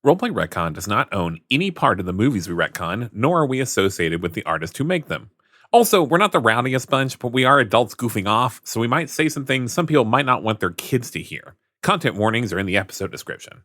Roleplay Retcon does not own any part of the movies we retcon, nor are we associated with the artists who make them. Also, we're not the rowdiest bunch, but we are adults goofing off, so we might say some things some people might not want their kids to hear. Content warnings are in the episode description.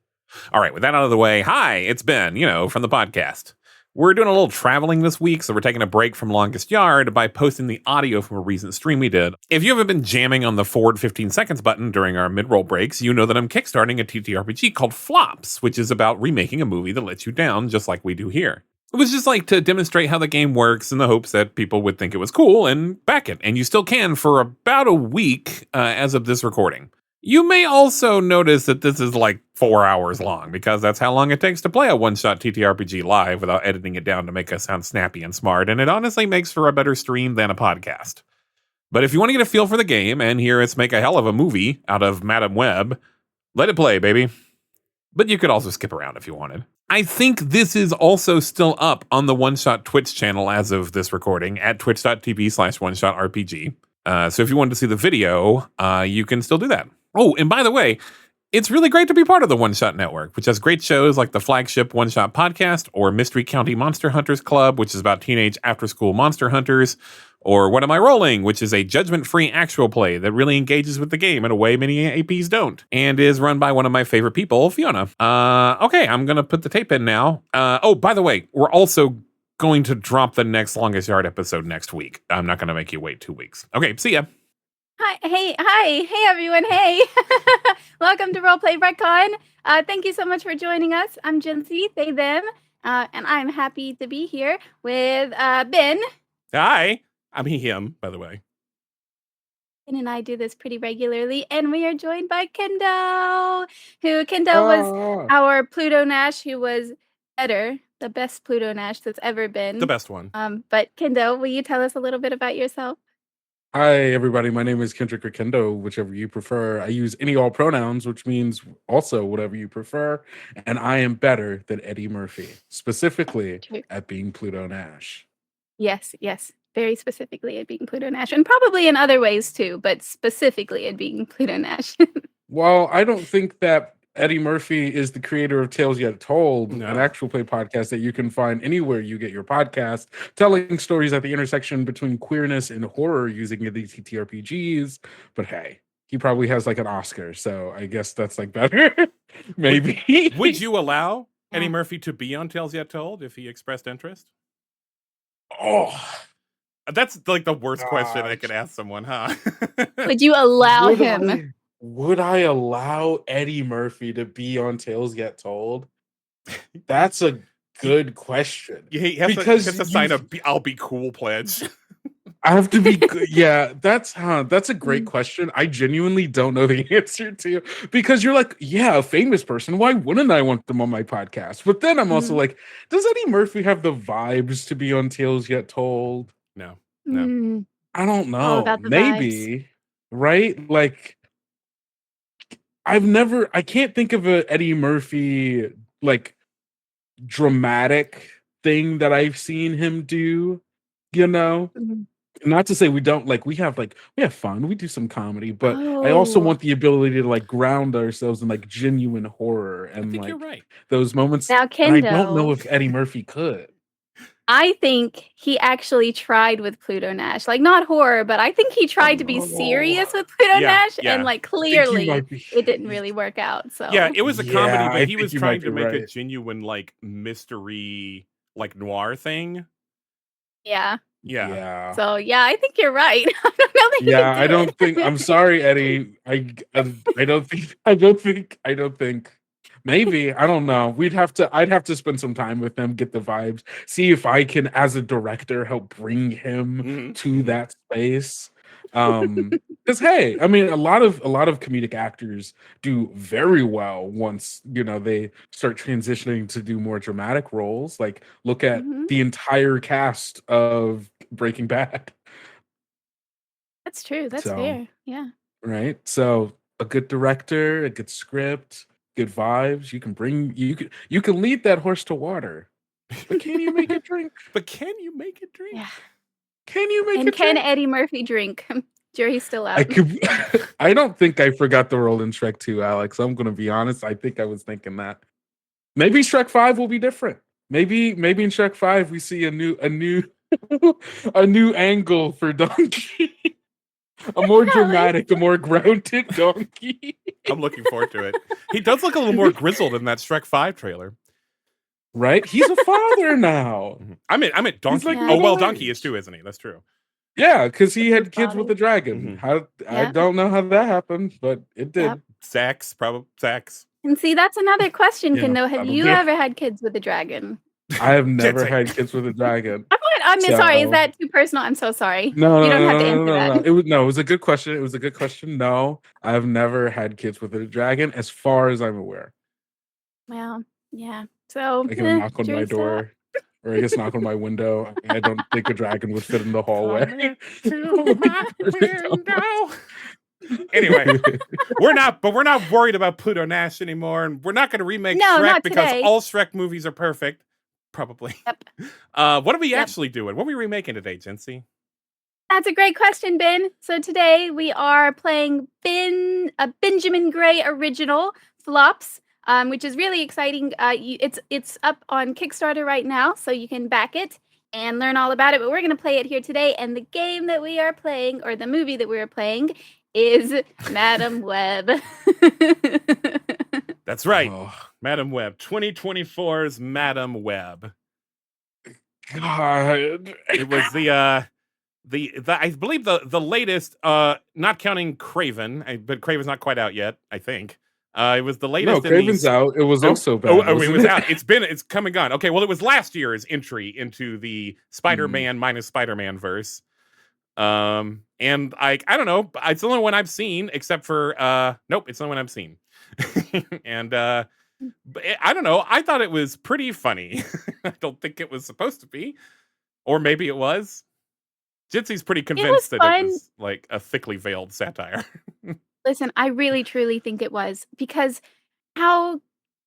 All right, with that out of the way, hi, it's Ben, from the podcast. We're doing a little traveling this week, so we're taking a break from Longest Yard by posting the audio from a recent stream we did. If you haven't been jamming on the forward 15 seconds button during our mid-roll breaks, you know that I'm kickstarting a TTRPG called FLOPS, which is about remaking a movie that lets you down, just like we do here. It was just like to demonstrate how the game works in the hopes that people would think it was cool and back it, and you still can for about a week as of this recording. You may also notice that this is like 4 hours long, because that's how long it takes to play a one-shot TTRPG live without editing it down to make us sound snappy and smart, and it honestly makes for a better stream than a podcast. But if you want to get a feel for the game and hear us make a hell of a movie out of Madam Web, let it play, baby. But you could also skip around if you wanted. I think this is also still up on the One Shot Twitch channel as of this recording at twitch.tv/oneshotrpg. So if you wanted to see the video, you can still do that. Oh, and by the way, it's really great to be part of the One Shot Network, which has great shows like the flagship One Shot Podcast, or Mystery County Monster Hunters Club, which is about teenage after-school monster hunters, or What Am I Rolling, which is a judgment-free actual play that really engages with the game in a way many APs don't, and is run by one of my favorite people, Fiona. Okay, I'm going to put the tape in now. Oh, by the way, we're also going to drop the next Longest Yard episode next week. I'm not going to make you wait 2 weeks. Okay, see ya. Hi, everyone, hey. Welcome to Roleplay Retcon. Thank you so much for joining us. I'm Jency, they, them, and I'm happy to be here with Ben. Hi, I'm him, by the way. Ben and I do this pretty regularly, and we are joined by Kendo, was our Pluto Nash, who was better, the best Pluto Nash that's ever been. The best one. But Kendo, will you tell us a little bit about yourself? Hi, everybody. My name is Kendrick or Kendo, whichever you prefer. I use any all pronouns, which means also whatever you prefer. And I am better than Eddie Murphy, specifically at being Pluto Nash. Yes. Very specifically at being Pluto Nash. And probably in other ways too, but specifically at being Pluto Nash. Well, I don't think that Eddie Murphy is the creator of Tales Yet Told, an actual play podcast that you can find anywhere you get your podcast, telling stories at the intersection between queerness and horror using these TTRPGs. But hey, he probably has like an Oscar, so I guess that's like better. Maybe. Would you allow Eddie Murphy to be on Tales Yet Told if he expressed interest? Oh, that's like the worst question I could ask someone, huh? Would you allow him? Would I allow Eddie Murphy to be on Tales Yet Told? That's a good question. He has to sign a "I'll be cool" pledge. I have to be good. Yeah, that's a great question. I genuinely don't know the answer to, because you're like, yeah, a famous person. Why wouldn't I want them on my podcast? But then I'm also like, does Eddie Murphy have the vibes to be on Tales Yet Told? No. I don't know. Maybe, vibes. Right? Like, I can't think of a Eddie Murphy like dramatic thing that I've seen him do, Not to say we don't, like, we have fun, we do some comedy, but I also want the ability to like ground ourselves in like genuine horror and like you're right. Those moments. Now, Kendo, I don't know if Eddie Murphy could. I think he actually tried with Pluto Nash, like not horror, but I think he tried to be serious with Pluto Nash, and like clearly it didn't really work out. So yeah, it was a comedy, but he was trying to make a genuine like mystery, like noir thing. Yeah. So I think you're right. I don't know that I don't think. I'm sorry, Eddie. I don't think. Maybe, I don't know. I'd have to spend some time with him, get the vibes, see if I can, as a director, help bring him to that space. Because hey, I mean, a lot of comedic actors do very well once they start transitioning to do more dramatic roles. Like, look at the entire cast of Breaking Bad. That's true. That's fair. Yeah. Right. So a good director, a good script, good vibes. You can lead that horse to water, but can you make it drink? Yeah. Can Eddie Murphy drink? I'm sure he's still out. I don't think I forgot the role in Shrek 2, Alex. I'm gonna be honest. I think I was thinking that. Maybe Shrek 5 will be different. Maybe in Shrek 5 we see a new a new angle for Donkey. A more dramatic, a more grounded Donkey. I'm looking forward to it. He does look a little more grizzled in that Shrek 5 trailer. Right? He's a father now. I meant Donkey. like Oh, well, middle Donkey is aged. too, isn't he? That's true. Yeah, because he With had his kids with body. a dragon. Mhm. I Yep. don't know how that happened, but it did. Yep. Sex, probably sex. And see, that's another question, Yeah, Kendo. Have you probably. ever had kids with a dragon? I have never Jitsi. had kids with a dragon. I'm sorry. Is So- that too personal? I'm so sorry. No, You no, don't no, have to no, answer no, no, that. It was a good question. It was a good question. No, I've never had kids with a dragon, as far as I'm aware. Well, yeah. So I can knock on my jury's out. door, or I guess knock on my window. I don't think a dragon would fit in the hallway. Anyway, we're not worried about Pluto Nash anymore, and we're not going to remake No, Shrek not because today. all Shrek movies are perfect. Probably. Yep. What are we Yep. actually doing? What are we remaking today, Jency? That's a great question, Ben. So today we are playing a Benjamin Gray original, FLOPS, which is really exciting. It's up on Kickstarter right now, so you can back it and learn all about it. But we're going to play it here today, and the game that we are playing, or the movie that we are playing, is Madam Web. That's right, Oh, Madam Web. 2024's Madam Web. God. It was the I believe the latest, not counting Craven, but Craven's not quite out yet, I think. It was the latest. No, Craven's out. It was also bad. it was out. It's come and gone. Okay, well, it was last year's entry into the Spiderman-Minus-Spiderman verse. And I don't know. It's the only one I've seen, except for nope, it's the only one I've seen. And I don't know. I thought it was pretty funny. I don't think it was supposed to be, or maybe it was. Jitsy's pretty convinced that fun. it was like a thickly veiled satire. Listen, I really truly think it was, because how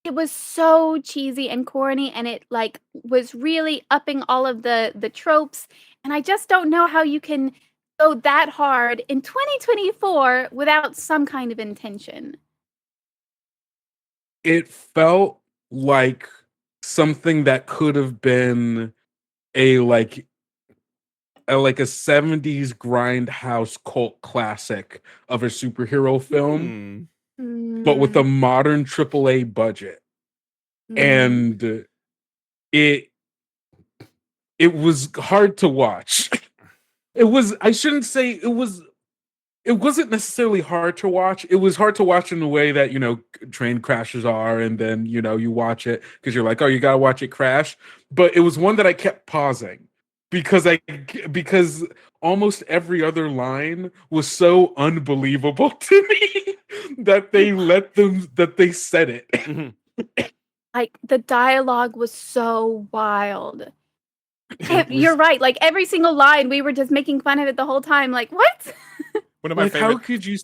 it was so cheesy and corny, and it like was really upping all of the tropes, and I just don't know how you can go that hard in 2024 without some kind of intention. It felt like something that could have been a 70s grindhouse cult classic of a superhero film, but with a modern AAA budget. And it was hard to watch. It wasn't necessarily hard to watch. It was hard to watch in the way that, train crashes are, and then, you watch it because you're like, oh, you gotta watch it crash. But it was one that I kept pausing because almost every other line was so unbelievable to me that they said it. Like, the dialogue was so wild. You're right. Like, every single line, we were just making fun of it the whole time. Like, what? One of my favorite. How could you?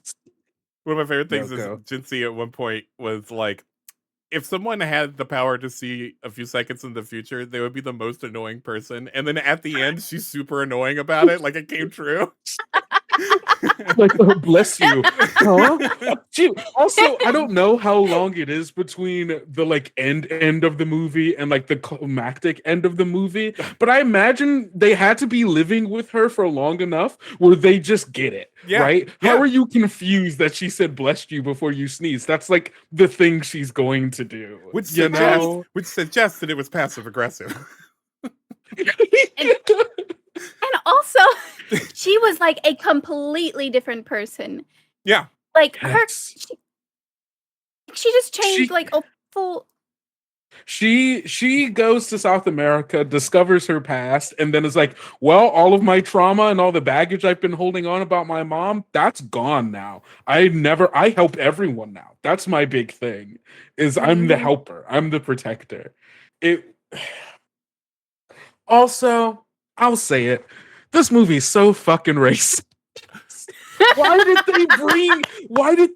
One of my favorite things No, is go. Jinsey at one point was like, if someone had the power to see a few seconds in the future, they would be the most annoying person. And then at the end, she's super annoying about it, like it came true. Like, oh, bless you. Huh? Gee, also, I don't know how long it is between the end of the movie and the climactic end of the movie, but I imagine they had to be living with her for long enough where they just get it, right? Yeah. How are you confused that she said blessed you before you sneeze? That's like the thing she's going to do. Which suggests that it was passive aggressive. And also, she was like a completely different person. Yeah. Like, Yes. she just changed She- like a full. She goes to South America, discovers her past, and then is like, well, all of my trauma and all the baggage I've been holding on about my mom, that's gone now. I help everyone now. That's my big thing, is I'm the helper. I'm the protector. Also, I'll say it. This movie is so fucking racist. Why did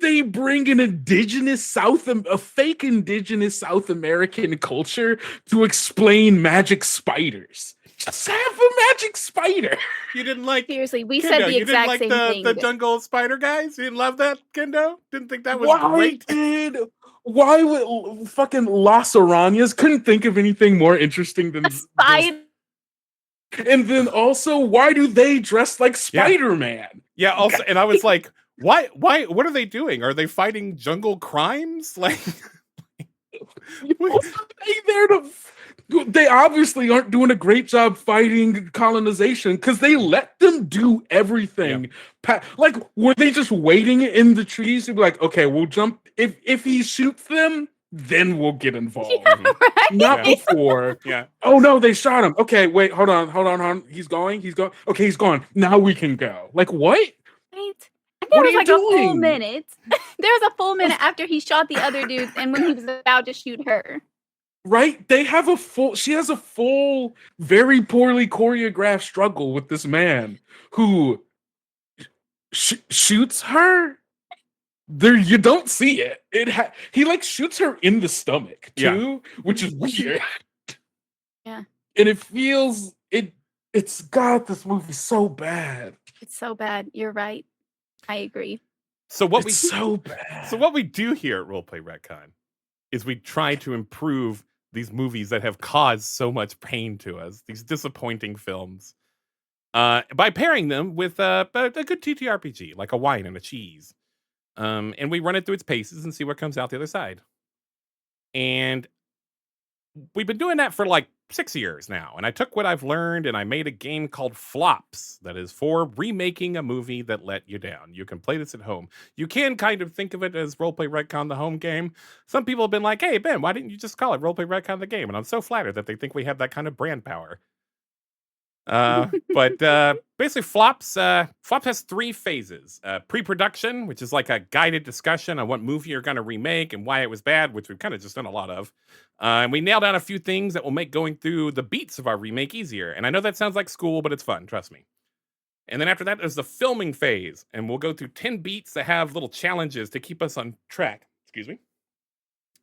they bring an a fake indigenous South American culture to explain magic spiders? Just have a magic spider. You didn't like Seriously, we Kendo, said the you didn't exact like same thing. the jungle spider guys? You didn't love that, Kendo? Didn't think that was great? Why would fucking Las Arañas couldn't think of anything more interesting than those. Spider. And then also, why do they dress like Spider-Man? Yeah, also, and I was like, why, what are they doing? Are they fighting jungle crimes? Like, They obviously aren't doing a great job fighting colonization because they let them do everything. Like, were they just waiting in the trees to be like, okay, we'll jump. If he shoots them, then we'll get involved. Yeah, right? Not before. yeah. Oh no, they shot him. Okay, wait, hold on. He's going. Okay, he's gone. Now we can go. Like, what? Right? And there What was are like you a full doing? minute. There was a full minute after he shot the other dudes and when he was about to shoot her. Right? She has a full, very poorly choreographed struggle with this man who shoots her. There, you don't see it. He like shoots her in the stomach too, which is weird. Yeah. And it feels it's got this movie so bad. It's so bad. You're right. I agree. So what so bad. So what we do here at Roleplay Retcon is we try to improve these movies that have caused so much pain to us, these disappointing films, by pairing them with a good TTRPG, like a wine and a cheese. And we run it through its paces and see what comes out the other side. And we've been doing that for like 6 years now. And I took what I've learned and I made a game called FLOPS that is for remaking a movie that let you down. You can play this at home. You can kind of think of it as Roleplay Retcon, the home game. Some people have been like, hey, Ben, why didn't you just call it Roleplay Retcon, the game? And I'm so flattered that they think we have that kind of brand power. But basically FLOPS has 3 phases. Pre-production, which is like a guided discussion on what movie you're going to remake and why it was bad, which we've kind of just done a lot of. And we nailed down a few things that will make going through the beats of our remake easier. And I know that sounds like school, but it's fun, trust me. And then after that is the filming phase, and we'll go through 10 beats that have little challenges to keep us on track. Excuse me.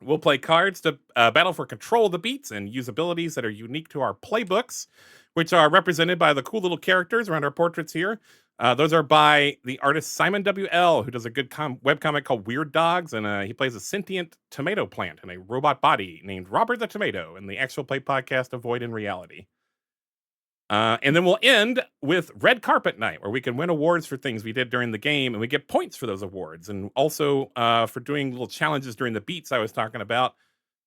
We'll play cards to battle for control of the beats and use abilities that are unique to our playbooks, which are represented by the cool little characters around our portraits here. Those are by the artist Simon W.L., who does a good webcomic called Weird Dogs, and he plays a sentient tomato plant in a robot body named Robert the Tomato in the actual play podcast Avoid in Reality. And then we'll end with Red Carpet Night, where we can win awards for things we did during the game, and we get points for those awards, and also for doing little challenges during the beats I was talking about.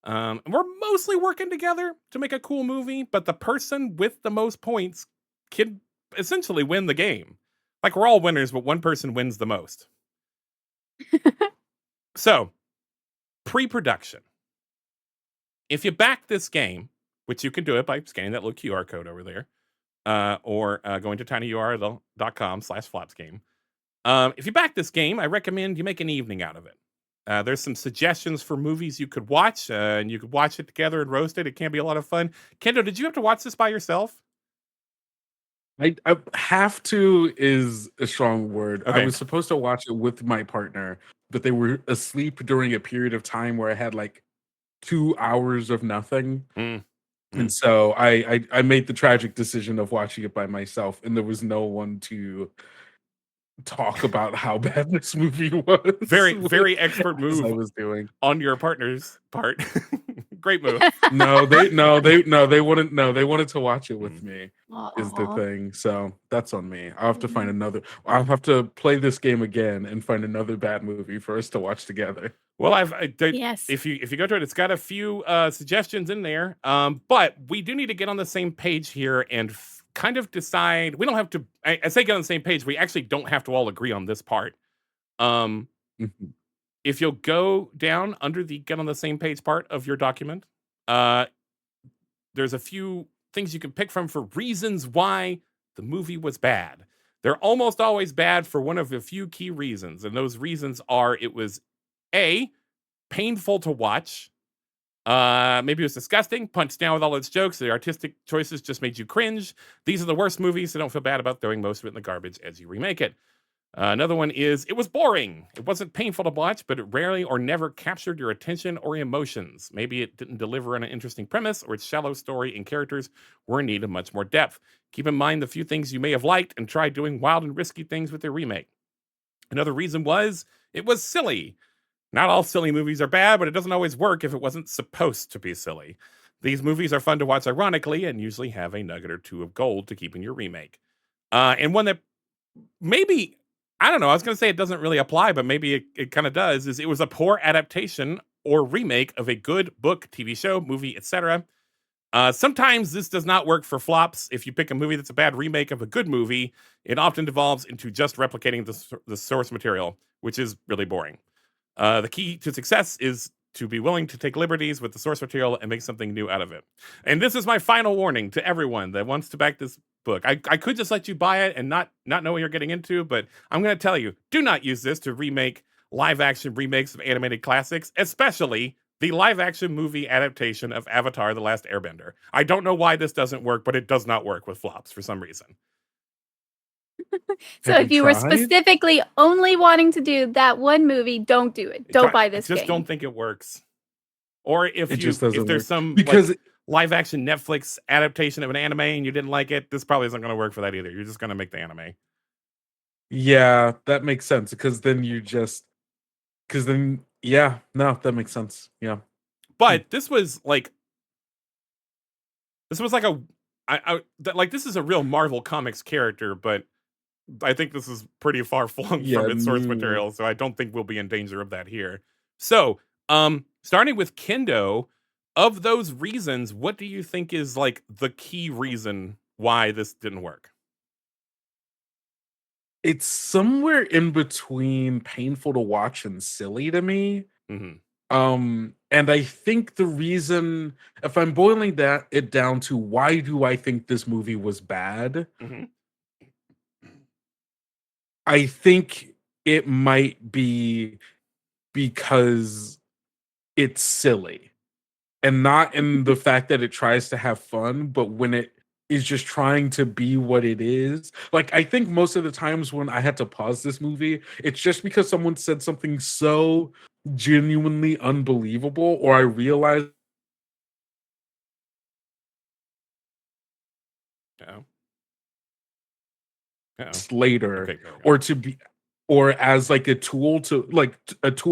And we're mostly working together to make a cool movie, but the person with the most points can essentially win the game. Like, we're all winners, but one person wins the most. So, pre-production. If you back this game, which you can do it by scanning that little QR code over there, or going to tinyurl.com/flopsgame. If you back this game, I recommend you make an evening out of it. There's some suggestions for movies you could watch, and you could watch it together and roast it. It can be a lot of fun. Kendo, did you have to watch this by yourself? I have to is a strong word. Okay. I was supposed to watch it with my partner, but they were asleep during a period of time where I had like 2 hours of nothing. And so I made the tragic decision of watching it by myself, and there was no one to talk about how bad this movie was. Very expert move I was doing on your partner's part. Great move. They wanted to watch it with me. Is the thing. So that's on me. I'll have to find another. I'll have to play this game again and find another bad movie for us to watch together. Well, Yes. If you go to it, it's got a few suggestions in there. But we do need to get on the same page here and kind of decide. We don't have to. I say get on the same page. We actually don't have to all agree on this part. If you'll go down under the get on the same page part of your document, there's a few things you can pick from for reasons why the movie was bad. They're almost always bad for one of a few key reasons, and those reasons are it was A, painful to watch. Maybe it was disgusting, punched down with all its jokes. The artistic choices just made you cringe. These are the worst movies, so don't feel bad about throwing most of it in the garbage as you remake it. Another one is, it was boring. It wasn't painful to watch, but it rarely or never captured your attention or emotions. Maybe it didn't deliver on an interesting premise, or its shallow story and characters were in need of much more depth. Keep in mind the few things you may have liked and try doing wild and risky things with your remake. Another reason was, it was silly. Not all silly movies are bad, but it doesn't always work if it wasn't supposed to be silly. These movies are fun to watch ironically and usually have a nugget or two of gold to keep in your remake. And one that maybe, I don't know, I was going to say it doesn't really apply, but maybe it kind of does, is it was a poor adaptation or remake of a good book, TV show, movie, etc. Sometimes this does not work for flops. If you pick a movie that's a bad remake of a good movie, it often devolves into just replicating the source material, which is really boring. The key to success is to be willing to take liberties with the source material and make something new out of it. And this is my final warning to everyone that wants to back this book. I could just let you buy it and not know what you're getting into, but I'm going to tell you, do not use this to remake live action remakes of animated classics, especially the live action movie adaptation of Avatar: The Last Airbender. I don't know why this doesn't work, but it does not work with flops for some reason. So Have if you you were tried? specifically only wanting to do that one movie, don't do it. Don't buy this I just game. don't think it works. Or if just if doesn't there's work. some Because live action Netflix adaptation of an anime and you didn't like it, this probably isn't going to work for that either. You're just going to make the anime. yeah, that makes sense. Because then that makes sense. Yeah. But this was like a this is a real Marvel Comics character, but I think this is pretty far flung Yeah, from its source new. material, so I don't think we'll be in danger of that here. So, starting with Kendo, of those reasons, what do you think is like the key reason why this didn't work? It's somewhere in between painful to watch and silly to me. Mhm. And I think the reason, if I'm boiling it down to why do I think this movie was bad, Mhm. I think it might be because it's silly. And not in the fact that it tries to have fun, but when it is just trying to be what it is. Like, I think most of the times when I had to pause this movie, it's just because someone said something so genuinely unbelievable, or I realized Uh-oh. Uh-oh. later, Okay, go. or to be, or as like a tool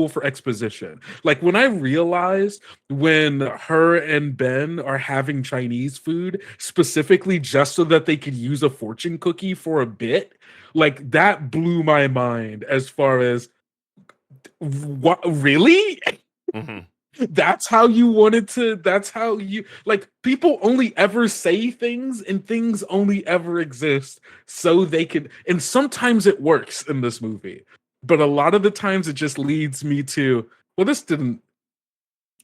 for exposition. Like when I realized when her and Ben are having Chinese food specifically just so that they could use a fortune cookie for a bit, like that blew my mind as far as what really? Mhm. That's how you wanted to, that's how you, like, people only ever say things and things only ever exist so they can, and sometimes it works in this movie, but a lot of the times it just leads me to, well, this didn't,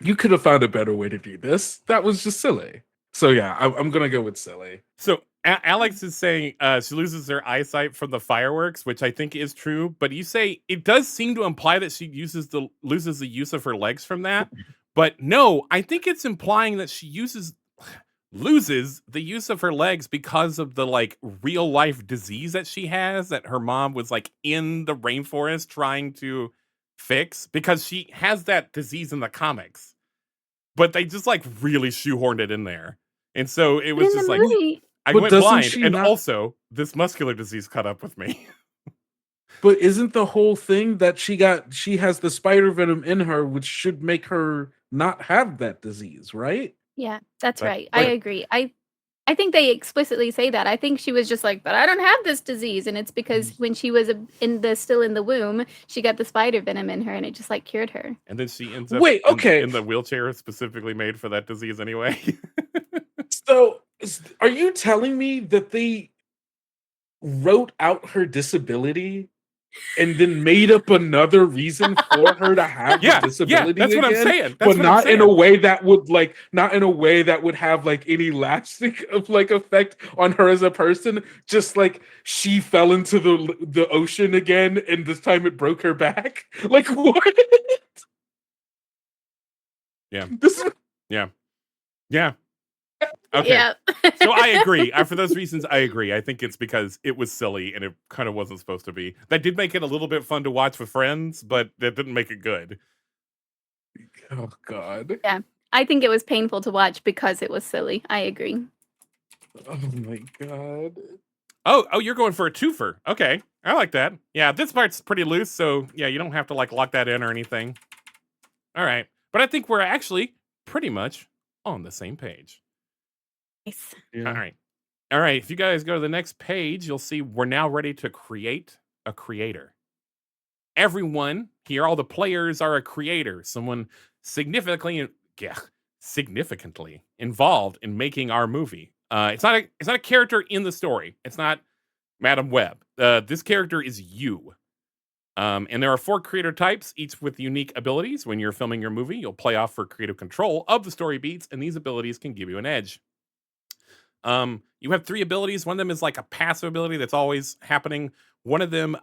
you could have found a better way to do this, that was just silly. So yeah, I'm gonna go with silly. So Alex is saying she loses her eyesight from the fireworks, which I think is true. But you say it does seem to imply that she loses the use of her legs from that. But no, I think it's implying that she loses the use of her legs because of the like real life disease that she has that her mom was like in the rainforest trying to fix, because she has that disease in the comics. But they just like really shoehorned it in there. And so it But was in just the like movie, I But went doesn't blind, she and not, also this muscular disease caught up with me. but isn't the whole thing that she has the spider venom in her, which should make her not have that disease, right? yeah, that's But right. I agree. I think they explicitly say that. I think she was just like, but I don't have this disease, and it's because when she was still in the womb, she got the spider venom in her, and it just like cured her. and then she ends up Wait, okay. in the wheelchair specifically made for that disease anyway. So, are you telling me that they wrote out her disability and then made up another reason for her to have the yeah, disability that's what I'm again, saying. That's but what I'm not in saying. a way that would have like any lasting of like effect on her as a person? Just like she fell into the ocean again, and this time it broke her back. Like what? Yeah. This is Yeah. Okay. Yeah. So I agree. For those reasons, I agree. I think it's because it was silly and it kind of wasn't supposed to be. That did make it a little bit fun to watch with friends, but that didn't make it good. oh god. Yeah. I think it was painful to watch because it was silly. I agree. Oh my god. Oh, you're going for a twofer. Okay. I like that. Yeah, this part's pretty loose, so yeah, you don't have to like lock that in or anything. All right. But I think we're actually pretty much on the same page. Nice. Yeah. All right. All right. If you guys go to the next page, you'll see we're now ready to create a creator. Everyone here, all the players are a creator, someone significantly involved in making our movie. It's not a character in the story. It's not Madam Web. This character is you. And there are 4 creator types, each with unique abilities. When you're filming your movie, you'll play off for creative control of the story beats, and these abilities can give you an edge. You have 3 abilities. One of them is like a passive ability that's always happening. One of them,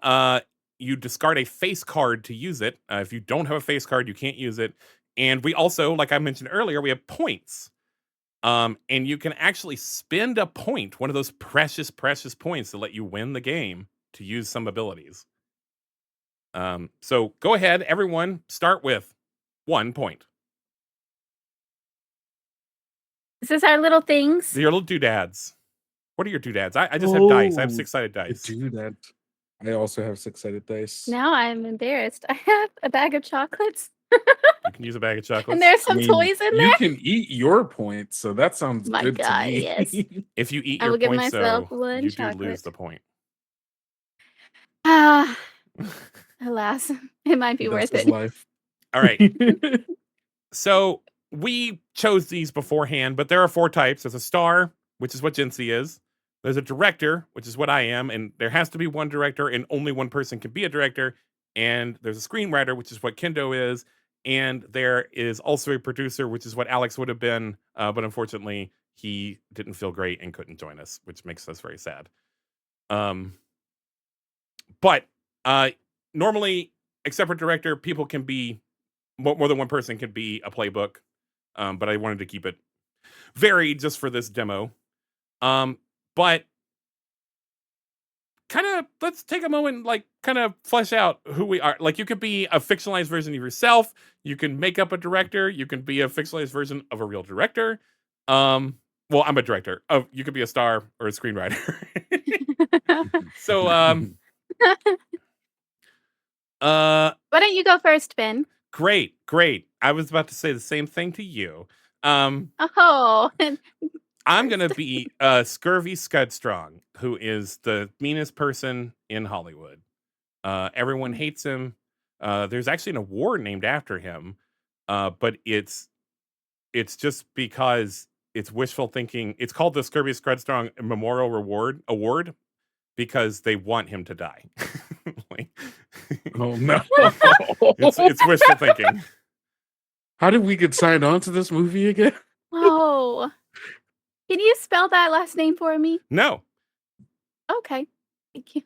you discard a face card to use it. If you don't have a face card, you can't use it. And we also, like I mentioned earlier, we have points. And you can actually spend a point, one of those precious points to let you win the game, to use some abilities. So go ahead, everyone, start with 1 point. Is this our little things? Your little doodads. What are your doodads? I just have dice. I have 6-sided dice. Do that. I also have 6-sided dice. Now I'm embarrassed. I have a bag of chocolates. You can use a bag of chocolates. And there's some toys in there. You can eat your points, so that sounds My good God, to me. yes. If you eat I your will give points, myself though, one you do chocolate. lose the point. Ah, alas, it might be That's worth his it. life. All right. So we chose these beforehand, but there are 4 types. There's a star, which is what Jincy is. There's a director, which is what I am, and there has to be one director, and only one person can be a director. And there's a screenwriter, which is what Kendo is. And there is also a producer, which is what Alex would have been, but unfortunately, he didn't feel great and couldn't join us, which makes us very sad. But normally, except for director, people can be more than one person can be a playbook. But I wanted to keep it varied just for this demo. But kind of, let's take a moment, like, kind of flesh out who we are. Like, you could be a fictionalized version of yourself. You can make up a director. You can be a fictionalized version of a real director. Well, I'm a director. Oh, you could be a star or a screenwriter. So, Why don't you go first, Ben? Great. I was about to say the same thing to you. Oh, I'm going to be Scurvy Scudstrong, who is the meanest person in Hollywood. Everyone hates him. There's actually an award named after him, but it's just because it's wishful thinking. It's called the Scurvy Scudstrong Memorial Award because they want him to die. Oh no! It's wishful thinking. How did we get signed on to this movie again? oh. Can you spell that last name for me? No. Okay. Thank you.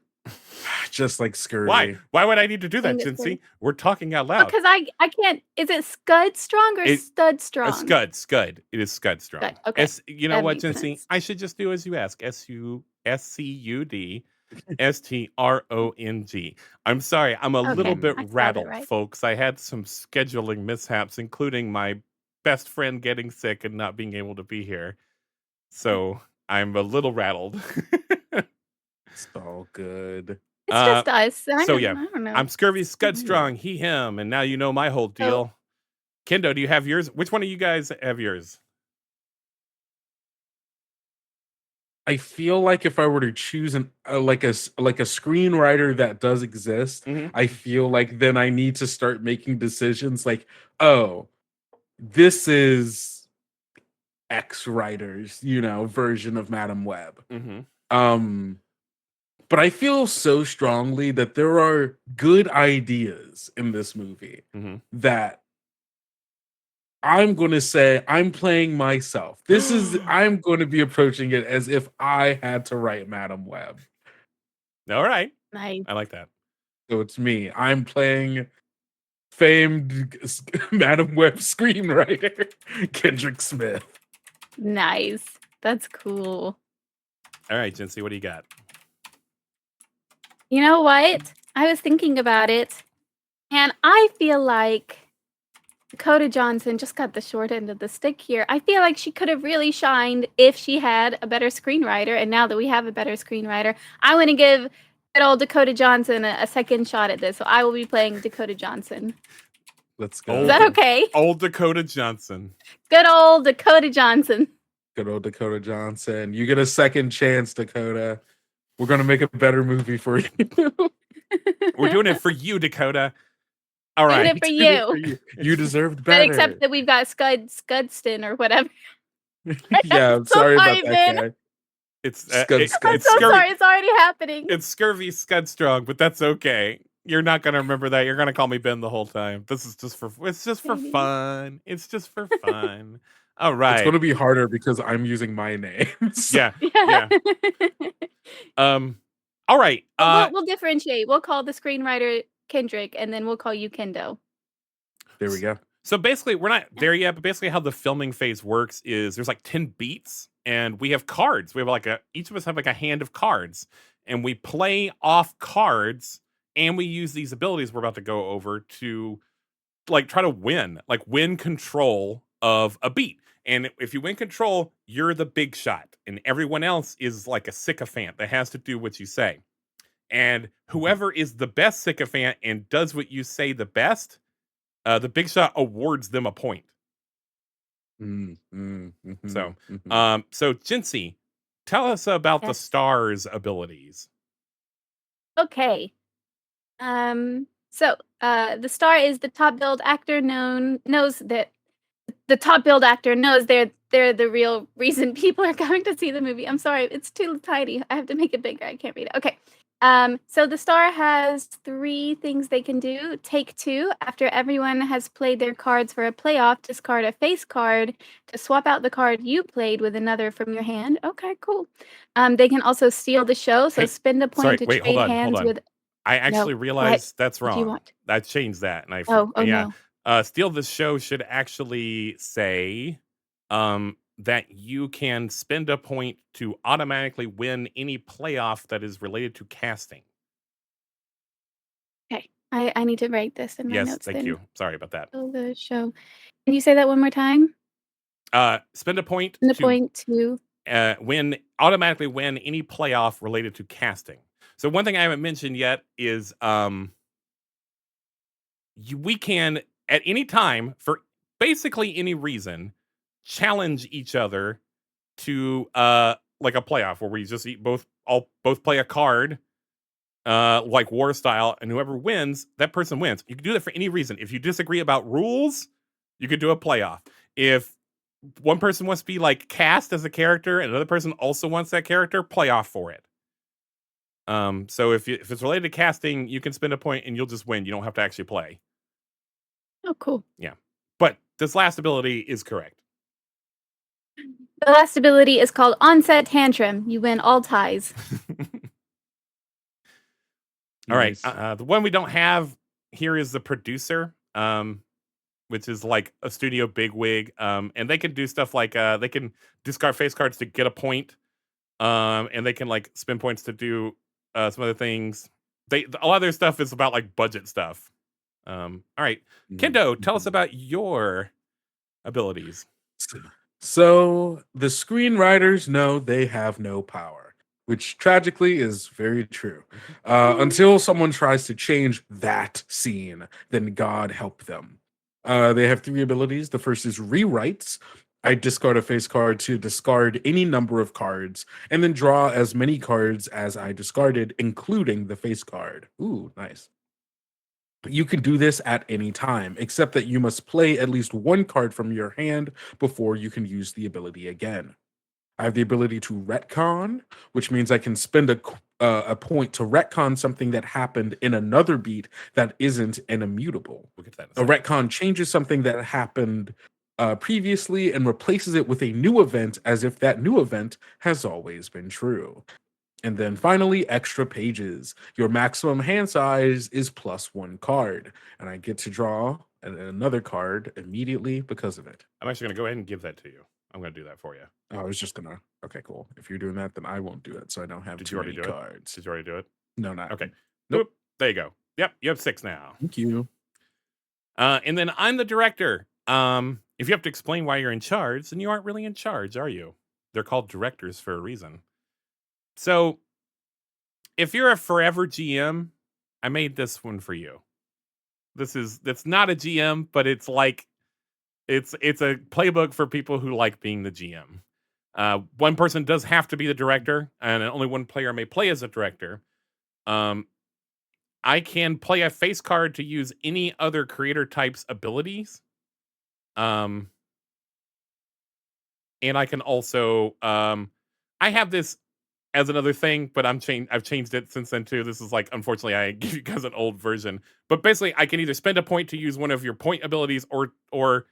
Just like scurvy. Why would I need to do that, Dang it, Jincy? We're talking out loud. Because I can't. Is it Scud Strong or Stud Strong? Scud. It is Scud Strong. Scud, okay. You know That what, makes Jincy? sense. I should just do as you ask. SCUD-STRONG. I'm sorry. I'm a little bit I spelled it rattled, right. folks. I had some scheduling mishaps, including my best friend getting sick and not being able to be here. So I'm a little rattled. It's all good. It's just us. I so don't, yeah, I don't know. I'm Scurvy Scudstrong, he, him, and now you know my whole deal. Kendo, do you have yours? Which one of you guys have yours? I feel like if I were to choose like a screenwriter that does exist, I feel like then I need to start making decisions like, oh, this is X writer's, version of Madam Web. But I feel so strongly that there are good ideas in this movie that I'm going to say I'm playing myself. I'm going to be approaching it as if I had to write Madam Web. All right. Nice. I like that. So it's me. I'm playing famed Madam Web screenwriter, Kendrick Smith. Nice. That's cool. All right, Jincy, what do you got? You know what? I was thinking about it, and I feel like Dakota Johnson just got the short end of the stick here. I feel like she could have really shined if she had a better screenwriter, and now that we have a better screenwriter, I want to give good old Dakota Johnson a second shot at this, so I will be playing Dakota Johnson. Let's go. Is that okay? Old Dakota Johnson. Good old Dakota Johnson. Good old Dakota Johnson. You get a second chance, Dakota. We're gonna make a better movie for you. We're doing it for you, Dakota. All Doing right. it for you. You deserved But better. except that we've got Scudston or whatever. Yeah, I'm So sorry sorry, about that Ben. guy. It's Scud, I'm it's so scurvy. sorry. It's already happening. It's Scurvy Scudstrong, but that's okay. You're not gonna remember that. You're gonna call me Ben the whole time. This is just for Maybe. fun. It's just for fun. All It's right. gonna be harder because I'm using my name. Yeah. Yeah. All right. We'll differentiate. We'll call the screenwriter Kendrick, and then we'll call you Kendo. There we go. So basically, we're not there yet, but basically how the filming phase works is there's like 10 beats and we have cards. We have like each of us have like a hand of cards and we play off cards and we use these abilities we're about to go over to like try to win control of a beat. And if you win control, you're the big shot and everyone else is like a sycophant that has to do what you say. And whoever is the best sycophant and does what you say the best, the big shot awards them a point. So, so Jincy, tell us about the Yes. star's abilities. Okay. So the star is the top billed actor knows that the top billed actor knows they're the real reason people are coming to see the movie. I'm sorry, it's too tiny. I have to make it bigger. I can't read it. Okay. So the star has 3 things they can do. Take 2. After everyone has played their cards for a playoff, discard a face card to swap out the card you played with another from your hand. Okay, cool. They can also steal the show, so Hey, spend a point sorry, to wait, trade hold hands on. with. I actually realized that's What do you wrong. want? I changed that, and Oh yeah. no. Steal the show should actually say that you can spend a point to automatically win any playoff that is related to casting. Okay, I need to write this in my Yes, notes. thank then. you. Sorry about that. Steal the show. Can you say that one more time? Spend a point And the to point to. automatically win any playoff related to casting. So one thing I haven't mentioned yet is we can at any time for basically any reason challenge each other to like a playoff where we just both play a card like war style, and whoever wins, that person wins. You can do that for any reason. If you disagree about rules, you could do a playoff. If one person wants to be like cast as a character and another person also wants that character, playoff for it. So if it's related to casting, you can spend a point and you'll just win. You don't have to actually play. Oh, cool. Yeah. But this last ability is correct. The last ability is called Onset Tantrum. You win all ties. All right. Nice. The one we don't have here is the producer, which is like a studio bigwig. And they can do stuff like they can discard face cards to get a point. And they can like spend points to do some other things. A lot of their stuff is about like budget stuff. All right. Kendo, tell us about your abilities. So the screenwriters know they have no power, which tragically is very true. Until someone tries to change that scene, then God help them. They have 3 abilities. The first is rewrites. I discard a face card to discard any number of cards and then draw as many cards as I discarded, including the face card. Ooh, nice. You can do this at any time, except that you must play at least 1 card from your hand before you can use the ability again. I have the ability to retcon, which means I can spend a point to retcon something that happened in another beat that isn't an immutable. We'll get to that A retcon changes something that happened previously and replaces it with a new event as if that new event has always been true. And then finally, extra pages. Your maximum hand size is +1 card. And I get to draw another card immediately because of it. I'm actually going to go ahead and give that to you. I'm going to do that for you. I was just going to. Okay, cool. If you're doing that, then I won't do it. So I don't have too many cards. Did you already do it? No, not. Okay. Nope. Boop. There you go. Yep. You have 6 now. Thank you. And then I'm the director. If you have to explain why you're in charge, then you aren't really in charge, are you? They're called directors for a reason. So if you're a forever GM, I made this one for you. That's not a GM, but it's like it's a playbook for people who like being the GM. One person does have to be the director, and only one player may play as a director. I can play a face card to use any other creator type's abilities. And I can also I have this as another thing, but I've changed it since then too. This is like, unfortunately, I give you guys an old version. But basically, I can either spend a point to use one of your point abilities or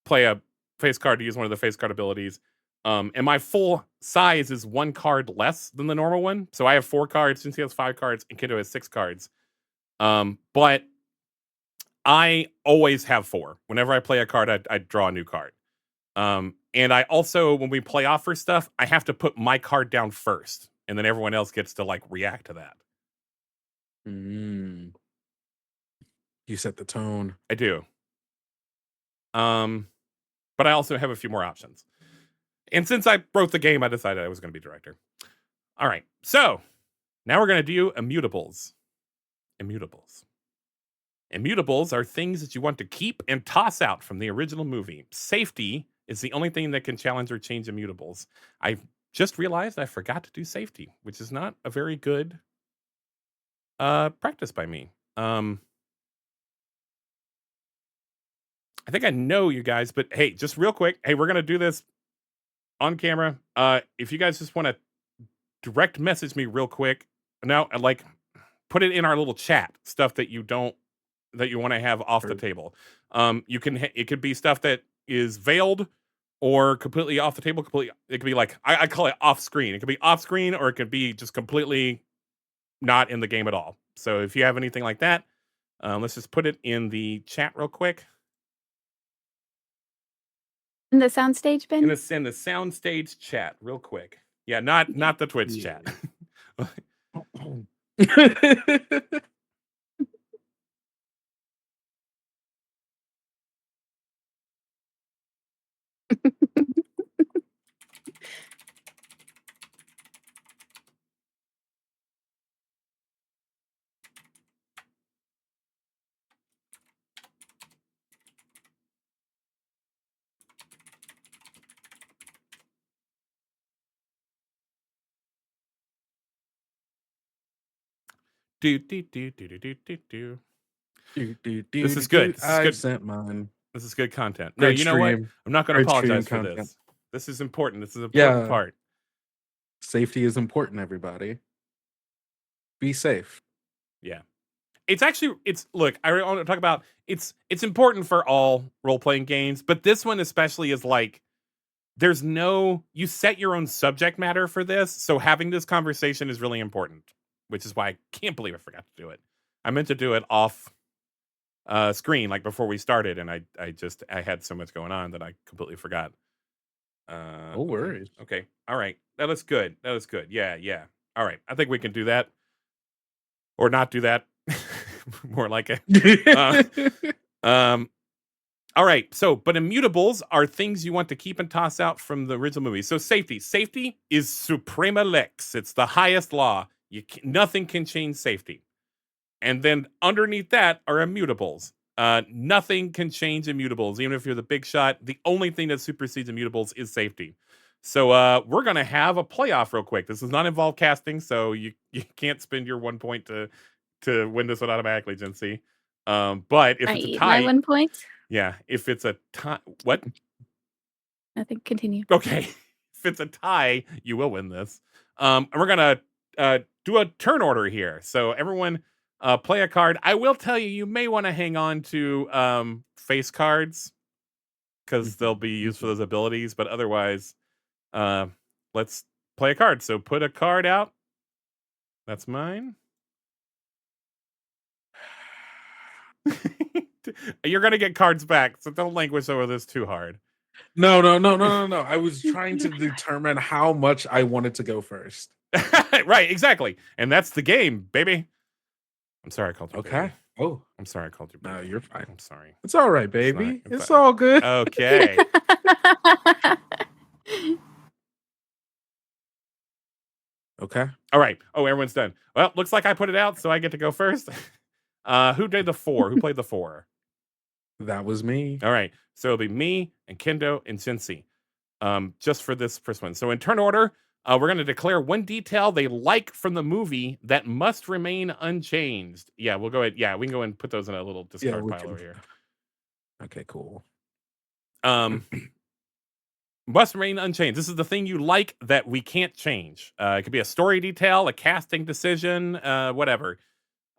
play a face card to use one of the face card abilities. And my full size is 1 card less than the normal one. So I have 4 cards, since he has 5 cards, and Kendo has 6 cards. But I always have 4. Whenever I play a card, I draw a new card. And I also, when we play off for stuff, I have to put my card down first, and then everyone else gets to like react to that. You set the tone. I do. But I also have a few more options. And since I wrote the game, I decided I was going to be director. All right. So now we're going to do immutables. Immutables. Immutables are things that you want to keep and toss out from the original movie. Safety is the only thing that can challenge or change immutables. I just realized I forgot to do safety, which is not a very good practice by me. I think I know you guys, but hey, just real quick. Hey, we're going to do this on camera. If you guys just want to direct message me real quick. Now, like, put it in our little chat, stuff that you want to have off the table. It could be stuff that is veiled or completely off the table. It could be like, I call it off screen. It could be off screen, or it could be just completely not in the game at all. So if you have anything like that, let's just put it in the chat real quick. In the soundstage bin? In the soundstage chat real quick. Yeah, not the Twitch chat. This is good. I sent mine. This is good content. No, you know what? I'm not going to apologize for this. This is important. This is an important part. Safety is important, everybody. Be safe. Yeah. Look, I want to talk about it's important for all role-playing games, but this one especially is like, you set your own subject matter for this, so having this conversation is really important, which is why I can't believe I forgot to do it. I meant to do it off screen, like before we started, and I had so much going on that I completely forgot. No worries. Okay. All right. That was good. Yeah. All right. I think we can do that. Or not do that. More like it. All right. So, but immutables are things you want to keep and toss out from the original movie. So safety is suprema lex. It's the highest law. Nothing can change safety. And then underneath that are immutables. Nothing can change immutables, even if you're the big shot. The only thing that supersedes immutables is safety. So we're gonna have a playoff real quick. This does not involve casting, so you can't spend your 1 point to win this one automatically, Jincy. But if it's a tie, my 1 point. Yeah, if it's a tie, what? Nothing. Continue. Okay, if it's a tie, you will win this. And we're gonna do a turn order here. So everyone play a card. I will tell you, you may want to hang on to face cards because they'll be used for those abilities. But otherwise, let's play a card. So put a card out. That's mine. You're gonna get cards back, so don't languish over this too hard. No. I was trying to determine how much I wanted to go first. Right, exactly. And that's the game, baby. I'm sorry I called you okay. baby. Oh. I'm sorry I called you baby. No, you're fine. I'm sorry. It's all right, baby. It's all good. Okay. Okay. All right. Oh, everyone's done. Well, looks like I put it out, so I get to go first. Who did the 4? Who played the 4? That was me. All right. So it'll be me and Kendo and Cincy. Just for this first one. So in turn order, we're going to declare one detail they like from the movie that must remain unchanged. Yeah, we'll go ahead. Yeah, we can go and put those in a little discard pile over here. Okay, cool. Must remain unchanged. This is the thing you like that we can't change. It could be a story detail, a casting decision, whatever.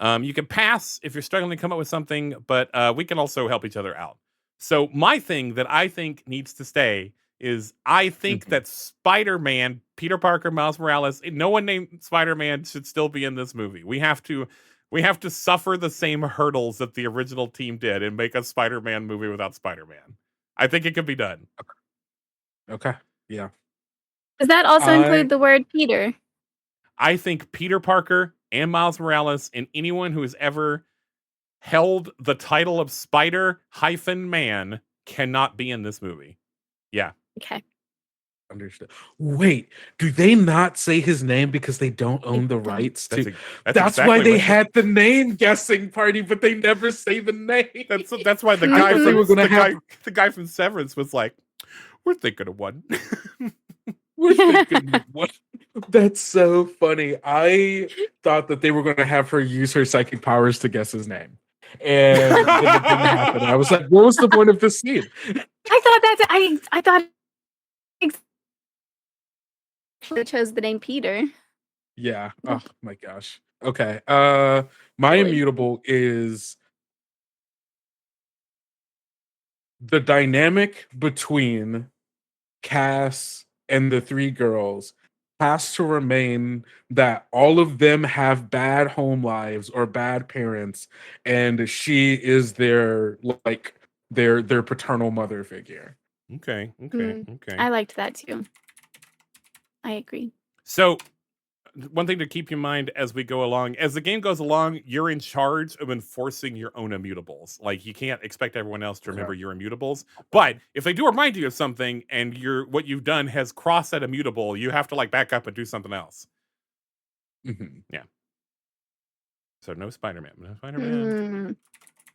You can pass if you're struggling to come up with something, but we can also help each other out. So my thing that I think needs to stay is I think that Spider-Man, Peter Parker, Miles Morales, no one named Spider-Man should still be in this movie. We have to suffer the same hurdles that the original team did and make a Spider-Man movie without Spider-Man. I think it could be done. Okay. Yeah. Does that also include the word Peter? I think Peter Parker and Miles Morales and anyone who has ever held the title of Spider-Man cannot be in this movie. Yeah. Okay. Understood. Wait, do they not say his name because they don't own the rights to? That's exactly why they had the name guessing party, but they never say the name. That's why the guy from the guy from Severance was like, "We're thinking of one." We're thinking of one. That's so funny. I thought that they were going to have her use her psychic powers to guess his name, and it didn't happen. I was like, "What was the point of this scene?" I thought they chose the name Peter. Yeah. Oh my gosh. Okay. My immutable is the dynamic between Cass and the 3 girls has to remain that all of them have bad home lives or bad parents, and she is their paternal mother figure. Okay. I liked that too. I agree. So, one thing to keep in mind as we go along, as the game goes along, you're in charge of enforcing your own immutables. Like, you can't expect everyone else to remember your immutables. But if they do remind you of something and what you've done has crossed that immutable, you have to like back up and do something else. Yeah. So no Spider-Man. No Spider-Man.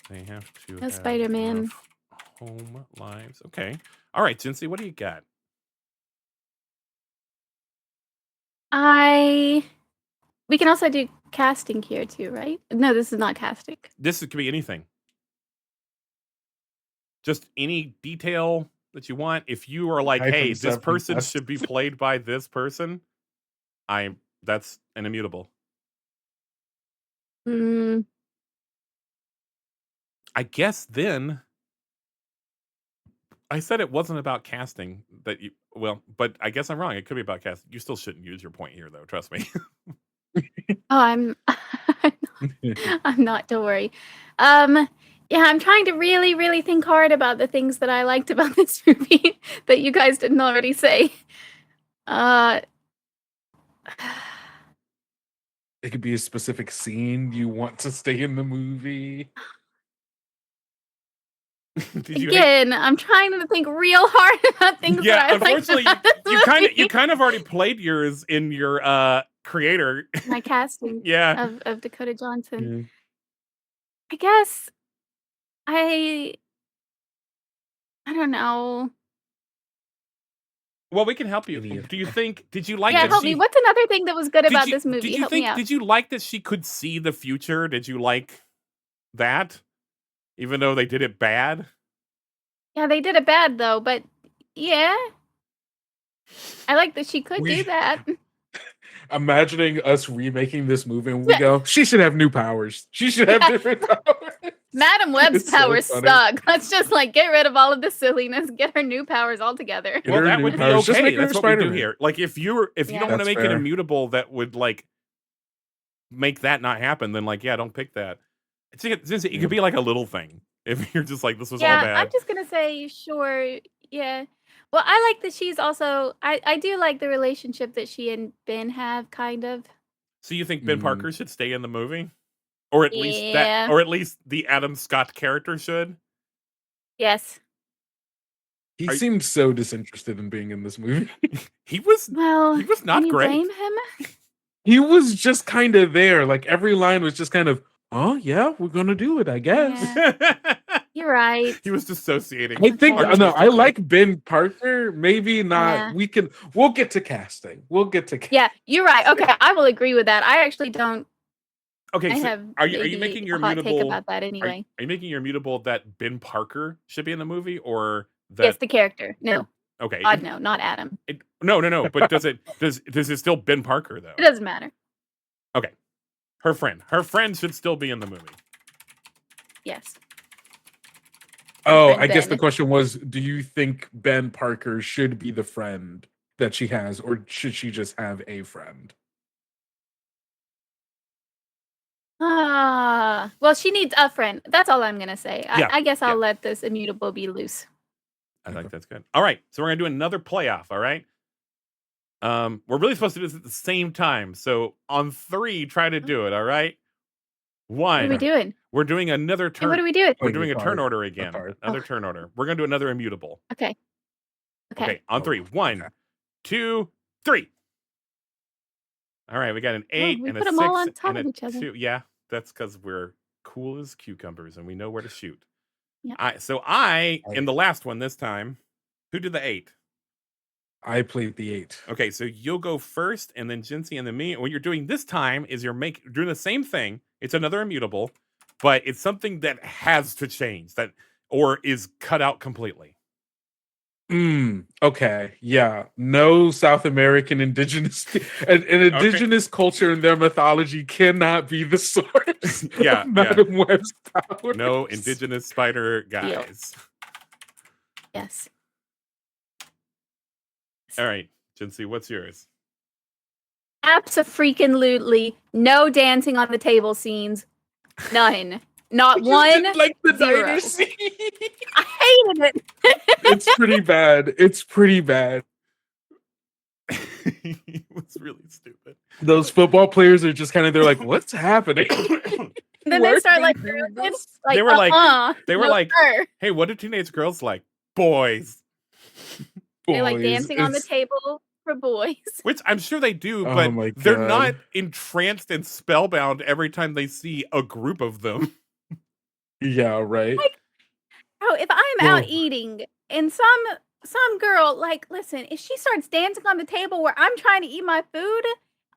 They have to no Spider-Man. Home lives. Okay. All right, Cincy, what do you got? We can also do casting here too, right? No, this is not casting. This could be anything. Just any detail that you want. If you are like, hey, this person should be played by this person, that's an immutable. I guess then I said it wasn't about casting but I guess I'm wrong. It could be about casting. You still shouldn't use your point here though, trust me. I'm not, don't worry. Yeah, I'm trying to really, really think hard about the things that I liked about this movie that you guys didn't already say. It could be a specific scene you want to stay in the movie. I'm trying to think real hard about things that I unfortunately, like. You kind of already played yours in your creator. My casting of Dakota Johnson. Yeah. I guess I don't know. Well, we can help you. Do you think? Did you like? Yeah, help me. What's another thing that was good about this movie? Help me out. Did you like that she could see the future? Did you like that? Even though they did it bad? Yeah, they did it bad though, but yeah. I like that she could do that. Imagining us remaking this movie and we go, she should have new powers. She should have different powers. Madam Web's powers suck. Let's just get rid of all of this silliness, get her new powers altogether. Well, that would be okay. That's what we do here. Like if you don't want to make it immutable that would make that not happen, then don't pick that. It could be like a little thing. If you're just like, this was all bad. I'm just going to say, sure. Yeah. Well, I like that she's also, I do like the relationship that she and Ben have, kind of. So you think Ben Parker should stay in the movie? Or at least the Adam Scott character should? Yes. He seemed so disinterested in being in this movie. He was not can you great. Blame him? He was just kind of there. Like every line was just kind of, Oh yeah, we're gonna do it, I guess. Yeah. You're right. He was dissociating. I think Okay. no, I like Ben Parker. Maybe not. Yeah. We'll get to casting. Yeah, you're right. Okay, I will agree with that. I actually don't. Okay, I so have are you maybe making your a hot take mutable? about that Are anyway. you making your mutable that Ben Parker should be in the movie, or Yes, that? the character. No, Okay, God, no, not Adam. no. But does it still Ben Parker though? It doesn't matter. Okay, her friend should still be in the movie. Yes. Oh, friend I guess the Ben. question was, do you think Ben Parker should be the friend that she has, or should she just have a friend? Well, she needs a friend. That's all I'm gonna say. Yeah, I guess I'll yeah. let this immutable be loose. I think that's good. All right, so we're gonna do another playoff. All right. We're really supposed to do this at the same time. So on 3, try to do it. All right. What are we 1. doing? We're doing another Hey, turn. what are we doing? We're doing a turn order A again. card. Another turn order. We're gonna do another immutable. Okay. Okay. On 3. Oh, 1, okay. 2, 3. All right. We got an 8 we and a put 6 them all on top and of a each other. 2. Yeah, that's because we're cool as cucumbers and we know where to shoot. Yep. So in the last one this time, who did the 8? I played the 8. Okay, so you'll go first, and then Jinsey, and then me. And what you're doing this time is you're doing the same thing. It's another immutable, but it's something that has to change or is cut out completely. Okay. Yeah. No South American indigenous an indigenous culture in their mythology cannot be the source Yeah, of Madam Web's powers. No indigenous spider guys. Yes. All right, Jinsey, what's yours? Abso-freaking-lutely no dancing on the table scenes. None. Not one. Like the 0. diner scene. I hated it. It's pretty bad. It's pretty bad. It was really stupid. Those football players are just kind of, they're like, what's happening? And then Why they start are like, they doing this? They were like, no, sir. hey, what do teenage girls like? Boys. They like Boys, dancing on the it's- table for boys. Which I'm sure they do, Oh but my they're God. not entranced and spellbound every time they see a group of them. Yeah, right. Like, oh, if I'm out eating and some girl, like, listen, if she starts dancing on the table where I'm trying to eat my food,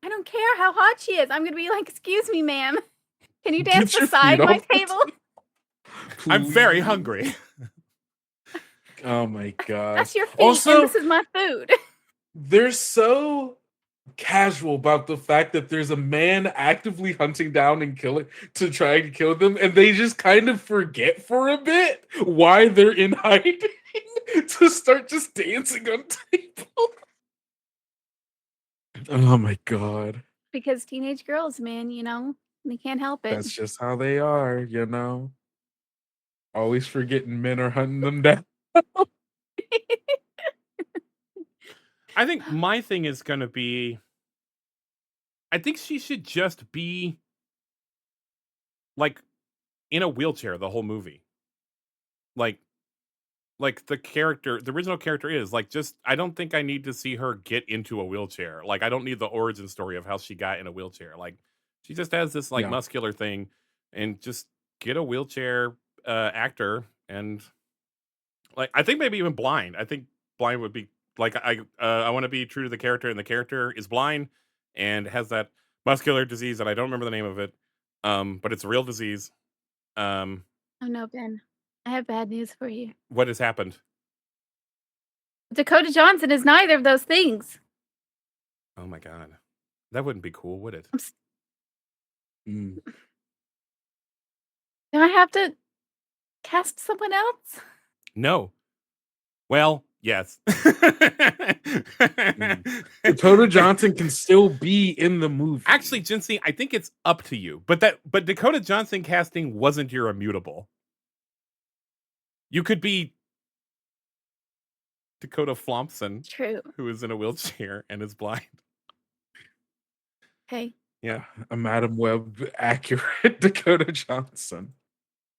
I don't care how hot she is. I'm gonna be like, excuse me, ma'am. Can you dance Get your beside feet my off the table? I'm very Please. hungry. Oh my God. That's your feet, Also- and this is my food. They're so casual about the fact that there's a man actively hunting down and killing to try to kill them, and they just kind of forget for a bit why they're in hiding to start just dancing on table. Oh my God. Because teenage girls, man, they can't help it. That's just how they are, Always forgetting men are hunting them down. I think my thing is going to be, I think she should just be like in a wheelchair the whole movie. Like the original character is like, I don't think I need to see her get into a wheelchair. Like, I don't need the origin story of how she got in a wheelchair. Like, she just has this like muscular thing, and just get a wheelchair actor. And like, I think maybe even blind. I think blind would be like, I want to be true to the character, and the character is blind and has that muscular disease, and I don't remember the name of it. But it's a real disease. Oh no, Ben. I have bad news for you. What has happened? Dakota Johnson is neither of those things. Oh my God. That wouldn't be cool, would it? Mm. Do I have to cast someone else? No. Well, yes. Dakota Johnson can still be in the movie. Actually, Jinsey, I think it's up to you. But Dakota Johnson casting wasn't your immutable. You could be Dakota Flompson, True. who is in a wheelchair and is blind. Okay. Yeah. A Madam Web accurate Dakota Johnson.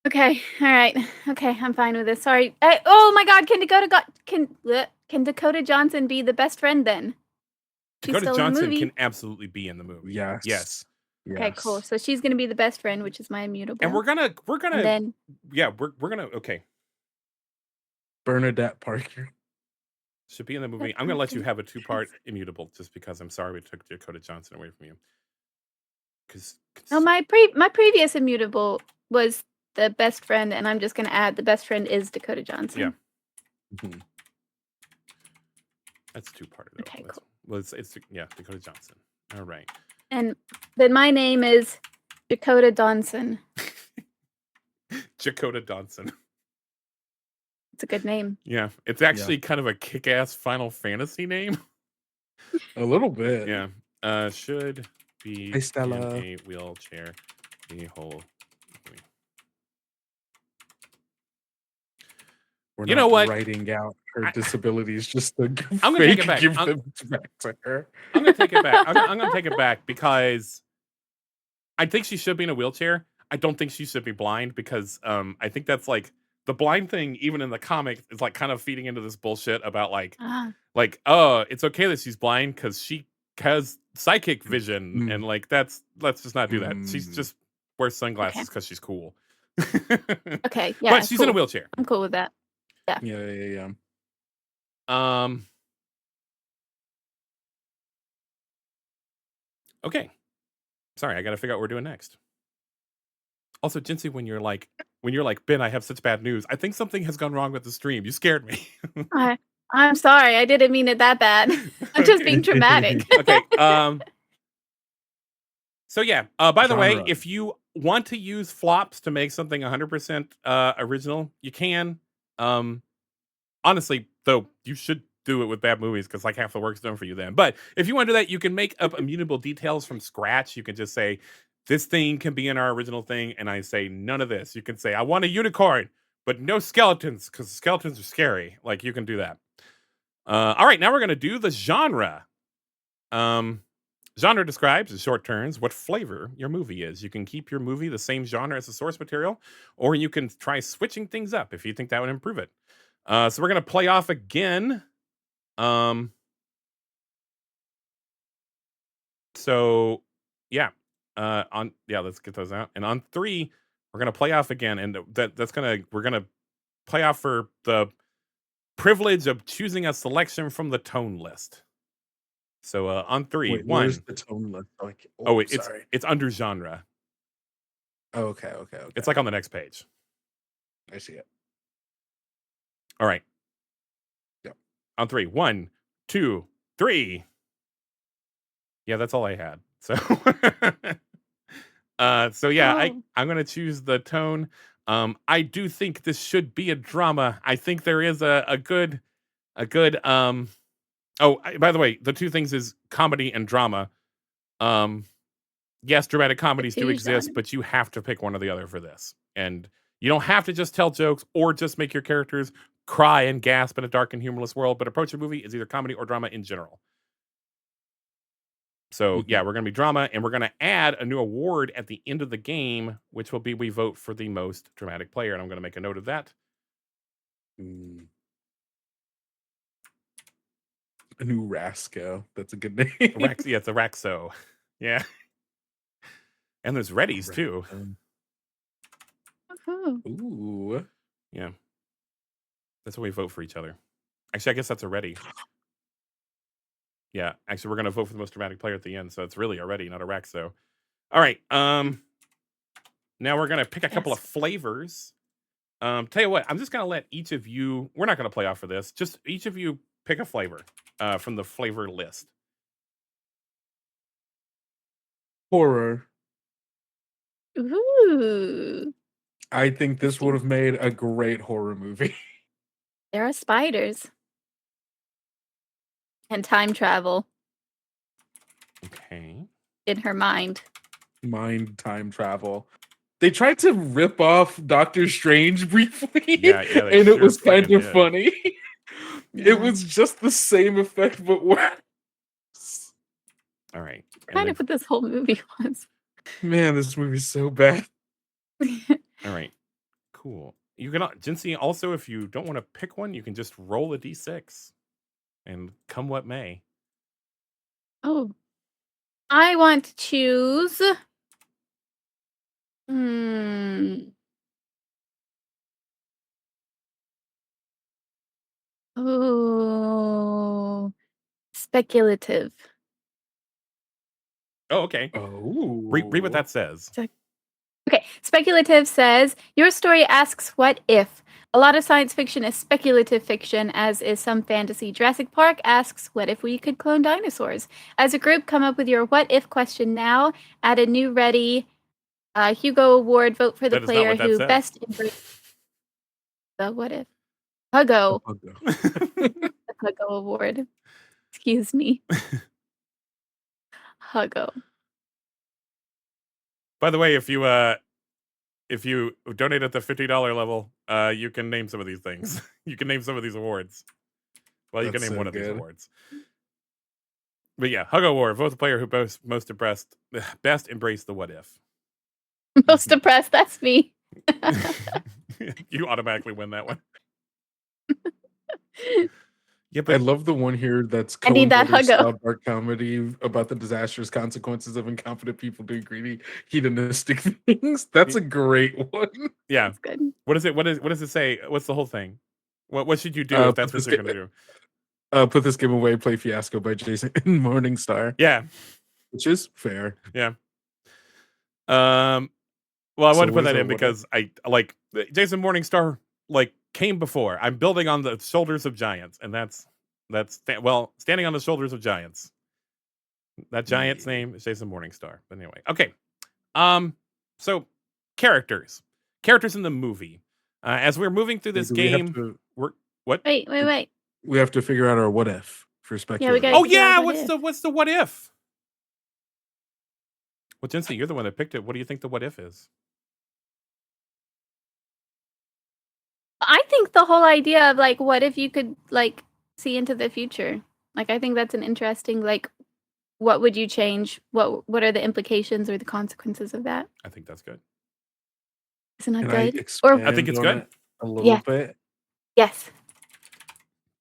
Okay. All right. Okay. I'm fine with this. Sorry. Oh my God. Can Dakota Johnson be the best friend then? She's Dakota still in the Johnson movie. can absolutely be in the movie. Yes. Yes. Okay, cool. Yes. So she's gonna be the best friend, which is my immutable. And we're gonna And then we're gonna okay. Bernadette Parker. Should be in the movie. That's I'm gonna let you awesome. have a 2-part immutable just because I'm sorry we took Dakota Johnson away from you. Because No, my previous immutable was the best friend, and I'm just gonna add the best friend is Dakota Johnson. Yeah. Mhm. that's 2-part though. Okay, That's, cool. well, it's Dakota Johnson. All right. And then my name is Dakota Donson. Dakota Johnson. It's a good name. Yeah, it's actually kind of a kick-ass Final Fantasy name. A little bit. Yeah. Should be Hey, Stella. in a wheelchair the whole movie. We're You not know what? writing out her disabilities just to I'm gonna take it back. give them back to her. I'm gonna take it back. I'm gonna take it back because I think she should be in a wheelchair. I don't think she should be blind because I think that's like the blind thing, even in the comic, is like kind of feeding into this bullshit about like it's okay that she's blind because she has psychic vision and like let's just not do that. She's just wears sunglasses because she's cool. Okay, yeah, but she's in a wheelchair. I'm cool with that. Yeah. Okay. Sorry, I got to figure out what we're doing next. Also, Jinsey, when you're like, Ben, I have such bad news. I think something has gone wrong with the stream. You scared me. I'm sorry. I didn't mean it that bad. I'm just being dramatic. Okay. So yeah. By the way, if you want to use flops to make something 100% original, you can. Honestly, though, you should do it with bad movies because like half the work's done for you then. But if you want to do that, you can make up immutable details from scratch. You can just say, this thing can be in our original thing. And I say, none of this. You can say, I want a unicorn, but no skeletons because skeletons are scary. Like, you can do that. All right, now we're going to do the genre. Genre describes, in short terms, what flavor your movie is. You can keep your movie the same genre as the source material, or you can try switching things up if you think that would improve it. So we're going to play off again. So yeah, let's get those out. And on 3, we're going to play off again. And we're going to play off for the privilege of choosing a selection from the tone list. So on 3, Wait, 1. where's the tone list? Like, it's under genre. Oh, okay. It's like on the next page. I see it. All right. Yep. On 3, 1, 2, 3. Yeah, that's all I had. So, I'm gonna choose the tone. I do think this should be a drama. I think there is a good. By the way, the two things is comedy and drama. Yes, dramatic comedies do exist, but you have to pick one or the other for this, and you don't have to just tell jokes or just make your characters cry and gasp in a dark and humorless world. But approach a movie is either comedy or drama in general. So yeah, we're going to be drama, and we're going to add a new award at the end of the game, which will be we vote for the most dramatic player, and I'm going to make a note of that. A new Rasco. That's a good name. Yeah, it's a Raxo. Yeah. And there's Reddies too. Ooh. Yeah. That's what we vote for each other. Actually, I guess that's a Reddy. Yeah, actually, we're going to vote for the most dramatic player at the end, so it's really a Reddy, not a Raxo. All right. Now we're going to pick a couple of flavors. Tell you what, I'm just going to let each of you, we're not going to play off for this, just each of you pick a flavor from the flavor list. Horror. Ooh. I think this would have made a great horror movie. There are spiders. And time travel. Okay. In her mind. Mind time travel. They tried to rip off Doctor Strange briefly, yeah, and it was kind of funny. It was just the same effect, but worse. All right. Kind of what this whole movie was. Man, this movie's so bad. All right. Cool. You can, Jinsey, also, if you don't want to pick one, you can just roll a d6 and come what may. Oh. I want to choose Hmm. Oh, speculative. Oh, okay. Oh. Read what that says. Okay, speculative says your story asks what if. A lot of science fiction is speculative fiction, as is some fantasy. Jurassic Park asks, what if we could clone dinosaurs? As a group, come up with your what if question now. Add a new ready Hugo Award. Vote for the That is not player what that who says. best embraced the what if. Hugo. The Hugo Award. Excuse me. Hugo. By the way, if you donate at the $50 level, you can name some of these things. You can name some of these awards. Well, you can That's name so one of these good. awards. But yeah, Hugo Award. Vote the player who most impressed, best embraced the what if. Most depressed, that's me. You automatically win that one. Yeah, I but love the one here that's I need Coen that Brothers Hugo. style dark comedy about the disastrous consequences of incompetent people doing greedy, hedonistic things. That's a great one. yeah, That's good. what is it? What does it say? What's the whole thing? What should you do if that's what you're gonna do? Put this game away. Play Fiasco by Jason Morningstar. Yeah, which is fair. yeah. Well, I So wanted to put what is that our in what because I like Jason Morningstar came before. I'm building on the shoulders of giants, and that's standing on the shoulders of giants. That giant's name is Jason Morningstar. But anyway, okay. So characters in the movie. As we're moving through this Do we have game, to- we're what? Wait. We have to figure out our what if for Yeah, we speculative. gotta Oh figure out yeah, what if. what's the what if? Well, Jency, you're the one that picked it. What do you think the what if is? I think the whole idea of like, what if you could like see into the future? Like, I think that's an interesting like, what would you change? What are the implications or the consequences of that? I think that's good. Isn't that Can I good? expand I think it's on good. it a little Yes. bit? Yes.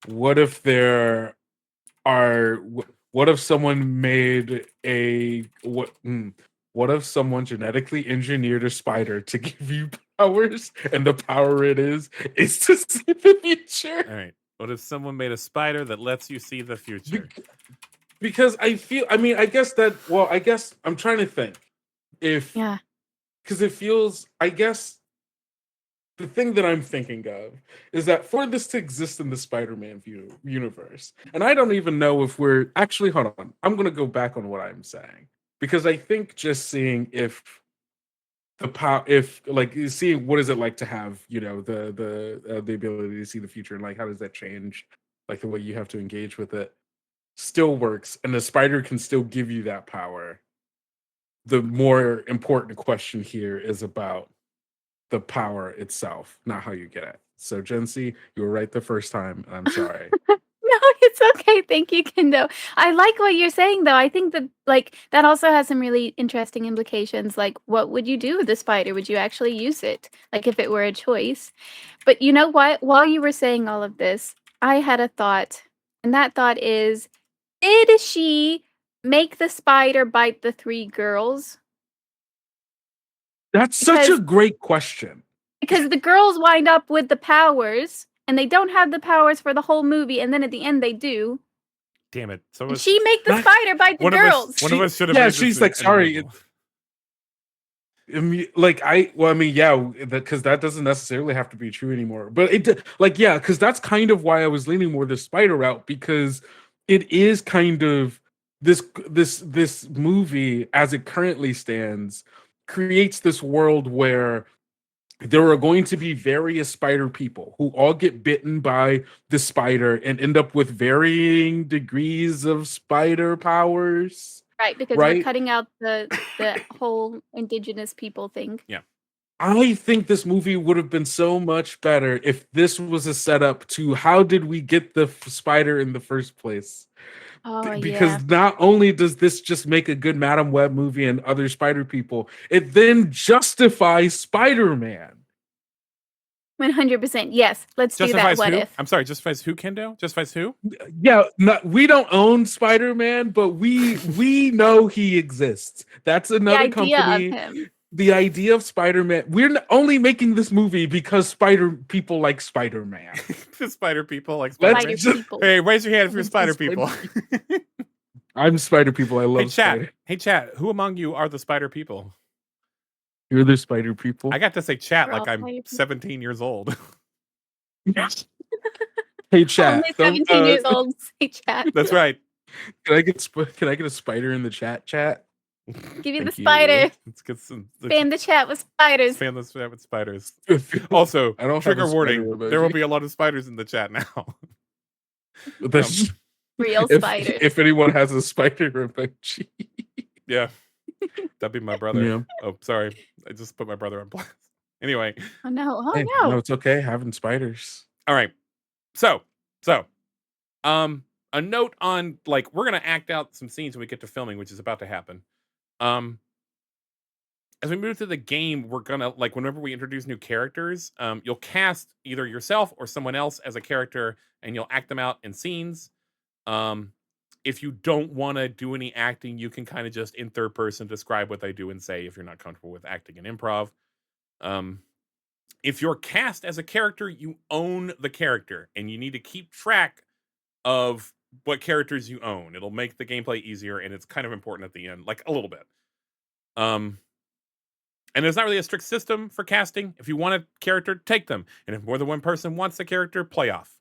What if there are? What if someone made a what? What if someone genetically engineered a spider to give you powers, and the power it is to see the future? All right. What if someone made a spider that lets you see the future? Because I feel, I guess I'm trying to think if, Yeah. because it feels, I guess the thing that I'm thinking of is that for this to exist in the Spider-Man universe, and I don't even know if we're actually, hold on, I'm going to go back on what I'm saying, because I think just seeing if the power, if like seeing what is it like to have, the ability to see the future, and like how does that change like the way you have to engage with it, still works, and the spider can still give you that power. The more important question here is about the power itself, not how you get it. So Jency, you were right the first time, and I'm sorry. No, it's okay. Thank you, Kendo. I like what you're saying, though. I think that like that also has some really interesting implications. Like, what would you do with the spider? Would you actually use it? Like, if it were a choice. But you know what? While you were saying all of this, I had a thought, and that thought is, did she make the spider bite the three girls? That's such a great question. Because the girls wind up with the powers, and they don't have the powers for the whole movie, and then at the end they do. Damn it! So And she make the spider bite the girls. One of us should have. Yeah, made she's this like, an sorry. illegal. Because that doesn't necessarily have to be true anymore. But because that's kind of why I was leaning more the spider route, because it is kind of this movie as it currently stands creates this world where there are going to be various spider people who all get bitten by the spider and end up with varying degrees of spider powers. Right, because we're cutting out the whole indigenous people thing. Yeah. I think this movie would have been so much better if this was a setup to how did we get the spider in the first place? Oh, because not only does this just make a good Madam Web movie and other spider people, it then justifies Spider-Man. 100%. Yes, let's do that. What if? I'm sorry, justifies who, Kendo? Justifies who? Yeah, we don't own Spider-Man, but we know he exists. That's another the idea company. of him. the idea of Spider-Man. We're only making this movie because Spider people like Spider-Man. The spider people like Let's Spider-Man. Spider just- people. Hey, raise your hand if you're Let's spider just people. I'm Spider people. I Hey love chat. Spider. Hey chat. Who among you are the spider people? You're the Spider people. I got to say chat We're like all I'm spider people. 17 years old. Hey chat. Only 17 years old. Say chat. That's right. Can I get a spider in the chat? Chat. Give you the Thank you. spider. Let's get some. Spam the chat with spiders. Spam the chat with spiders. I Also, don't have a trigger spider warning. emoji. There will be a lot of spiders in the chat now. That's- Real if, spiders. if anyone has a spider emoji. Yeah. That'd be my brother. Yeah. Oh, sorry. I just put my brother on blast. Anyway. Oh no. Oh Hey, no. no, it's okay having spiders. All right. So, a note on like we're gonna act out some scenes when we get to filming, which is about to happen. As we move through the game, we're gonna like whenever we introduce new characters, you'll cast either yourself or someone else as a character, and you'll act them out in scenes. If you don't want to do any acting, you can kind of just in third person describe what they do and say if you're not comfortable with acting and improv. If you're cast as a character, you own the character, and you need to keep track of what characters you own. It'll make the gameplay easier, and it's kind of important at the end, like a little bit. And there's not really a strict system for casting. If you want a character, take them. And if more than one person wants the character, play off.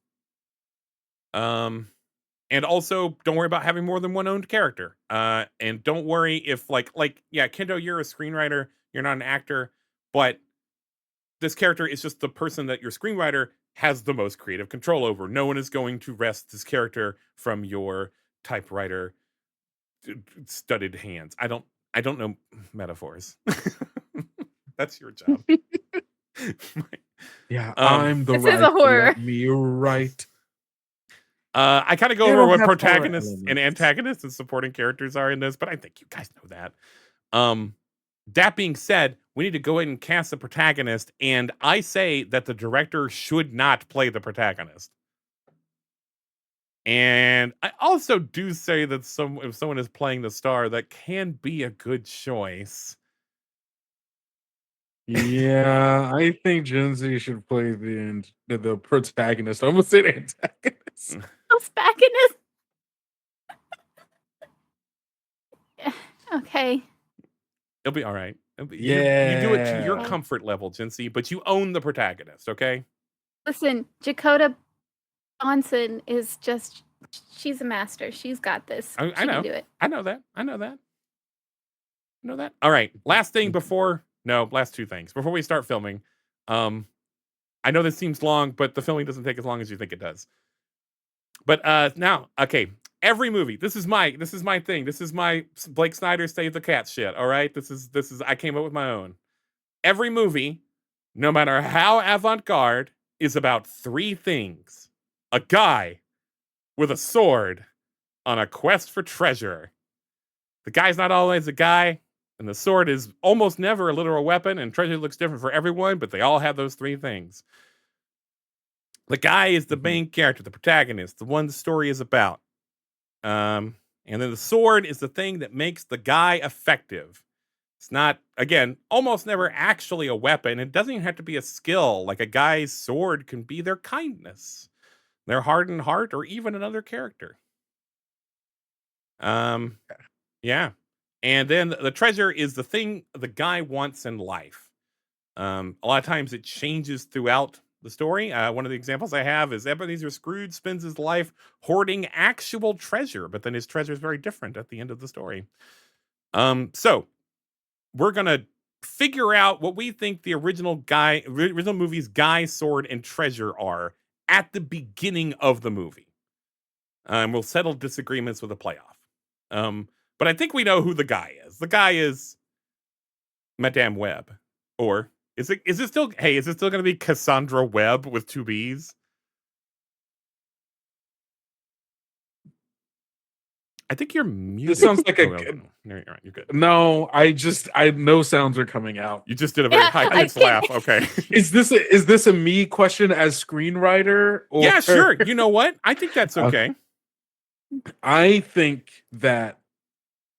And also don't worry about having more than one owned character. And don't worry if like, yeah, Kendo, you're a screenwriter, you're not an actor, but this character is just the person that your screenwriter has the most creative control over. No one is going to wrest this character from your typewriter studded hands. I don't know metaphors. That's your job. Yeah, I'm the This is right. a horror. Let me right. I kind of go They over don't what have horror protagonists and elements. antagonists and supporting characters are in this, but I think you guys know that. That being said, we need to go ahead and cast the protagonist, and I say that the director should not play the protagonist. And I also do say that if someone is playing the star, that can be a good choice. Yeah, I think Gen Z should play the protagonist. I almost said antagonist. Who's back in this? Okay. It'll be all right. You do it to your Yeah. comfort level, Jinsey, but you own the protagonist, okay? Listen, Dakota Johnson is just, she's a master. She's got this. I She can know. do it. I know that. All right. Last two things before we start filming. I know this seems long, but the filming doesn't take as long as you think it does. But now, okay, every movie. This is my thing. This is my Blake Snyder Save the Cat shit. All right. This is I came up with my own. Every movie, no matter how avant-garde, is about three things: a guy with a sword on a quest for treasure. The guy's not always a guy, and the sword is almost never a literal weapon, and treasure looks different for everyone, but they all have those three things. The guy is the main character, the protagonist, the one the story is about. And then the sword is the thing that makes the guy effective. It's not, again, almost never actually a weapon. It doesn't even have to be a skill. Like a guy's sword can be their kindness, their hardened heart, or even another character. Yeah. And then the treasure is the thing the guy wants in life. A lot of times it changes throughout the story. One of the examples I have is Ebenezer Scrooge spends his life hoarding actual treasure, but then his treasure is very different at the end of the story. So we're gonna figure out what we think the original movie's guy, sword, and treasure are at the beginning of the movie. We'll settle disagreements with a playoff. But I think we know who the guy is. The guy is Madame Web. Or is it still going to be Cassandra Webb with two B's? I think you're muted. This sounds like No, you're right. You're good. No, no sounds are coming out. You just did a very high-pitched laugh. Okay. Is this a me question as screenwriter? Or... Yeah, sure. You know what? I think that's okay. I think that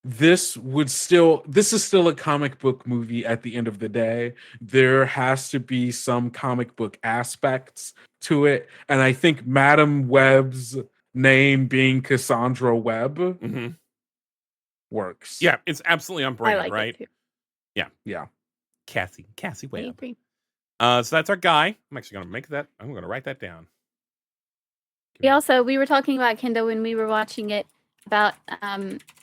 this is still a comic book movie at the end of the day. There has to be some comic book aspects to it. And I think Madam Web's name being Cassandra Webb works. Yeah, it's absolutely on brand, I like right? it too. Yeah. Cassie I Webb. agree. So that's our guy. I'm actually I'm gonna write that down. We were talking about Kendo when we were watching it about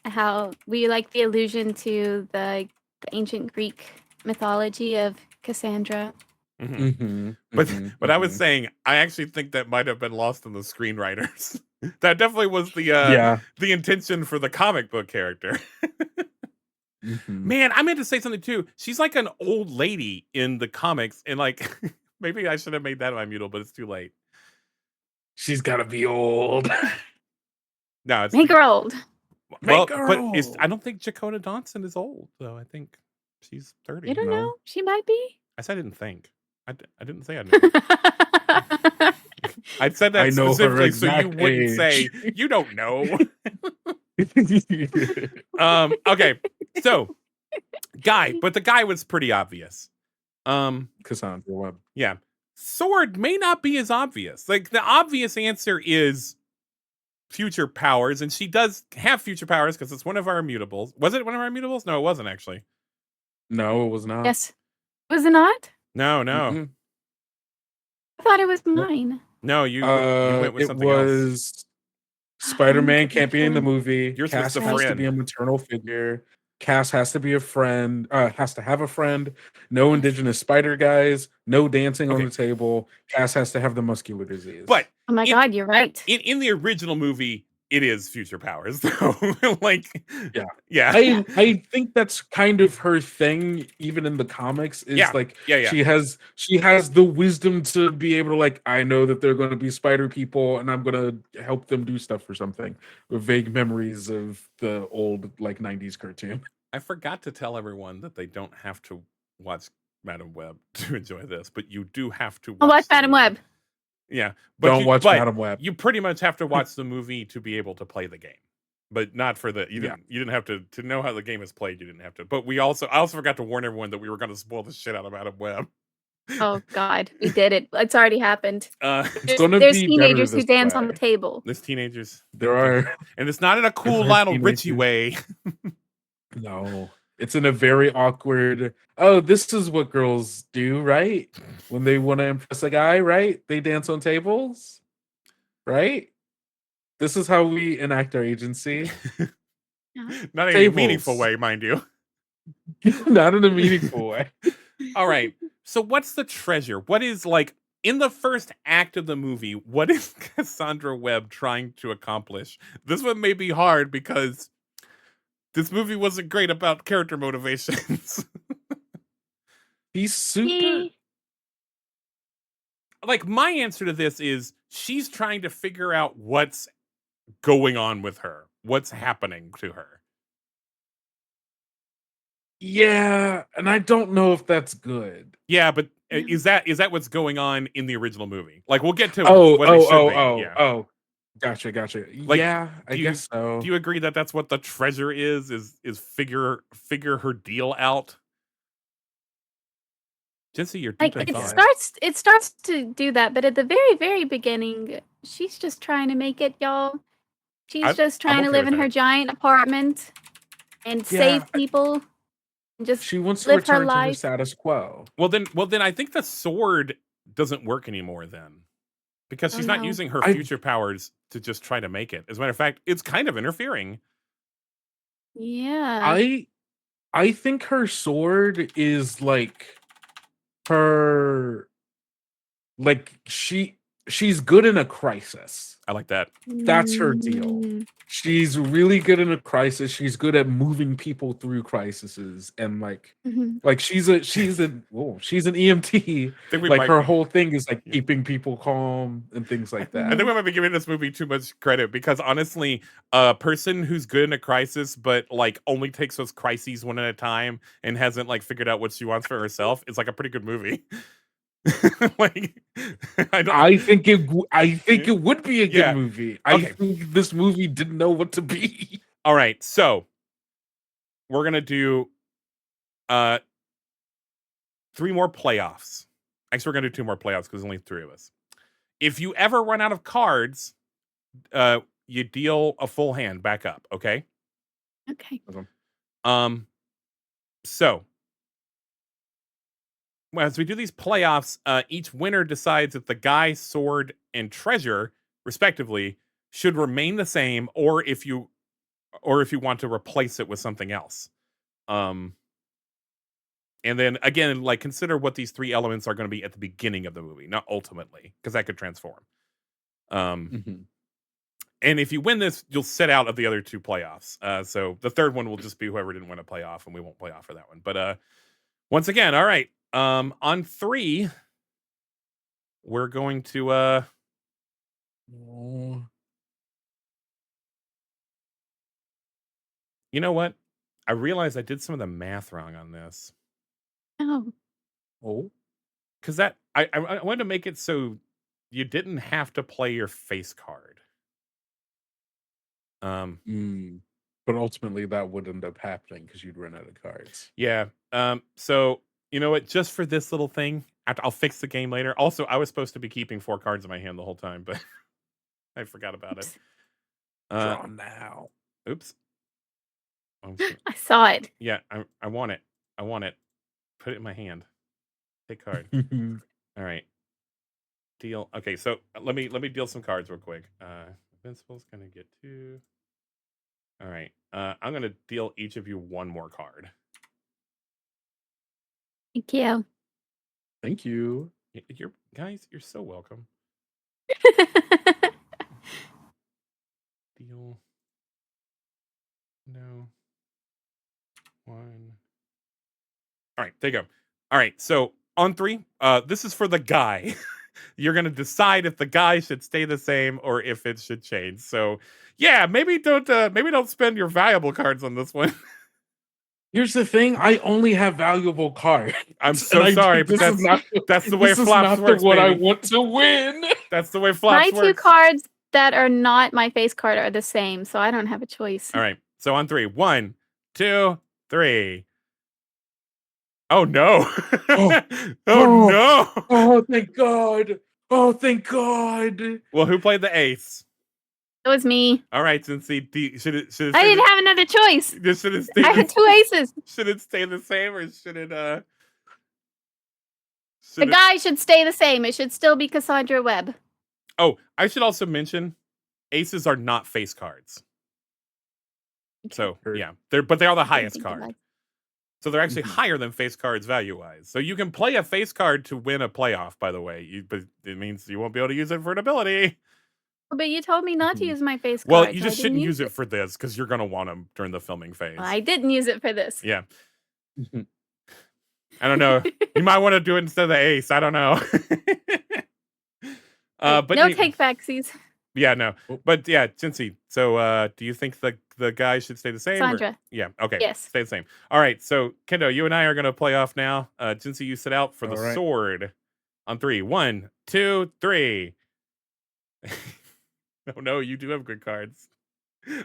how we like the allusion to the ancient Greek mythology of Cassandra. But I was saying, I actually think that might have been lost in the screenwriters. That definitely was the intention for the comic book character. Man, I meant to say something too. She's like an old lady in the comics, and like maybe I should have made that my mutable, but it's too late. She's gotta be old. No, it's Make her old. Well, I don't think Dakota Johnson is old, though. I think she's 30. You don't know? She might be. I said I didn't think. I didn't say I knew. I said that specifically so you wouldn't say you don't know. Okay, so guy, but the guy was pretty obvious. Cassandra Webb. Yeah, sword may not be as obvious. Like the obvious answer is future powers, and she does have future powers because it's one of our immutables. Was it one of our immutables? No, it wasn't actually. No, it was not. Yes. Was it not? No. I thought it was mine. No, you went with something else. Spider-Man can't be in the movie. You're Cass supposed has to to be a maternal figure. Cass has to be a friend. Has to have a friend. No indigenous spider guys. No dancing on the table. Cass has to have the muscular disease. But oh my god, you're right. In the original movie, it is future powers, though. Like, yeah. I think that's kind of her thing, even in the comics. Is she has the wisdom to be able to like, I know that they're going to be spider people, and I'm going to help them do stuff or something. With vague memories of the old like 90s cartoon. I forgot to tell everyone that they don't have to watch Madam Web to enjoy this, but you do have to watch Madam Web. Yeah, but watch Madam Web. You pretty much have to watch the movie to be able to play the game, but not for the. You didn't have to know how the game is played. You didn't have to. But I also forgot to warn everyone that we were going to spoil the shit out of Madam Web. Oh God, we did it. It's already happened. There's teenagers who dance on the table. There's teenagers. There are, and it's not in a cool Lionel Richie way. No. It's in a very awkward, oh, this is what girls do, right? When they want to impress a guy, right? They dance on tables, right? This is how we enact our agency. Not in a meaningful way, mind you. Not in a meaningful way. All right. So what's the treasure? What is like in the first act of the movie, what is Cassandra Webb trying to accomplish? This one may be hard because this movie wasn't great about character motivations. He's super. Like, my answer to this is she's trying to figure out what's going on with her. What's happening to her. Yeah, and I don't know if that's good. Yeah, but is that what's going on in the original movie? Like, we'll get to Oh. Gotcha. Like, yeah, I guess so. Do you agree that that's what the treasure is figure her deal out? Jesse, you're deep in thought. It starts to do that, but at the very, very beginning, she's just trying to make it, y'all. She's just trying to live in her giant apartment and save people. And just she wants to live return her to life. her status quo. Well then I think the sword doesn't work anymore then. Because she's not using her future powers to just try to make it. As a matter of fact, it's kind of interfering. Yeah. I think her sword is like her, like she's good in a crisis. I like that. That's her deal. She's really good in a crisis. She's good at moving people through crises, and like she's an EMT. Like her whole thing is like keeping people calm and things like that. I think we might be giving this movie too much credit because honestly, a person who's good in a crisis but like only takes those crises one at a time and hasn't like figured out what she wants for herself is like a pretty good movie. Like, I think it would be a good movie. I think this movie didn't know what to be. All right, so we're gonna do 3 more playoffs. Actually, we're gonna do 2 more playoffs because there's only 3 of us. If you ever run out of cards, you deal a full hand back up. Okay. Okay. So as we do these playoffs, each winner decides if the guy, sword, and treasure, respectively, should remain the same, or if you want to replace it with something else. And then again, like, consider what these 3 elements are going to be at the beginning of the movie, not ultimately, because that could transform. And if you win this, you'll sit out of the other 2 playoffs. So the third one will just be whoever didn't win a playoff, and we won't play off for that one. But once again, all right. On 3, we're going to you know what? I realized I did some of the math wrong on this. Oh. Because that I wanted to make it so you didn't have to play your face card. But ultimately that would end up happening because you'd run out of cards. Yeah. So you know what? Just for this little thing, I'll fix the game later. Also, I was supposed to be keeping 4 cards in my hand the whole time, but I forgot about it. Draw now. Oops. I saw it. Yeah, I want it. I want it. Put it in my hand. Take card. All right. Deal. Okay, so let me deal some cards real quick. Invincible's gonna get 2. All right. I'm gonna deal each of you 1 more card. Thank you. Thank you. You're guys, you're so welcome. Deal. No. 1. All right, there you go. All right, so on 3, this is for the guy. You're gonna decide if the guy should stay the same or if it should change. So yeah, maybe don't spend your valuable cards on this one. Here's the thing: I only have valuable cards. I'm so sorry, but that's the way FLOPS works. What baby. I want to win. That's the way FLOPS My works. 2 cards that are not my face card are the same, so I don't have a choice. All right. So on 3, 1, 2, 3. Oh no! Oh no! Oh, thank God! Oh, thank God! Well, who played the ace? It was me. All right, since should it I didn't have another choice. Should it stay? I had 2 aces. Should it stay the same, or should it The guy should stay the same. It should still be Cassandra Webb. Oh, I should also mention, aces are not face cards. So yeah, they are the highest card. So they're actually higher than face cards value-wise. So you can play a face card to win a playoff, by the way. But it means you won't be able to use it for an ability. But you told me not to use my face card. Well, you just shouldn't use it for this because you're going to want them during the filming phase. Well, I didn't use it for this. Yeah. I don't know. You might want to do it instead of the ace. I don't know. But no take backsies. Yeah, no. But yeah, Cincy. So do you think the guy should stay the same? Sandra. Yeah, okay. Yes. Stay the same. All right, so Kendo, you and I are gonna play off now. Cincy, you sit out for the sword on 3. 1, 2, 3. Oh no, you do have good cards.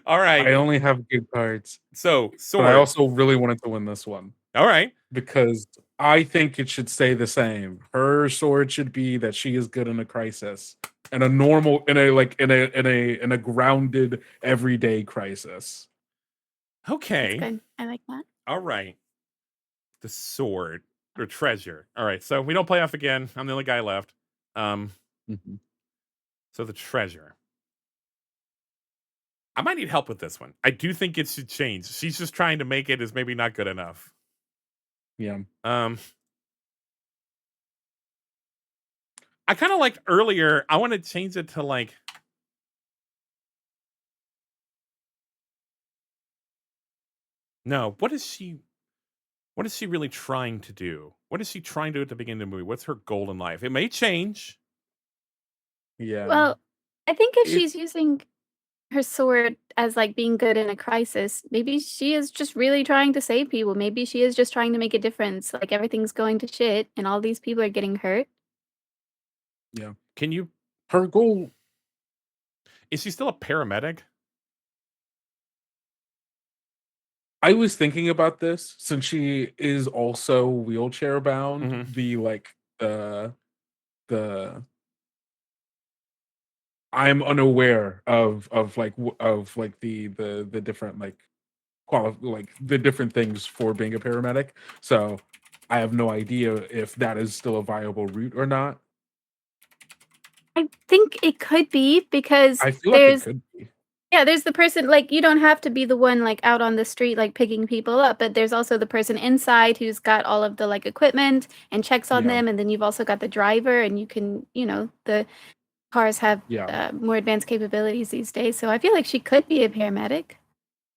All right. I only have good cards. So sword. But I also really wanted to win this one. All right. Because I think it should stay the same. Her sword should be that she is good in a crisis. In a normal, in a grounded everyday crisis. Okay. That's good. I like that. All right. The sword or treasure. All right. So we don't play off again. I'm the only guy left. So the treasure. I might need help with this one. I do think it should change. She's just trying to make it as maybe not good enough. Yeah. I kind of liked earlier. I want to change it to like. No, what is she really trying to do? What is she trying to do at the beginning of the movie? What's her goal in life? It may change. Yeah. Well, I think if she's using her sword as like being good in a crisis, maybe she is just really trying to save people. Maybe she is just trying to make a difference. Like everything's going to shit and all these people are getting hurt. Yeah. Can you? Her goal. Is she still a paramedic? I was thinking about this since she is also wheelchair bound. Mhm. The I'm unaware of like the different like like the different things for being a paramedic. So I have no idea if that is still a viable route or not. I think it could be because I feel like it there's could be. yeah, there's the person like you don't have to be the one like out on the street like picking people up, but there's also the person inside who's got all of the like equipment and checks on Yeah, them, and then you've also got the driver, and you can, the cars have yeah, more advanced capabilities these days, so I feel like she could be a paramedic.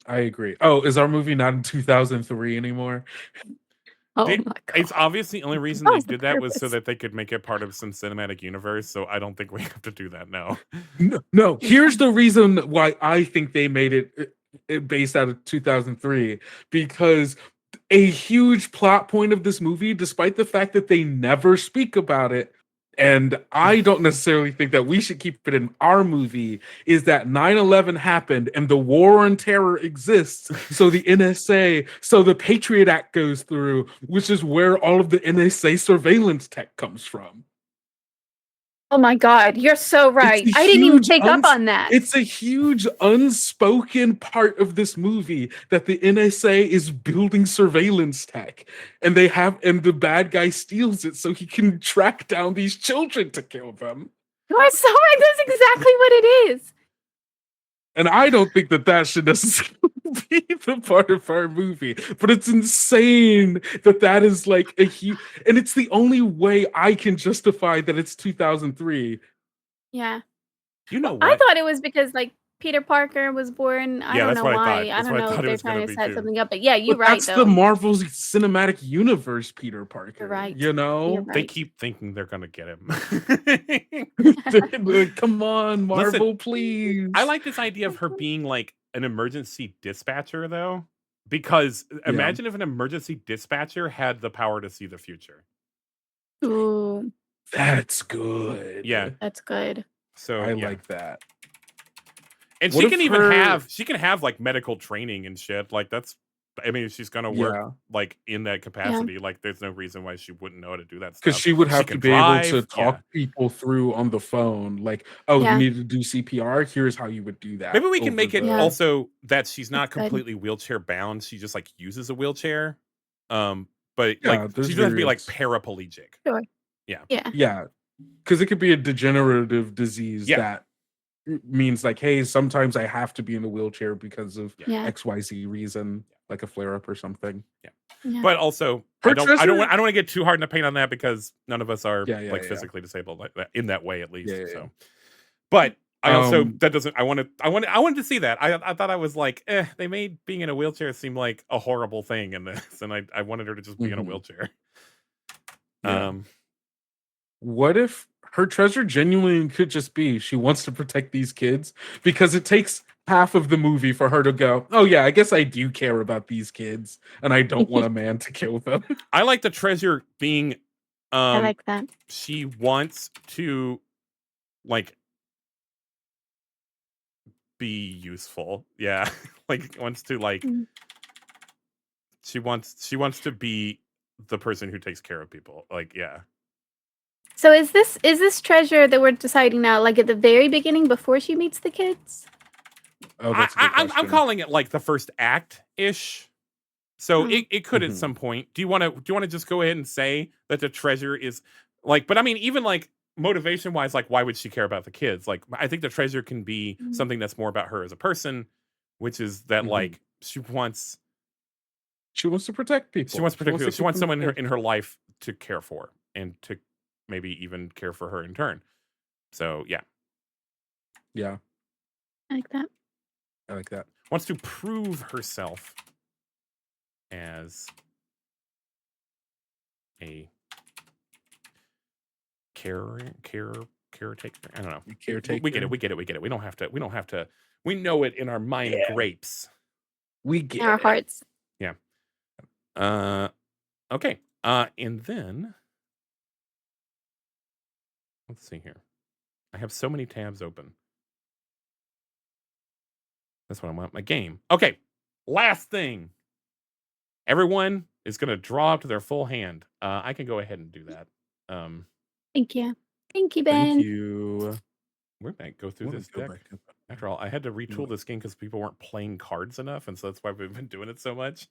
I agree. Oh, is our movie not in 2003 anymore? Oh They, my it's god. obvious the only reason That they was the did that was so purpose. that they could make it part of some cinematic universe. So I don't think we have to do that now. No, no. Yeah. Here's the reason why I think they made it based out of 2003, because a huge plot point of this movie, despite the fact that they never speak about it, and I don't necessarily think that we should keep it in our movie, is that 9/11 happened and the war on terror exists. So the NSA, so the Patriot Act goes through, which is where all of the NSA surveillance tech comes from. Oh my god, you're so It's right. a I didn't even huge pick up on that. it's a huge unspoken part of this movie that the NSA is building surveillance tech, and the bad guy steals it so he can track down these children to kill them. You are so right. That's exactly what it is. And I don't think that that should necessarily be the part of our movie, but it's insane that that is like a huge, and it's the only way I can justify that it's 2003. Yeah. You know Well, I what? thought it was because, like, Peter Parker was born. I Yeah, don't that's know what I thought. why. I That's don't what I know if thought it they're was going to trying to be set too. something up, but yeah, you're But right that's the though. Marvel's Cinematic Universe Peter You're Parker, right. you You're know? They right. keep thinking they're going to get him. Like, come on, Listen, Marvel, I please. like this idea of her being like an emergency dispatcher, though, because Yeah, imagine if an emergency dispatcher had the power to see the future. Ooh, that's Yeah. good. that's good. So I yeah, like that. and What if her she can have like medical training and shit. Like that's, I mean, if she's gonna work yeah, like in that Yeah. capacity, like there's no reason why she wouldn't know how to do that because stuff. she would She have to can be able to drive. talk Yeah. people through on the phone, like, "Oh, you Yeah. need to do CPR? Here's how you would do Maybe that we can over make it Yeah. the." also that she's That's not good. completely wheelchair bound. She just like uses a wheelchair. But like Yeah, she there's doesn't have to be like various. paraplegic. Sure. Yeah. Yeah. Yeah, because it could be a degenerative disease Yeah. that means like, hey, sometimes I have to be in a wheelchair because of Yeah. Yeah. XYZ reason, like a flare up or something. Yeah. Yeah. But also Her I don't treasure. want to get too hard in the paint on that because none of us are Yeah, yeah, like yeah, physically disabled like that in that way at yeah, least. yeah, yeah. So but I also Um, that doesn't I wanted to see that. I thought I was like, they made being in a wheelchair seem like a horrible thing in this, and I wanted her to just be in a mhm, wheelchair. yeah. Um What if her treasure genuinely could just be she wants to protect these kids because it takes half of the movie for her to go, oh yeah, I guess I do care about these kids and I don't want a man to kill them. I like the treasure being I um like that. she wants to like be useful. Yeah. Like wants to like Mm. she wants to be the person who takes care of people. Like yeah. So is this treasure that we're deciding now like at the very beginning before she meets the kids? Oh, that's a good I'm question. calling it like the first act ish. So Oh. it could at Mhm. some point. Do you want to just go ahead and say that the treasure is like? But I mean, even like motivation wise, like why would she care about the kids? Like I think the treasure can be Mm. something that's more about her as a person, which is that Mhm. like She wants to protect she people. wants to She protect wants to people. She keep wants them someone safe. in her life to care for and to maybe even care for her in turn. So yeah, Yeah, I like that. I like that. wants to prove herself as a care care caretaker. I don't know. We get it. Caretaker. We get it. We get it. We don't have to. We don't have to. We know it in our mind Yeah, grapes. we In our get it. hearts. Yeah. Okay. And then let's see here. I have so many tabs open. That's what I want. My game. Okay. Last thing. Everyone is going to draw up to their full hand. I can go ahead and do that. Thank you. Thank you, Thank Ben. you. We're going to go through Wanna this go deck. back up. After all, I had to retool this game because people weren't playing cards enough, and so that's why we've been doing it so much.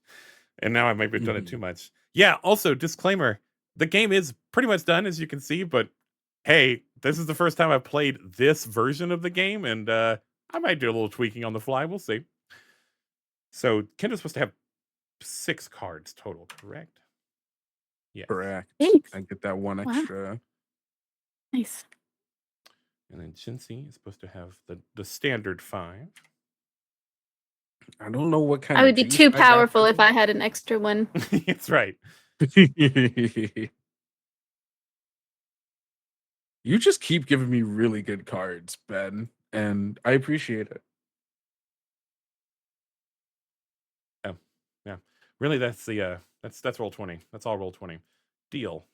And now I might have done it too much. Yeah, also, disclaimer, the game is pretty much done, as you can see, but hey, this is the first time I've played this version of the game, and I might do a little tweaking on the fly. We'll see. So, Kendo's supposed to have 6 cards total, correct? Yes. Correct. Thanks. I get that one Wow. extra. Nice. And then Jinsey is supposed to have the standard 5. I don't know what kind I of would be juice too I got powerful for if I had an extra one. That's right. You just keep giving me really good cards, Ben, and I appreciate it. Yeah. Really, that's the that's roll 20. That's all roll 20. Deal.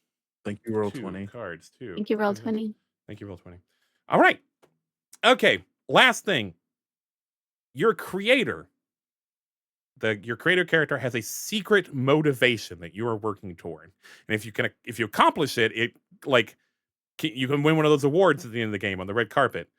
Thank you, roll 2 20. cards, too. Thank you, roll 20. Thank you, roll 20. All right. Okay. Last thing. Your creator, your creator character has a secret motivation that you are working toward, and if you accomplish it, you can win one of those awards at the end of the game on the red carpet.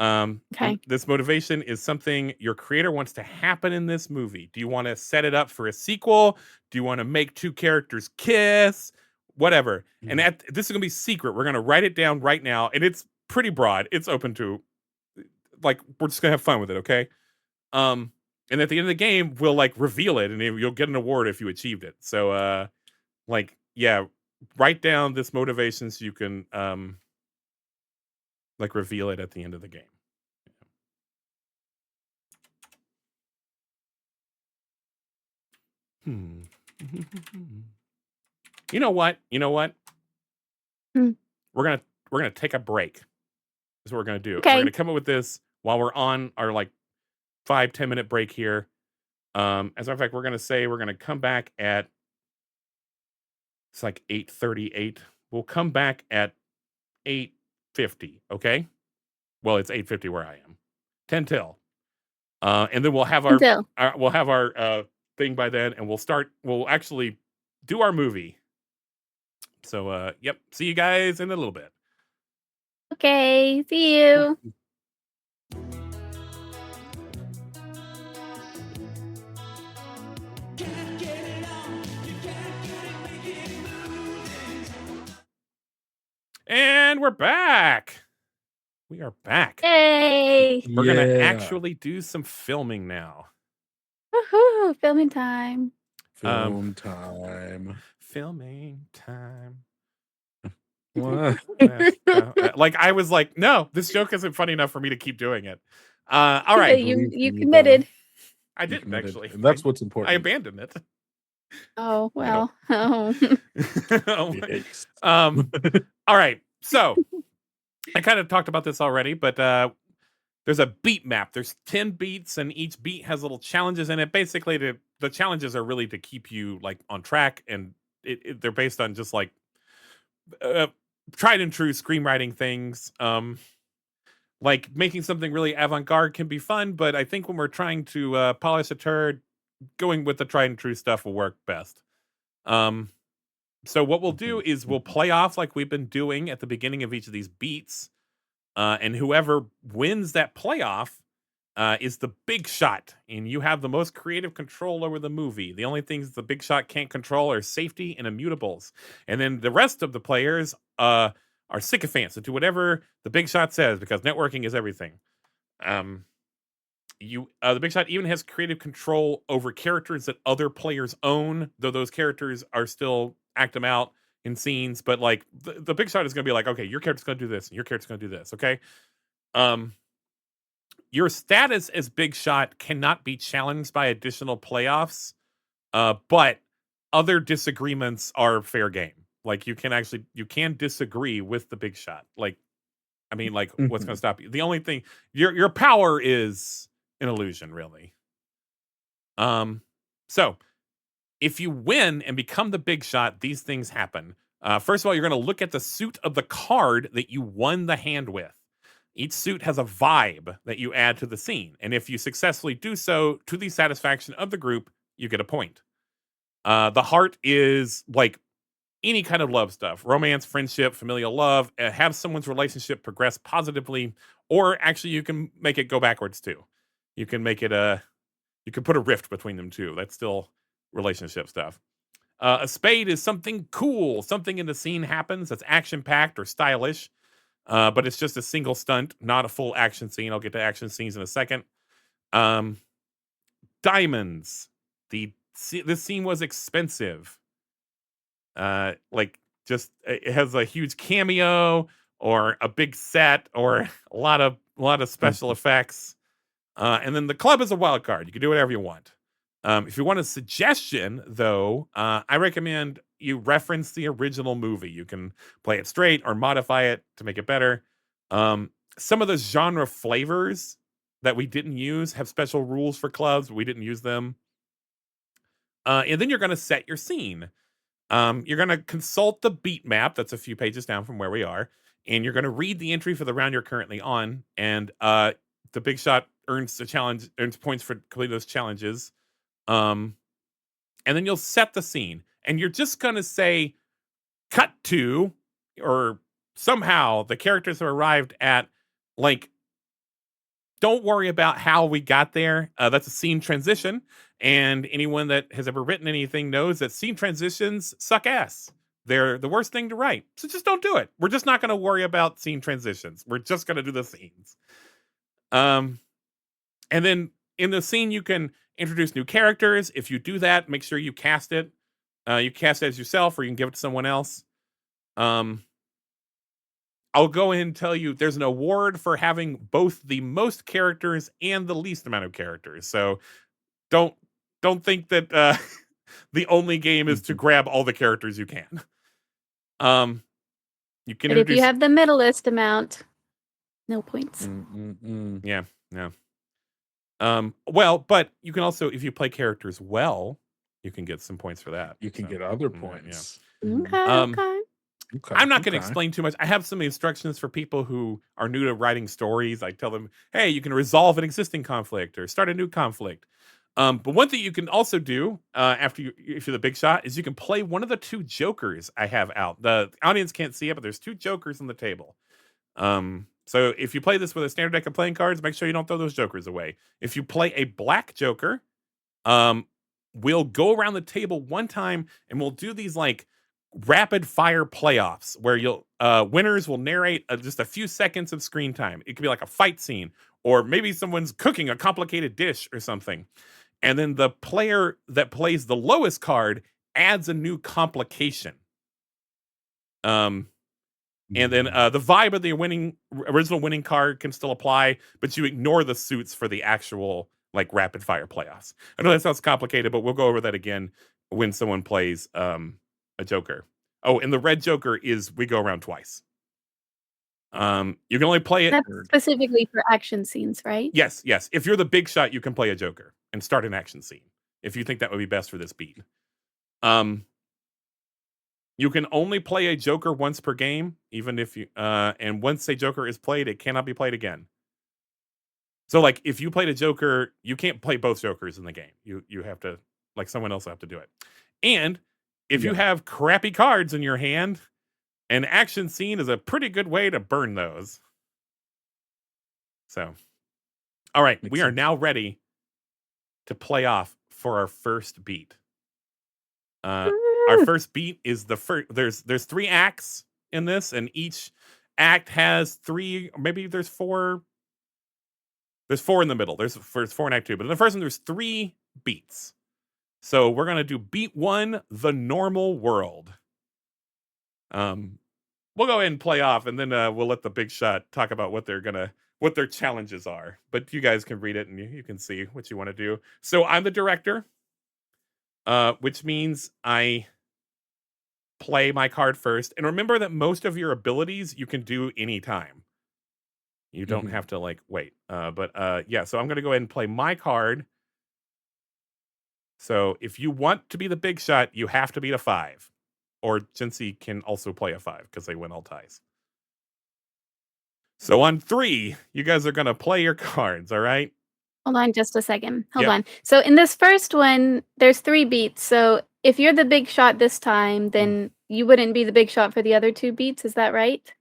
Okay. This motivation is something your creator wants to happen in this movie. Do you want to set it up for a sequel? Do you want to make 2 characters kiss? Whatever. And this is gonna be secret. We're gonna write it down right now, and it's pretty broad. It's open to, like, we're just gonna have fun with it, okay? And at the end of the game, we'll reveal it, and you'll get an award if you achieved it. So, yeah, write down this motivation so you can reveal it at the end of the game. You know what? Hmm. We're gonna take a break. That's what we're gonna do. Okay. We're gonna come up with this while we're on our 5-10 minute break here. As a matter of fact, we're gonna come back at, it's 8:38. We'll come back at 8:50. Okay. Well, it's 8:50 where I am. 10 till. And then we'll have our thing by then, and we'll actually do our movie. So, yep. See you guys in a little bit. Okay. See you. And we're back. We are back. Yay. We're going to actually do some filming now. Woohoo. Filming time. Film time. Filming time. What? I was like, no, this joke isn't funny enough for me to keep doing it. All right. You committed. I didn't actually. And that's what's important. I abandoned it. Oh, well. Oh. All right. So I kind of talked about this already, but there's a beat map. There's 10 beats, and each beat has little challenges in it. Basically, the challenges are really to keep you on track, and they're based on just tried and true screenwriting things. Making something really avant-garde can be fun, but I think when we're trying to polish a turd, going with the tried and true stuff will work best. So what we'll do is we'll play off like we've been doing at the beginning of each of these beats, and whoever wins that playoff is the big shot, and you have the most creative control over the movie. The only things the big shot can't control are safety and immutables, and then the rest of the players are sycophants and do whatever the big shot says, because networking is everything. The big shot even has creative control over characters that other players own, though those characters are still act them out in scenes. But the big shot is going to be okay, your character's going to do this, and your character's going to do this. Okay. Your status as big shot cannot be challenged by additional playoffs, but other disagreements are fair game. You can disagree with the big shot. What's going to stop you? The only thing, your power is an illusion, really. So if you win and become the big shot, these things happen. First of all, you're going to look at the suit of the card that you won the hand with. Each suit has a vibe that you add to the scene, and if you successfully do so to the satisfaction of the group, you get a point. The heart is like any kind of love stuff, romance, friendship, familial love, have someone's relationship progress positively, or actually you can make it go backwards too. You can make it you can put a rift between them too. That's still relationship stuff. A spade is something cool, something in the scene happens that's action packed or stylish, but it's just a single stunt, not a full action scene. I'll get to action scenes in a second. Diamonds. This scene was expensive. Like just it has a huge cameo or a big set or a lot of special effects. And then the club is a wild card. You can do whatever you want. If you want a suggestion, though, I recommend you reference the original movie. You can play it straight or modify it to make it better. Some of the genre flavors that we didn't use have special rules for clubs. We didn't use them. And then you're going to set your scene. You're going to consult the beat map. That's a few pages down from where we are. And you're going to read the entry for the round you're currently on. And the big shot earns points for completing those challenges. And then you'll set the scene. And you're just going to say, cut to, or somehow the characters have arrived at, like, don't worry about how we got there. That's a scene transition. And anyone that has ever written anything knows that scene transitions suck ass. They're the worst thing to write. So just don't do it. We're just not going to worry about scene transitions. We're just going to do the scenes. And then in the scene, you can introduce new characters. If you do that, make sure you cast it. You cast it as yourself, or you can give it to someone else. I'll go ahead and tell you there's an award for having both the most characters and the least amount of characters. So don't think that the only game is to grab all the characters you can. You can But if you have the middleest amount, no points. Yeah. Well, but you can also, if you play characters well, you can get some points for that. You can get other points. Okay. I'm not going to explain too much. I have some instructions for people who are new to writing stories. I tell them, hey, you can resolve an existing conflict or start a new conflict. But one thing you can also do if you're the big shot is you can play one of the two jokers I have out. The audience can't see it, but there's two jokers on the table. So if you play this with a standard deck of playing cards, make sure you don't throw those jokers away. If you play a black joker, we'll go around the table one time and we'll do these like rapid fire playoffs where winners will narrate just a few seconds of screen time. It could be like a fight scene, or maybe someone's cooking a complicated dish or something. And then the player that plays the lowest card adds a new complication. And then the vibe of the original winning card can still apply, but you ignore the suits for the actual like rapid fire playoffs. I know that sounds complicated, but we'll go over that again when someone plays a joker. Oh, and the red joker is we go around twice. You can only play it. That's specifically for action scenes, right? Yes. If you're the big shot, you can play a joker and start an action scene if you think that would be best for this beat. You can only play a joker once per game, even if you and once a joker is played, it cannot be played again. So like if you played a joker, you can't play both jokers in the game. You have to, like, someone else will have to do it. And if you have crappy cards in your hand, an action scene is a pretty good way to burn those. So, all right, we are now ready to play off for our first beat. Our first beat is the first. There's 3 acts in this, and each act has 3. Maybe there's 4. There's 4 in the middle. There's 4 in Act 2, but in the first one there's 3 beats. So we're gonna do beat 1, the normal world. We'll go ahead and play off, and then we'll let the big shot talk about what their challenges are. But you guys can read it, and you can see what you want to do. So I'm the director, which means I play my card first. And remember that most of your abilities you can do anytime. You don't have to like wait. Yeah, so I'm gonna go ahead and play my card. So if you want to be the big shot, you have to beat a 5. Or Jincy can also play a 5 because they win all ties. So on 3, you guys are gonna play your cards, all right? Hold on just a second. Hold on. So in this first one, there's 3 beats. So if you're the big shot this time, then you wouldn't be the big shot for the other 2 beats. Is that right?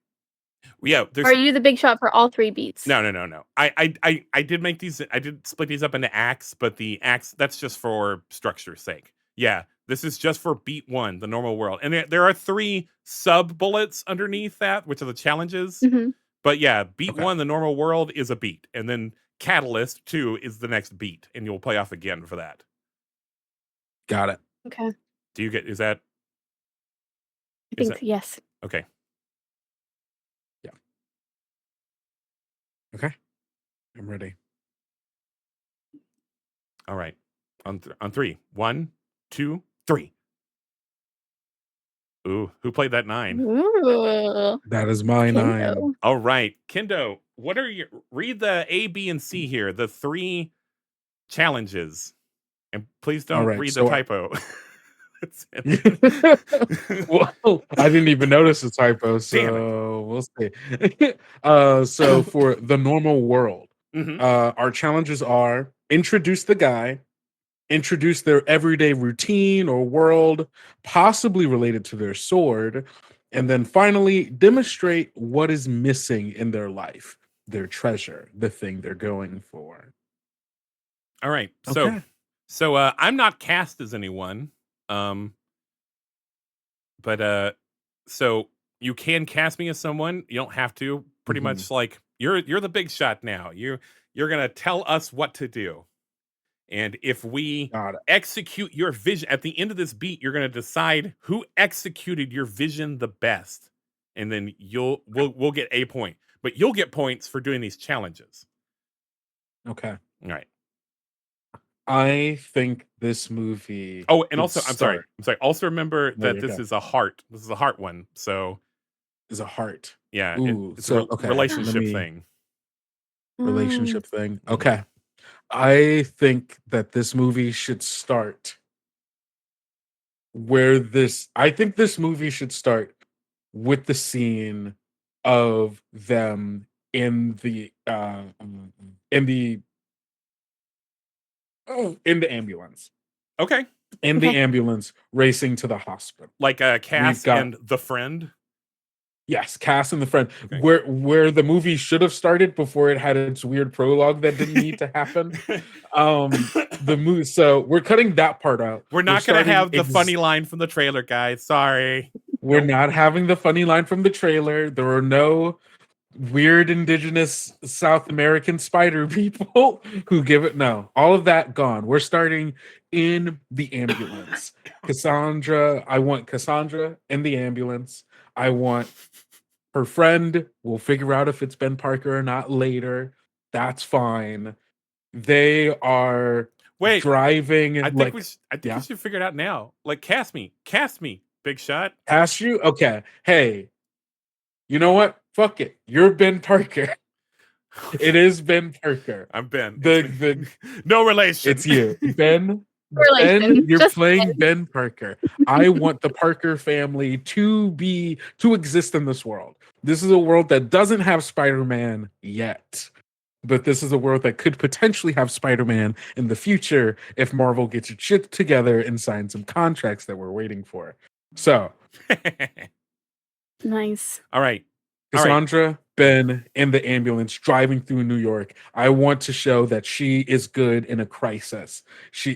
Yeah, Or are you the big shot for all 3 beats? No. I did make these. I did split these up into acts, but the acts that's just for structure's sake. Yeah, this is just for beat 1, the normal world, and there are 3 sub bullets underneath that, which are the challenges. Mhm. But yeah, beat Okay. 1, the normal world, is a beat, and then Catalyst 2 is the next beat, and you'll play off again for that. Got it. Okay. Do you get? Is that I think yes. okay? Okay. I'm ready. All right. On 3. 1, 2, 3. Ooh, who played that 9? Ooh. That is my 9. Kendo. All right, Kendo, what are your read the A, B, and C here, the 3 challenges. And please don't right, read so the typo. Well, I didn't even notice the typo, Damn so we'll see. So for the normal world, Mhm. our challenges are introduce the guy, introduce their everyday routine or world, possibly related to their sword, and then finally demonstrate what is missing in their life, their treasure, the thing they're going for. All right. Okay. So I'm not cast as anyone. But so you can cast me as someone. You don't have to. Pretty much like you're the big shot now. You're gonna tell us what to do. And if we Got it. execute your vision at the end of this beat, you're gonna decide who executed your vision the best. And then we'll get a point. But you'll get points for doing these challenges. Okay. All right. I think this movie. Oh, and should also, I'm sorry. Also remember There that you this go. is a heart. This is a heart one. So Is a heart. yeah, Ooh, it's so a okay. relationship Let me thing. relationship thing. Okay. I think that this movie should start I think this movie should start with the scene of them in the in the ambulance. Okay. In the Okay. ambulance racing to the hospital. Like Cass got- and the friend. Yes, Cass and the friend. Okay. Where the movie should have started before it had its weird prologue that didn't need to happen. The movie. So we're cutting that part out. We're not going to starting have the funny line from the trailer, guys. Sorry. We're Nope. not having the funny line from the trailer. There are no weird indigenous South American spider people who give it. No, all of that gone. We're starting in the ambulance. Cassandra. I want Cassandra in the ambulance. I want her friend. We'll figure out if it's Ben Parker or not later. That's fine. They are driving. I think we should figure it out now. Like, cast me, big shot. Cast you? Okay. Hey, you know what? Fuck it. You're Ben Parker. It is Ben Parker. I'm Ben. No relation. It's you, Ben. Relation. You're Just playing Ben Parker. I want the Parker family to exist in this world. This is a world that doesn't have Spider-Man yet, but this is a world that could potentially have Spider-Man in the future if Marvel gets its shit together and signs some contracts that we're waiting for. So, nice. All right. Cassandra, Ben in the ambulance driving through New York. I want to show that she is good in a crisis. She's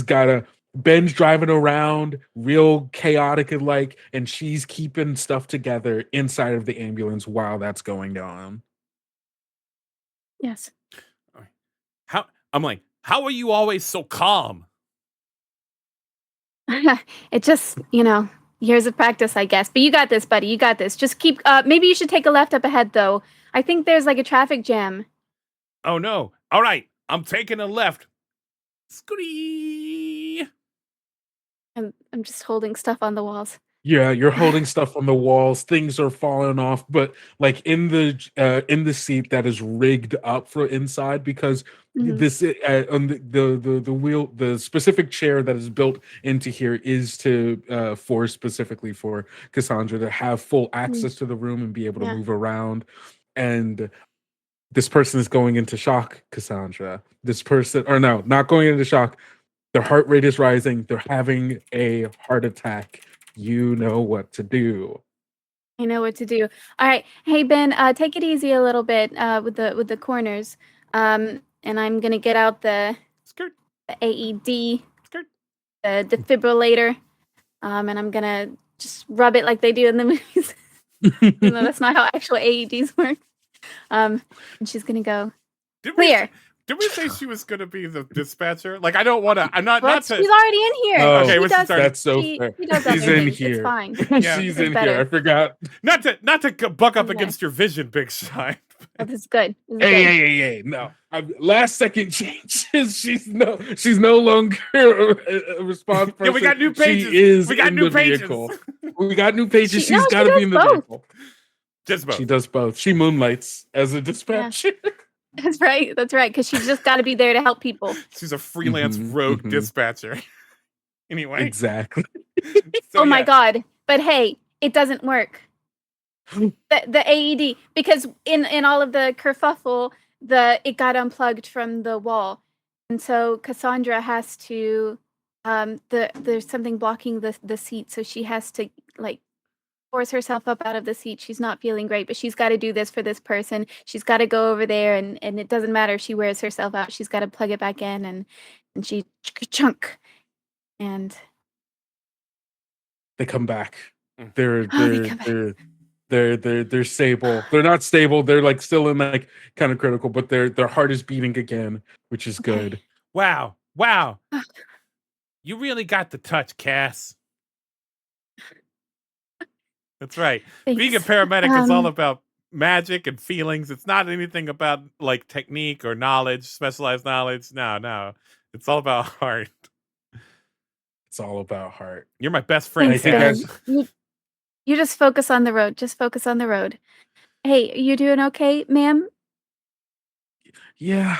got Ben's driving around real chaotic and she's keeping stuff together inside of the ambulance while that's going on. Yes. How are you always so calm? It just, years of practice, I guess. But you got this, buddy. You got this. Just keep, maybe you should take a left up ahead, though. I think there's like a traffic jam. Oh, no. All right. I'm taking a left. Scree. I'm just holding stuff on the walls. Yeah, you're holding stuff on the walls. Things are falling off, but like in the seat that is rigged up for inside because this on the wheel, the specific chair that is built into here is to specifically for Cassandra to have full access to the room and be able to move around. And this person is going into shock, Cassandra. This person, or no, not going into shock. Their heart rate is rising. They're having a heart attack. You know what to do. I know what to do. All right. Hey Ben, take it easy a little bit with the corners. And I'm gonna get out the Skirt, AED, skirt. the defibrillator, and I'm gonna just rub it like they do in the movies. Even though that's not how actual AEDs work. And she's gonna go clear. Did we say she was going to be the dispatcher? Like, I don't want to. I'm not. Well, Not she's to. already in here. Oh, Okay, She well, does- sorry. That's so she- fair. she does She's other in things. here. It's fine. Yeah. She's It's in better. here. I forgot. Not to buck up Okay. against your vision, Big Shine. Oh, this is good. This is Hey, good. hey. No. Last second changes. She's no longer a response person. Yeah, we got new pages. She is We got in new the pages. vehicle. We got new pages. No, She's she got to does be in the both. vehicle. Just both. She does both. She moonlights as a dispatcher. That's right. That's right. Because she's just got to be there to help people. She's a freelance Mhm, rogue mhm. dispatcher. Anyway. Exactly. So, Oh my yeah. God. But hey, it doesn't work. The AED, because in all of the kerfuffle, it got unplugged from the wall, and so Cassandra has to there's something blocking the seat, so she has to like force herself up out of the seat. She's not feeling great, but she's got to do this for this person. She's got to go over there, and it doesn't matter if she wears herself out. She's got to plug it back in, and she chunk, and They come back. Mm. They're stable. They're not stable. They're like still in like kind of critical, but their heart is beating again, which is Okay. good. Wow. You really got the touch, Cass. That's right. Being a thanks. paramedic is all about magic and feelings. It's not anything about like technique or knowledge, specialized knowledge. No. It's all about heart. It's all about heart. You're my best friend, Thanks, I think Cass. Ben. You just focus on the road. Just focus on the road. Hey, you doing okay, ma'am? Yeah.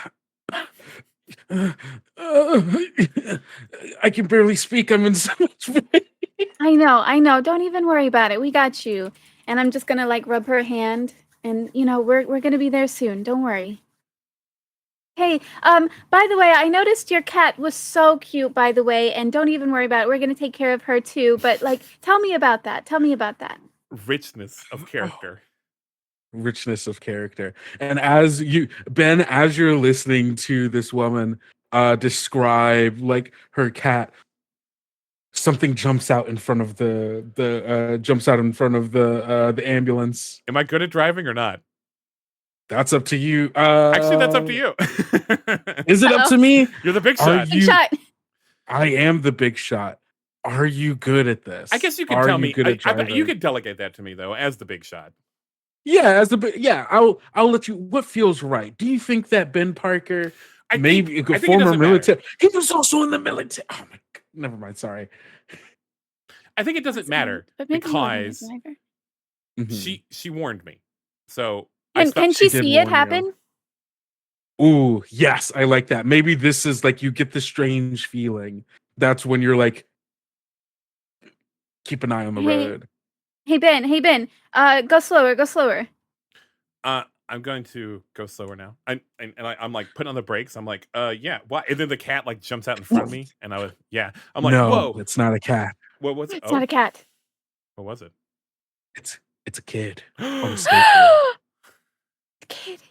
I can barely speak. I'm in so much pain. I know. Don't even worry about it. We got you. And I'm just gonna like rub her hand, and we're gonna be there soon. Don't worry. Hey, by the way, I noticed your cat was so cute, by the way, and don't even worry about it. We're gonna take care of her too. But like, tell me about that. Richness of character. Richness of character. And as you're listening to this woman describe like her cat, something jumps out in front of the ambulance. Am I good at driving or not? That's up to you. Actually, that's up to you. Is it up to me? You're the big Are shot. Big shot. I am the big shot. Are you good at this? I guess you can Are tell you me. good at You driving? can delegate that to me though, as the big shot. Yeah, I'll let you. What feels right? Do you think that Ben Parker, I maybe think a it former doesn't matter. military, he was also in the military. Oh my God, never mind. Sorry. I think it doesn't matter But maybe you are the because driver. Mhm. she warned me. So I Can stopped. she did see it warn you. happen? Ooh, yes, I like that. Maybe this is like you get the strange feeling. That's when you're like, keep an eye on the Hey. road. Hey Ben. Go slower. I'm going to go slower now. I'm like putting on the brakes. I'm like, yeah, what? And then the cat like jumps out in front of me, and I'm like, No, whoa, it's not a cat. what was it? It's not a cat. What was it? It's a kid on a skateboard. Kid.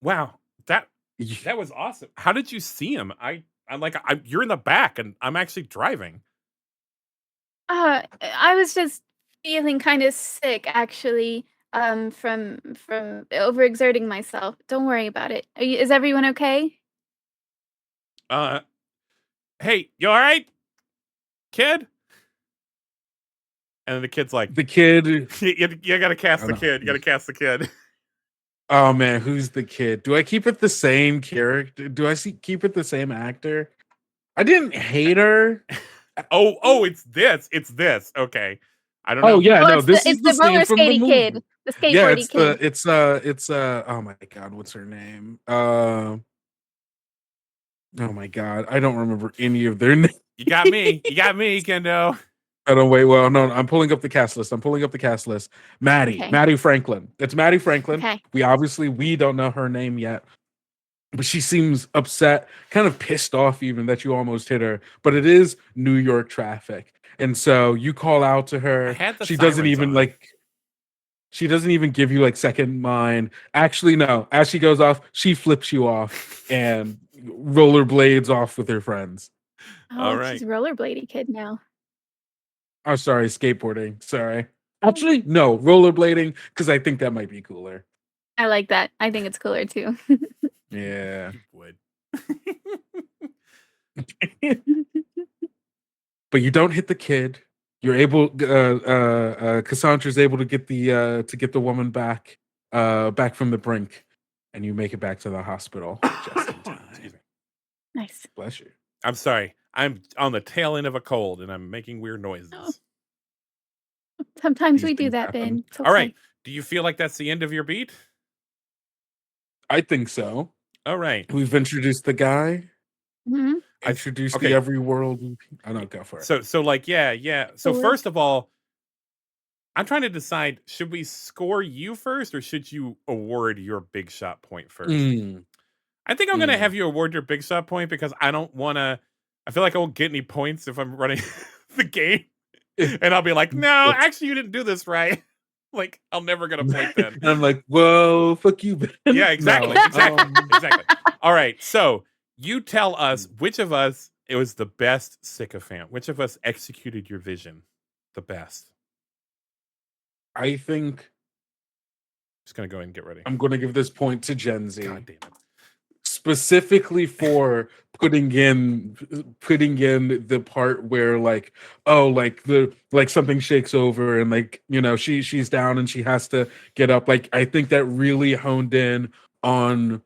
Wow, that was awesome. How did you see him? I'm like, you're in the back, and I'm actually driving. I was just feeling kind of sick, actually, from overexerting myself. Don't worry about it. Is everyone okay? Hey, you all right, kid? And then the kid's like, The kid. you gotta cast I the know. kid. You gotta cast the kid. Oh man, who's the kid? Do I keep it the same character? Do I keep it the same actor? I didn't hate her. Oh, it's this. Okay. I don't know. Oh yeah, Oh, no, this it's is the the roller scene from the skating movie. kid. The skateboardy Yeah, it's kid. it's oh my God, what's her name? Oh my God, I don't remember any of their names. You got me, Kendo. I don't wait. Well, no, I'm pulling up the cast list. Okay. Maddie Franklin. It's Maddie Franklin. Okay. We don't know her name yet. but she seems upset, kind of pissed off even that you almost hit her. But it is New York traffic. And so you call out to I her. had the She doesn't sirens even on. like she doesn't even give you like second mind. Actually, no. As she goes off, she flips you off and rollerblades off with her friends. All Oh, right. she's a rollerblading kid now. Oh, sorry, skateboarding. Sorry. Actually, no, rollerblading, because I think that might be cooler. I like that. I think it's cooler too. Yeah. You would. But you don't hit the kid. You're able Cassandra's able to get the woman back from the brink, and you make it back to the hospital just in time. Nice. Bless you. I'm sorry. I'm on the tail end of a cold and I'm making weird noises. Oh. Sometimes These we do things that, happen. Ben. It's All right. okay. Do you feel like that's the end of your beat? I think so. All right. We've introduced the guy. Mhm. Introduced okay. the every world. I don't go for it. So like, yeah. So Cool. first of all, I'm trying to decide, should we score you first or should you award your big shot point first? I think I'm going to have you award your big shot point because I don't want to, I feel like I won't get any points if I'm running the game. And I'll be like, no, actually you didn't do this right. Like, I'll never get a point then. And I'm like, well, fuck you, Ben. Yeah, exactly. No, Exactly. All right. So you tell us which of us it was the best sycophant. Which of us executed your vision the best? I think Just gonna go ahead and get ready. I'm gonna give this point to Gen Z. God damn it. Specifically for putting in the part where like, oh, like something shakes over and like, you know, she's down and she has to get up. Like, I think that really honed in on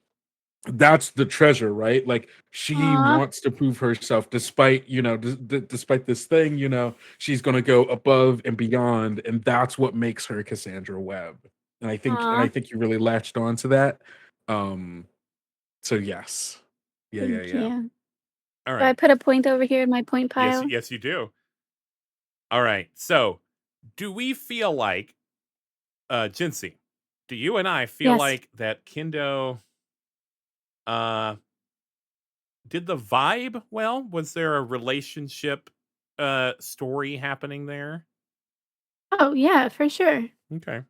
that's the treasure, right? Like she wants to prove herself despite, you know, despite this thing, you know, she's going to go above and beyond, and that's what makes her Cassandra Webb. And I think you really latched onto that. So yes. Yeah. All Do I right. put a point over here in my point pile? Yes, you do. All right. So do we feel like Jinsey, do you and I feel like that Kendo did the vibe well? Was there a relationship story happening there? Oh yeah, for sure. Okay.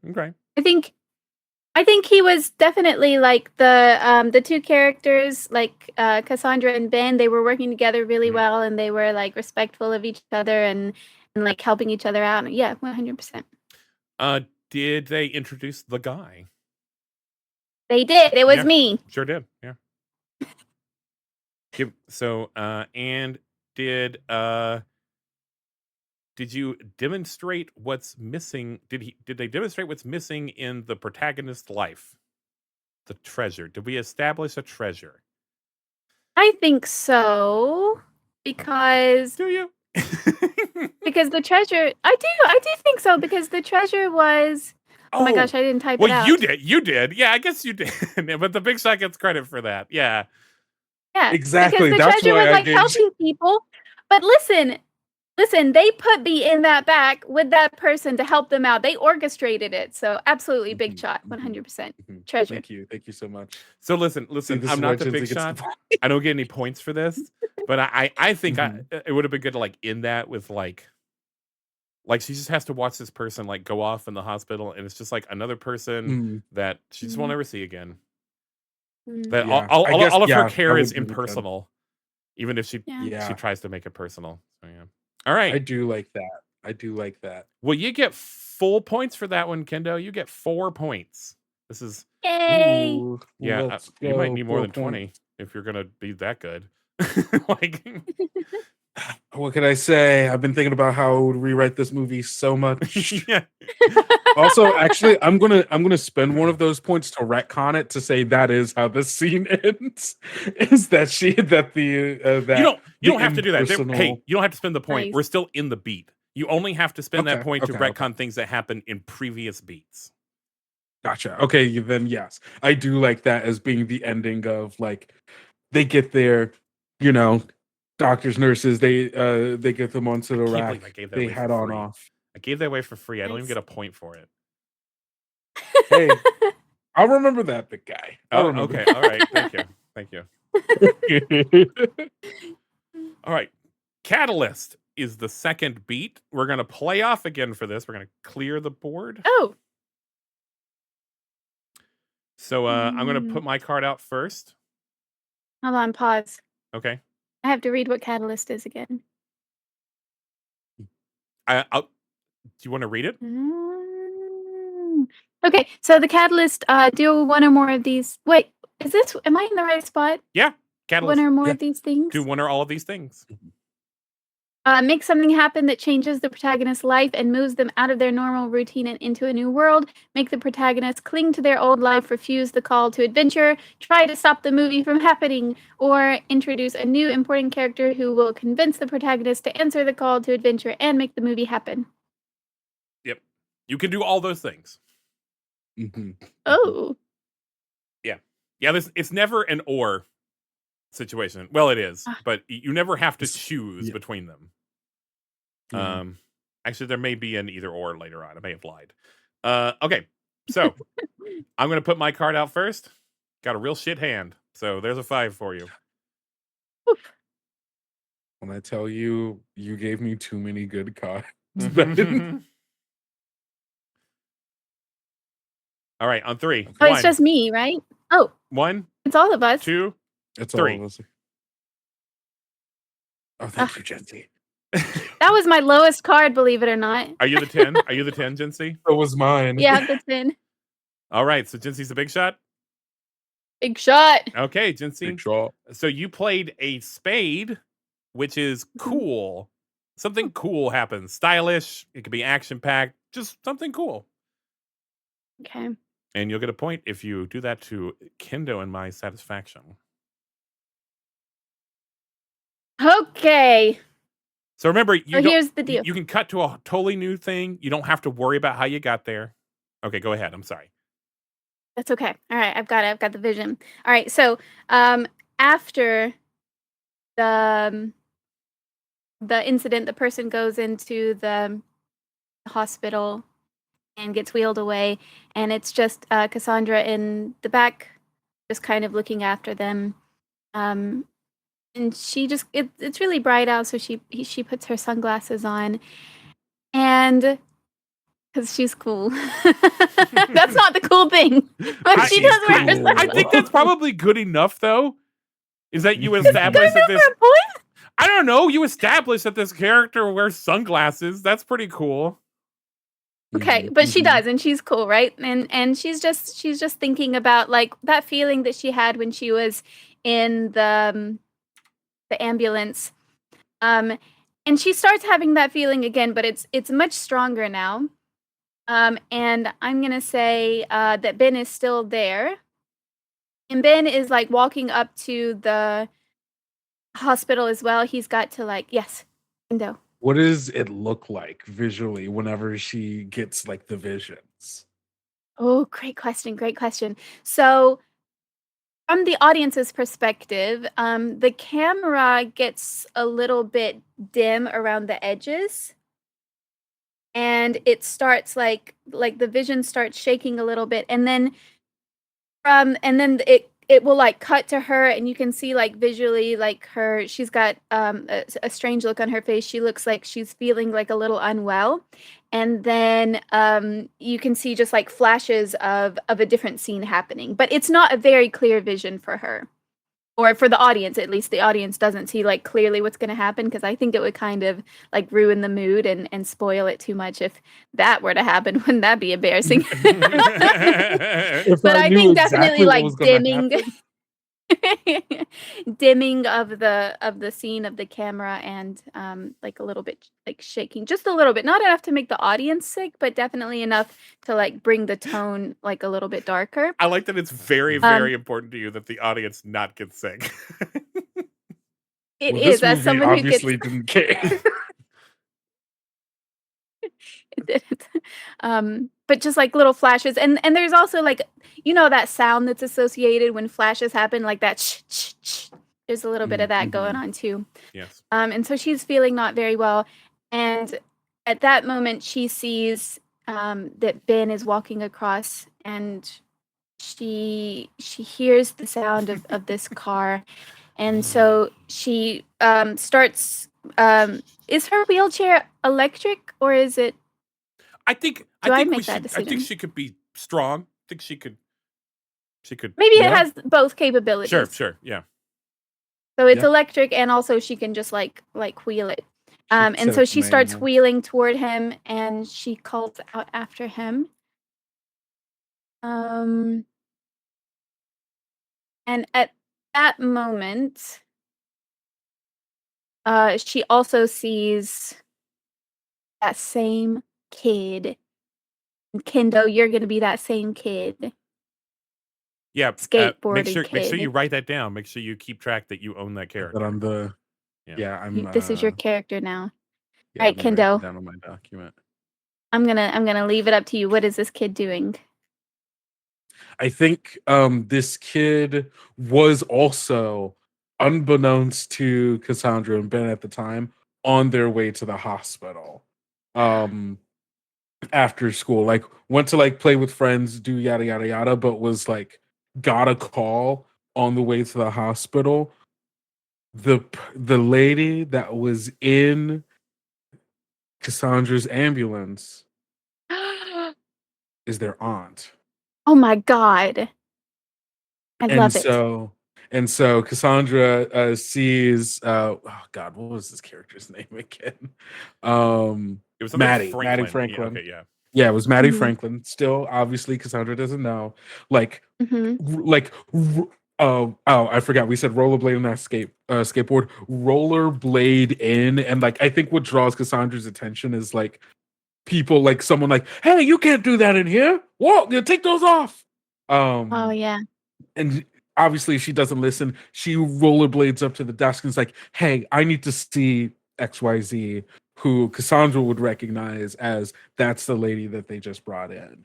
I think he was definitely like the two characters, like Cassandra and Ben. They were working together really well, and they were like respectful of each other and like helping each other out. Yeah, 100%. Did they introduce the guy? They did. It was me. Sure did. Yeah. And did you demonstrate what's missing? Did they demonstrate what's missing in the protagonist's life? The treasure. Did we establish a treasure? I think so. Because do you? Because the treasure I do think so, because the treasure was oh my gosh, I didn't type it out. Well, you did. Yeah, I guess you did. But the big shot gets credit for that. Yeah. Yeah. Exactly. Because the treasure was like helping people. But listen, they put me in that back with that person to help them out. They orchestrated it. So absolutely big shot. 100%. Treasure. Thank you so much. So listen, I'm not the big shot. I don't get any points for this, but I think it would have been good to like end that with like she just has to watch this person like go off in the hospital, and it's just like another person that she just won't ever see again. That all of her care is impersonal, even if she tries to make it personal. So yeah. All right. I do like that. Well, you get full points for that one, Kendo. You get 4 points. This is yay. Yeah, you might need more than 20 if you're gonna be that good. Like, what can I say? I've been thinking about how I would rewrite this movie so much. Yeah. Also, actually, I'm gonna spend one of those points to retcon it to say that is how the scene ends. Is that you don't have to do that. Hey, you don't have to spend the point. Nice. We're still in the beat. You only have to spend that point to retcon things that happen in previous beats. Gotcha. Okay, then yes, I do like that as being the ending of like they get there, you know, doctors, nurses, they get them onto the rack. They head on off. I gave that away for free. I don't even get a point for it. Hey, I'll remember that, big guy. Okay. All right. Thank you. Thank you. All right. Catalyst is the second beat. We're going to play off again for this. We're going to clear the board. Oh. So I'm going to put my card out first. Hold on, pause. Okay. I have to read what Catalyst is again. Do you want to read it? Okay, so the Catalyst, do one or more of these. Wait, am I in the right spot? Yeah. Catalyst. One or more of these things? Do one or all of these things. Make something happen that changes the protagonist's life and moves them out of their normal routine and into a new world. Make the protagonist cling to their old life, refuse the call to adventure, try to stop the movie from happening, or introduce a new important character who will convince the protagonist to answer the call to adventure and make the movie happen. Yep. You can do all those things. Oh. Yeah. Yeah, it's never an or situation. Well, it is, but you never have to choose between them. Actually, there may be an either or later on. I may have lied. Okay, so I'm going to put my card out first. Got a real shit hand, so there's a 5 for you. When I tell you, you gave me too many good cards. All right, on 3. Oh, it's just me, right? Oh. 1. It's all of us. 2. It's 3. all of us. Oh, thank you, Jency. That was my lowest card, believe it or not. Are you the 10? Are you the 10, Jency? That was mine. Yeah, the 10. All right, so Jency's the big shot? Big shot. Okay, Jency. Big shot. So you played a spade, which is cool. Something cool happens. Stylish. It could be action-packed. Just something cool. Okay. And you'll get a point if you do that to Kendo and my satisfaction. Okay. So remember, here's the deal. You can cut to a totally new thing. You don't have to worry about how you got there. Okay, go ahead. I'm sorry. That's okay. All right, I've got the vision. All right, so after the incident, the person goes into the hospital and gets wheeled away, and it's just Cassandra in the back, just kind of looking after them. And she just it's really bright out, so she puts her sunglasses on, and because she's cool. That's not the cool thing, but she does wear her sunglasses. I think that's probably good enough, though. Is that you establish that this? I don't know. You establish that this character wears sunglasses. That's pretty cool. Okay, but she does, and she's cool, right? And she's just thinking about like that feeling that she had when she was in the ambulance, and she starts having that feeling again, but it's much stronger now. And I'm gonna say that Ben is still there, and Ben is like walking up to the hospital as well. He's got to like window. What does it look like visually whenever she gets like the visions? Oh, great question. So from the audience's perspective, the camera gets a little bit dim around the edges, and it starts like the vision starts shaking a little bit, and then it will like cut to her, and you can see like visually like she's got a strange look on her face. She looks like she's feeling like a little unwell, and then you can see just like flashes of a different scene happening, but it's not a very clear vision for her, or for the audience. At least the audience doesn't see like clearly what's going to happen, because I think it would kind of like ruin the mood and spoil it too much if that were to happen. Wouldn't that be embarrassing? But I think definitely like dimming of the scene of the camera, and like a little bit like shaking, just a little bit, not enough to make the audience sick, but definitely enough to like bring the tone like a little bit darker. I like that it's very, very important to you that the audience not get sick. It is, as someone who obviously didn't care. It didn't. But just like little flashes, and there's also like, you know, that sound that's associated when flashes happen, like that shh. There's a little bit of that going on too. Yes. And so she's feeling not very well, and at that moment she sees that Ben is walking across, and she hears the sound of this car, and so she starts. Is her wheelchair electric or is it? I think make that I think decision? she could be strong. I think she could. Maybe it Yeah. has both capabilities. Sure, yeah. So it's Yeah. electric, and also she can just like wheel it. And set so up she the starts manual. wheeling toward him, and she calls out after him. And at that moment, she also sees that same kid. Kendo, you're gonna be that same kid. Yeah, Skateboarding make sure kid. you write that down. Make sure you keep track that you own that character. That I'm the. Yeah. Yeah, I'm. This is your character now. Yeah, Alright, I'm gonna write Kendo. it down on my document. I'm gonna leave it up to you. What is this kid doing? I think this kid was also, unbeknownst to Cassandra and Ben at the time, on their way to the hospital. After school, like went to like play with friends, do yada yada yada, but was like got a call on the way to the hospital. The lady that was in Cassandra's ambulance is their aunt. Oh my god. I love it. So Cassandra sees oh god, what was this character's name again? It was Maddie Franklin. Franklin. Yeah, okay, yeah. Yeah, it was Maddie Mhm. Franklin. Still, obviously, Cassandra doesn't know. Like, Mhm. oh, I forgot. We said rollerblade on that skateboard. Rollerblade in, and like, I think what draws Cassandra's attention is like people, like someone like, "Hey, you can't do that in here. Whoa, you take those off." Oh yeah. And obviously, she doesn't listen. She rollerblades up to the desk and is like, "Hey, I need to see XYZ," who Cassandra would recognize as that's the lady that they just brought in.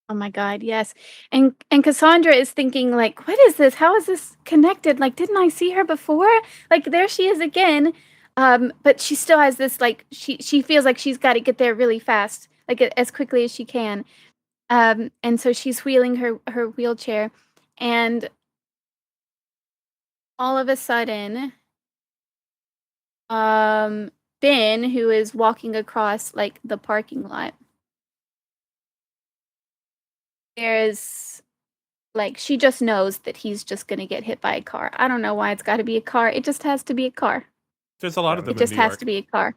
Oh my god, yes. And Cassandra is thinking like, "What is this? How is this connected? Like, didn't I see her before?" Like, there she is again. But she still has this like she feels like she's got to get there really fast, like as quickly as she can. And so she's wheeling her wheelchair, and all of a sudden, Ben, who is walking across like the parking lot, there's like she just knows that he's just gonna get hit by a car. I don't know why it's got to be a car. It just has to be a car. There's a lot of them It just in New has York. to be a car.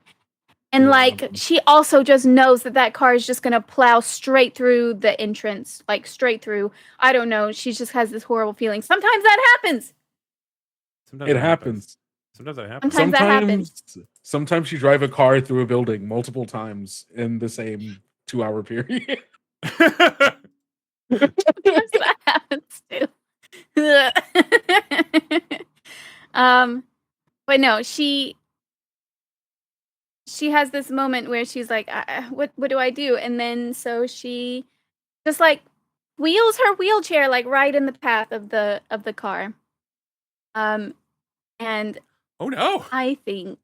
And like she also just knows that that car is just gonna plow straight through the entrance, like straight through. I don't know. She just has this horrible feeling. Sometimes that happens. Sometimes It that happens. Sometimes that happens. Sometimes that happens. Sometimes you drive a car through a building multiple times in the same 2-hour period. Sometimes that happens too. But no, she has this moment where she's like, what do I do? And then so she just like wheels her wheelchair like right in the path of the car. And oh no. I think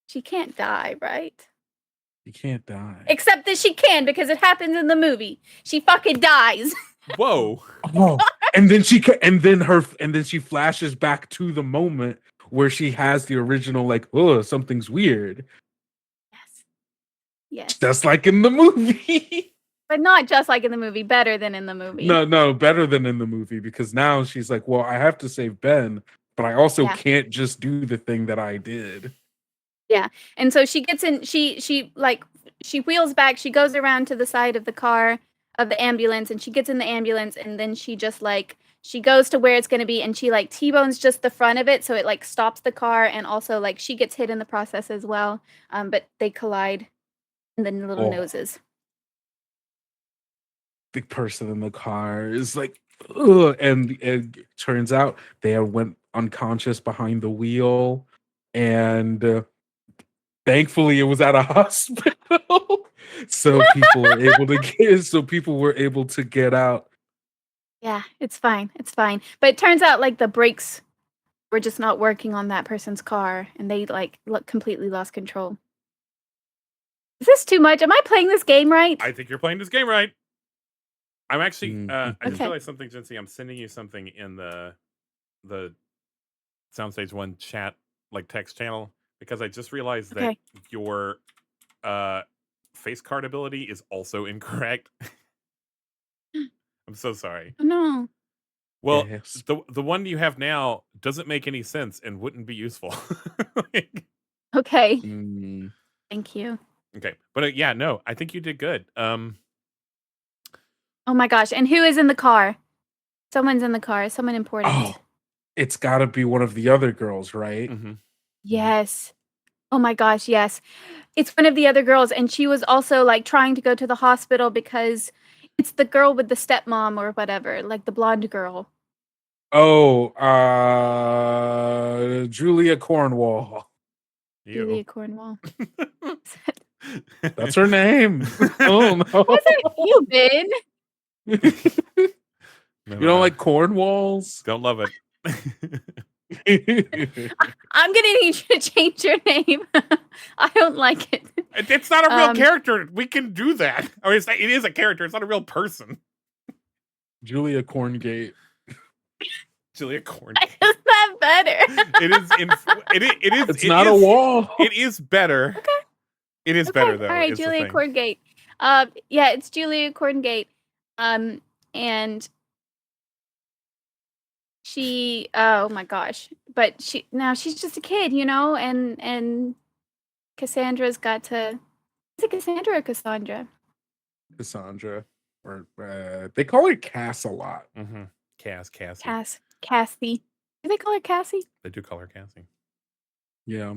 she can't die, right? You can't die. Except that she can, because it happens in the movie. She fucking dies. Whoa. Oh, and then she flashes back to the moment where she has the original like, oh, something's weird. Yes. Just like in the movie. But not just like in the movie, better than in the movie. No, better than in the movie, because now she's like, well, I have to save Ben, but I also can't just do the thing that I did. Yeah. And so she gets in, she wheels back, she goes around to the side of the car, of the ambulance, and she gets in the ambulance, and then she just like, she goes to where it's going to be, and she like T-bones just the front of it, so it like stops the car, and also like she gets hit in the process as well. But they collide in the little noses. The person in the car is like, ugh, and it turns out they went unconscious behind the wheel, and thankfully it was at a hospital, so people were able to get out. Yeah, it's fine. It's fine. But it turns out like the brakes were just not working on that person's car, and they like completely lost control. Is this too much? Am I playing this game right? I think you're playing this game right. I'm actually. I just Okay. realized something, Jinsey. I'm sending you something in the Soundstage One chat, like text channel, because I just realized that Okay. your face card ability is also incorrect. I'm so sorry. Oh, no. Well, Yes. the one you have now doesn't make any sense and wouldn't be useful. Like, Okay. Mm. Thank you. okay, but yeah, no, I think you did good. Oh my gosh. And who is in the car? Someone's in the car. Someone important. Oh, it's got to be one of the other girls, right? Mhm. Yes. Oh my gosh, yes. It's one of the other girls, and she was also like trying to go to the hospital because it's the girl with the stepmom or whatever, like the blonde girl. Oh, Julia Cornwall. Julia You. Cornwall. That's her name. Oh no. What's it you been? No, You don't like Cornwalls? Don't love it. I'm gonna need you to change your name. I don't like it. It's not a real character. We can do that. I mean, it is a character. It's not a real person. Julia Corngate. Julia Corn. Is that better? It is. It is. It's not a wall. It is better. Okay. It is better though. All right, is the Julia thing. Corngate. Yeah, it's Julia Corngate. And she, oh my gosh, but she's just a kid, and Cassandra's got to. Is it Cassandra or Cassandra? Cassandra, or they call her Cass a lot. Mm-hmm. Cassie. Cassie. Do they call her Cassie? They do call her Cassie. Yeah.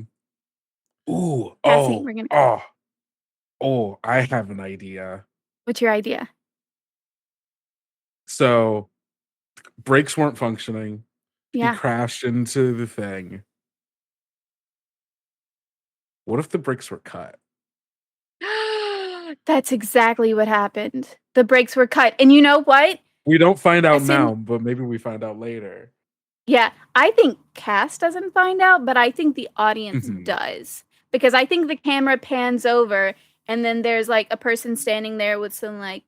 Ooh. Cassie, we're gonna Oh. Oh, I have an idea. What's your idea? So brakes weren't functioning. Yeah. He crashed into the thing. What if the brakes were cut? That's exactly what happened. The brakes were cut. And you know what? We don't find out now, but maybe we find out later. Yeah, I think Cass doesn't find out, but I think the audience Mhm. does. Because I think the camera pans over and then there's like a person standing there with some like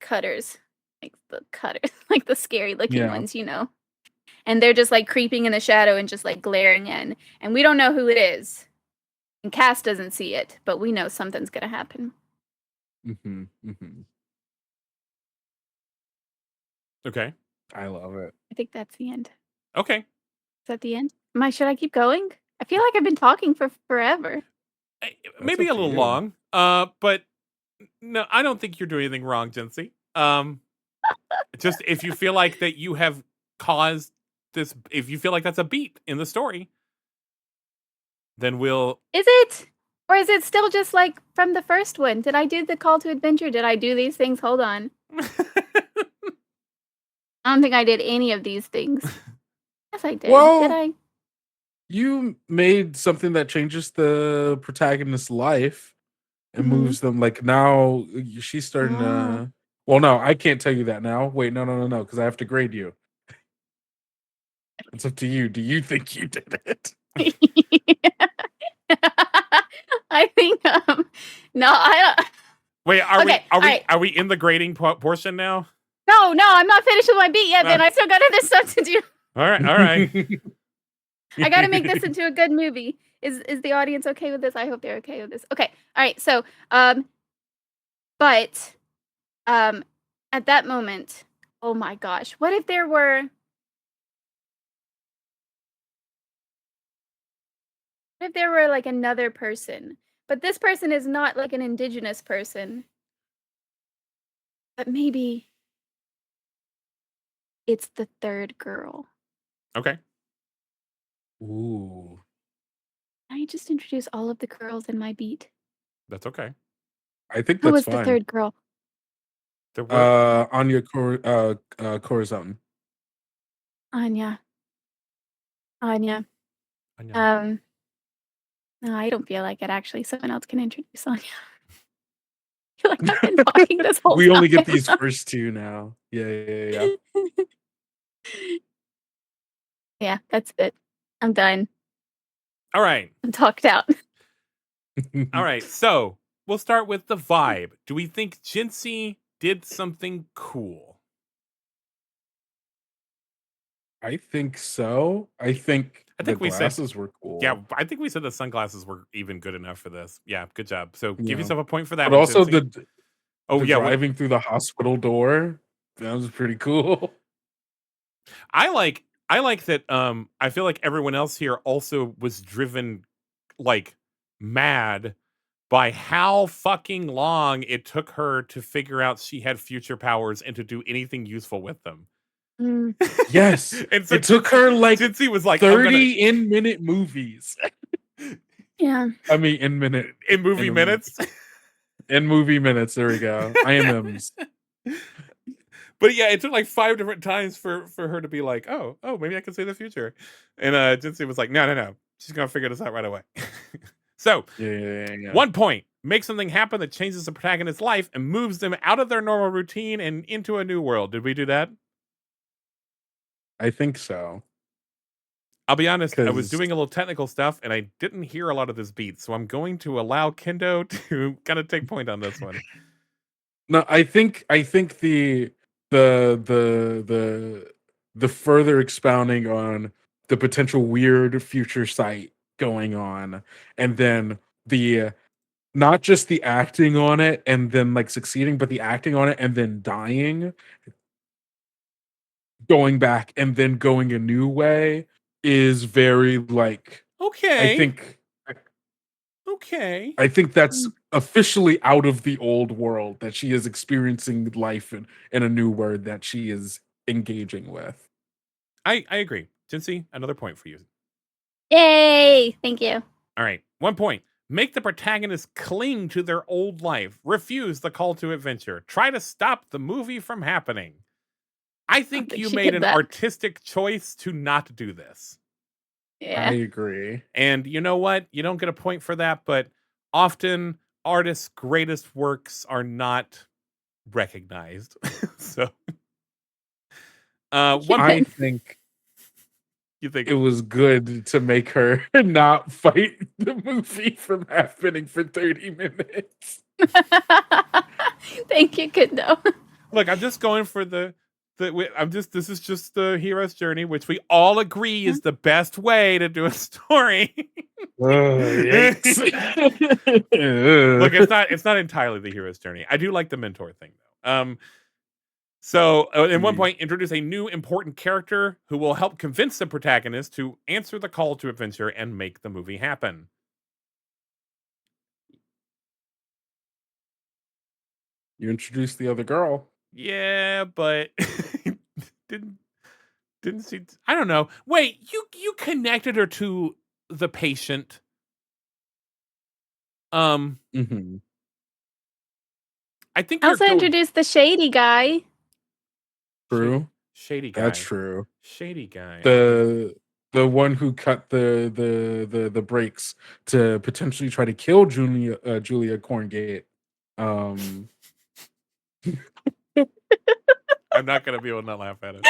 cutters. Like the cutters, like the scary looking ones, And they're just like creeping in the shadow and just like glaring in. And we don't know who it is. And Cass doesn't see it, but we know something's gonna happen. Mm-hmm. Mm-hmm. Okay. I love it. I think that's the end. Okay. Is that the end? Should I keep going? I feel like I've been talking for forever. Maybe a up to little you. long. But no, I don't think you're doing anything wrong, Jinsey. Just if you feel like that you have caused this, if you feel like that's a beat in the story, then we'll. Is it? Or is it still just like from the first one? Did I do the call to adventure? Did I do these things? Hold on. I don't think I did any of these things. Yes, I did. Well, did I? You made something that changes the protagonist's life and moves them. Like now, she's starting to. Well, no, I can't tell you that now. Wait, no, because I have to grade you. It's up to you. Do you think you did it? I think no, I don't. Wait, are we right. in the grading portion now? No, I'm not finished with my beat yet, man. I still got other stuff to do. All right. I got to make this into a good movie. Is the audience okay with this? I hope they're okay with this. Okay. All right. So, but at that moment, oh my gosh, what if there were like another person, but this person is not like an indigenous person, but maybe it's the third girl. Okay. Ooh. I just introduce all of the girls in my beat. That's okay. I think Who that's was fine. the third girl? Anya Corazon. Anya. No, I don't feel like it. Actually, someone else can introduce Anya. I feel like I've been talking this whole We time. only get these first two now. Yeah. Yeah, that's it. I'm done. All right. I'm talked out. All right. So we'll start with the vibe. Do we think Jinsey did something cool? I think so. I think I the think we said, glasses were cool. yeah, I think we said the sunglasses were even good enough for this. Yeah, good job. So give Yeah. yourself a point for that But one, also Cincy. the driving through the hospital door, that was pretty cool. I like that I feel like everyone else here also was driven like mad by how fucking long it took her to figure out she had future powers and to do anything useful with them. Mm. Yes. And so It took her like Cincy was like 30 in-minute movies. Yeah. I mean, in movie minutes. In movie minutes, there we go. IMMs. But yeah, it took like 5 different times for her to be like, oh, maybe I can see the future. And Cincy was like, no. She's gonna figure this out right away. So, Yeah. 1 point. Make something happen that changes the protagonist's life and moves them out of their normal routine and into a new world. Did we do that? I think so. I'll be honest, I was doing a little technical stuff and I didn't hear a lot of this beat, so I'm going to allow Kendo to kind of take point on this one. No, I think the further expounding on the potential weird future sight going on, and then the not just the acting on it and then like succeeding, but the acting on it and then dying, going back and then going a new way is very like Okay. I think that's officially out of the old world, that she is experiencing life in a new world that she is engaging with. I agree. Cincy, another point for you. Yay! Thank you. All right, 1 point. Make the protagonist cling to their old life. Refuse the call to adventure. Try to stop the movie from happening. I think you made an artistic choice to not do this. Yeah. I agree. And you know what? You don't get a point for that, but often artists' greatest works are not recognized. So, 1 think you think it was good to make her not fight the movie from happening for 30 minutes. Thank you, Kendo. Look, I'm just going for this is just the hero's journey, which we all agree is the best way to do a story. Look, it's not entirely the hero's journey. I do like the mentor thing though. So at 1 point, introduce a new important character who will help convince the protagonist to answer the call to adventure and make the movie happen. You introduced the other girl. Yeah, but didn't see. I don't know. Wait, you connected her to the patient. I think also introduced the shady guy. True. Shady guy. That's true. Shady guy. The one who cut the brakes to potentially try to kill Julia Corngate. I'm not gonna be able to not laugh at it.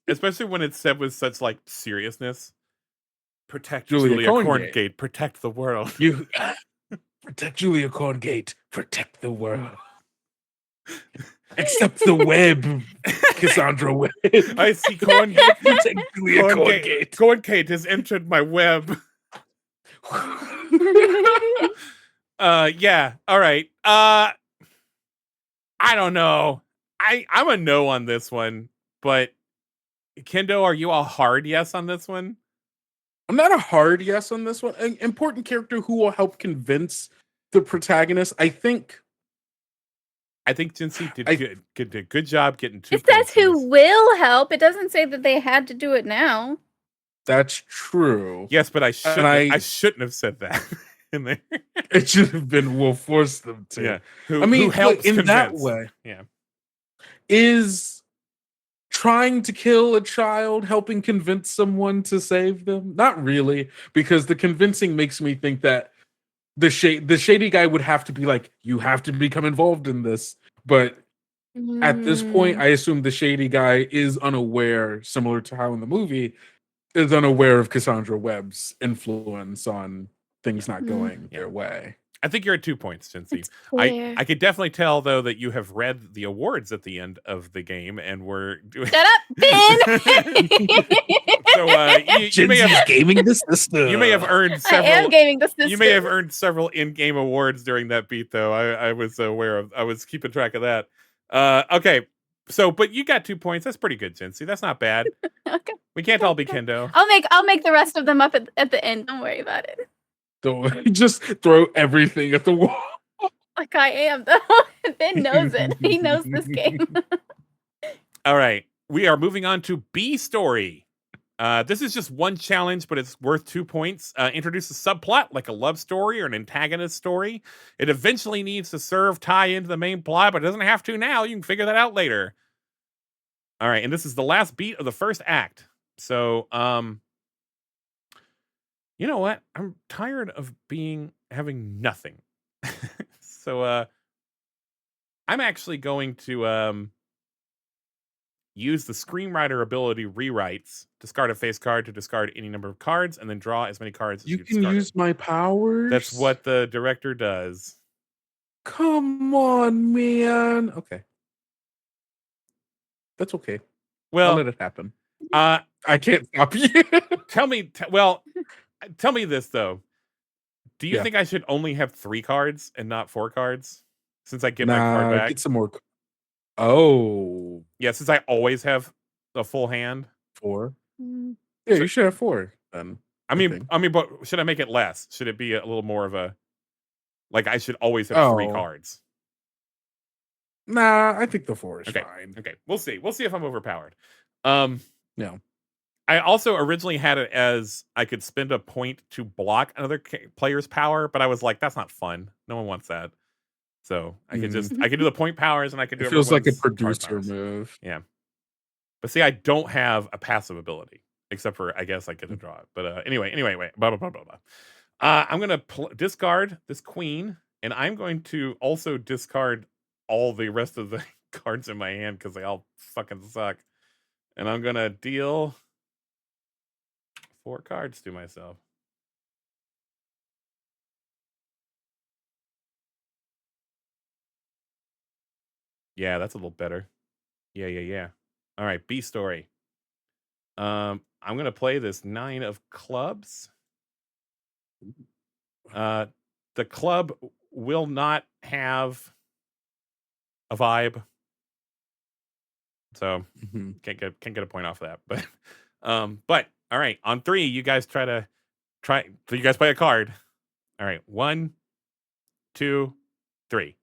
Especially when it's said with such like seriousness. Protect Julia Corngate. Protect the world. You protect Julia Corngate. Protect the world. Except the web, Cassandra Webb. I see Corngate. Protect Julia Corngate. Corngate has entered my web. Yeah. All right. I don't know. I'm a no on this one, but Kendo, are you a hard yes on this one? I'm not a hard yes on this one. An important character who will help convince the protagonist. I think Cincy did good job getting 2 points. It says who will help. It doesn't say that they had to do it now. That's true. Yes, but I shouldn't have said that in there. It should have been we'll force them to. Yeah. Who helps in convince. that way? Yeah. Is trying to kill a child helping convince someone to save them? Not really, because the convincing makes me think that the shady guy would have to be like, you have to become involved in this. But at this point, I assume the shady guy is unaware, similar to how in the movie, is unaware of Cassandra Webb's influence on things not going their way. I think you're at 2 points, Cincy. It's clear. I could definitely tell though that you have read the awards at the end of the game, and we're doing. Shut up, Ben. So you may have gaming the system. you may have earned several. I am gaming the system. You may have earned several in-game awards during that beat, though. I was aware of. I was keeping track of that. Okay. So, but you got 2 points. That's pretty good, Cincy. That's not bad. Okay. We can't all be Kendo. I'll make the rest of them up at the end. Don't worry about it. Don't just throw everything at the wall. Like I am though. Ben knows it. He knows this game. All right. We are moving on to B story. This is just one challenge, but it's worth 2 points. Introduce a subplot like a love story or an antagonist story. It eventually needs to tie into the main plot, but it doesn't have to now. You can figure that out later. All right, and this is the last beat of the first act. So, you know what? I'm tired of having nothing. So, I'm actually going to use the screenwriter ability rewrites. Discard a face card to discard any number of cards, and then draw as many cards as You you've can discarded. use my powers. That's what the director does. Come on, man. Okay. That's okay. I'll Well, let it happen. I can't stop you. tell me this though. Do you think I should only have 3 cards and not 4 cards? Since I get my card back. Get some more. Oh. Yeah, since I always have a full hand. 4. Mm. Yeah, you should have 4 then. I mean, but should I make it less? Should it be a little more of a like I should always have 3 cards? Nah, I think the 4 is fine. Okay, we'll see. We'll see if I'm overpowered. No. I also originally had it as I could spend a point to block another player's power, but I was like, that's not fun. No one wants that. So I could I could do the point powers, and I could do. It feels like a producer move. Yeah, but see, I don't have a passive ability except for I guess I get to draw it. But anyway, blah blah blah blah blah. I'm gonna discard this queen, and I'm going to also discard all the rest of the cards in my hand because they all fucking suck. And I'm gonna deal 4 cards to myself. Yeah, that's a little better. Yeah. All right, B story. I'm gonna play this 9 of clubs. The club will not have a vibe, so can't get a point off of that. But all right, on 3, you guys So you guys play a card. All right, 1, 2, 3.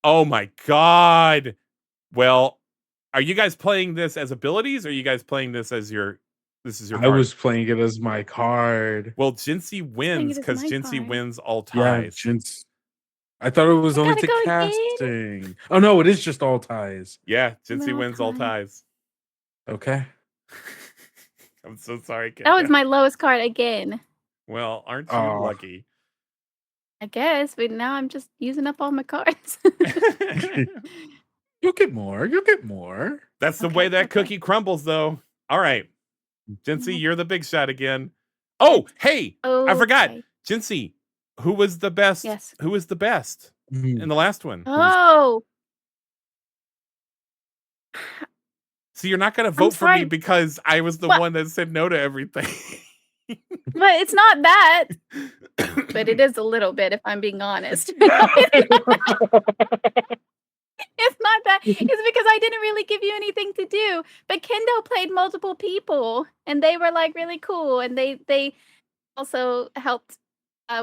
Oh my god. Well, are you guys playing this as abilities, or are you guys playing this as your card? I was playing it as my card. Well, Jincy wins because Jincy wins all Yeah, ties. I thought it was only to go casting. Oh no, it is just all ties. Yeah, Jincy wins all ties. Okay. I'm so sorry, Kendo. That was my lowest card again. Well, aren't you lucky? I guess, but now I'm just using up all my cards. You'll get more. That's the way that cookie crumbles, though. All right. Jincy, you're the big shot again. Oh, hey, I forgot. Jincy, who was the best? Yes. Who was the best in the last one? Oh. So you're not going to vote for me because I was the one that said no to everything. But it's not that. But it is a little bit, if I'm being honest. It's not that. It's because I didn't really give you anything to do. But Kendo played multiple people, and they were like really cool, and they also helped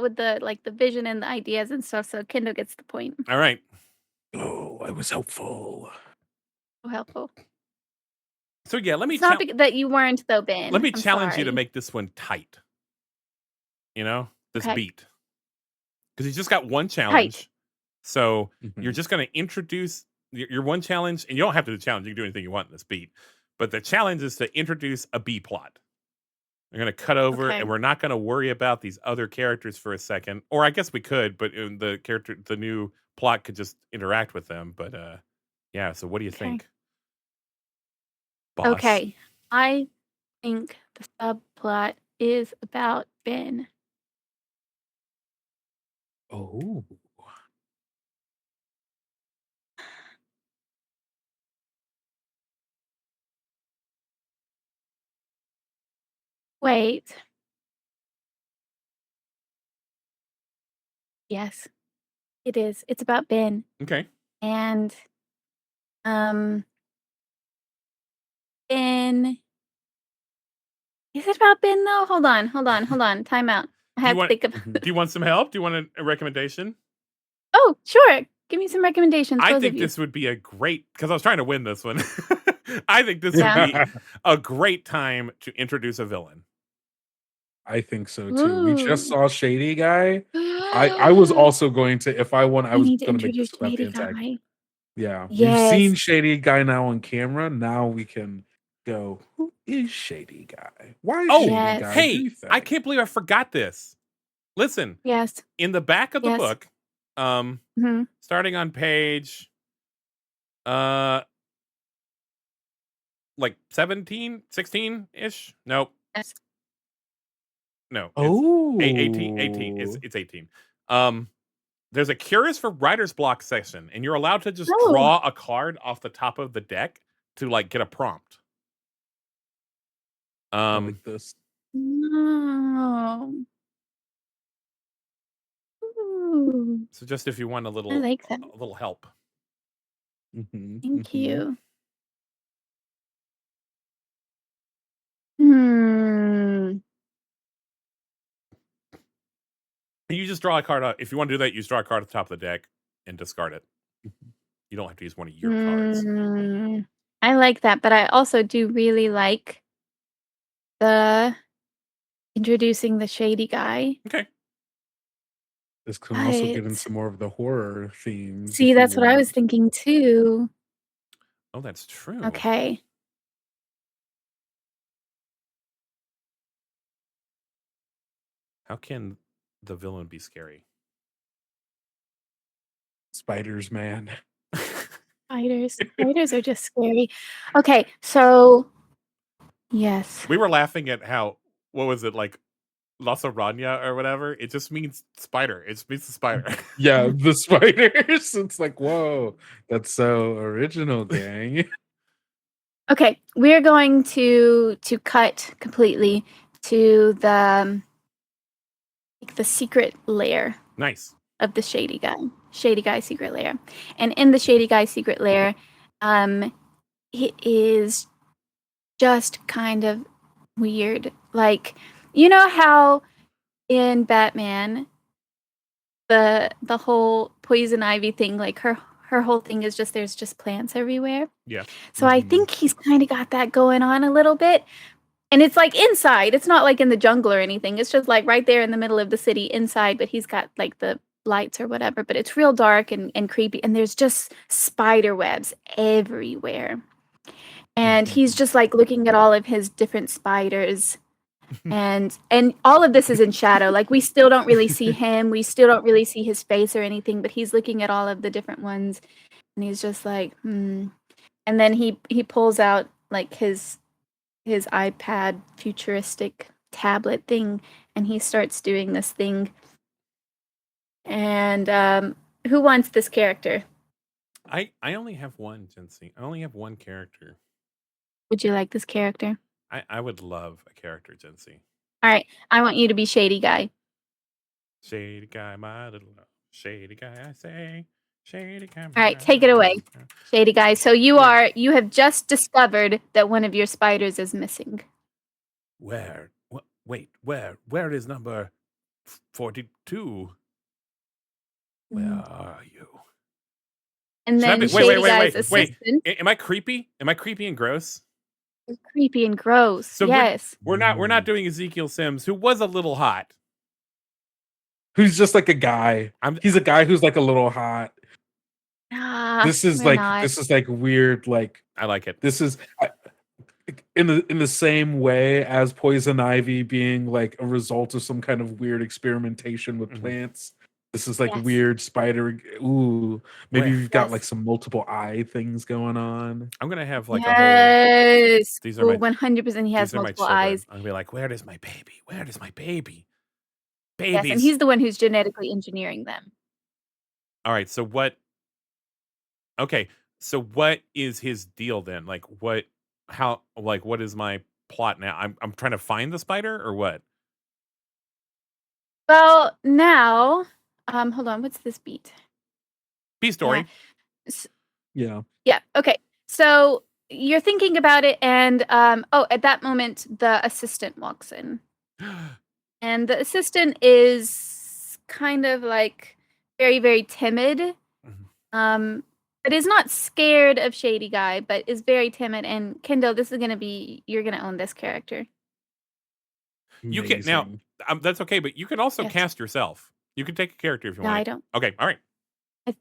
with the vision and the ideas and stuff. So Kendo gets the point. All right. Oh, I was helpful. So helpful. So yeah, let me. It's not that you weren't though, Ben. Let me challenge you to make this one tight. You know, this beat, because you just got one challenge. Tight. So you're just going to introduce your one challenge, and you don't have to do the challenge. You can do anything you want in this beat, but the challenge is to introduce a B plot. We're going to cut over, and we're not going to worry about these other characters for a second, or I guess we could, but the new plot could just interact with them. But yeah. So what do you think? Boss? Okay, I think the subplot is about Ben. Oh. Wait. Yes, it is. It's about Ben. Okay. And Ben. Is it about Ben though? Hold on. Time out. I Do you have to want think of. do you want some help? Do you want a recommendation? Oh, sure. Give me some recommendations, I both think of you. this would be a great, because I was trying to win this one. I think this would Yeah. be a great time to introduce a villain. I think so too. We just Ooh. saw Shady Guy. I was also going to, if I won, I We was need to going to make this introduce about the Shady antagonist. Guy. Yeah, we've seen Yes. Shady Guy now on camera. Now we can go, who is Shady Guy? Why is Oh, Shady Yes. Guy? hey, Do you I think? can't believe I forgot this. Listen, Yes. in the back of the Yes. book, Mhm. starting on page like 17, 16-ish. Nope. Yes. No, it's Oh, 18. It's 18. There's a curious for writer's block section, and you're allowed to just Oh. draw a card off the top of the deck to like get a prompt. I like this. No. Ooh. So just if you want a I little like that. help. Thank you. Hmm. You just draw a card out. If you want to do that, you just draw a card at the top of the deck and discard it. You don't have to use one of your cards. I like that, but I also do really like the introducing the Shady Guy. Okay. This can also get But into more of the horror themes. see, if you that's what I was want. thinking too. Oh, that's true. Okay. How can the villain be scary? Spiders, man. Spiders are just scary. Okay, so yes. We were laughing at how, what was it, like Las Araña or whatever? It just means spider. It just means the spider. Yeah, the spiders. It's like, whoa, that's so original, gang. Okay, we're going to cut completely to the secret lair Nice. of the Shady Guy secret lair. And in the Shady Guy secret lair, it is just kind of weird. Like, you know how in Batman the whole poison ivy thing, like her whole thing is just there's just plants everywhere. Yeah. So I think he's kind of got that going on a little bit. And it's like inside. It's not like in the jungle or anything. It's just like right there in the middle of the city inside, but he's got like the lights or whatever, but it's real dark and creepy. And there's just spider webs everywhere. And he's just like looking at all of his different spiders. And all of this is in shadow. Like we still don't really see him. We still don't really see his face or anything, but he's looking at all of the different ones. And he's just like, And then he pulls out like his iPad futuristic tablet thing, and he starts doing this thing. And who wants this character? I only have one, Jency. I only have one character. Would you like this character? I would love a character, Jency. All right, I want you to be Shady Guy. Shady guy, my little love. Shady guy, I say. Shady guy. All right, take it away, Shady Guy. So you have just discovered that one of your spiders is missing. Where? Wait, where is number 42? Where are you? And then wait, Shady Guy's assistant. Am I creepy? Am I creepy and gross? You're creepy and gross. So yes. We're not doing Ezekiel Sims, who was a little hot. Who's just like a guy. He's a guy who's like a little hot. This is like weird. Like I like it. This is in the same way as poison ivy being like a result of some kind of weird experimentation with plants. This is like weird spider. Ooh, maybe you've got like some multiple eye things going on. I'm gonna have like a whole. These are 100%. He has multiple eyes. I'm gonna be like, where is my baby? Where is my baby? babies. Yes, and he's the one who's genetically engineering them. All right, so what? Okay, so what is his deal then? Like, what? How? Like, what is my plot now? I'm trying to find the spider, or what? Well, now, hold on, what's this beat? B story. Yeah. Yeah. Okay. So you're thinking about it, and at that moment, the assistant walks in, and the assistant is kind of like very, very timid. But is not scared of Shady Guy, but is very timid. And Kendo, this is gonna be you're gonna own this character. You can now. Amazing. That's okay, but you can also Yes. cast yourself. You can take a character if you No, want. I don't. Okay, all right. I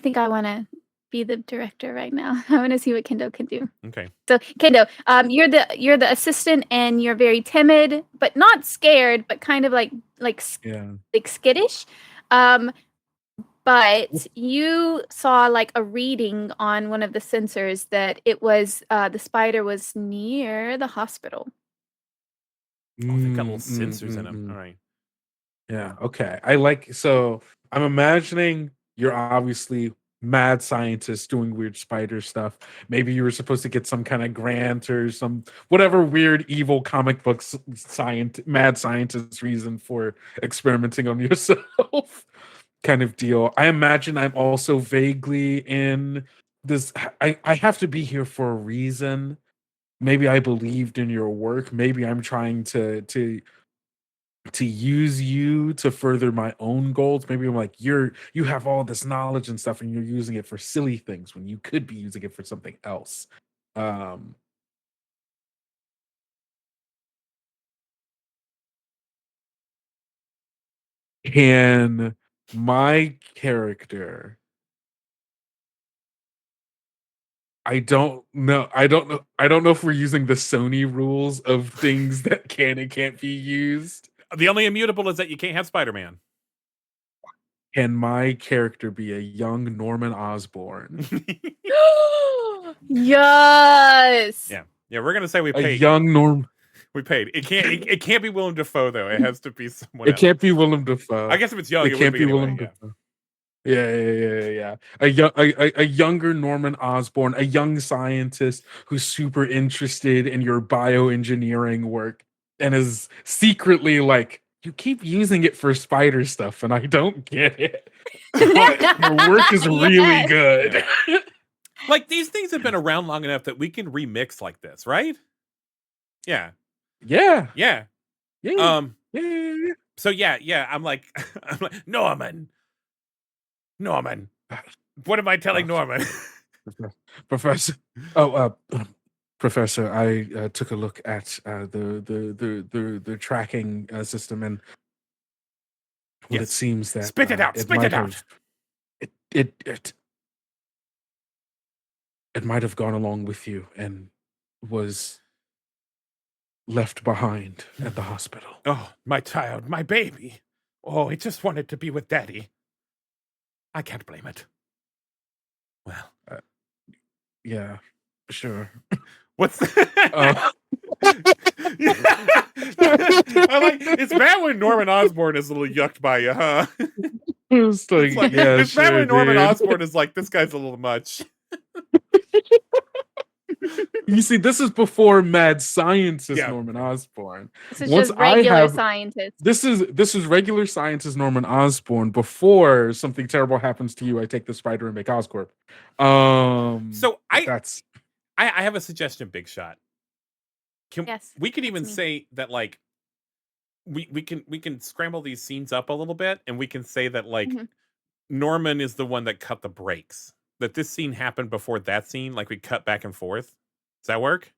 think I want to be the director right now. I want to see what Kendo can do. Okay. So Kendo, you're the assistant, and you're very timid, but not scared, but kind of like skittish. But you saw like a reading on one of the sensors that it was the spider was near the hospital. Oh, they've got little sensors in them. All right. Yeah. Okay. So I'm imagining you're obviously mad scientist doing weird spider stuff. Maybe you were supposed to get some kind of grant or some whatever weird evil comic book mad scientist reason for experimenting on yourself kind of deal. I imagine I'm also vaguely in this. I have to be here for a reason. Maybe I believed in your work. Maybe I'm trying to use you to further my own goals. Maybe I'm like, you have all this knowledge and stuff and you're using it for silly things when you could be using it for something else. Can my character, I don't know if we're using the Sony rules of things that can and can't be used. The only immutable is that you can't have Spider-Man. Can my character be a young Norman Osborn? Yes. Yeah. Yeah, we're gonna say we A paid. young Norm. We paid. It can't be Willem Dafoe though. It has to be someone It else. can't be Willem Dafoe. I guess if it's young, It it can't would be anyway, Willem yeah. Dafoe. Yeah. A younger Norman Osborn, a young scientist who's super interested in your bioengineering work and is secretly like, you keep using it for spider stuff, and I don't get it. But your work is really Yes. good. Like these things have been around long enough that we can remix like this, right? Yeah. Yeah. Yeah. Yeah. So yeah, I'm like Norman. What am I telling Norman? Professor. Professor, I took a look at the tracking system, and it Yes. seems that Spit it out. Spit it out. It might have gone along with you and was left behind at the hospital. Oh, my child, my baby. Oh, it just wanted to be with Daddy. I can't blame it. Well, Yeah, sure. what's I like it's bad when Norman Osborn is a little yucked by you, huh? It's like, yeah, it's bad sure, when Norman dude. Osborn is like, this guy's a little much. You see, this is before mad scientist Yeah. Norman Osborn. This is just regular scientist. This is regular scientist Norman Osborn. Before something terrible happens to you, I take the spider and make Oscorp. So I that's have a suggestion, Big Shot. Yes, We could even me. say that like we can scramble these scenes up a little bit, and we can say that like Norman is the one that cut the brakes. That this scene happened before that scene, like we cut back and forth. Does that work?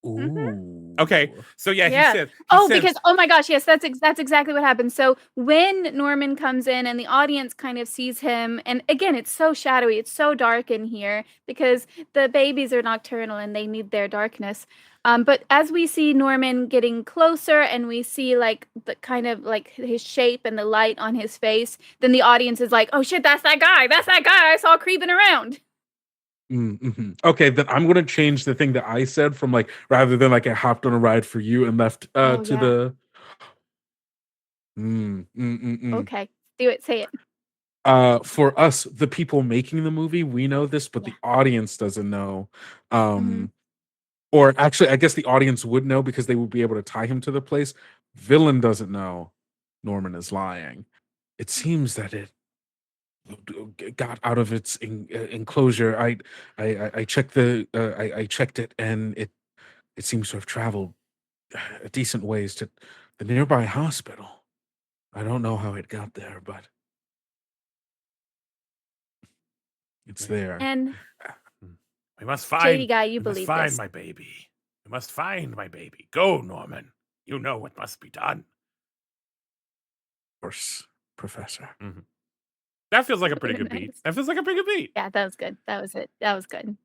ooh. Okay, so yeah, Yeah. he said. Because oh my gosh, yes, that's exactly what happened. So when Norman comes in and the audience kind of sees him, and again, it's so shadowy, it's so dark in here because the babies are nocturnal and they need their darkness. But as we see Norman getting closer and we see like the kind of like his shape and the light on his face, then the audience is like, "Oh shit, that's that guy! That's that guy I saw creeping around." Mm-hmm. Okay, then I'm gonna change the thing that I said from like rather than like I hopped on a ride for you and left to the Okay, do it. Say it. For us, the people making the movie, we know this, but Yeah. the audience doesn't know. Mhm. Or actually, I guess the audience would know because they would be able to tie him to the place. Villain doesn't know Norman is lying. It seems that it got out of its enclosure. I checked I checked it, and it seems to have traveled a decent ways to the nearby hospital. I don't know how it got there, but it's there. And We must Shady find. Guy, you We must believe find this? my baby. We must find my baby. Go, Norman. You know what must be done. Of course, Professor. Mhm. That feels like a pretty good beat. Nice. That feels like a pretty good beat. Yeah, that was good. That was it. That was good.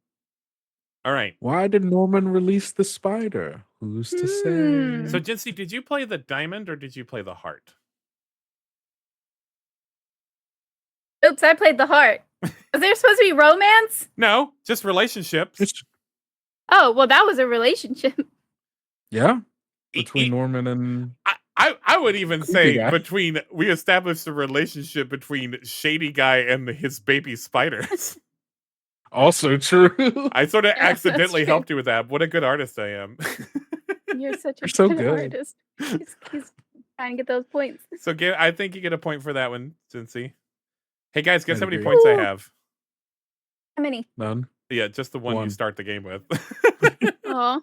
All right. Why did Norman release the spider? Who's to say? So, Jinsey, did you play the diamond or did you play the heart? Oops, I played the heart. Is there supposed to be romance? No, just relationships. Oh, well, that was a relationship. Yeah, between Norman and I would even Creepy say Guy. we established a relationship between Shady Guy and his baby spiders. Also true. I sort of Yeah, that's accidentally true. helped you with that. What a good artist I am. You're such a You're so good good. artist. He's trying to get those points. So I think you get a point for that one, Jinsey. Hey guys, guess I'd how many agree. points I Ooh. have? How many? None. Yeah, just the one you One. start the game with. Aw.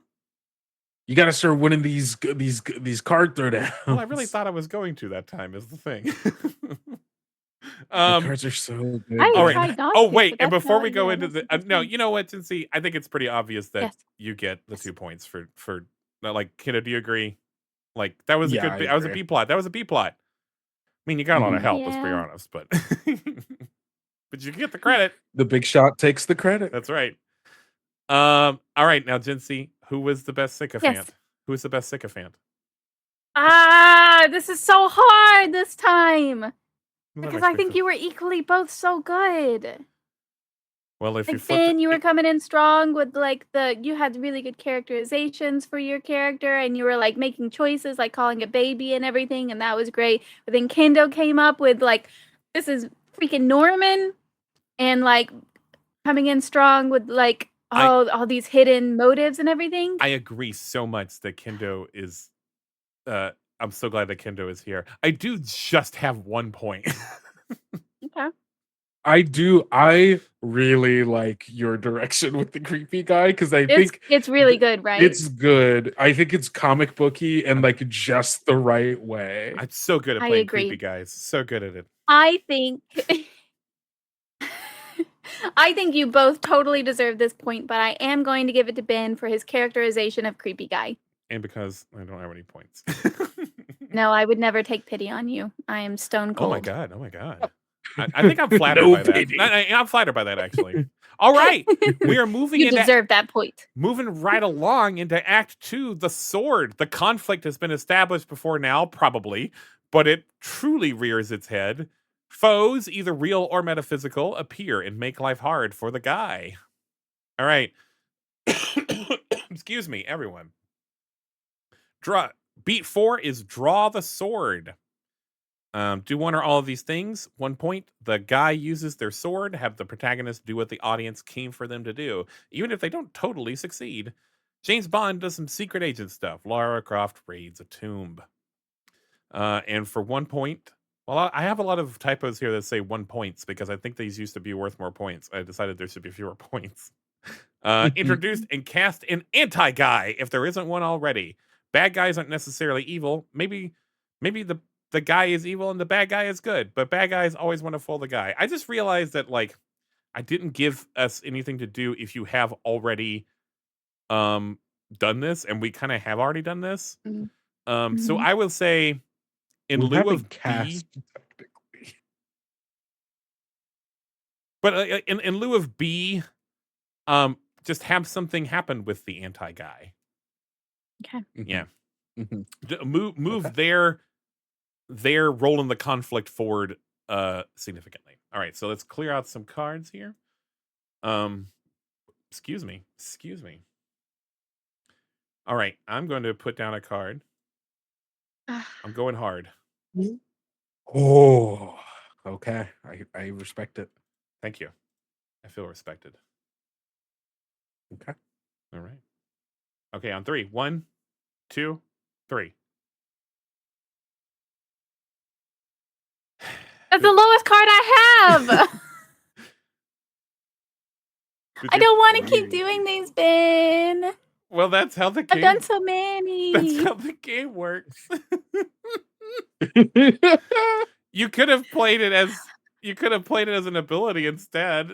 You got to start winning these card throwdowns. Well, I really thought I was going to that time is the thing. The cards are so good. I all right. tried not Oh to, wait, but and that's before not- we go yeah, into that's the a good no, thing. you know what, Jinsey? I think it's pretty obvious that Yes. you get the Yes. 2 points for like, Kiddo, do you agree? Like that was a Yeah, good I that was a agree. B plot. That was a B plot. I mean, you got a lot of help, let's be Yeah. honest, but but you get the credit. The big shot takes the credit. That's right. All right, now Jinsey, who was the best sycophant? Yes. Who was the best sycophant? This is so hard this time. Well, that Because makes I me think feel- you were equally both so good. Well, if you Like flip Finn, you were coming in strong with like you had really good characterizations for your character, and you were like making choices, like calling it baby and everything, and that was great. But then Kendo came up with like, this is freaking Norman, and like coming in strong with like all these hidden motives and everything. I agree so much that Kendo is I'm so glad that Kendo is here. I do just have 1 point. Okay. I really like your direction with the creepy guy because I think It's really good, right? it's good. I think it's comic booky and like just the right way. I'm so good at I playing agree. creepy guys. So good at it. I think I think you both totally deserve this point, but I am going to give it to Ben for his characterization of creepy guy. And because I don't have any points. No, I would never take pity on you. I am stone cold. Oh my god. Oh my god. I think I'm flattered No by that. pity. I'm flattered by that actually. All right. We are moving You into deserve that point. moving right along into Act 2, the sword. The conflict has been established before now, probably, but it truly rears its head. Foes, either real or metaphysical, appear and make life hard for the guy. All right. Excuse me, everyone. Beat 4 is draw the sword. Do one or all of these things. 1 point. The guy uses their sword. Have the protagonist do what the audience came for them to do, even if they don't totally succeed. James Bond does some secret agent stuff. Lara Croft raids a tomb. And for 1 point, well, I have a lot of typos here that say 1 points because I think these used to be worth more points. I decided there should be fewer points. Introduced and cast an anti-guy if there isn't one already. Bad guys aren't necessarily evil. Maybe the guy is evil and the bad guy is good, but bad guys always want to fool the guy. I just realized that like I didn't give us anything to do if you have already done this, and we kind of have already done this. So I will say in lieu of cast B, technically. but in lieu of B, just have something happen with the anti-guy. Okay. Yeah. Mhm. Move Okay. their role in the conflict forward significantly. All right, so let's clear out some cards here. Excuse me. All right, I'm going to put down a card. I'm going hard. Oh, okay. I respect it. Thank you. I feel respected. Okay. All right. Okay, on 3. 1, 2, 3. That's the lowest card I have. I don't want to keep doing these, Ben. Well, that's how the I've game. done so many. That's how the game works. You could have played it as an ability instead.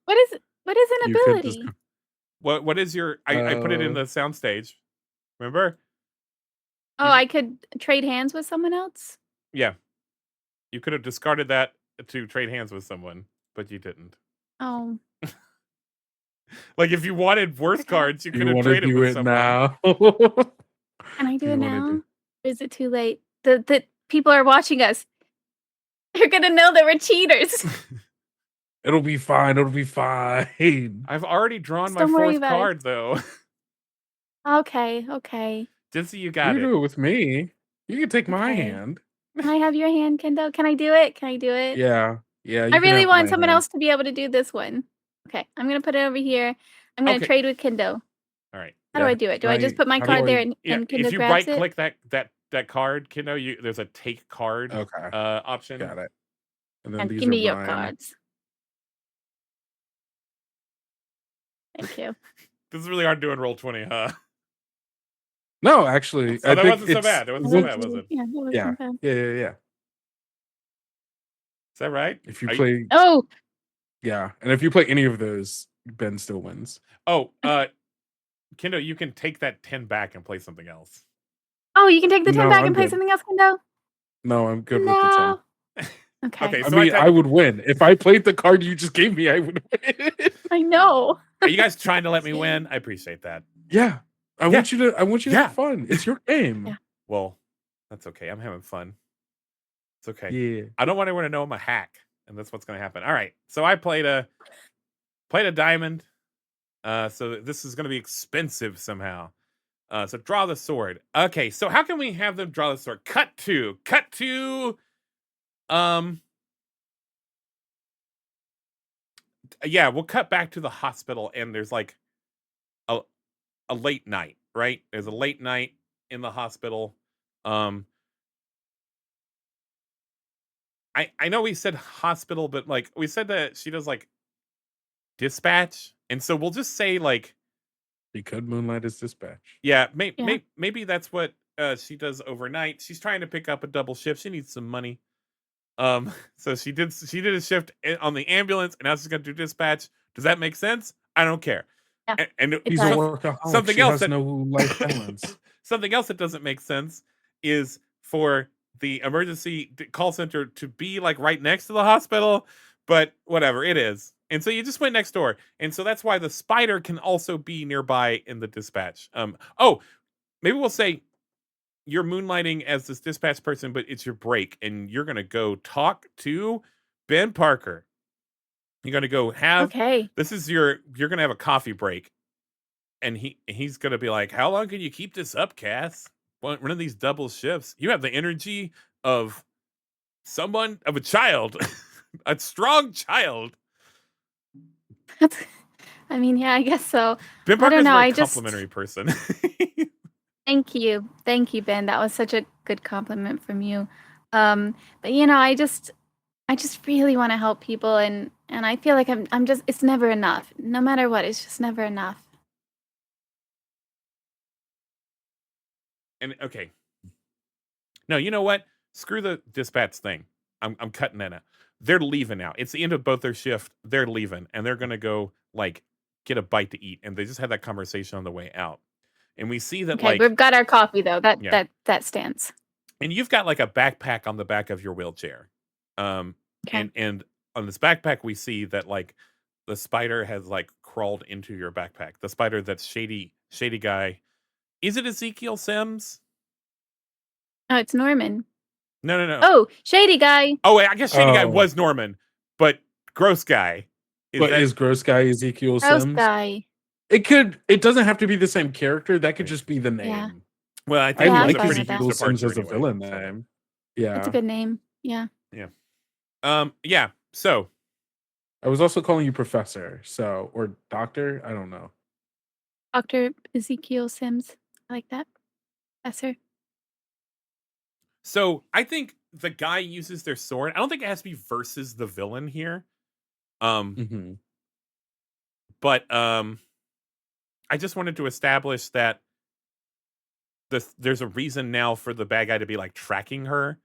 What is an You could ability? just- What is your? I put it in the soundstage. Remember? Oh, I could trade hands with someone else? Yeah. You could have discarded that to trade hands with someone, but you didn't. Oh. Like if you wanted worse cards, you could You have want to traded do with it someone. now? Can I do You it wanna now? do- Or is it too late? The people are watching us. They're gonna know that we're cheaters. It'll be fine. It'll be fine. I've already drawn Just my don't worry fourth about it. card, though. Okay. Just so you You got can it. do it with me. You can take my Okay. hand. Can I have your hand, Kendo? Can I do it? Yeah. Yeah. I really want someone else. else to be able to do this one. Okay, I'm gonna put it over here. I'm gonna Okay. trade with Kendo. All right. How do I do it? Do I just put my how do card I- there and Yeah, Kendo if you grabs right it? click that card, Kendo, there's a take card Okay. option. Got it. And then And these give are me your mine. cards. Thank you. This is really hard doing roll 20, huh? No, actually, So that wasn't so bad. It wasn't so Is bad, was it? Yeah, that wasn't Yeah. bad. Yeah. Is that right? If you Are play, Oh, yeah, and if you play any of those, Ben still wins. Oh, Kendo, you can take that 10 back and play something else. you can take the 10 No, back I'm and play good. something else, Kendo? No, I'm good with the No. 10. Okay. Okay, I so mean, I would win if I played the card you just gave me. I would win. I know. Are you guys trying to let me win? I appreciate that. Yeah, I want you to. I want you to Yeah. have fun. It's your game. Yeah. Well, that's okay. I'm having fun. It's okay. Yeah. I don't want anyone to know I'm a hack, and that's what's going to happen. All right. So I played a diamond. So this is going to be expensive somehow. So draw the sword. Okay. So how can we have them draw the sword? Cut to. Yeah, we'll cut back to the hospital, and there's like a late night, right? There's a late night in the hospital. I know we said hospital, but like we said that she does like dispatch, and so we'll just say like He could moonlight as dispatch. yeah, Yeah. maybe that's what she does overnight. She's trying to pick up a double shift. She needs some money. So she did a shift on the ambulance, and now she's gonna do dispatch. Does that make sense? I don't care. Yeah, And it He's a does. workaholic. Something She else has that- no life balance. something else that doesn't make sense is for the emergency call center to be like right next to the hospital, but whatever, it is. And so you just went next door. And so that's why the spider can also be nearby in the dispatch. Maybe we'll say you're moonlighting as this dispatch person, but it's your break, and you're gonna go talk to Ben Parker. You're gonna go have Okay. this is you're gonna have a coffee break, and he's gonna be like, how long can you keep this up, Cass? One of these double shifts. You have the energy of a child, a strong child. I mean, yeah, I guess so. Ben I Parker's don't know, a very I just- complimentary person. Thank you, Ben. That was such a good compliment from you. But I just really want to help people, and I feel like I'm just it's never enough. No matter what, it's just never enough. And okay. No, you know what? Screw the dispatch thing. I'm cutting that out. They're leaving now. It's the end of both their shift. They're leaving, and they're gonna go like get a bite to eat. And they just had that conversation on the way out. And we see that Okay, like, we've got our coffee though. Yeah. That stands. and you've got like a backpack on the back of your wheelchair. Okay. And on this backpack we see that like the spider has like crawled into your backpack. The spider that's shady guy. Is it Ezekiel Sims? Oh, it's Norman. No. Oh, shady guy. Oh, wait, I guess shady guy Oh. was Norman, but gross guy. Is gross guy Ezekiel Gross Sims? guy. It doesn't have to be the same character. That could just be the name. Yeah. Well, I I think Yeah, he was like a I'm pretty fine with huge Ezekiel Sims departure as a anyway, villain so. name. Yeah. That's a good name. Yeah. Yeah. So I was also calling you Professor, or Doctor. I don't know. Dr. Ezekiel Sims. I like that. Professor. So I think the guy uses their sword. I don't think it has to be versus the villain here. Mm-hmm. But I just wanted to establish that there's a reason now for the bad guy to be like tracking her.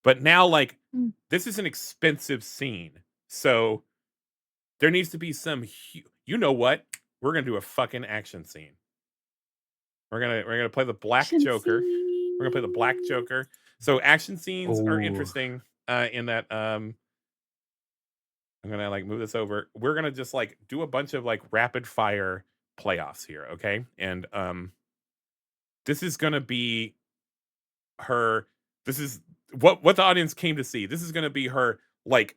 But now, like, this is an expensive scene, so there needs to be some. You know what? We're gonna do a fucking action scene. We're gonna play the Black Action Joker. scene. We're gonna play the Black Joker. So action scenes are Oh. interesting. In that I'm gonna like move this over. We're gonna just like do a bunch of like rapid fire playoffs here, okay? And this is gonna be her. This is what the audience came to see. This is gonna be her like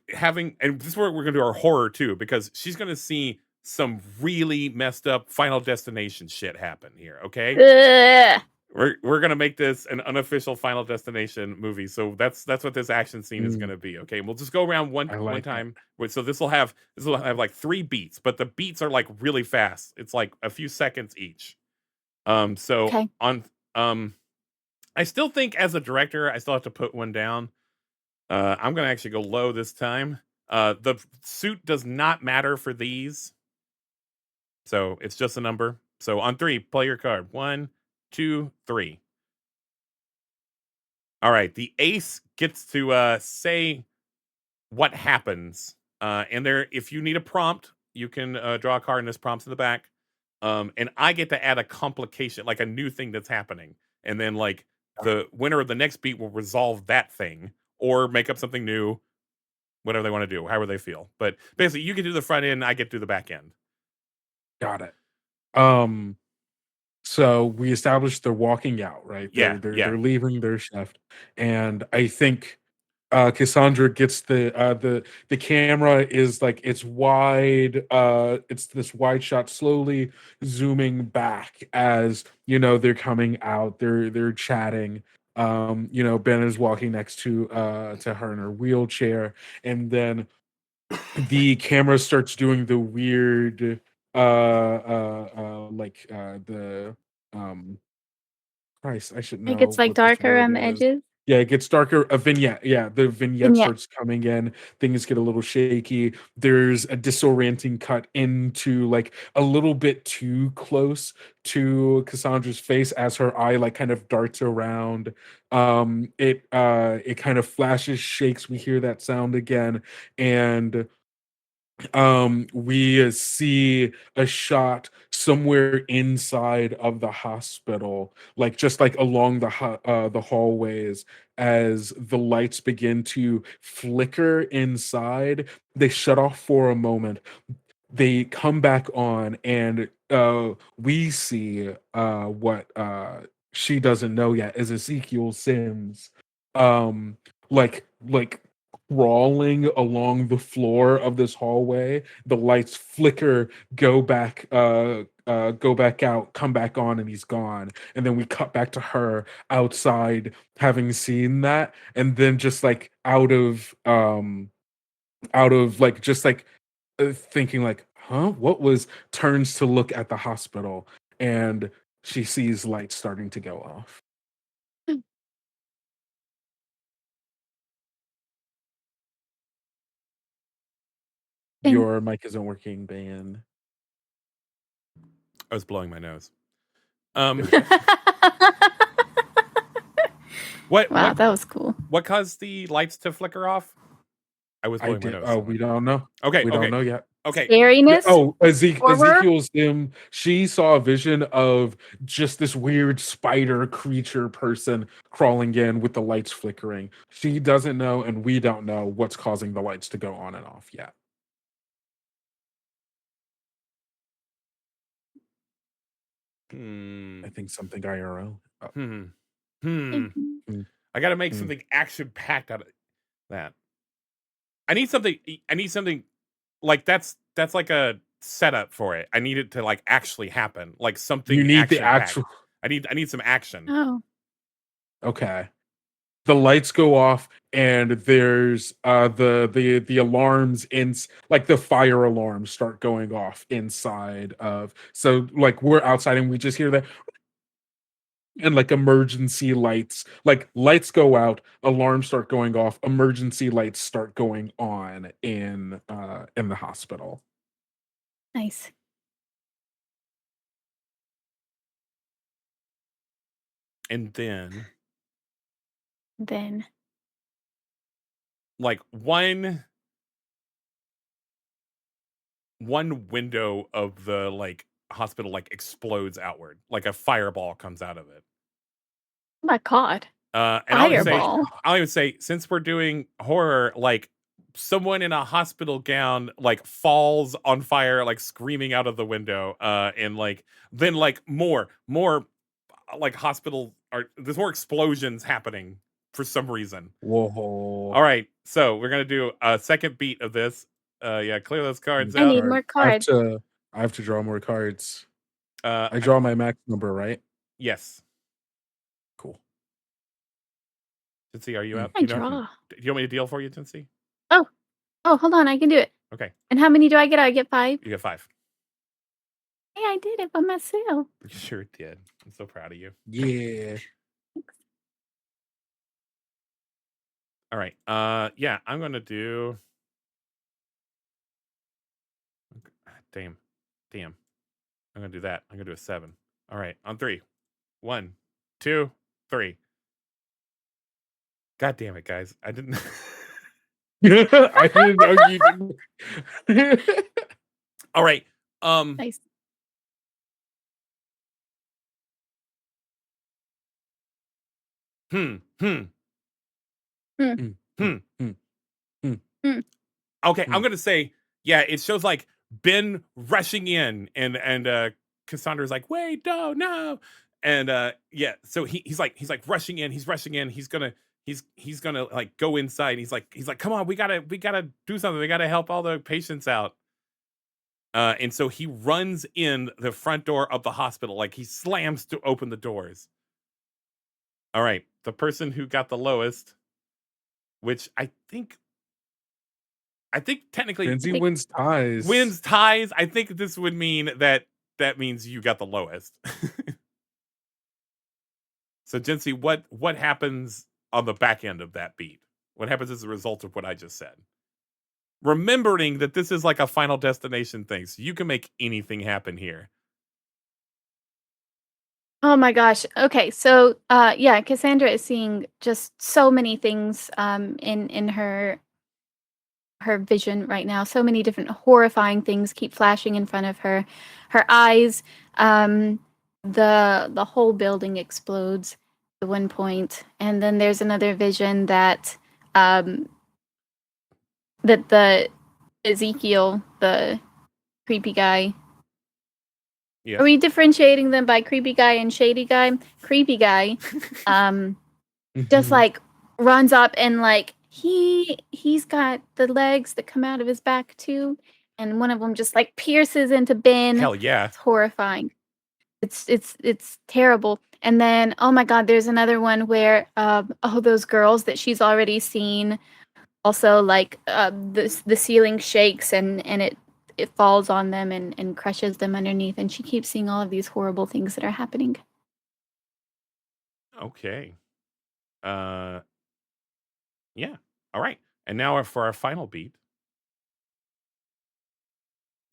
having, and this is where we're gonna do our horror too, because she's gonna see some really messed up Final Destination shit happen here, okay? Ugh. We're gonna make this an unofficial Final Destination movie, so that's what this action scene is gonna be. Okay, we'll just go around one time. So this will have like 3 beats, but the beats are like really fast. It's like a few seconds each. So Okay. on I still think as a director, I still have to put one down. I'm gonna actually go low this time. The suit does not matter for these, so it's just a number. So on 3, play your card. 1, 2, 3. All right, the ace gets to say what happens. And there, if you need a prompt, you can draw a card, and this prompts in the back. And I get to add a complication, like a new thing that's happening, and then like the winner of the next beat will resolve that thing or make up something new, whatever they want to do, however they feel. But basically, you can do the front end, I get to do the back end. Got it. So we established they're walking out, right? Yeah, They're leaving their shift, and I think Cassandra gets the camera is like it's wide, it's this wide shot slowly zooming back as they're coming out, they're chatting. Ben is walking next to her in her wheelchair, and then the camera starts doing the weird the Christ, I should It know gets like what this darker word on the is. edges. Yeah, it gets darker. A vignette. Yeah, the vignette Vignette. starts coming in. Things get a little shaky. There's a disorienting cut into like a little bit too close to Cassandra's face as her eye like kind of darts around. It kind of flashes, shakes. We hear that sound again, and we see a shot somewhere inside of the hospital, like just like along the hallways, as the lights begin to flicker inside. They shut off for a moment, they come back on, and we see what she doesn't know yet is Ezekiel Sims, um like crawling along the floor of this hallway. The lights flicker, go back out, come back on, and he's gone. And then we cut back to her outside having seen that, and then just like out of like just like thinking like, huh, what was, turns to look at the hospital, and she sees lights starting to go off. Your mic isn't working, Ben. I was blowing my nose. What? Wow, that was cool. What caused the lights to flicker off? I was blowing my nose. Oh, we don't know. Okay, We don't know yet. Okay. Scariness. Ezekiel's Sim. She saw a vision of just this weird spider creature person crawling in with the lights flickering. She doesn't know, and we don't know what's causing the lights to go on and off yet. I think something IRL. I got to make something action packed out of that. I need something like that's like a setup for it. I need it to like actually happen. Like something You need the actual. I need some action. Oh. Okay. the lights go off, and there's the alarms in, like the fire alarms start going off inside of, so like we're outside and we just hear that, and like emergency lights, like lights go out, alarms start going off, emergency lights start going on in the hospital. Nice. And then Then like one window of the like hospital like explodes outward, like a fireball comes out of it. oh my god. And Fireball. I'll even say, since we're doing horror, like someone in a hospital gown like falls on fire, like screaming out of the window, and like then like more like hospital there's more explosions happening for some reason. Whoa. All right, so we're gonna do a second beat of this. Yeah, clear those cards I out. need more cards. I have to draw more cards. I I draw my max number, right? yes. Cool. Tinsy, are you out? I draw. Do you want me to deal for you, Tinsy? Oh, hold on, I can do it. Okay, And how many do I get? I get 5. you get 5. Hey, I did it by myself. You sure did. I'm so proud of you. Yeah. All right. Yeah, I'm gonna do. Damn. I'm gonna do that. I'm gonna do a 7. All right, on 3. 1, 2, 3. God damn it, guys! I didn't. I didn't know you didn't. All right. Nice. Hmm. Hmm. Okay, I'm gonna say, yeah, it shows like Ben rushing in, and Cassandra's like, wait, no, and yeah, so he's like rushing in, he's gonna like go inside. He's like, come on, we gotta do something, we gotta help all the patients out. And so he runs in the front door of the hospital, like he slams to open the doors. All right, the person who got the lowest, which I think technically Lindsay wins ties. I think this would mean that means you got the lowest. So Jency, what happens on the back end of that beat? What happens as a result of what I just said? Remembering that this is like a Final Destination thing, so you can make anything happen here. Oh my gosh. Okay, so yeah, Cassandra is seeing just so many things in her vision right now. So many different horrifying things keep flashing in front of her eyes. The whole building explodes at one point, and then there's another vision that that the Ezekiel, the creepy guy. Yeah. Are we differentiating them by creepy guy and shady guy? Creepy guy, just like runs up and like he's got the legs that come out of his back too, and one of them just like pierces into Ben. Hell yeah. It's horrifying. It's terrible. And then oh my god, there's another one where those girls that she's already seen, also like the ceiling shakes and it falls on them and crushes them underneath, and she keeps seeing all of these horrible things that are happening. Okay. Yeah. All right. And now for our final beat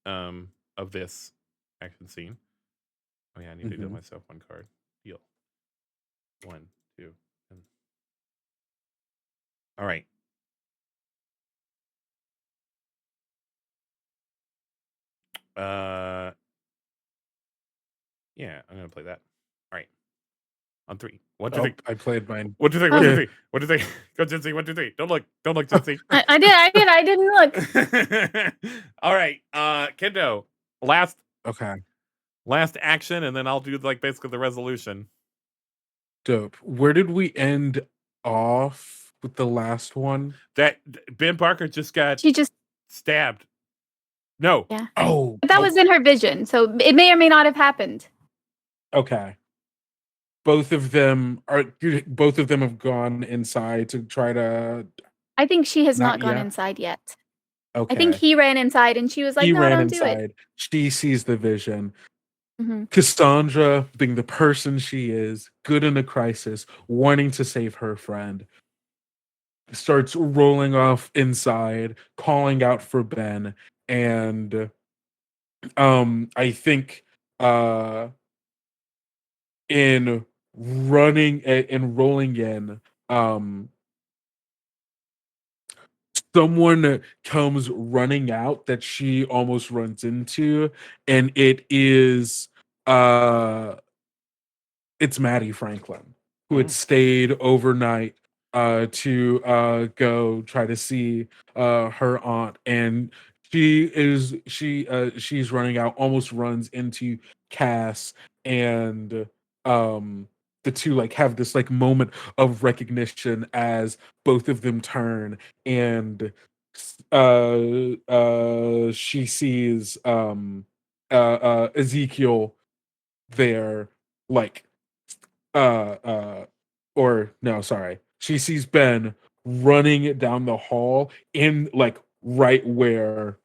of this action scene. Oh yeah, I need to deal myself one card. Deal. 1, 2, and... All right. Yeah, I'm gonna play that. All right. On 3. 1, 2, 3. I played mine. 1, 2, 3. 1, 2, 3. 1, 2, 3. Go, Jency. 1, 2, 3. Don't look, Jency. I didn't look. All right. Kendo, last action, and then I'll do like basically the resolution. Dope. Where did we end off with the last one? That Ben Parker just got She just stabbed. No. Yeah. Oh. But that was in her vision, so it may or may not have happened. Okay. both of them have gone inside to try to. I think she has Not not gone yet. inside yet. I think Okay. he ran inside and she was like, He no, ran don't do it. inside. She sees the vision. Mhm. Cassandra, being the person she is, good in a crisis, wanting to save her friend, starts rolling off inside, calling out for Ben, and I think in rolling in, someone comes running out that she almost runs into, and it's Maddie Franklin, who had stayed overnight to go try to see her aunt, and she's running out, almost runs into Cass, and the two like have this like moment of recognition as both of them turn, and she sees Ezekiel there, like uh or no, sorry, she sees Ben running down the hall in like right where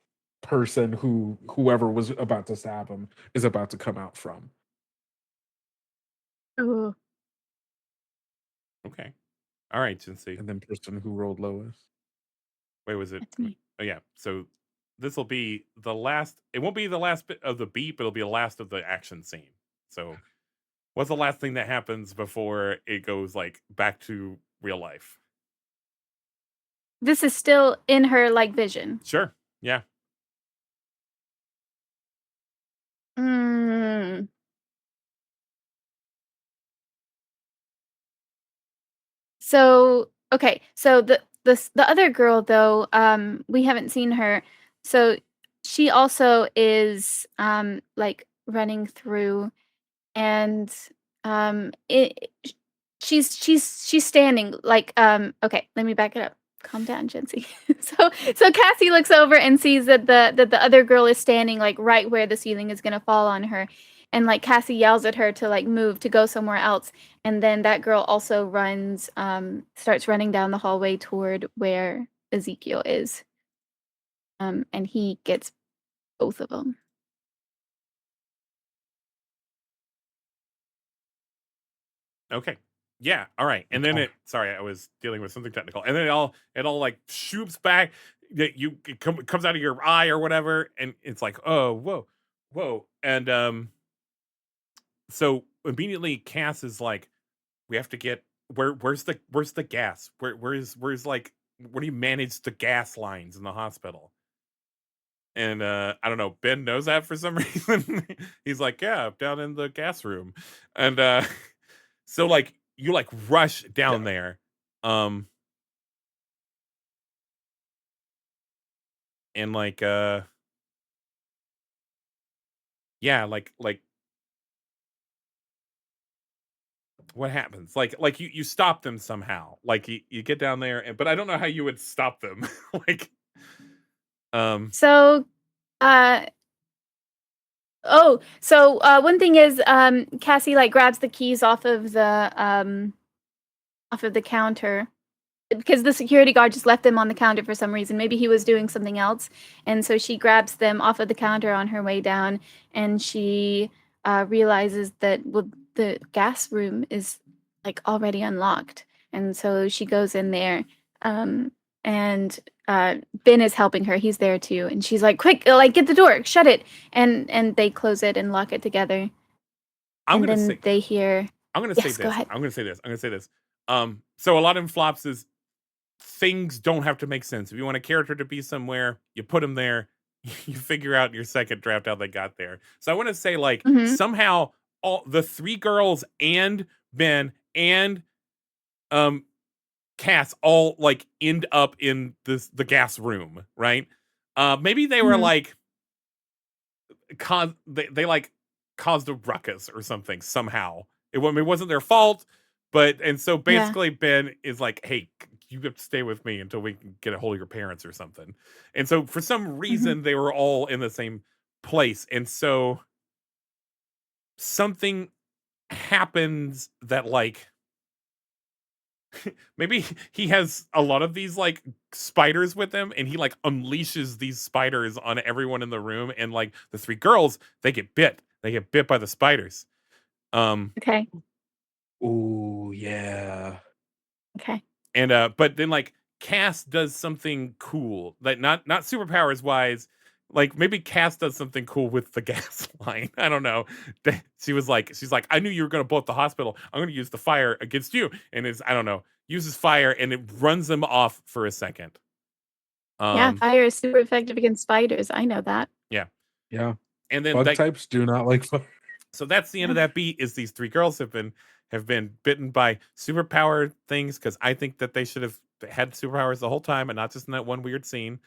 whoever was about to stab him is about to come out from. Ooh, Okay. All right, Jinsei. And then person who rolled lowest. Wait, was it? that's me. Oh yeah. So this will be the last. It won't be the last bit of the beat, but it'll be the last of the action scene. So what's the last thing that happens before it goes like back to real life? This is still in her like vision. Sure. Yeah. Mm. So okay, so the other girl though, we haven't seen her. So she also is like running through, and she's standing like okay, let me back it up. Calm down, Jency. So Cassie looks over and sees that the other girl is standing like right where the ceiling is gonna fall on her. And like Cassie yells at her to like move to go somewhere else. And then that girl also runs, starts running down the hallway toward where Ezekiel is. And he gets both of them. Okay. Yeah. All right. And then Okay. sorry, I was dealing with something technical. And then it all like shoots back. It comes out of your eye or whatever, and it's like, oh, whoa, whoa, and so immediately Cass is like, we have to get where's the gas? Where's like where do you manage the gas lines in the hospital? And I don't know, Ben knows that for some reason. He's like, yeah, down in the gas room. And so like you like rush down there. Um and like yeah, like what happens? Like you stop them somehow. Like you get down there and but I don't know how you would stop them. like um So uh one thing is Cassie like grabs the keys off of the counter because the security guard just left them on the counter for some reason. Maybe he was doing something else. And so she grabs them off of the counter on her way down, and she realizes that the gas room is like already unlocked. And so she goes in there, and Ben is helping her. He's there too. And she's like, quick, like get the door, shut it. And they close it and lock it together. I'm And gonna then say they hear, I'm gonna say yes, go this. ahead. I'm gonna say this. I'm gonna say this. So a lot in flops is things don't have to make sense. If you want a character to be somewhere, you put them there. You figure out your second draft how they got there. So I want to say like Hmm. somehow all the three girls and Ben and um Cass all like end up in the gas room, right? Maybe they were Hmm. like they like caused a ruckus or something somehow. It wasn't their fault, but and so Yeah. basically Ben is like, "Hey, you have to stay with me until we can get a hold of your parents or something." And so for some Hmm. reason they were all in the same place, and so something happens that like maybe he has a lot of these like spiders with him, and he like unleashes these spiders on everyone in the room, and like the three girls, they get bit by the spiders. Okay. Oh yeah. Okay. And but then like Cass does something cool, like not superpowers wise. Like maybe Cass does something cool with the gas line. I don't know. She's like, I knew you were gonna blow up the hospital. I'm gonna use the fire against you. And I don't know, uses fire and it runs them off for a second. Yeah, fire is super effective against spiders. I know that. Yeah. Yeah. And then Bug types do not like fire. so that's the end of that beat. Is these three girls have been bitten by superpower things, because I think that they should have had superpowers the whole time and not just in that one weird scene.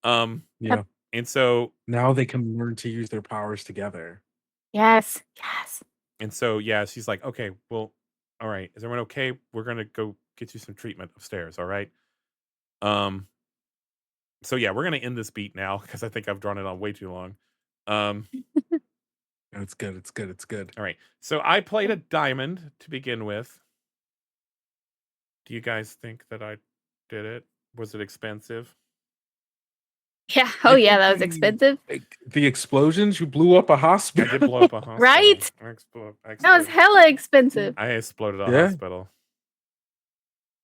Yeah. Yep. And so Now they can learn to use their powers together. Yes. Yes. And so, yeah, she's like, okay, well, all right. Is everyone okay? We're going to go get you some treatment upstairs. All right. So yeah, we're going to end this beat now, because I think I've drawn it on way too long. It's good. It's good. It's good. All right. So I played a diamond to begin with. Do you guys think that I did it? Was it expensive? Yeah. Oh, yeah. That was expensive. The explosions, you blew up a hospital. I did blow up a hospital. Right? That was hella expensive. I exploded a Yeah. hospital.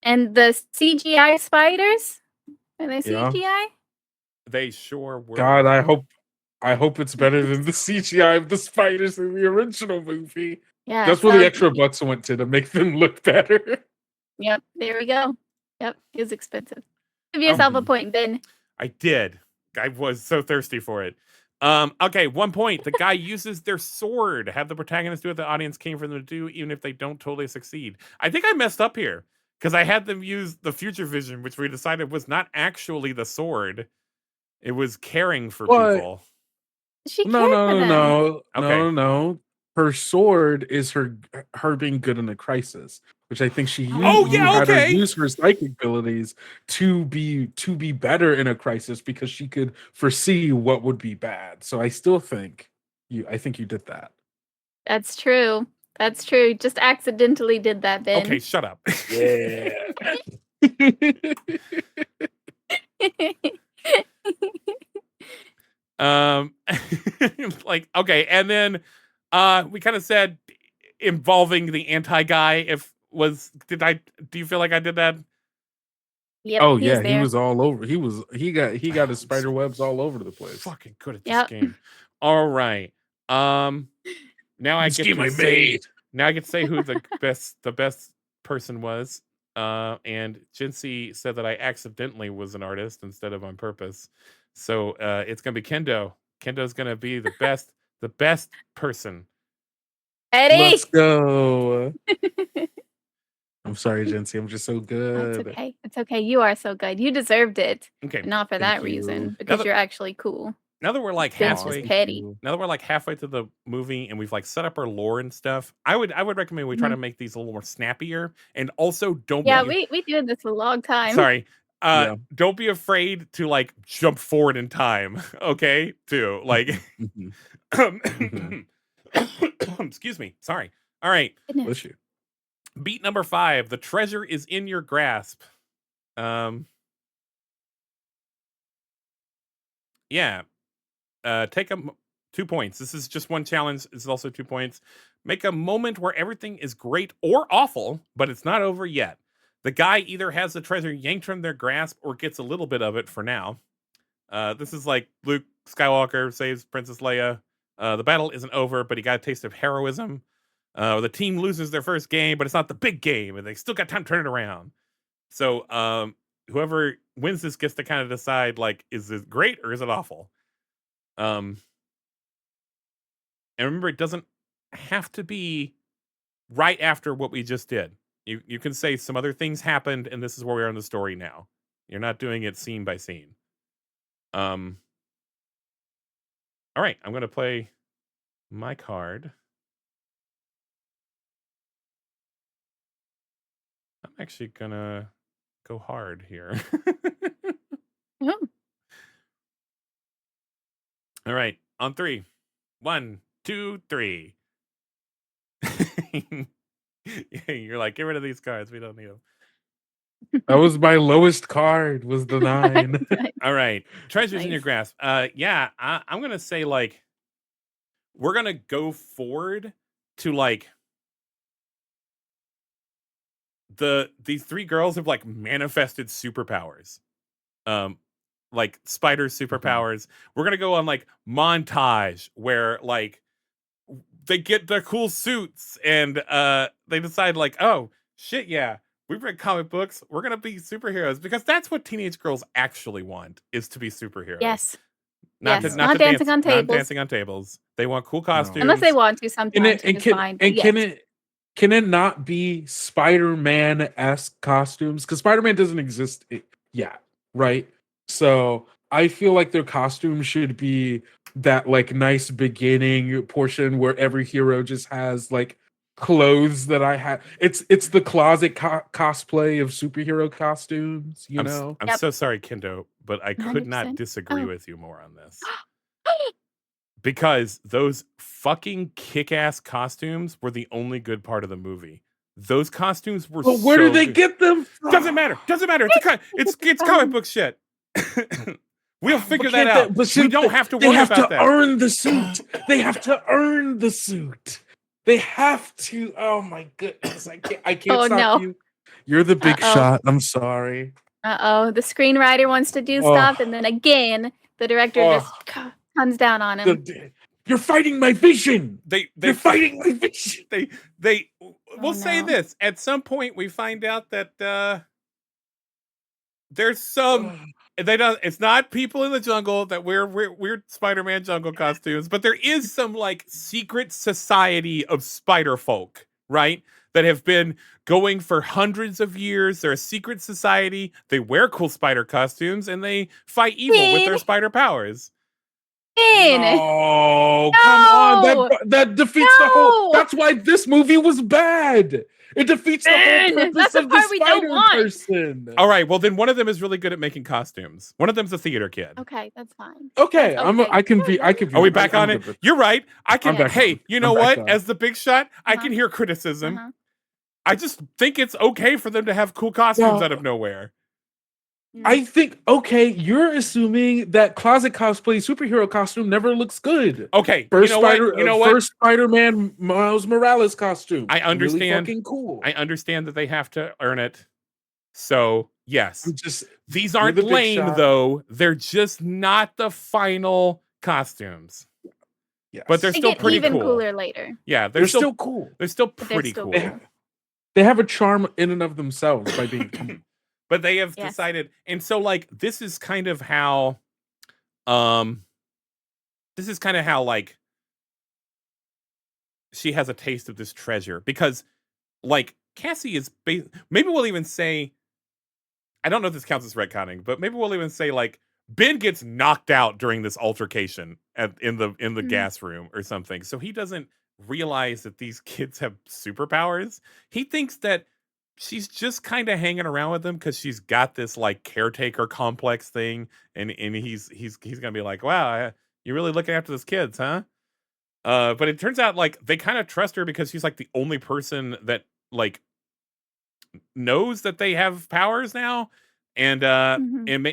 And the CGI spiders? Are they Yeah. CGI? They sure were. God, I hope it's better than the CGI of the spiders in the original movie. Yeah. That's where the extra bucks went to make them look better. Yep. There we go. Yep. It was expensive. Give yourself a point, Ben. I did. I was so thirsty for it. Okay, 1 point. The guy uses their sword. Have the protagonist do what the audience came for them to do, even if they don't totally succeed. I think I messed up here, because I had them use the future vision, which we decided was not actually the sword. It was caring for people. She cared for them. Okay. No. Her sword is her being good in a crisis, which I think she used. Her use her psychic abilities to be better in a crisis, because she could foresee what would be bad. So I still think you did that. That's true. That's true. Just accidentally did that, Ben. Okay, shut up. Yeah. Like, okay, and then we kind of said involving the anti guy. Do you feel like I did that? Yep. Oh yeah, he was all over. He got his spider webs all over the place. Fucking good at this game. All right. Now I get to say who the best person was. And Jinsey said that I accidentally was an artist instead of on purpose. So it's gonna be Kendo. Kendo's gonna be the best person. Eddie! Let's go. I'm sorry, Jinsey. I'm just so good. That's okay. It's okay. You are so good. You deserved it. Okay. Not for that reason, because you're actually cool. Now that we're like halfway, now that we're like halfway through the movie and we've like set up our lore and stuff, I would recommend we try to make these a little more snappier, and also don't. Yeah, we doing this a long time. Sorry, don't be afraid to like jump forward in time. Okay, too like. Excuse me. Sorry. All right. Bless you. Beat number 5. The treasure is in your grasp. Yeah. Take 2 points. This is just one challenge. This is also 2 points. Make a moment where everything is great or awful, but it's not over yet. The guy either has the treasure yanked from their grasp or gets a little bit of it for now. This is like Luke Skywalker saves Princess Leia. The battle isn't over, but he got a taste of heroism. The team loses their first game, but it's not the big game, and they still got time to turn it around. So whoever wins this gets to kind of decide, like, is it great or is it awful? And remember, it doesn't have to be right after what we just did. You can say some other things happened, and this is where we are in the story now. You're not doing it scene by scene. All right, I'm going to play my card. I'm actually going to go hard here. All right, on 3. 1, 2, 3. You're like, get rid of these cards. We don't need them. That was my lowest card. Was the 9. All right, treasures in your Nice. grasp. Yeah, I'm gonna say like we're gonna go forward to like these 3 girls have like manifested superpowers. Like spider superpowers. We're gonna go on like montage where like they get their cool suits and they decide like, oh shit, yeah, we've read comic books, we're gonna be superheroes because that's what teenage girls actually want is to be superheroes. Yes. Not Yes. to Not to dancing dance, on not tables. dancing on tables. They want cool No. costumes. Unless they want to Can sometimes, it which and is can fine. and But can yes. it not be Spider-Man-esque costumes? Because Spider-Man doesn't exist yet, right? So I feel like their costumes should be that like nice beginning portion where every hero just has like clothes that I have. It's the closet cosplay of superhero costumes, you know? I'm Yep. so sorry, Kendo, but I could not 100%. disagree Oh. with you more on this. Because those fucking kick-ass costumes were the only good part of the movie. Those costumes were But where so do they good. get them from? Doesn't matter. It's comic book shit. We'll figure that out. We don't have to They worry have about to that. earn the suit. They have to earn the suit. They have to. Oh my goodness! I can't Oh, stop no. you. You're the big Uh-oh. shot. I'm sorry. The screenwriter wants to do Oh. stuff, and then again, the director just comes down on him. You're fighting my vision. They You're fighting my vision. We'll say no. this. At some point we find out that there's some it's not people in the jungle that wear weird Spider-Man jungle costumes, but there is some like secret society of spider folk, right? That have been going for hundreds of years. They're a secret society. They wear cool spider costumes and they fight evil with their Finn. spider powers. Finn! No, come on. No! That defeats the whole. No! That's why this movie was bad. It defeats the whole Finn! purpose That's the of the part we don't spider want. person. All right, well then one of them is really good at making costumes. One of them's a theater kid. Okay, that's fine. Okay, That's okay. I can be. Are we back on it? You're right. I can. back Hey, on. you know I'm back what? on. As the big shot, I can hear criticism. I just think it's okay for them to have cool costumes Well, out of nowhere. I think you're assuming that closet cosplay superhero costume never looks good. Okay, First you know what? First Spider-Man Miles Morales costume. I understand. Really fucking cool. I understand that they have to earn it. So yes, these aren't the big lame shot. though. They're just not the final costumes. Yes. But they're They still get pretty even cool. cooler later. Yeah, they're still cool. They're still But pretty still cool. cool. They have a charm in and of themselves by being cool. But they have decided, and so like this is kind of how like she has a taste of this treasure, because like Cassie is maybe we'll even say, I don't know if this counts as retconning, but maybe we'll even say like Ben gets knocked out during this altercation in the gas room or something, so he doesn't realize that these kids have superpowers. He thinks that she's just kind of hanging around with them because she's got this like caretaker complex thing, and he's gonna be like, wow, you're really looking after those kids, huh? But it turns out like they kind of trust her because she's like the only person that like knows that they have powers now, and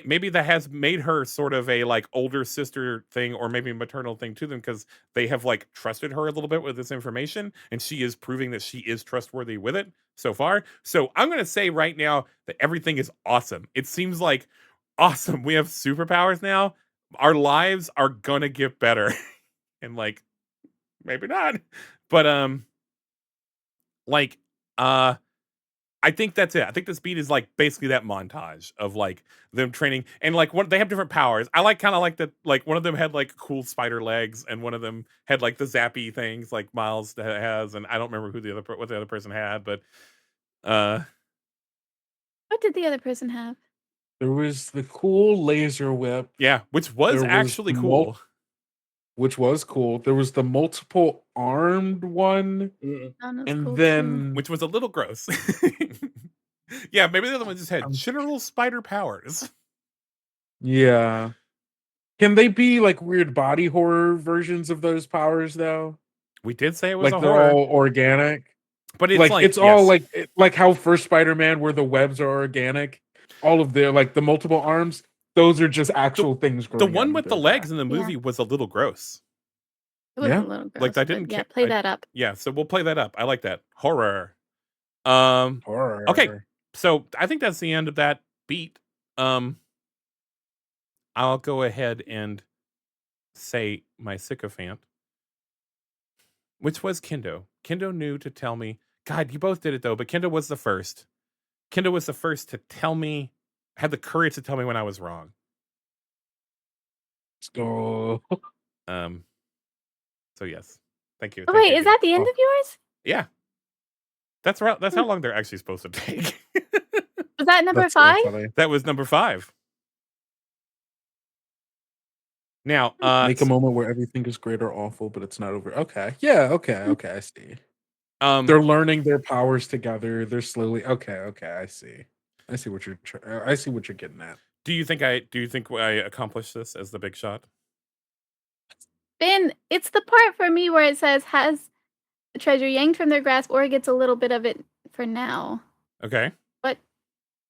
maybe that has made her sort of a like older sister thing, or maybe a maternal thing to them, because they have like trusted her a little bit with this information, and she is proving that she is trustworthy with it so far. So I'm gonna say right now that everything is awesome. It seems like awesome. We have superpowers now. Our lives are gonna get better. And like maybe not, but I think that's it. I think this beat is like basically that montage of like them training, and like they have different powers. I like kind of like that. Like one of them had like cool spider legs, and one of them had like the zappy things like Miles has, and I don't remember what the other person had, but what did the other person have? There was the cool laser whip. Yeah, which was actually cool. Which was cool. There was the multiple armed one, and cool then which was a little gross. Yeah, maybe the other one just had general spider powers. Yeah. Can they be like weird body horror versions of those powers though? We did say it was Like a they're horror, all organic. but it's like It's all yes. like how first Spider-Man where the webs are organic. All of their like the multiple arms, those are just actual things The growing out one of with the their legs back. in the movie was a little gross. It was a Yeah. little Like gross, I but didn't yeah, care. play that up. Yeah, so we'll play that up. I like that horror. Okay, Horror. so I think that's the end of that beat. I'll go ahead and say my sycophant, which was Kendo. Kendo knew to tell me. God, you both did it though, but Kendo was the first. Kendo was the first to tell me, had the courage to tell me when I was wrong. Let's go. So yes, thank you. Oh, Thank wait, you is again. that the end of yours? Yeah, that's right. That's how long they're actually supposed to take. Was that number That's so 5? funny. That was number 5. Now, Make a moment where everything is great or awful, but it's not over. Okay. Yeah, okay, I see. They're learning their powers together. They're slowly okay, I see. I see what you're getting at. do you think I accomplished this as the big shot? Ben, it's the part for me where it says has the treasure yanked from their grasp or gets a little bit of it for now. Okay. What?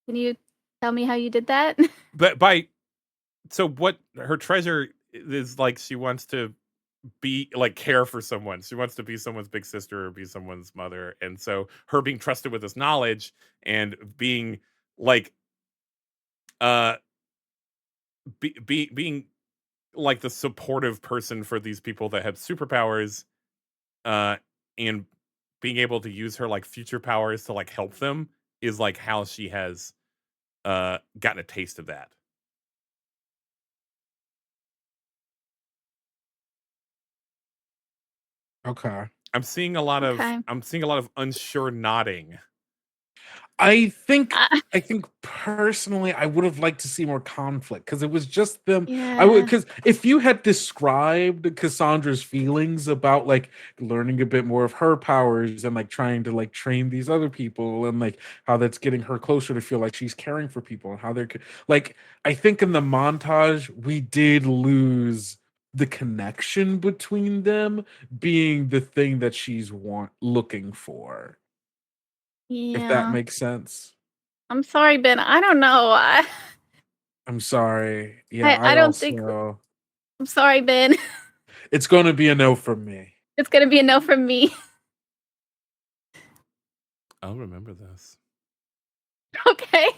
Can you tell me how you did that? But so what her treasure is like, she wants to be like care for someone. She wants to be someone's big sister or be someone's mother. And so her being trusted with this knowledge and being like uh being like the supportive person for these people that have superpowers, uh and being able to use her like future powers to like help them is like how she has gotten a taste of that. Okay. I'm seeing a lot Okay. of unsure nodding. I think Uh, personally I would have liked to see more conflict because it was just them. I would yeah. because if you had described Cassandra's feelings about like learning a bit more of her powers and like trying to like train these other people and like how that's getting her closer to feel like she's caring for people and how they're like I think in the montage we did lose the connection between them being the thing that she's looking for, if that Yeah. makes sense. I'm sorry, Ben. I don't know. I'm sorry. Yeah, I I don't think. also I'm sorry, Ben. it's gonna be a no from me. It's gonna be a no from me. I'll remember this. Okay.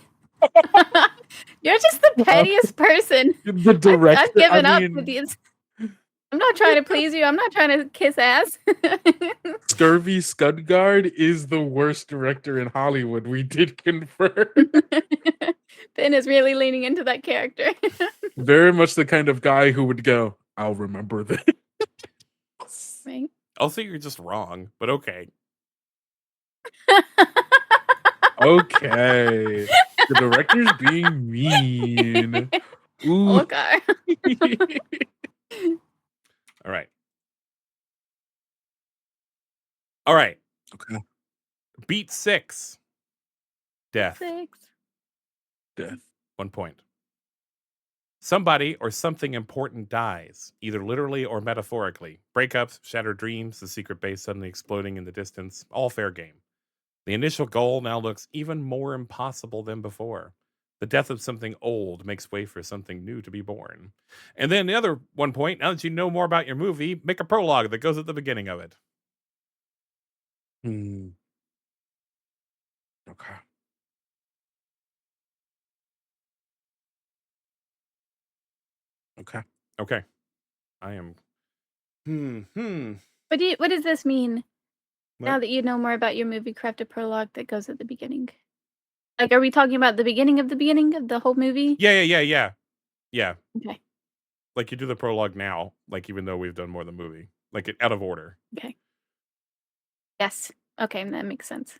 You're just the pettiest person. The I've director, given up with these. I'm not trying to please you. I'm not trying to kiss ass. Scurvy Scudguard is the worst director in Hollywood. We did confirm. Ben is really leaning into that character. Very much the kind of guy who would go, I'll remember this. Right. Also, you're just wrong, but okay. Okay. The director's being mean. Ooh. Okay. All right. All right. Okay. Beat 6. Death. 6. Death. 1 point. Somebody or something important dies, either literally or metaphorically. Breakups, shattered dreams, the secret base suddenly exploding in the distance. All fair game. The initial goal now looks even more impossible than before. The death of something old makes way for something new to be born. And then the other 1 point, now that you know more about your movie, make a prologue that goes at the beginning of it. Hmm. Okay. Okay. Okay. I am. What does this mean? Now What? that you know more about your movie, craft a prologue that goes at the beginning. Like, are we talking about the beginning of the whole movie? Yeah. Okay. Like you do the prologue now, like even though we've done more than the movie, like it out of order. Okay. Yes. Okay, that makes sense.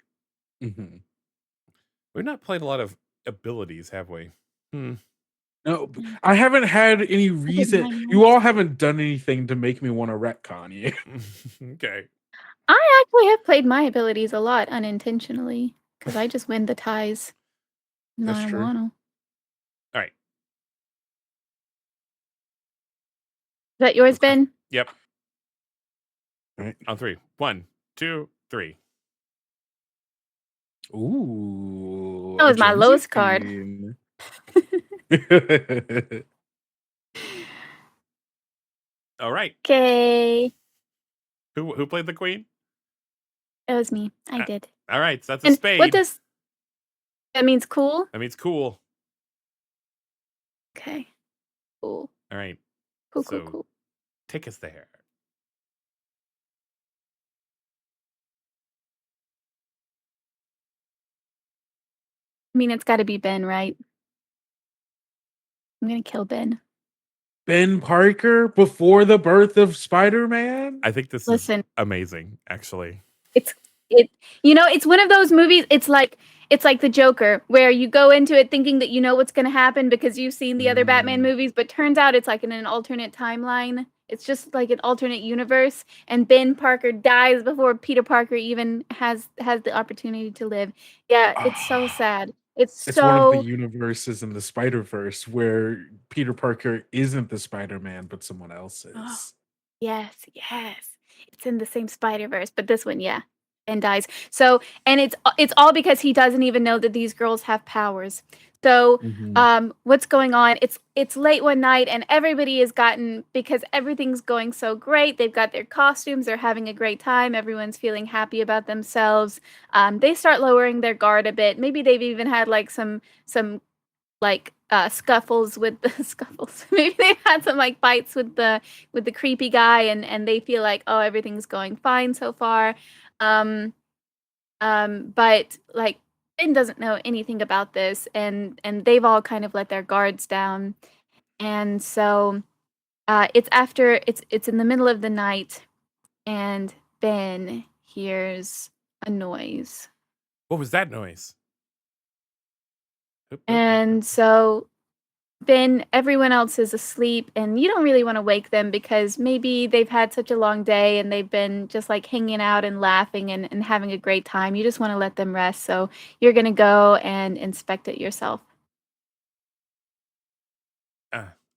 Mm-hmm. We've not played a lot of abilities, have we? No, I haven't had any reason. mine You once. all haven't done anything to make me want to retcon you. Okay. I actually have played my abilities a lot unintentionally because I just win the ties. No, That's I true. want to. All right. Is that yours, Okay. Ben? Yep. All right. On 3. 1, 2, 3. Ooh, That a was my Gen Z lowest card. queen. All right. Okay. Who played the queen? It was me. I Uh, did. All right, so that's a And spade. what does that means? Cool. That means cool. Okay. Cool. All right. Cool. So Cool. Cool. take us there. I mean, it's got to be Ben, right? I'm gonna kill Ben. Ben Parker before the birth of Spider-Man? I think this Listen, is amazing, actually. it's it's one of those movies. It's like the Joker, where you go into it thinking that you know what's gonna happen because you've seen the other Batman movies, but turns out it's like in an alternate timeline. It's just like an alternate universe, and Ben Parker dies before Peter Parker even has the opportunity to live. Yeah, it's so sad. It's It's one of the so universes in the Spider-Verse where Peter Parker isn't the Spider-Man, but someone else is. yes. It's in the same Spider-Verse, but this one, yeah, Ben dies. So, and it's all because he doesn't even know that these girls have powers. So, what's going on? It's late one night, and everybody has gotten, because everything's going so great. They've got their costumes. They're having a great time. Everyone's feeling happy about themselves. They start lowering their guard a bit. Maybe they've even had like some like scuffles with the scuffles. Maybe they've had some like fights with the creepy guy, and they feel like, oh, everything's going fine so far. But like Ben doesn't know anything about this, and they've all kind of let their guards down. And so it's in the middle of the night, and Ben hears a noise. What was that noise? And so Ben, everyone else is asleep, and you don't really want to wake them because maybe they've had such a long day and they've been just like hanging out and laughing and having a great time. You just want to let them rest. So you're going to go and inspect it yourself.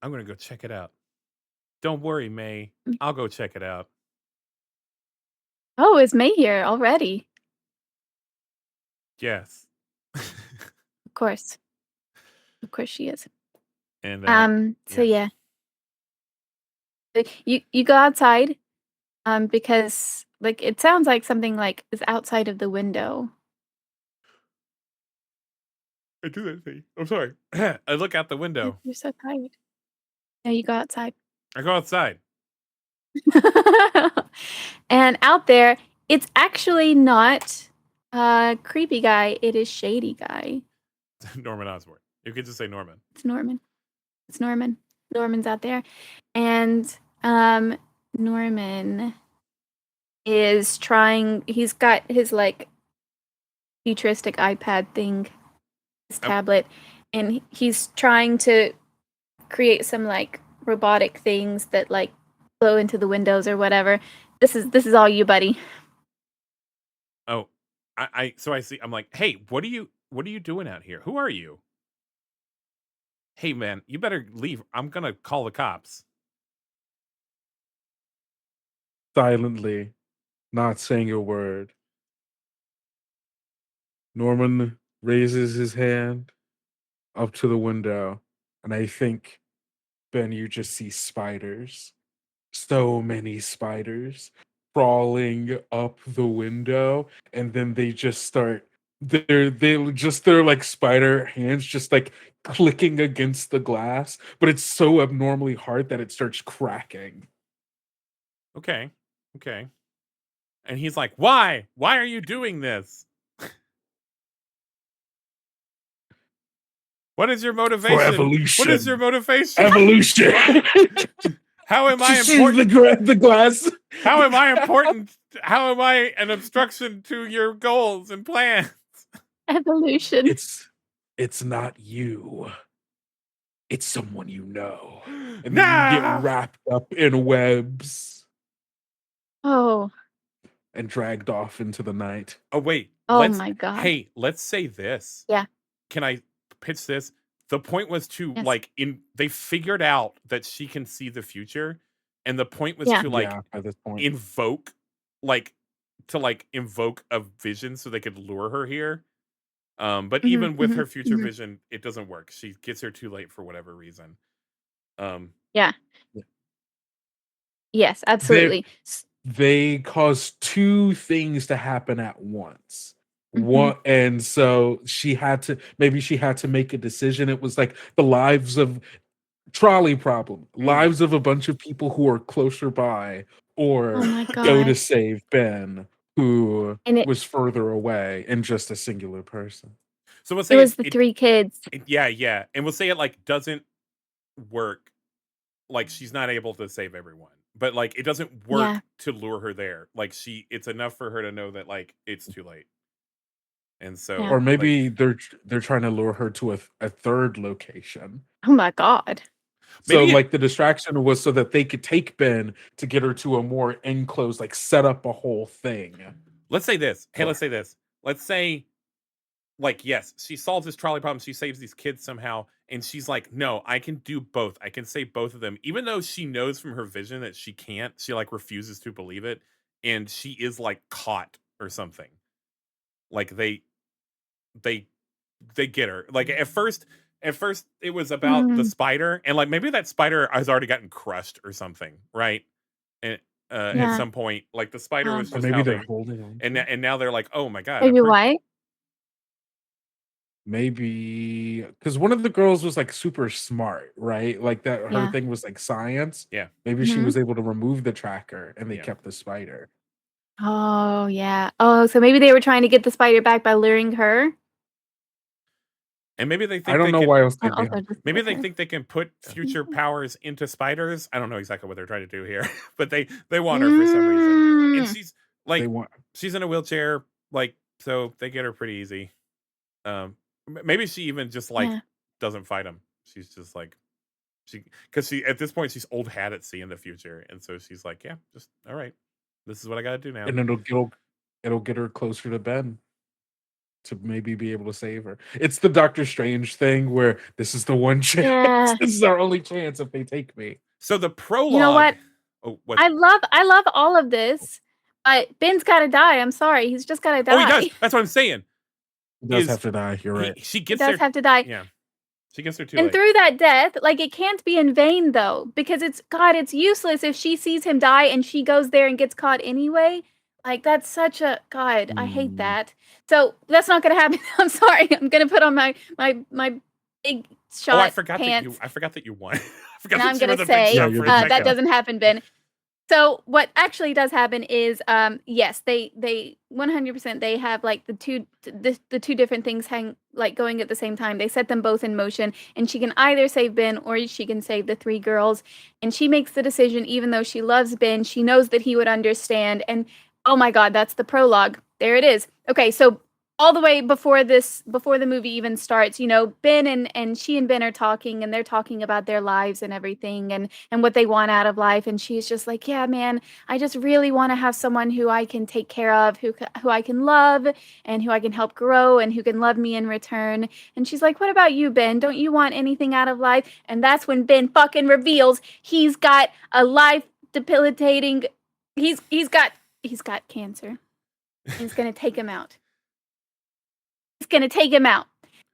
I'm going to go check it out. Don't worry, May. I'll go check it out. Oh, is May here already? Yes. Of course. Of course she is. And so yeah. You go outside because like it sounds like something like is outside of the window. I do that thing. I'm sorry. I look out the window. You're so tired. Yeah, you go outside. I go outside. And out there, it's actually not creepy guy, it is shady guy. Norman Osborn. You could just say Norman. It's Norman. Norman's out there. And Norman is trying, he's got his like futuristic iPad thing, his tablet, and he's trying to create some like robotic things that like blow into the windows or whatever. This is all you, buddy. Oh, so I see. I'm like, hey, what are you doing out here? Who are you? Hey, man, you better leave. I'm gonna call the cops. Silently, not saying a word, Norman raises his hand up to the window, and I think, Ben, you just see spiders. So many spiders crawling up the window, and then they just start they're like spider hands just like clicking against the glass, but it's so abnormally hard that it starts cracking. Okay. And he's like, why? Why are you doing this? What is your motivation? For evolution. What is your motivation? Evolution. How am I She important? sees the glass. How am I important? How am I an obstruction to your goals and plans? Evolution. It's not you. It's someone you know. And Nah! then you get wrapped up in webs Oh. and dragged off into the night. Oh, wait. Oh my god. Hey, let's say this. Yeah. Can I pitch this? The point was to Yes. like they figured out that she can see the future, and the point was Yeah. to like Yeah, by this point. invoke like to like invoke a vision so they could lure her here. But Mhm, even with mhm, her future mhm. vision, it doesn't work. She gets here too late for whatever reason. Um, Yeah. Yeah. Yes, They absolutely. they cause two things to happen at once. Mhm. One, and so she had to make a decision. It was like the lives of trolley problem, mm. lives of a bunch of people who are closer by, Oh or my go to gosh. save Ben, who And was further away, and just a singular person. So we'll it say was the 3 kids. yeah, yeah, and we'll say it like doesn't work. Like she's not able to save everyone, but like it doesn't Yeah. work to lure her there. Like it's enough for her to know that like it's too late. And Yeah. so Or like maybe they're trying to lure her to a third location. Oh my god. So maybe like the distraction was so that they could take Ben to get her to a more enclosed, like set up a whole thing let's say this. Hey, for let's her. say this. Let's say like yes, she solves this trolley problem, she saves these kids somehow, and she's like, "No, I can do both. I can save both of them." Even though she knows from her vision that she can't, she like refuses to believe it, and she is like caught or something. Like they they get her. Like at first it was about the Mm, spider, and like maybe that spider has already gotten crushed or something, right? And at yeah. some point, like the spider was Um, Or just maybe how they're they holding on and to it. and now they're like, "Oh my god, I'm maybe pretty." white? Maybe because one of the girls was like super smart, right? Like that her Yeah. thing was like science. Yeah, Maybe she Mhm. was able to remove the tracker and they yeah. kept the spider. Oh, yeah. Oh, so maybe they were trying to get the spider back by luring her And maybe they I think don't they know can why else and they'd be also hunting. just maybe with they her. think they can put future Mhm. powers into spiders. I don't know exactly what they're trying to do here, but they want her for some reason. And Mm. she's They like want she's in a wheelchair, like so they get her pretty easy. Maybe she even just like Yeah. doesn't fight him. She's just like because she at this point she's old hat at sea in the future, and so she's like, yeah, just all right. This is what I got to do now. and it'll get her closer to Ben to maybe be able to save her. It's the Doctor Strange thing where this is the one chance. Yeah. This is our only chance if they take me. So the You know prologue. what? Oh, what? I love all of this, but Ben's gotta die. I'm sorry. He's just gotta Oh, he does. die. That's what I'm saying. He does Is have to die. You're right. she He gets does there? have to die. Yeah, she gets there too And late. through that death, like it can't be in vain though, because it's useless if she sees him die and she goes there and gets caught anyway. Like that's such a God, I hate Mm. that. So that's not gonna happen. I'm sorry. I'm gonna put on my big Oh, shot pants I forgot that you won. I and forgot I'm that you were gonna the big say Yeah, shot you're for a the big that second. shot. doesn't happen, Ben. So what actually does happen is, yes, they 100% they have like the two different things hang like going at the same time. They set them both in motion, and she can either save Ben or she can save the 3 girls. And she makes the decision, even though she loves Ben, she knows that he would understand. And oh my God, that's the prologue. There it is. Okay, so all the way before the movie even starts, Ben and she and Ben are talking, and they're talking about their lives and everything, and what they want out of life. And she's just like, yeah, man, I just really want to have someone who I can take care of, who I can love, and who I can help grow, and who can love me in return. And she's like, what about you, Ben? Don't you want anything out of life? And that's when Ben fucking reveals he's got a life debilitating he's got cancer. He's gonna take him out. He's gonna take him out.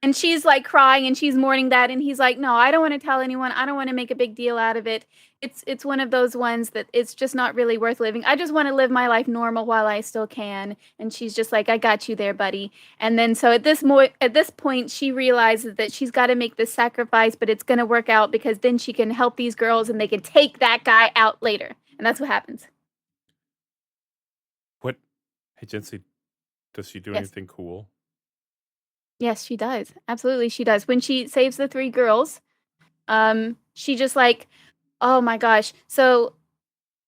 And she's like crying and she's mourning that, and he's like, no, I don't want to tell anyone. I don't want to make a big deal out of it. It's one of those ones that it's just not really worth living. I just want to live my life normal while I still can. And she's just like, I got you there, buddy. And then so at this point she realizes that she's got to make this sacrifice, but it's going to work out because then she can help these girls and they can take that guy out later. And that's what happens. What? Hey, Jency, does she do Yes. anything cool? Yes, she does. Absolutely, she does. When she saves the 3 girls, she just like, oh my gosh. So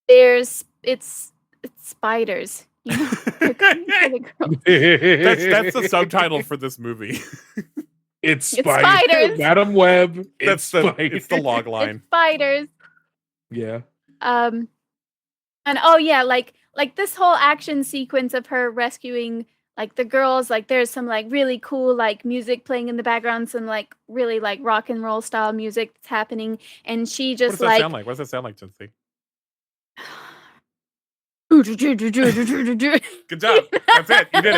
it's spiders, They're coming for the girls. That's the subtitle for this movie. It's It's spider. spiders. Madam Web. It's That's the spider. it's the log It's line. spiders. Yeah. Um, and oh yeah, like this whole action sequence of her rescuing like the girls, like there's some like really cool like music playing in the background, some like really like rock and roll style music that's happening, and she What does just that sound like like? What does that sound like, Jency? Good Good job. That's it. You did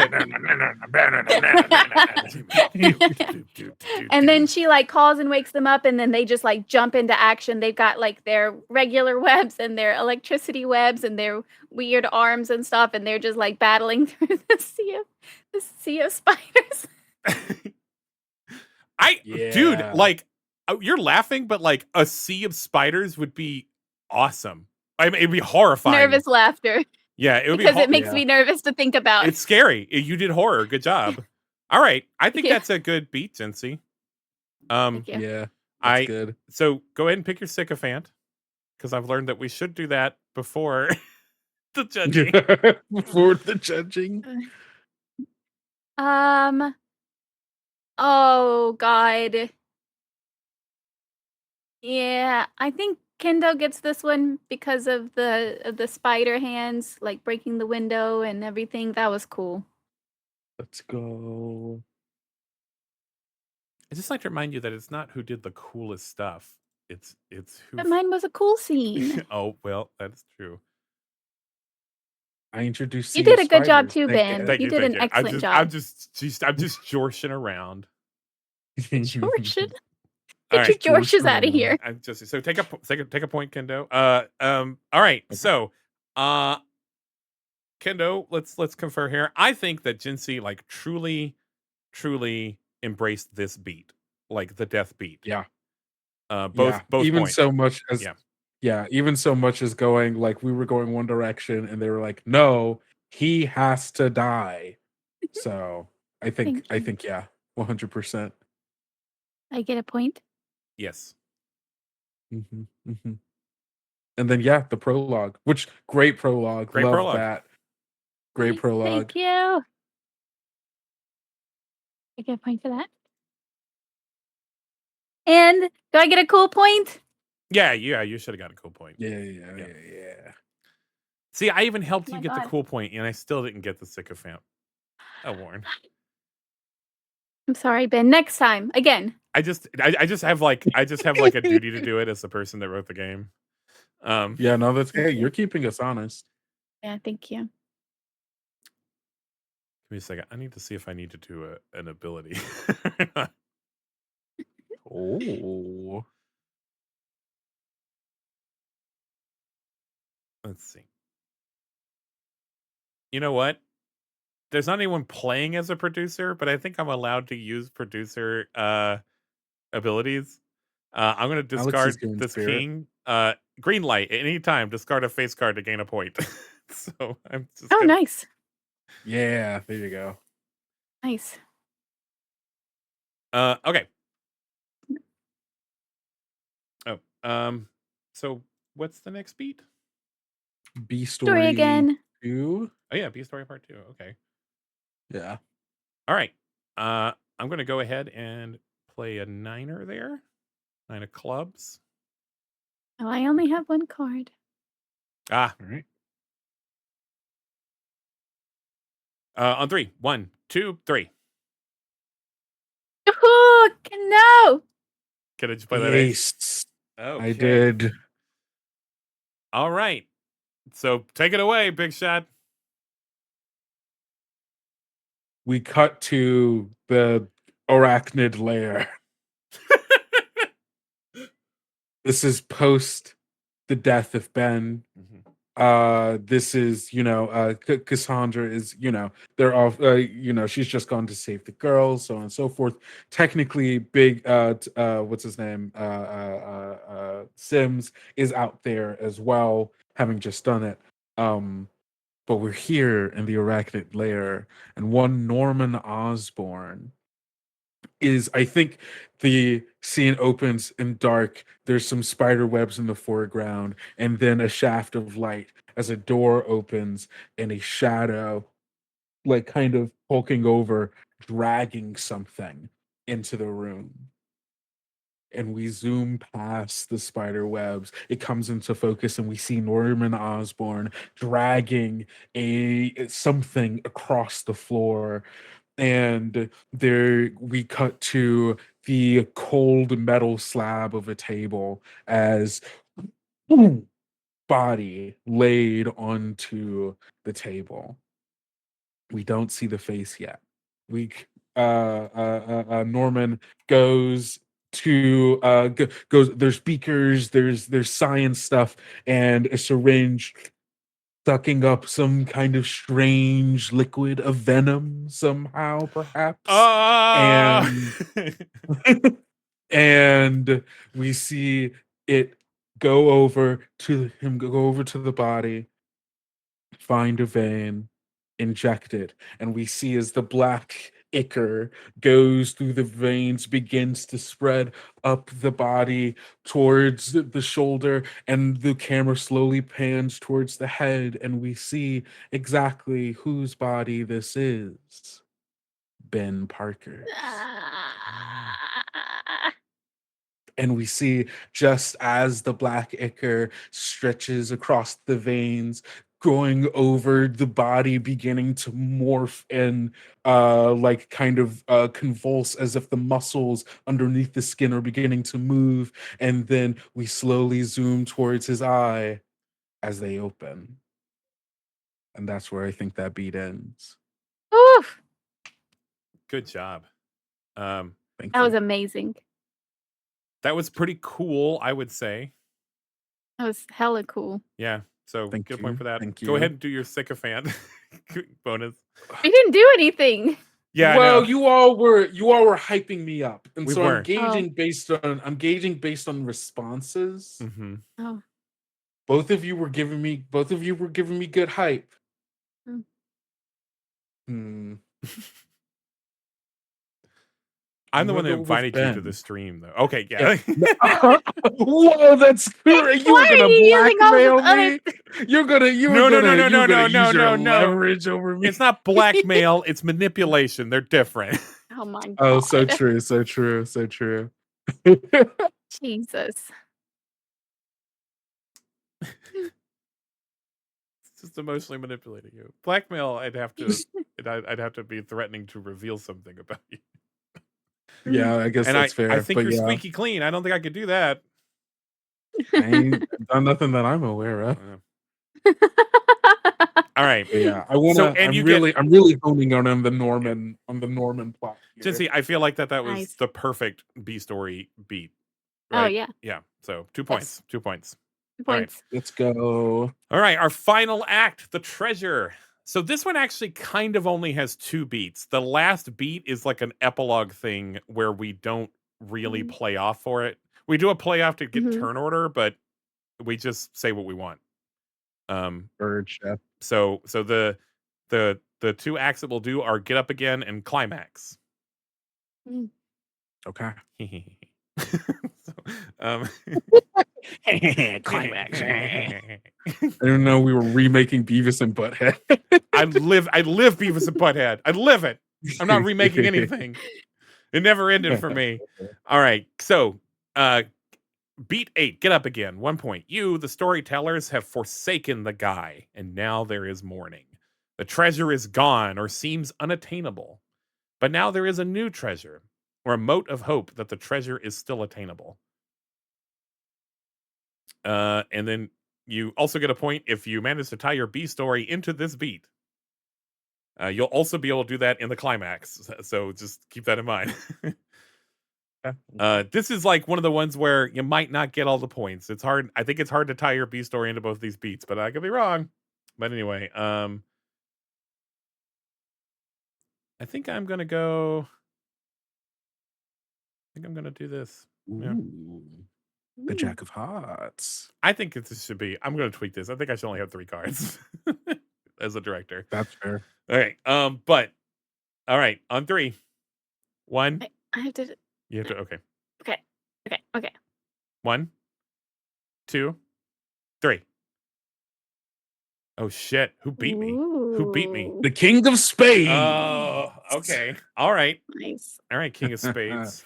it. And then she like calls and wakes them up, and then they just like jump into action. They've got like their regular webs and their electricity webs and their weird arms and stuff, and they're just like battling through the sea of spiders. Dude, like, you're laughing, but like a sea of spiders would be awesome. I mean, it'd be horrifying. Nervous laughter. Yeah, it would because it makes me nervous to think about. It's scary. You did horror. Good job. All right, I think that's a good beat, Jincy. Thank you. Yeah, that's good. So go ahead and pick your sycophant, because I've learned that we should do that before the judging. Before the judging. Oh God. Yeah, I think Kendo gets this one because of the spider hands, like breaking the window and everything. That was cool. Let's go. I just like to remind you that it's not who did the coolest stuff. It's who. But mine was a cool scene. Oh well, that's true. I introduced. You did a good job too, Ben. Thank you did an excellent job. I'm just jorshing around. Jorshing. All Get your Georges out of here. I'm just so take a point, Kendo. All right. Okay. So, Kendo, let's confer here. I think that Jincy like truly embraced this beat, like the death beat. Yeah. Both even points. so much as even so much as going like we were going one direction and they were like, no, he has to die. So I think 100%. I get a point. Yes. And then the prologue, which great prologue. Great Love prologue. that. Great prologue. Thank you. I get a point for that. And do I get a cool point? Yeah, you should have got a cool point. Yeah. See, I even helped you get God. the cool point, and I still didn't get the sycophant. Oh, Warren. I'm sorry, Ben. Next time, again. I just have like a duty to do it as the person that wrote the game. Yeah, no, that's hey, you're keeping us honest. Yeah, thank you. Give me a second. I need to see if I need to do an ability. Oh. Let's see. You know what? There's not anyone playing as a producer, but I think I'm allowed to use producer abilities. I'm going to discard this king. Green light at any time. Discard a face card to gain a point. So I'm just. Nice. Yeah, there you go. Nice. Okay. Oh, so what's the next beat? B story again. 2. Oh yeah, B story part 2. Okay. Yeah. All right. I'm going to go ahead and play a 9er there. 9 of clubs. Oh, I only have one card. All right. On 3. 1, 2, 3. Oh, no. Can I just play that? Yes. Okay. I did. All right. So take it away, Big Shot. We cut to the arachnid lair. This is post the death of Ben. This is, Cassandra is, they're all, she's just gone to save the girls, so on and so forth. Technically, big, what's his name? Sims is out there as well, having just done it. But we're here in the arachnid lair, and one Norman Osborn is, I think the scene opens in dark. There's some spider webs in the foreground, and then a shaft of light as a door opens and a shadow, like kind of poking over, dragging something into the room. And we zoom past the spider webs. It comes into focus, and we see Norman Osborn dragging something across the floor. And there we cut to the cold metal slab of a table as body laid onto the table. We don't see the face yet. Norman goes to goes. There's beakers. There's science stuff and a syringe sucking up some kind of strange liquid of venom somehow, perhaps. And and we see it go over to the body, find a vein, inject it, and we see as the black ichor goes through the veins, begins to spread up the body towards the shoulder, and the camera slowly pans towards the head, and we see exactly whose body this is. Ben Parker's. And we see, just as the black ichor stretches across the veins, going over the body, beginning to morph and like kind of convulse as if the muscles underneath the skin are beginning to move. And then we slowly zoom towards his eye as they open. And that's where I think that beat ends. Oof. Good job. Thank That you. was amazing. That was pretty cool, I would say. That was hella cool. Yeah. So Thank good point you. for that. Thank Go you. ahead and do your sycophant bonus. We didn't do anything. Yeah. Well, I know. you all were hyping me up, and We so were. I'm gauging based on responses. Mm-hmm. Oh. Both of you were giving me good hype. Mm. I'm the gonna one who go with invited you to Ben. the stream, though. Okay, yeah. Whoa, that's great! You were Why are gonna you using all this blackmail me. You're gonna No, use your leverage over me. It's not blackmail, it's manipulation. They're different. Oh my god. Oh, so true, so true, so true. Jesus. It's just emotionally manipulating you. Blackmail, I'd have to be threatening to reveal something about you. Yeah, I guess And that's fair. I think but you're yeah, squeaky clean. I don't think I could do that. I ain't done nothing that I'm aware of. All right. But yeah, I'm really honing on the Norman plot here. Jesse, I feel like that was Nice. the perfect B story beat. Oh Right? yeah. Yeah. So 2 points. Yes. 2 points. 2 All right. points. Let's go. All right, our final act, the treasure. So this one actually kind of only has 2 beats. The last beat is like an epilogue thing where we don't really play off for it. We do a play off to get turn order, but we just say what we want. Bird chef. So the 2 acts that we'll do are get up again and climax. Okay. Climax. I didn't know we were remaking Beavis and Butthead. I live Beavis and Butthead. I live it. I'm not remaking anything. It never ended for me. All right. So, beat 8, get up again. 1 point. You, the storytellers, have forsaken the guy, and now there is mourning. The treasure is gone or seems unattainable. But now there is a new treasure, or a mote of hope that the treasure is still attainable. And then you also get a point if you manage to tie your B story into this beat. You'll also be able to do that in the climax. So just keep that in mind. This is like one of the ones where you might not get all the points. It's hard. I think it's hard to tie your B story into both these beats, but I could be wrong. But anyway, I think I'm going to go. I think I'm going to do this. Yeah. The Jack of Hearts. I think this should be. I'm going to tweak this. I think I should only have 3 cards as a director. That's fair. All right. But all right. On 3. 1. I have to. You have to. Okay. Okay. 1, 2, 3. Oh shit! Who beat me? Who beat me? The King of Spades. Oh, okay. All right. Nice. All right, King of Spades.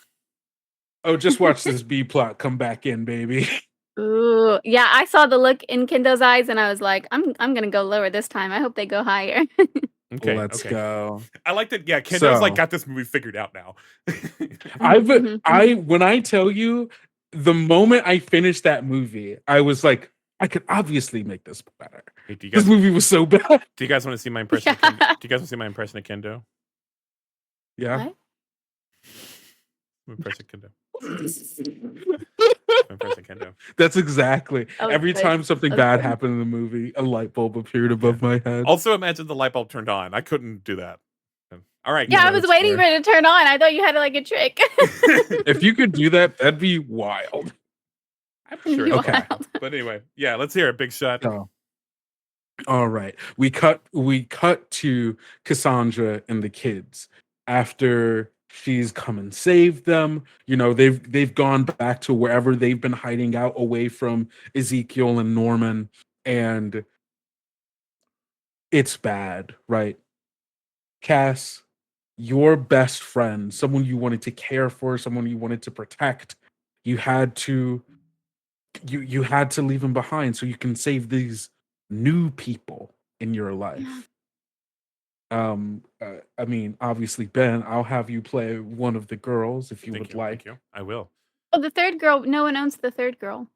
Oh, just watch this B plot come back in, baby. Ooh, yeah, I saw the look in Kendo's eyes, and I was like, I'm gonna go lower this time. I hope they go higher. Okay, Let's go. I like that. Yeah, Kendo's like got this movie figured out now. When I tell you, the moment I finished that movie, I was like, I could obviously make this better. Hey, do you This guys movie was so bad. do you guys want to see my impression of Kendo? Do you guys want to see my impression of Kendo? Yeah. What? My impression of Kendo. My impression of Kendo. That's exactly. That was Every good. time something That was bad good. happened in the movie, a light bulb appeared above my head. Also, imagine the light bulb turned on. I couldn't do that. All right. Yeah, I No, was it's waiting fair. for it to turn on. I thought you had like a trick. If you could do that, that'd be wild. I'm sure. You it Okay. wild. But anyway, yeah, let's hear it. Big shot. So, all right. We cut to Cassandra and the kids after she's come and saved them. You know, they've gone back to wherever they've been hiding out away from Ezekiel and Norman, and it's bad, right? Cass, your best friend, someone you wanted to care for, someone you wanted to protect, you had to you had to leave him behind so you can save these new people in your life. I mean, obviously, Ben, I'll have you play one of the girls if you Thank would you. like. Thank you. I will. Oh, the third girl. No one owns the third girl.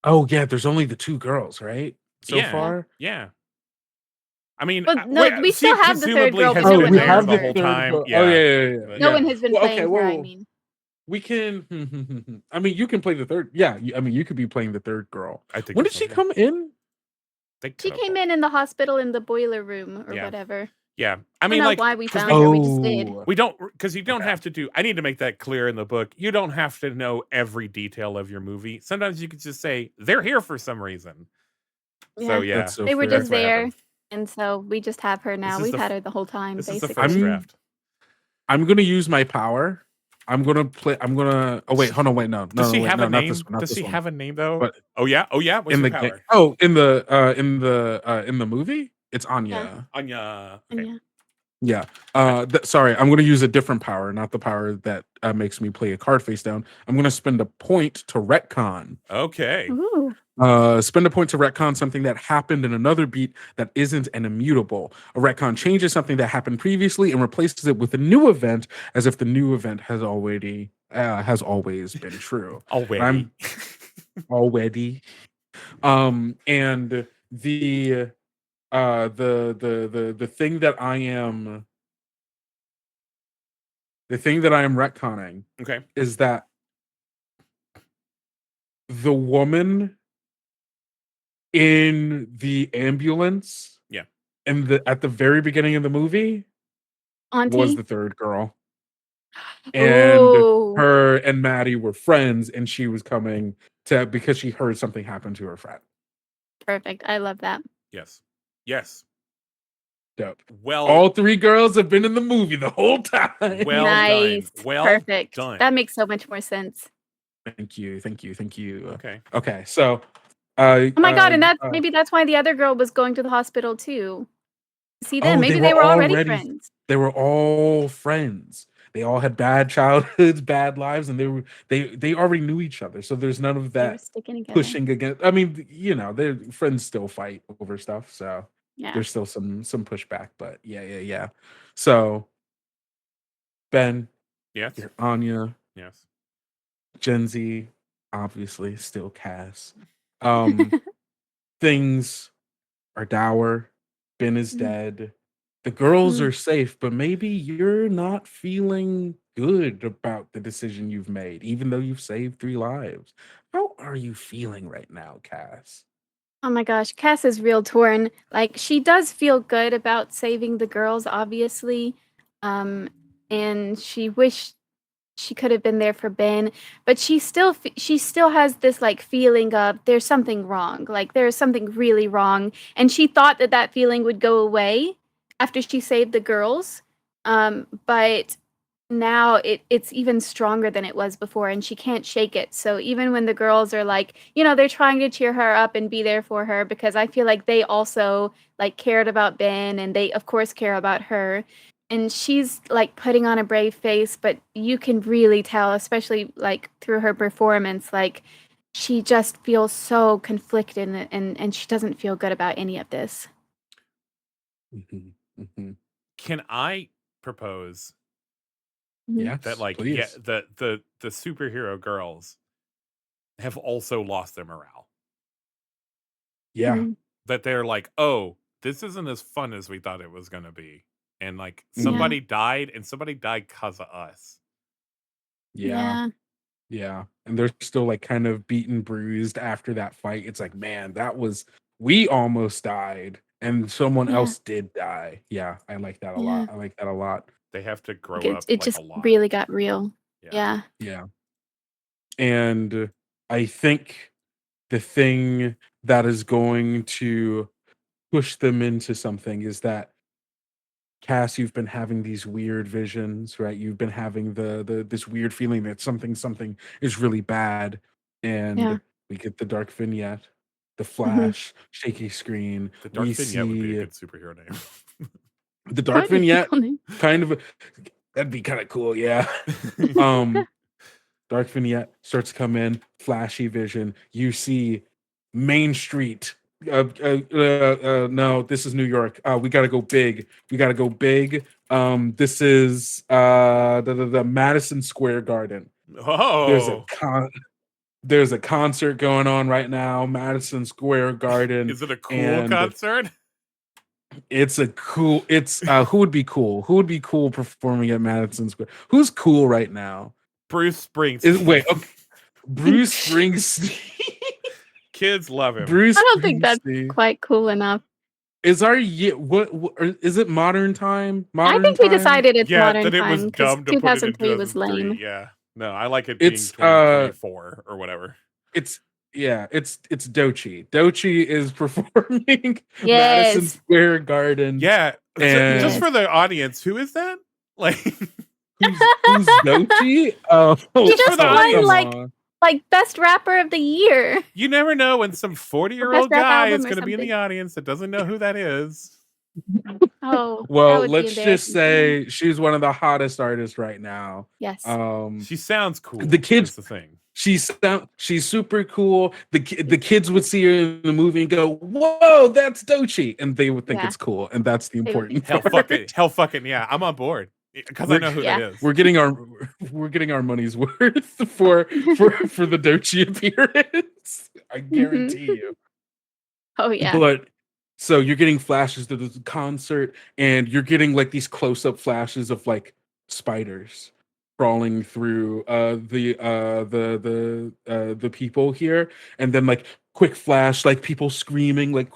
Oh yeah, there's only the two girls, right? So Yeah. far. Yeah. I mean, Well, no, we she still have the third presumably girl, but has no been one there owns the her. whole time. girl. Yeah. Oh yeah. But- No yeah. one has been Well, playing okay, her. I well, mean, we can. I mean, you can play the third. Yeah, I mean, you could be playing the third girl. I think When did that's she okay. come in? she came in the hospital in the boiler room or Yeah. whatever. Yeah. I I mean, don't know like, why we 'cause found her. We just did. we don't, because you don't Okay. have to do, I need to make that clear in the book. You don't have to know every detail of your movie. Sometimes you could just say, they're here for some reason. So, Yeah. yeah. That's so They were fair. just That's what there, happened. and so we just have her now. is We've the had f- her the whole time, This is basically. the first draft. I'm gonna use my power. I'm gonna play. I'm gonna. Oh wait, hold on. Wait, no, Does she have a not name? this one. Not Does this she one. have a name though? But Oh yeah. What's in your the power? in the movie, it's Anya. Anya. Okay. Yeah. Yeah. Sorry, I'm gonna use a different power, not the power that makes me play a card face down. I'm gonna spend a point to retcon. Okay. Ooh. Spend a point to retcon something that happened in another beat that isn't an immutable. A retcon changes something that happened previously and replaces it with a new event, as if the new event has always been true. Already. Already. And the thing that I am retconning Okay. is that the woman in the ambulance, Yeah. at the very beginning of the movie, Auntie. was the third girl, and Ooh. her and Maddie were friends, and she was coming to because she heard something happen to her friend. Perfect. I love that. Yes. Yes. Dope. Well, All three girls have been in the movie the whole time. well Nice. done. Well Perfect. done. That makes so much more sense. Thank you. Okay. Okay. So, Oh my god, and maybe that's why the other girl was going to the hospital too. See them. Maybe they were already friends. They were all friends. They all had bad childhoods, bad lives, and they already knew each other. So there's none of They were that sticking together. pushing against. I mean, their friends still fight over stuff, so Yeah. there's still some pushback. But yeah. So, Ben, Yes. you're Anya, Yes. Gen Z, obviously still Cass. Things are dour. Ben is Mhm. dead. The girls Mhm. are safe, but maybe you're not feeling good about the decision you've made, even though you've saved 3 lives. How are you feeling right now, Cass? Oh my gosh, Cass is real torn. Like she does feel good about saving the girls, obviously. And she wished she could have been there for Ben, but she still has this like feeling of there's something wrong. Like there's something really wrong, and she thought that feeling would go away after she saved the girls. But now it's even stronger than it was before, and she can't shake it. So even when the girls are like, they're trying to cheer her up and be there for her, because I feel like they also like cared about Ben, and they of course care about her. And she's like putting on a brave face, but you can really tell, especially like through her performance, like she just feels so conflicted, and she doesn't feel good about any of this. Can I propose Yes, that, like, please. the superhero girls have also lost their morale? Yeah. Mhm. that they're like, oh, this isn't as fun as we thought it was gonna be. And like Mhm. somebody died, and somebody died because of us. Yeah. Yeah. Yeah. And they're still like kind of beaten, bruised after that fight. It's like, man, we almost died and someone Yeah. else did die. Yeah, I like that a lot. Yeah. I like that a lot. They have to grow Like, up it like a just lot. really got real. Yeah. Yeah. Yeah. And I think the thing that is going to push them into something is that Cass, you've been having these weird visions, right? You've been having the this weird feeling that something is really bad, and Yeah. we get the dark vignette, the Mhm. flash, shaky screen. The Dark We Vignette would be a see good superhero name. the That dark would be a vignette, cool name. kind of. That'd be kind of cool, yeah. Um, dark vignette starts to come in, flashy vision. You see Main Street. No, this is New York. We gotta go big. We gotta go big. This is the Madison Square Garden. There's a Oh, there's a concert going on right now, Madison Square Garden, is it a cool and concert? it's a cool. It's who would be cool? Who would be cool performing at Madison Square? Who's cool right now? Bruce Springsteen. Okay, Bruce Springsteen. Kids love him. Bruce I don't think that's Springsteen. quite cool enough. Is our what is it modern time? I Modern think we time? decided it's Yeah, modern that it was time because dumb to put it in 2003 was 2003. lame. Yeah. No, I like it being It's 2024 or whatever. it's it's Dochi. Dochi is performing Madison Yes. Square Garden. Yeah. So, And just for the audience, who is that? Like who's Dochi? Oh, He just for the won audience. like best rapper of the year. You never know when some 40-year-old rap guy album is or going to be in the something. audience that doesn't know who that is. Oh, that well, would be let's just embarrassing for him. say she's one of the hottest artists right now. Yes. She sounds cool. The kids- is the thing. She's super cool. The kids would see her in the movie and go, "Whoa, that's Dochi," and they would think Yeah. it's cool, and that's the They would important Hell part. fucking yeah. I'm on board because I We're- know who Yeah. that is. We're getting our money's worth for the Dochi appearance. I guarantee you. Oh yeah. But so you're getting flashes to the concert, and you're getting like these close-up flashes of like spiders crawling through the people here, and then like quick flash, like people screaming, like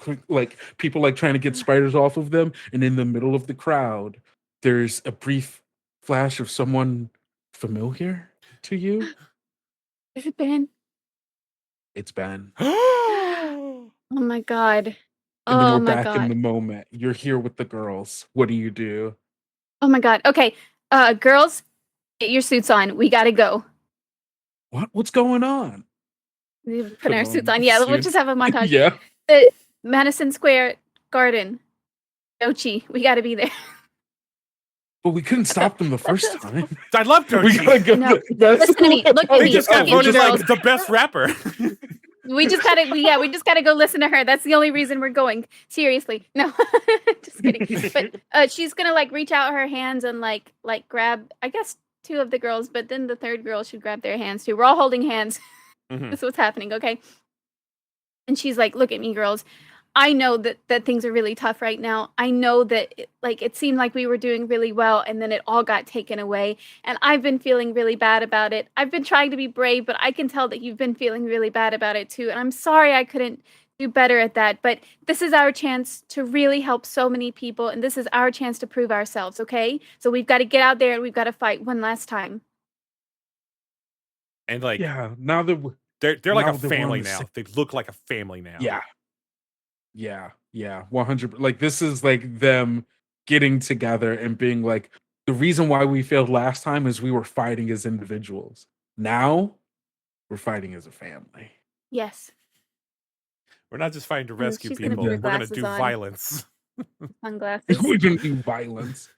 people like trying to get spiders off of them, and in the middle of the crowd, there's a brief flash of someone familiar to you. Is it Ben? It's Ben. Oh my god. And then Oh we're my back in the god. moment. You're here with the girls. What do you do? Oh my god. Okay. Girls, get your suits on. We gotta go. What's going on? We put Put our on suits on. Yeah, we'll suits. just have a montage. Yeah. The Madison Square Garden. Dochi. We gotta be there. But we couldn't stop them the first time. I love We Dochi. gotta go. No. Listen to me. Look at They me. just got Look at me, voted like girls. the best rapper. We just gotta go listen to her. That's the only reason we're going. Seriously. No. Just kidding. But she's gonna like reach out her hands and like grab, I guess, two of the girls, but then the third girl should grab their hands too. We're all holding hands. Mhm. This is what's happening, okay? And she's like, look at me, girls. I know that things are really tough right now. I know that it seemed like we were doing really well and then it all got taken away. And I've been feeling really bad about it. I've been trying to be brave, but I can tell that you've been feeling really bad about it too. And I'm sorry I couldn't do better at that. But this is our chance to really help so many people. And this is our chance to prove ourselves, okay? So we've got to get out there and we've got to fight one last time. And like Yeah. Now that they're like now a that we're on family the now. same- They look like a family now. Yeah. 100. Like this is like them getting together and being like, the reason why we failed last time is we were fighting as individuals. Now we're fighting as a family. Yes. We're not just fighting to And rescue she's gonna people. put her We're gonna glasses do on. violence. Sunglasses. We're gonna do violence.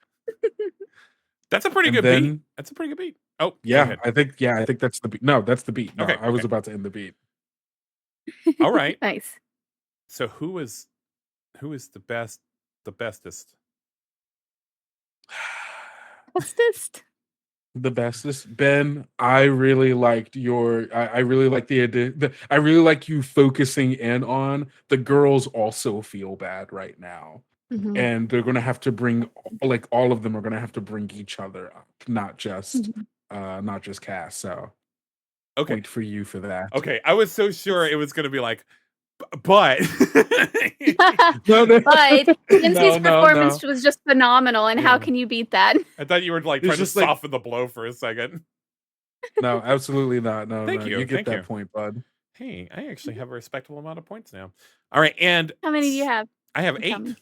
That's a pretty And good then- beat. That's a pretty good beat. Oh, go Yeah, ahead. I think that's the beat. No, that's the beat. No, Okay, I was okay. about to end the beat. All right. Nice. So who is the bestest? Bestest. The bestest, Ben. I really liked your. I really like the idea. I really like you focusing in on the girls also feel bad right now, Mhm. and they're gonna have to bring like all of them are gonna have to bring each other up, not just Cass. So Okay. point for you for that. Okay. I was so sure it was going to be like, but. No, no, But Lindsay's no. performance was just phenomenal, and how Yeah. can you beat that? I thought you were like It's trying to just like- soften the blow for a second. No, absolutely not. No, Thank no. you, You get thank that you. point, bud. Hey, I actually have a respectable amount of points now. All right, and How many do you have? I have Tell 8. me.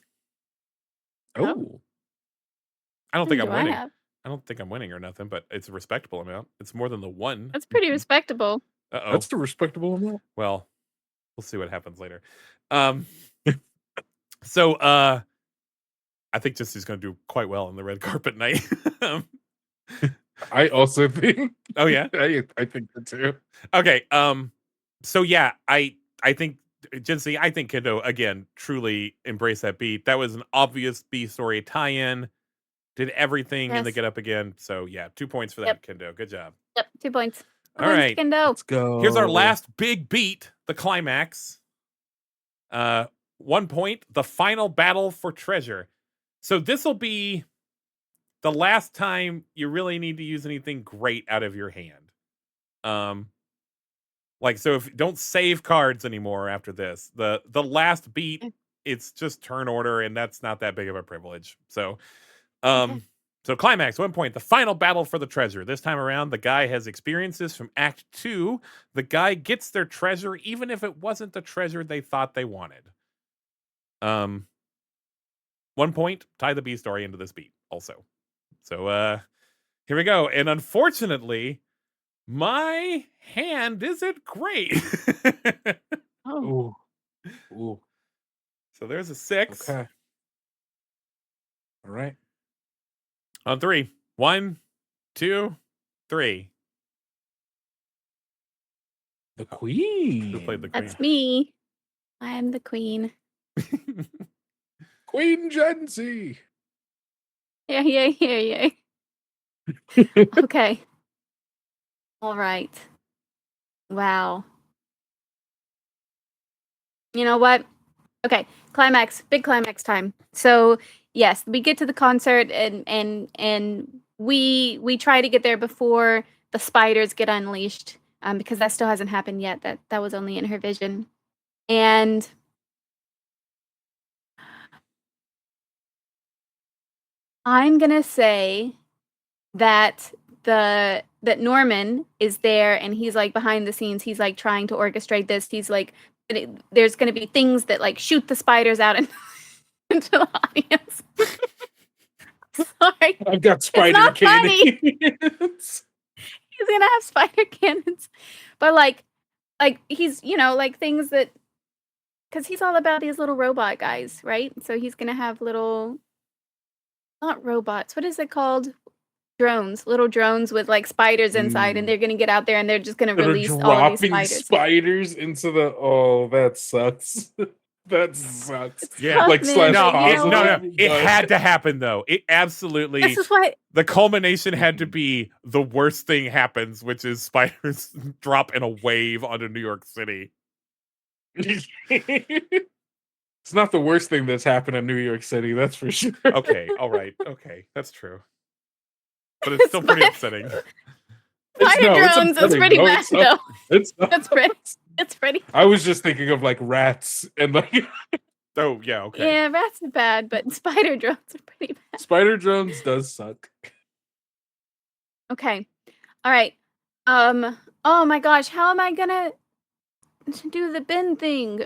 Oh, I don't How think many I'm do I winning. have? I don't think I'm winning or nothing, but it's a respectable amount. It's more than the 1. That's pretty respectable. Uh-oh. that's a respectable amount. Well, we'll see what happens later. So I think Jesse's going to do quite well on the red carpet night. I also think. Oh yeah. I think that too. Okay. So yeah, I think Jinsey, I think Kendo again truly embraced that beat. That was an obvious B story tie-in. Did everything in the Yes. Get Up Again. So yeah, 2 points for that, Kendo. Good job. Yep, 2 points. All right. Kendo. Let's go. Here's our last big beat, the climax. 1 point, the final battle for treasure. So this will be the last time you really need to use anything great out of your hand. Like, so if don't save cards anymore after this, the last beat, it's just turn order, and that's not that big of a privilege. So, so climax, 1 point, the final battle for the treasure. This time around, the guy has experiences from Act 2. The guy gets their treasure, even if it wasn't the treasure they thought they wanted. 1 point, tie the B story into this beat also. So, here we go. And unfortunately, my hand isn't great. Oh. Ooh. So there's a 6. Okay. All right. On 3. 1, 2, 3. The queen. Who played the queen? That's me. I am the queen. Queen Jency. Yeah. Okay. All right. Wow. You know what? Okay, climax, big climax time. So yes, we get to the concert and we try to get there before the spiders get unleashed, because that still hasn't happened yet. That was only in her vision, and I'm gonna say that that Norman is there and he's like behind the scenes. He's like trying to orchestrate this. He's like, there's going to be things that like shoot the spiders out into the audience. Sorry, I've got spider not funny. cannons. He's gonna have spider cannons, but like he's like things that, because he's all about these little robot guys, right? So he's gonna have little, not robots. What is it called? Drones, little drones with like spiders inside, and they're gonna get out there and they're just gonna release all these spiders into the. Oh, that sucks. That sucks. Yeah, like slash. No. It had to happen though. It absolutely. This is why the culmination had to be the worst thing happens, which is spiders drop in a wave onto New York City. It's not the worst thing that's happened in New York City, that's for sure. Okay, all right, okay, that's true. But it's still pretty upsetting. Spider drones is pretty bad though. It's pretty. I was just thinking of like rats and like. Oh yeah, okay. Yeah, rats are bad, but spider drones are pretty bad. Spider drones does suck. Okay, all right. Oh my gosh, how am I gonna do the bin thing?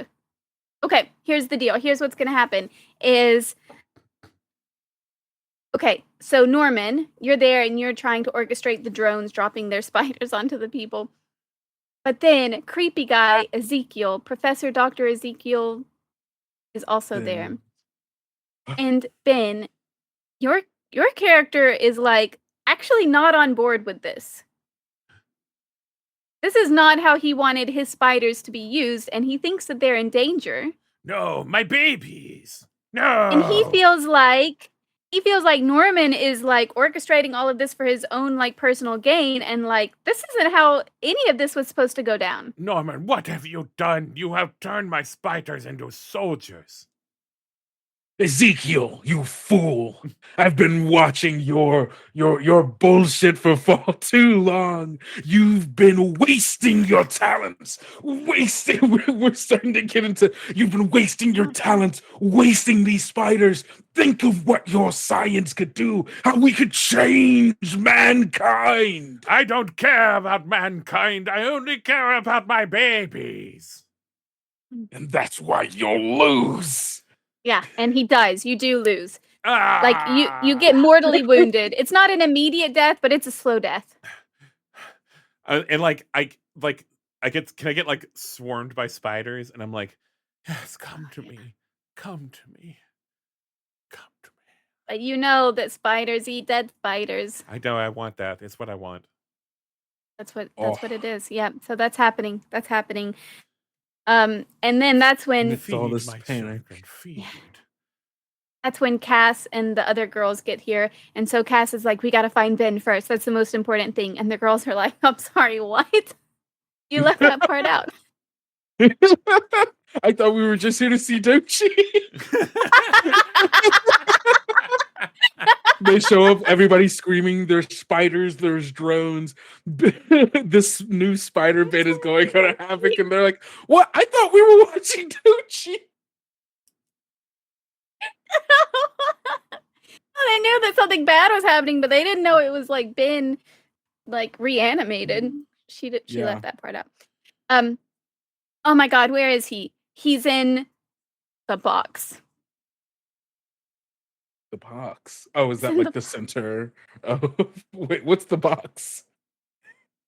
Okay, here's the deal. Here's what's gonna happen is. Okay, so Norman, you're there and you're trying to orchestrate the drones dropping their spiders onto the people. But then creepy guy Ezekiel, Professor Dr. Ezekiel is also there. And Ben, your character is like actually not on board with this. This is not how he wanted his spiders to be used, and he thinks that they're in danger. No, my babies. No. And he feels like he feels like Norman is like orchestrating all of this for his own like personal gain, and like this isn't how any of this was supposed to go down. Norman, what have you done? You have turned my spiders into soldiers. Ezekiel, you fool! I've been watching your bullshit for far too long. You've been wasting your talents. Wasting. We're starting to get into. You've been wasting your talents, wasting these spiders. Think of what your science could do. How we could change mankind. I don't care about mankind. I only care about my babies. And that's why you'll lose. Yeah, and he does. You do lose. Ah! Like you get mortally wounded. It's not an immediate death, but it's a slow death. And like I can I get like swarmed by spiders, and I'm like, yes, come to me, come to me, come to me. But you know that spiders eat dead spiders. I know, I want that. It's what I want. That's what it is. Yeah. So that's happening. That's happening. And then that's when It's all this my panic. children, feed. Yeah. That's when Cass and the other girls get here. And so Cass is like, we got to find Ben first. That's the most important thing. And the girls are like, I'm sorry, what? You left that part out. I thought we were just here to see Dochi. They show up, everybody's screaming, there's spiders, there's drones. This new spider bit is going on havoc, and they're like, what? I thought we were watching Dochi. They knew that something bad was happening, but they didn't know it was like Ben like reanimated. She left that part out. Oh my god, where is he? He's in the box. The box. Oh, is that like the center? Oh, wait, what's the box?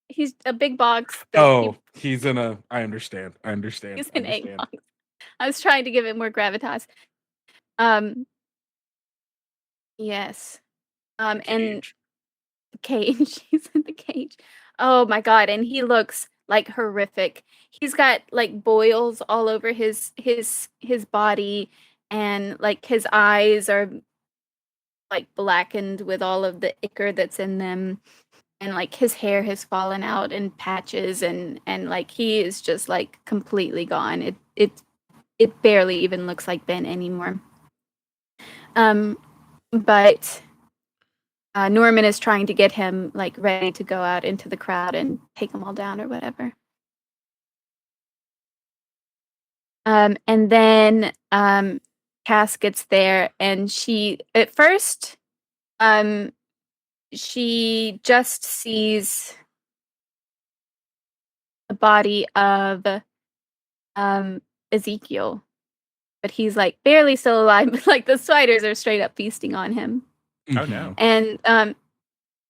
He's a big box. He's in a. I understand. He's an egg box. I was trying to give it more gravitas. Yes. And the cage. He's in the cage. Oh my god! And he looks like horrific. He's got like boils all over his body, and like his eyes are like blackened with all of the ichor that's in them, and like his hair has fallen out in patches, and like he is just like completely gone. It barely even looks like Ben anymore. But Norman is trying to get him like ready to go out into the crowd and take them all down or whatever. And then Cass gets there, and she at first she just sees the body of Ezekiel, but he's like barely still alive, but like the spiders are straight up feasting on him. Oh no. And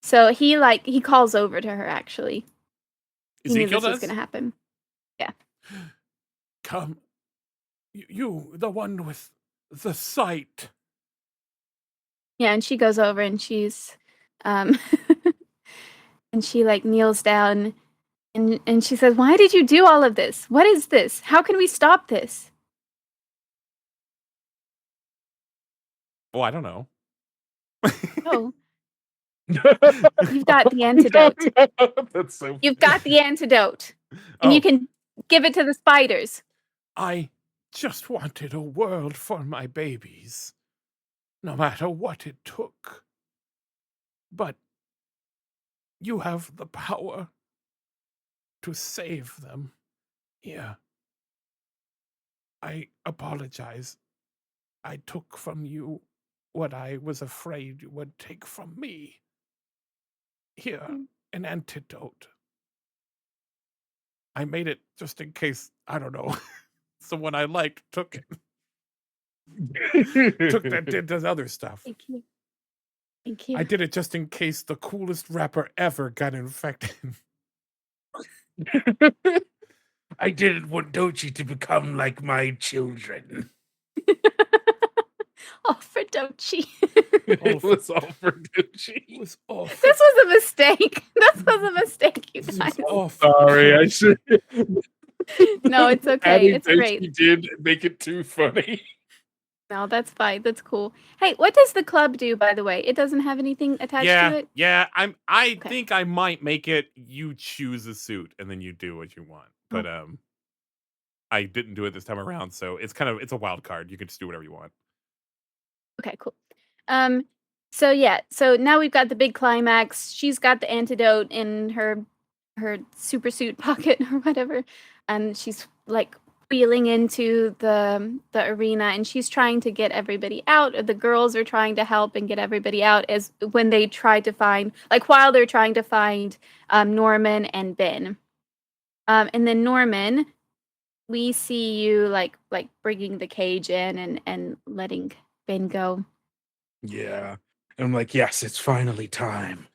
so he calls over to her actually. He knew Ezekiel this was does? gonna happen. Yeah. Come. You, the one with the sight. Yeah, and she goes over and she's and she like kneels down and she says, "Why did you do all of this? What is this? How can we stop this?" Oh, I don't know. Oh. You've got the antidote. That's so. You've got the antidote. And you can give it to the spiders. I just wanted a world for my babies, no matter what it took. But you have the power to save them. Here. I apologize. I took from you what I was afraid you would take from me. Here, an antidote. I made it just in case, I don't know, someone I liked took it. Did this other stuff. Thank you. Thank you. I did it just in case the coolest rapper ever got infected. I didn't want Dochi to become like my children. All for Dochi. It was all for Dochi. It was awful. This was a mistake. This was a mistake, you This guys. was awful. Sorry, I should. No, it's okay. Adding It's great. Dochi did make it too funny. No, that's fine. That's cool. Hey, what does the club do, by the way? It doesn't have anything attached to it? Yeah. I Okay. think I might make it. You choose a suit and then you do what you want. But Oh. I didn't do it this time around, so it's a wild card. You can just do whatever you want. Okay, cool. Um, so yeah, so now we've got the big climax. She's got the antidote in her super suit pocket or whatever, and she's like wheeling into the arena, and she's trying to get everybody out. Or the girls are trying to help and get everybody out as when they try to find, like while they're trying to find Norman and Ben. And then Norman, we see you like bringing the cage in and letting Ben go. Yeah. And I'm like, yes, it's finally time.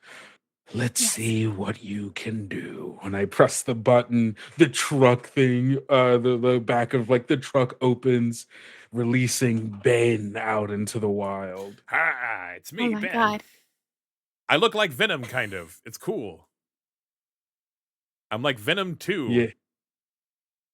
Let's Yes. see what you can do. When I press the button, the truck thing, the back of like the truck opens, releasing Ben out into the wild. Hi, it's Oh me, my Ben. god. I look like Venom, kind of. It's cool. I'm like Venom too. Yeah.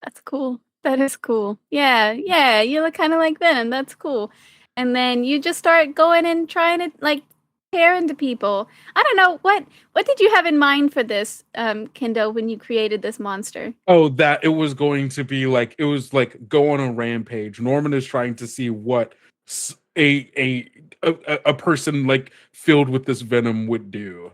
That's cool. That is cool. Yeah, yeah, you look kind of like Venom. That's cool. And then you just start going and trying to like tear into people. I don't know what did you have in mind for this, Kendo, when you created this monster? Oh, that it was going to be like it was like go on a rampage. Norman is trying to see what a person like filled with this venom would do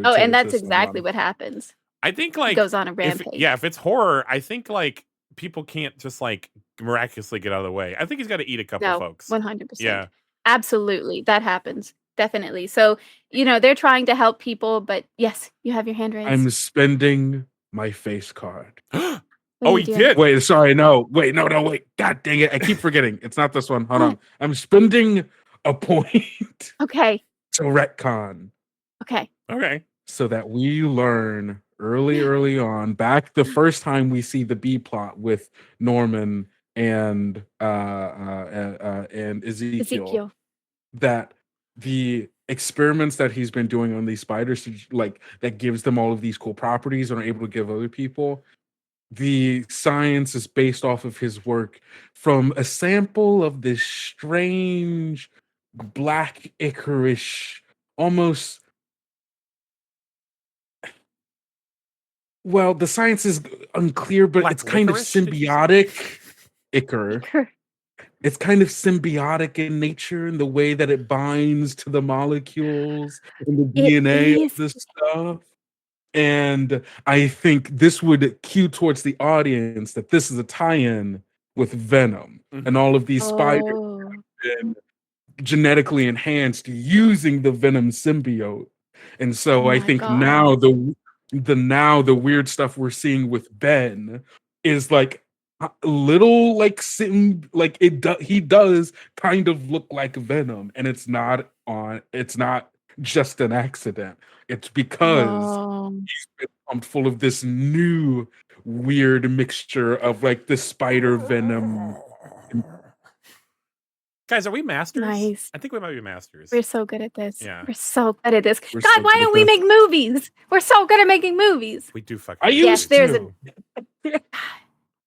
Oh, and to that's exactly someone. what happens. I think He like goes on a rampage. if it's horror, I think like people can't just like miraculously get out of the way. I think he's got to eat a couple No, folks. 100%. Yeah. Absolutely. That happens. Definitely. So, they're trying to help people, but yes, you have your hand raised. I'm spending my face card. What Oh, are he you doing? did. Wait, sorry, no. Wait, no, wait. God dang it. I keep forgetting. It's not this one. Hold on. What? I'm spending a point Okay. to retcon Okay. Okay. so that we learn early on, back the first time we see the B plot with Norman and Ezekiel, that the experiments that he's been doing on these spiders, like that gives them all of these cool properties and are able to give other people, the science is based off of his work from a sample of this strange black icorish, almost, well, the science is unclear, but Black it's kind of licorice, did you say? symbiotic. Ichor. It's kind of symbiotic in nature in the way that it binds to the molecules and the DNA of this stuff. And I think this would cue towards the audience that this is a tie-in with Venom, and all of these spiders have been genetically enhanced using the Venom symbiote. And so I think now the weird stuff we're seeing with Ben is like a little like he does kind of look like Venom, and it's not just an accident. It's because he's been pumped full of this new weird mixture of like the spider venom. Guys, are we masters? Nice. I think we might be masters. We're so good at this. Yeah. We're so good at this. We're God, so why good at don't we this. make movies? We're so good at making movies. We do fucking. I Yes, used there's to.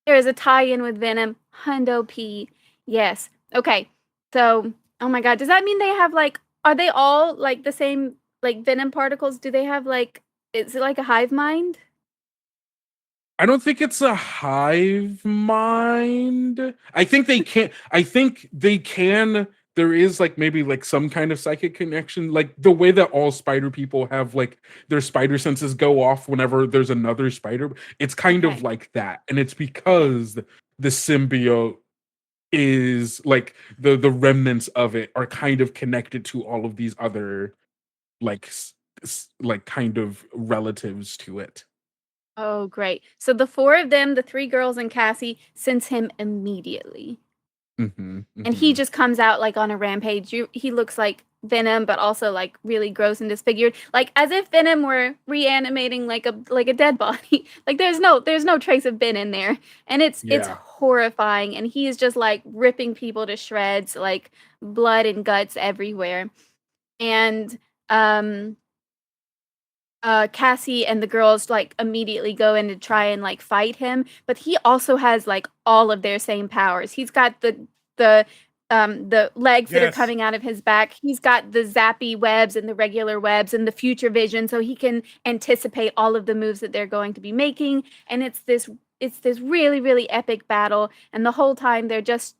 there is a tie-in with Venom. Hundo P. Yes. Okay. So, oh my God, does that mean they have like? Are they all like the same like Venom particles? Do they have like? Is it like a hive mind? I don't think it's a hive mind. I think they can. I think they can. There is like maybe like some kind of psychic connection, like the way that all spider people have like their spider senses go off whenever there's another spider. It's kind of Okay. like that, and it's because the symbiote is like the remnants of it are kind of connected to all of these other like like kind of relatives to it. Oh, great. So the four of them, the three girls and Cassie, sense him immediately. And he just comes out like on a rampage. He looks like Venom, but also like really gross and disfigured, like as if Venom were reanimating like a dead body. Like there's no trace of Ben in there, and it's horrifying. And he is just like ripping people to shreds, like blood and guts everywhere. And Cassie and the girls like immediately go in to try and like fight him, but he also has like all of their same powers. He's got the the legs that are Yes. coming out of his back. He's got the zappy webs and the regular webs and the future vision, so he can anticipate all of the moves that they're going to be making. And it's this really, really epic battle. And the whole time they're just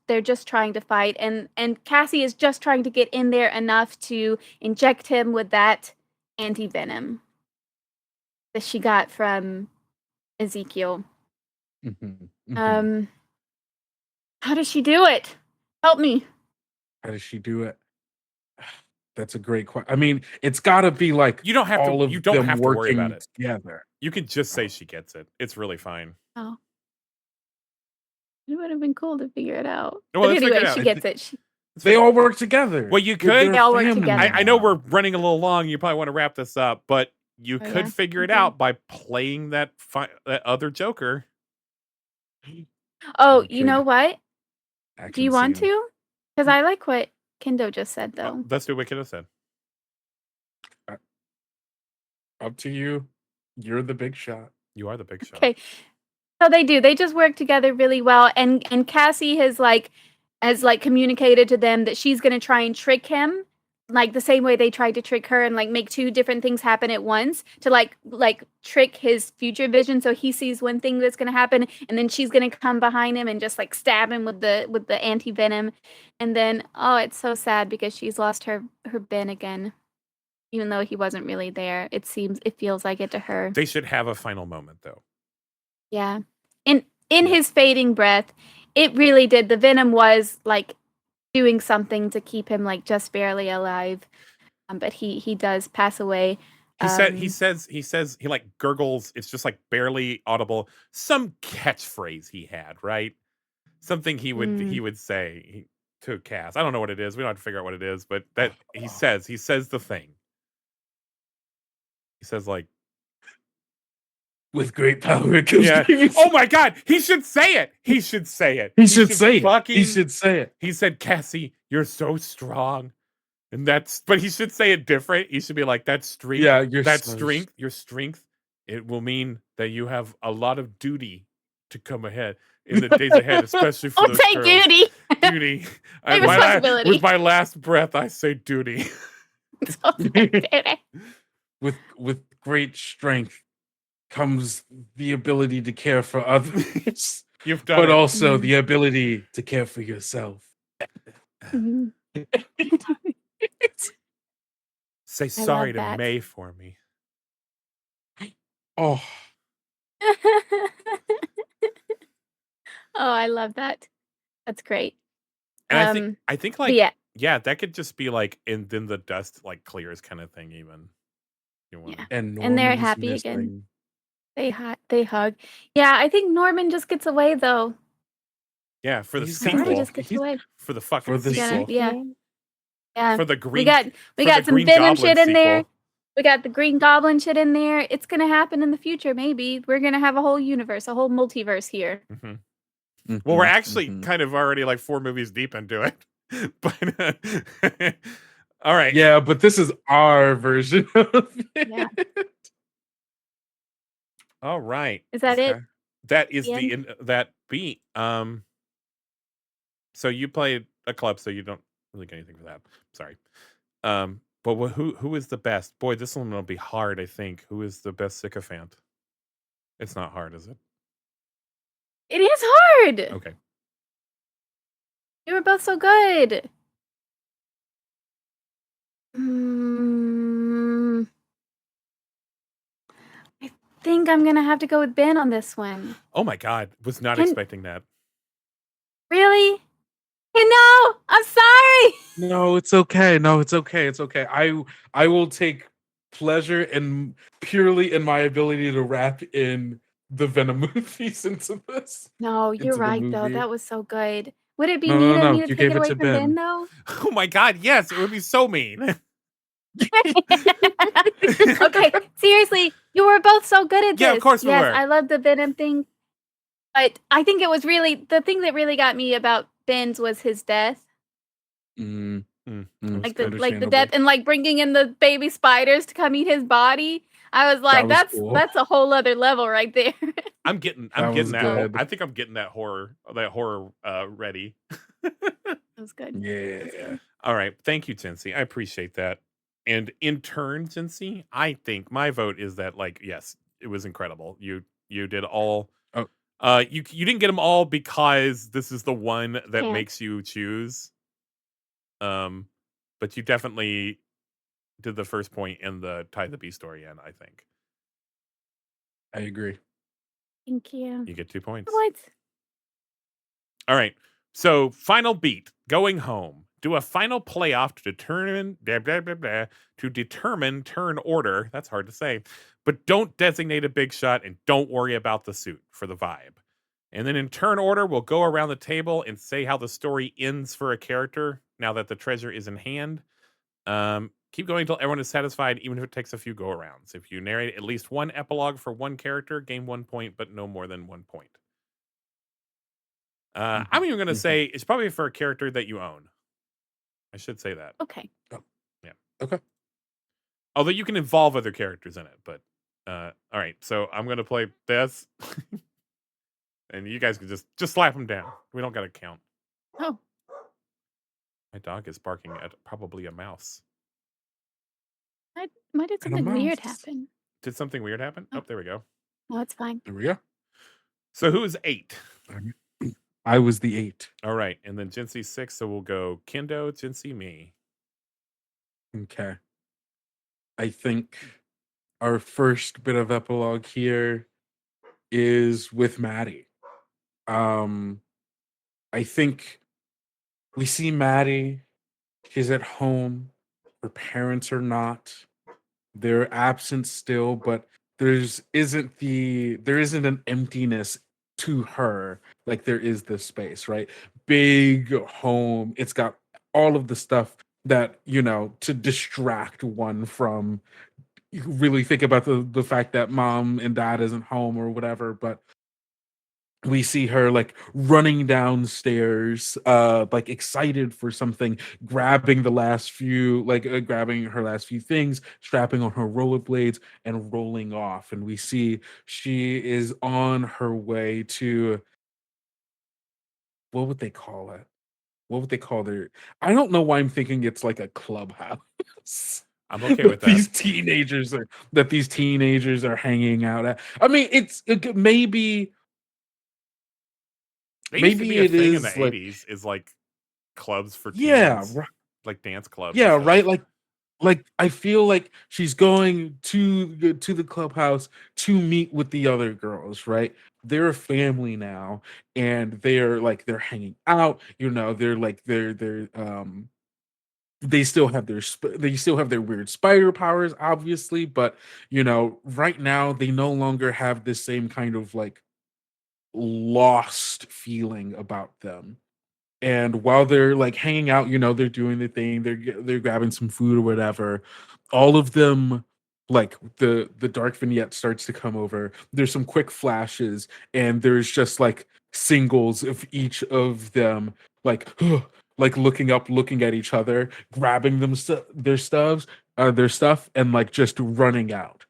trying to fight. And Cassie is just trying to get in there enough to inject him with that anti-venom that she got from Ezekiel. How does she do it? Help me. How does she do it? That's a great question. I mean, it's got to be like You don't have all to. of You don't them have to worry working about it. together. You can just say she gets it. It's really fine. Oh. It would have been cool to figure it out. Well, But let's figure anyway, it she out. gets it. They all work together. Well, you With could. their They all work family together. I know now. we're running a little long. You probably want to wrap this up, but you Oh, could yeah. figure it Okay. out by playing that other Joker. Oh, You you know could. what? I Do you can want see 'em. to? Because I like what Kendo just said, though. Oh, let's do what Kiddo said. Up to you. You're the big shot. You are the big shot. Okay. So they do. They just work together really well. And Cassie has communicated to them that she's going to try and trick him, like the same way they tried to trick her and like make two different things happen at once to like trick his future vision. So he sees one thing that's going to happen, and then she's going to come behind him and just like stab him with the anti venom. And then it's so sad because she's lost her Ben again, even though he wasn't really there. It feels like it to her. They should have a final moment, though. Yeah. In his fading breath, it really did. The venom was like doing something to keep him like just barely alive. But he does pass away. He says he like gurgles. It's just like barely audible. Some catchphrase he had, right? Something he would say to Cass. I don't know what it is. We don't have to figure out what it is, but that he says the thing. He says like, with great power comes yeah. Oh my God, he should say it. He should say it. He should say it. He should say it. He said, "Cassie, you're so strong," and but he should say it different. He should be like, "That strength, Yeah, your strength. It will mean that you have a lot of duty to come ahead in the days ahead, especially for those girls. Duty. Duty. Responsibility. With my last breath, I say duty." With great strength comes the ability to care for others, but also the ability to care for yourself. Say sorry to May for me. Oh. I love that. That's great. And I think like yeah, that could just be like, and then the dust like clears kind of thing. Even and they're happy again. They hug. Yeah, I think Norman just gets away though. Yeah, for the sequel. He just gets away. For the fucking sequel. Yeah. For the green. We got some venom shit in there. We got the Green Goblin shit in there. It's gonna happen in the future. Maybe we're gonna have a whole universe, a whole multiverse here. Well, we're actually kind of already like 4 movies deep into it, but all right. Yeah, but this is our version of it. Yeah. All right. Is that it? That is that beat. So you played a club, so you don't really get anything for that. Sorry. But who is the best? Boy, this one will be hard, I think. Who is the best sycophant? It's not hard, is it? It is hard. Okay. You were both so good. I think I'm gonna have to go with Ben on this one. Oh my God, was not expecting that. Really? No, I'm sorry. No, it's okay. No, it's okay. It's okay. I will take pleasure in purely in my ability to wrap in the Venom movies into this. No, you're right though. That was so good. Would it be No, mean no, of no. me to You take gave it it away to from Ben Ben. though? Oh my God, yes, it would be so mean. Okay, seriously, you were both so good at this. Yeah, of course we were. I love the Venom thing. But I think it was really the thing that really got me about Ben's was his death. Like the death and like bringing in the baby spiders to come eat his body. I was like, That was cool. that's a whole other level right there. I'm getting that. Good. I think I'm getting that horror ready. That was good. Yeah. All right. Thank you, Jinsey. I appreciate that. And in turn, Jinsey, I think my vote is that, like, yes, it was incredible. You did all. Oh. You didn't get them all because this is the one that Can't. makes you choose. But you definitely did the first point and the tie the B story in. I think I agree. Thank you. you get 2 points. What? All right. So final beat, going home. Do a final playoff to determine to determine turn order. That's hard to say, but don't designate a big shot and don't worry about the suit for the vibe. And then in turn order, we'll go around the table and say how the story ends for a character now that the treasure is in hand. Keep going until everyone is satisfied, even if it takes a few go arounds. If you narrate at least one epilogue for one character, gain 1 point, but no more than 1 point. I'm even going to say it's probably for a character that you own. I should say that. Okay. Oh. Yeah. Okay. Although you can involve other characters in it, but all right. So I'm going to play this, and you guys can just slap them down. We don't got to count. Oh. My dog is barking at probably a mouse. Why did something weird happen? Did something weird happen? Oh, there we go. No, it's fine. There we go. So who is 8? I was the 8. All right, and then Jinsey's 6. So we'll go Kendo, Jinsey, me. Okay. I think our first bit of epilogue here is with Maddie. I think we see Maddie. She's at home. Her parents are not. They're absent still, but there isn't an emptiness to her like there is this space, right? Big home. It's got all of the stuff that, to distract one from you really think about the fact that mom and dad isn't home or whatever, but we see her like running downstairs, like excited for something, grabbing grabbing her last few things, strapping on her rollerblades and rolling off. And we see she is on her way to, what would they call it? What would they call their? I don't know why I'm thinking it's like a clubhouse. I'm okay with that. These teenagers are hanging out at. I mean, maybe Maybe it is in the like 80s is like clubs for teens. Yeah, like dance clubs. Yeah, right. Like I feel like she's going to the clubhouse to meet with the other girls, right? They're a family now, and they're hanging out. They still have their weird spider powers, obviously, but right now they no longer have this same kind of like lost feeling about them. And while they're like hanging out, they're doing the thing, they're grabbing some food or whatever. All of them, like the dark vignette starts to come over. There's some quick flashes, and there's just like singles of each of them, like like looking up, looking at each other, grabbing their stuff, and like just running out.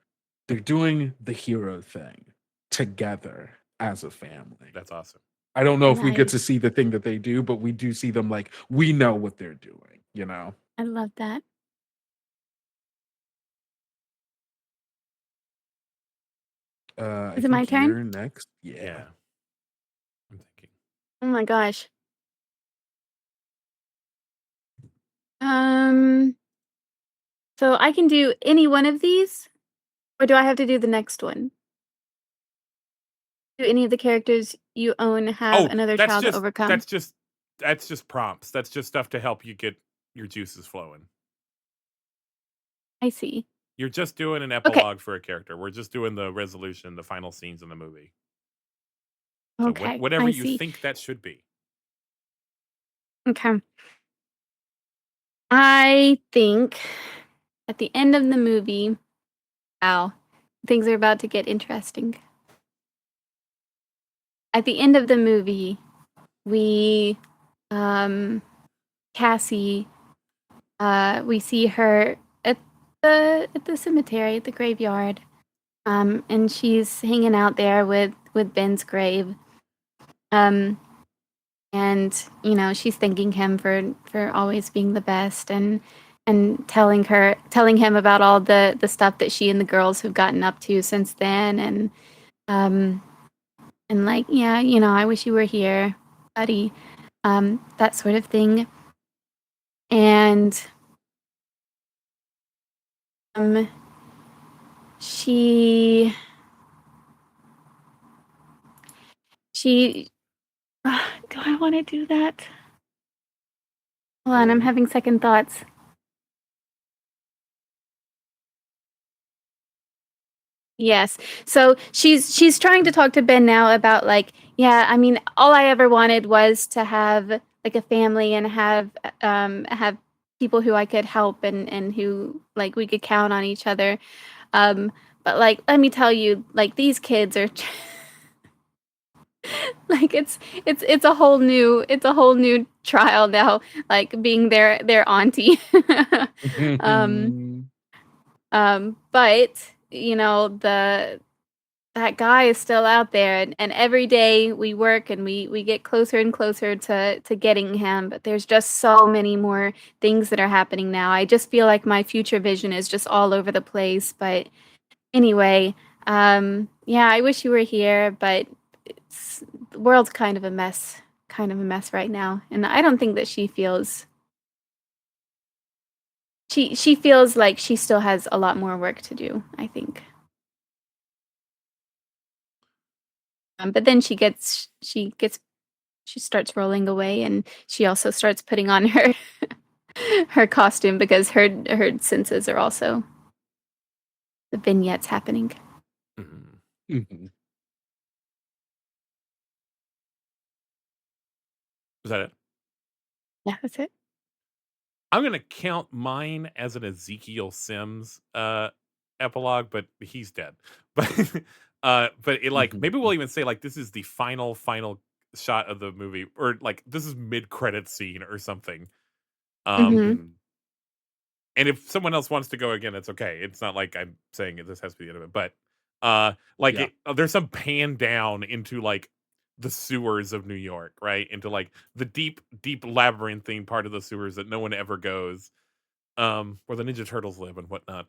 They're doing the hero thing together as a family. That's awesome. I don't know if we get to Nice. see the thing that they do, but we do see them like we know what they're doing, I love that. Is it my turn? You're next. Yeah. I'm thinking. Oh my gosh. So I can do any one of these, or do I have to do the next one? Do any of the characters you own have another child to overcome? That's just prompts. That's just stuff to help you get your juices flowing. I see. You're just doing an epilogue for a character. We're just doing the resolution, the final scenes in the movie. So Okay. whatever I you see. think that should be. Okay. I think at the end of the movie, things are about to get interesting. At the end of the movie, we, Cassie, we see her at the cemetery, at the graveyard, and she's hanging out there with Ben's grave, and and she's thanking him for always being the best, and telling him about all the stuff that she and the girls have gotten up to since then, and like, yeah, I wish you were here, buddy, that sort of thing. And she do I want to do that? Hold on, I'm having second thoughts. Yes. So she's trying to talk to Ben now about, like, yeah, I mean, all I ever wanted was to have like a family and have people who I could help, and who, like, we could count on each other. But, like, let me tell you, like, these kids are like, it's a whole new trial now, like, being their auntie. But that guy is still out there, and every day we work and we get closer and closer to getting him, but there's just so many more things that are happening now. I just feel like my future vision is just all over the place. But anyway, yeah, I wish you were here, but the world's kind of a mess right now, and I don't think that she feels like she still has a lot more work to do, I think. But then she starts rolling away, and she also starts putting on her her costume, because her senses are also, the vignettes happening. Is that it? Yeah, that's it. I'm gonna count mine as an Ezekiel Sims epilogue, but he's dead. But it, like, maybe we'll even say, like, this is the final shot of the movie, or like this is mid-credit scene or something. And if someone else wants to go again, it's okay. It's not like I'm saying this has to be the end of it, but like, there's some pan down into, like, the sewers of New York, right? Into, like, the deep labyrinthine part of the sewers that no one ever goes, where the Ninja Turtles live and whatnot.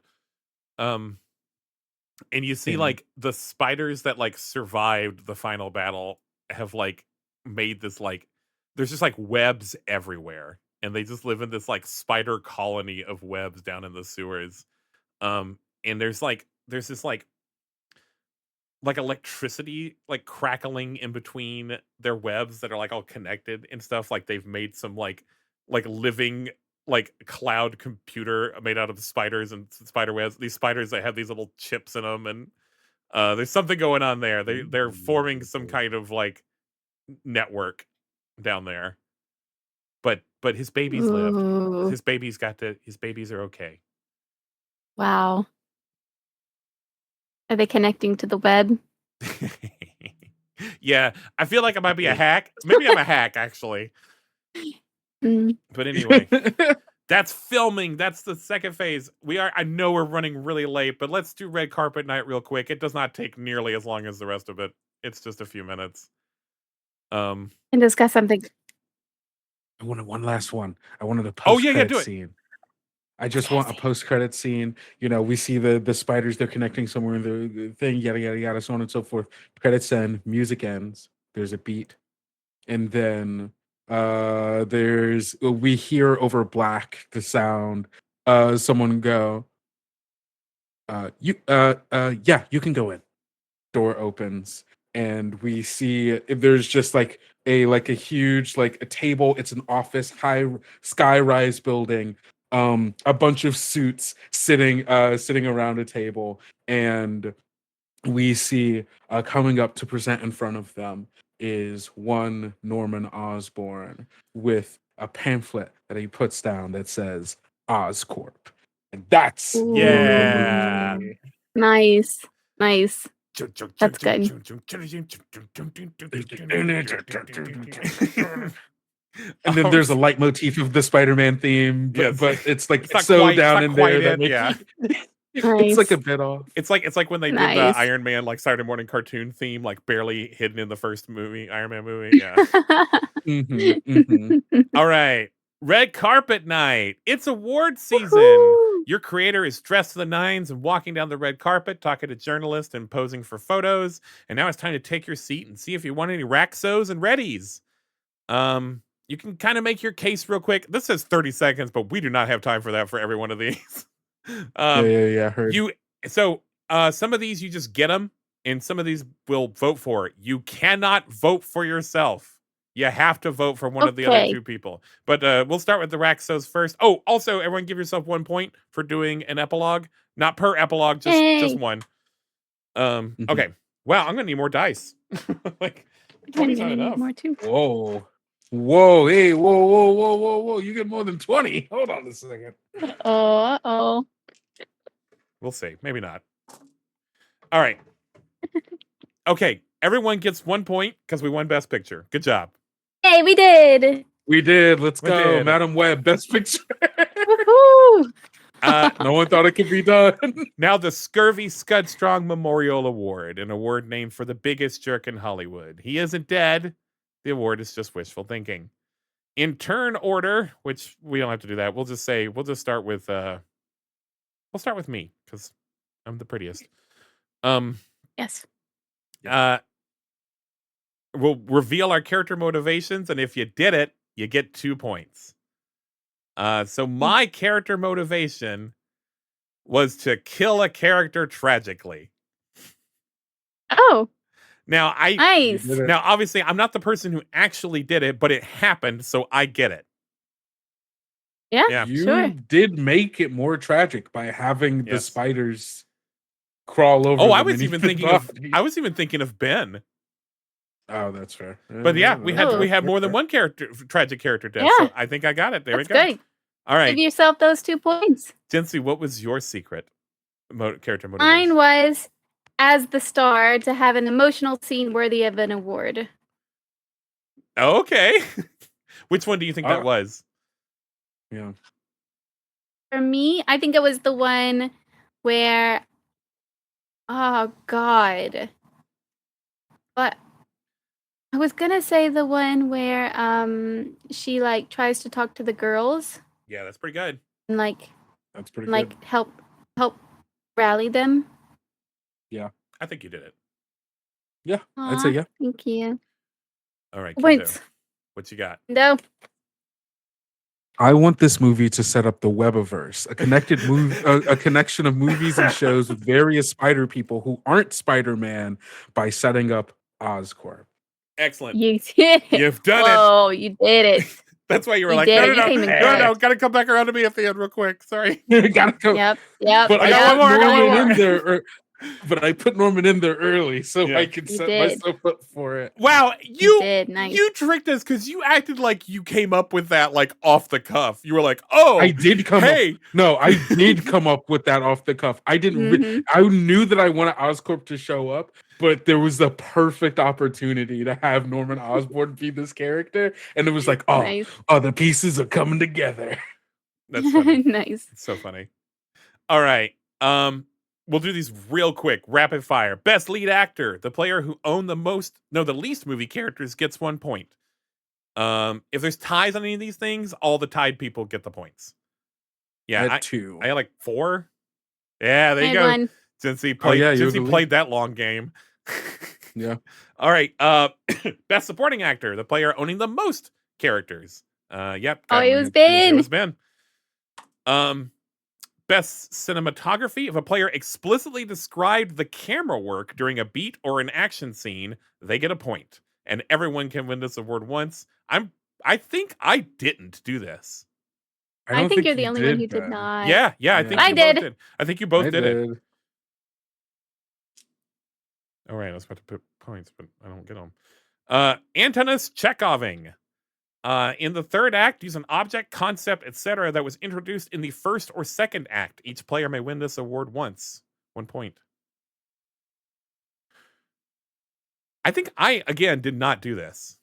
And you see, like, the spiders that, like, survived the final battle have, like, made this, like, there's just, like, webs everywhere, and they just live in this, like, spider colony of webs down in the sewers. And there's this, like, electricity, like, crackling in between their webs that are, like, all connected and stuff. Like, they've made some, like, living, like, cloud computer made out of spiders and spider webs. These spiders that have these little chips in them, and there's something going on there. They're forming some kind of, like, network down there. But his babies lived. His babies are okay. Wow. Are they connecting to the web? Yeah, I feel like I might be a hack. Maybe I'm a hack, actually. But anyway, that's filming. That's the second phase. I know we're running really late, but let's do red carpet night real quick. It does not take nearly as long as the rest of it. It's just a few minutes. And just got something. I wanted one last one. I wanted a post-credit do it. scene. I just want a post-credit scene. We see the spiders, they're connecting somewhere in the thing, yada, yada, yada, so on and so forth. Credits end, music ends, there's a beat. And then we hear over black the sound, someone go, yeah, you can go in. Door opens, and we see there's just like a huge, like, a table. It's an office, high sky-rise building. A bunch of suits sitting around a table, and we see coming up to present in front of them is one Norman Osborn with a pamphlet that he puts down that says Oscorp, and that's Yeah. Nice. That's good. And then there's a leitmotif of the Spider-Man theme, but it's like it's not so quite, down in there that yeah. It's like Nice. a bit off. It's like when they did the Nice. Iron Man like Saturday morning cartoon theme, like barely hidden in the first movie, Iron Man movie. Yeah. All right. Red carpet night. It's award season. Woohoo! Your creator is dressed to the nines and walking down the red carpet, talking to journalists and posing for photos. And now it's time to take your seat and see if you want any Raxos and Reddies. You can kind of make your case real quick. This says 30 seconds, but we do not have time for that for every one of these. Yeah. Heard. Some of these you just get them, and some of these we'll vote for. You cannot vote for yourself. You have to vote for one of the other two people. But we'll start with the Raxos first. Oh, also, everyone give yourself 1 point for doing an epilogue. Not per epilogue, just one. Okay. Wow, I'm gonna need more dice. Like, 20's not enough. More too. Whoa, hey, whoa. You get more than 20. Hold on a second. Oh. We'll see. Maybe not. All right. Okay. Everyone gets 1 point because we won Best Picture. Good job. Hey, we did. We did. Let's We go. did. Madam Web, Best Picture. Woohoo! No one thought it could be done. Now the Scurvy Scud Strong Memorial Award, an award named for the biggest jerk in Hollywood. He isn't dead. The award is just wishful thinking. In turn order, which we don't have to do that. We'll just start with we'll start with me because I'm the prettiest. Yes. We'll reveal our character motivations, and if you did it, you get 2 points. So my character motivation was to kill a character tragically. Oh. Now Nice. Now obviously I'm not the person who actually did it, but it happened, so I get it. Yeah. You did make it more tragic by having the Yes. spiders crawl over. Oh, them I was and even eat the thinking of Ben. Oh, that's fair. But yeah, we had more than fair. one tragic character death. Yeah. So I think I got it. There That's we go. good. All right. Give yourself those 2 points. Jency, what was your secret character motivation? Mine was, as the star, to have an emotional scene worthy of an award. Okay. Which one do you think that was? Yeah. For me, I think it was the one where, oh God. But I was gonna say the one where she like tries to talk to the girls Yeah, that's pretty good. and like That's pretty like good. help rally them. I think you did it. Yeah, I'd say yeah. Thank you. All right, Points. Kendo, what you got? No. I want this movie to set up the Webiverse, a connection of movies and shows with various spider people who aren't Spider-Man by setting up Oscorp. Excellent. You did it. You've done Whoa, you did it. it. That's why you were You like, did no, it. no, You came in no, clutch. gotta come back around to me at the end real quick. Sorry. Gotta go. Yep. But I got one more. But I put Norman in there early so Yeah. I could You set did. myself up for it. Wow, You did. Nice. you tricked us because you acted like you came up with that like off the cuff. You were like, oh, I did come up. hey. No, I did come up with that off the cuff. I didn't. Mhm. I knew that I wanted Oscorp to show up, but there was the perfect opportunity to have Norman Osborn be this character, and it was like, Nice. the pieces are coming together. That's funny. Nice. It's so funny. All right. We'll do these real quick, rapid fire. Best lead actor. The player who owned the least movie characters gets 1 point. If there's ties on any of these things, all the tied people get the points. Yeah, At 2. I had like 4. Yeah, there you I go. won. Since he you played that long game. Yeah. All right. Best supporting actor. The player owning the most characters. Yep. Oh, it was It Ben. was Ben. Best cinematography. If a player explicitly described the camera work during a beat or an action scene, they get a point. And everyone can win this award once. I think I didn't do this. I think you're the you only one who Ben. did not. Yeah, I think I you both did. I think you both I did it. did. All right, I was about to put points, but I don't get them. Antonis Chekhoving. In the third act, use an object, concept, etc. that was introduced in the first or second act. Each player may win this award once. 1 point. I think I, again, did not do this.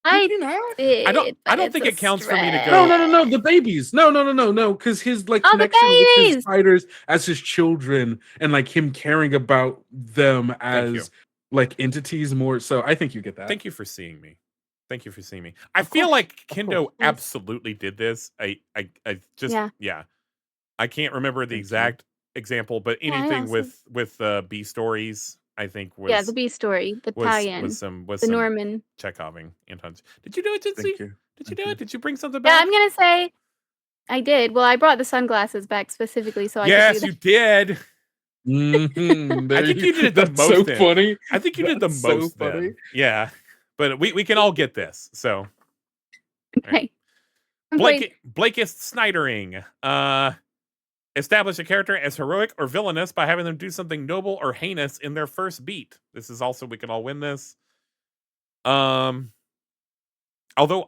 I Did you not? did. I don't but it's think a it counts for me to stretch. go- No. The babies. No. Because his like Oh, the connection with his babies! spiders as his children, and like him caring about them Thank you. as like entities more. So I think you get that. Thank you for seeing me. Thank you for seeing me. I Of feel course, like of Kendo course. absolutely did this. I just Yeah. I can't remember the Thank you. exact example, but Yeah, I anything also- with B stories, I think was Yeah, the B story, the tie-in, was some the Norman. Chekhoving and tons. Did you do it, Jitsi? Thank you. Did you Thank do you. it? Did you bring something Yeah, back? I'm gonna say I did. Well, I brought the sunglasses back specifically so I could Yes, do you did. Mhm, I think you did it the that's most. so then. funny. I think you did the That's so most. funny. Then. Yeah, but we can all get this. So Okay. Blasius Snidering. Establish a character as heroic or villainous by having them do something noble or heinous in their first beat. This is also, we can all win this. Although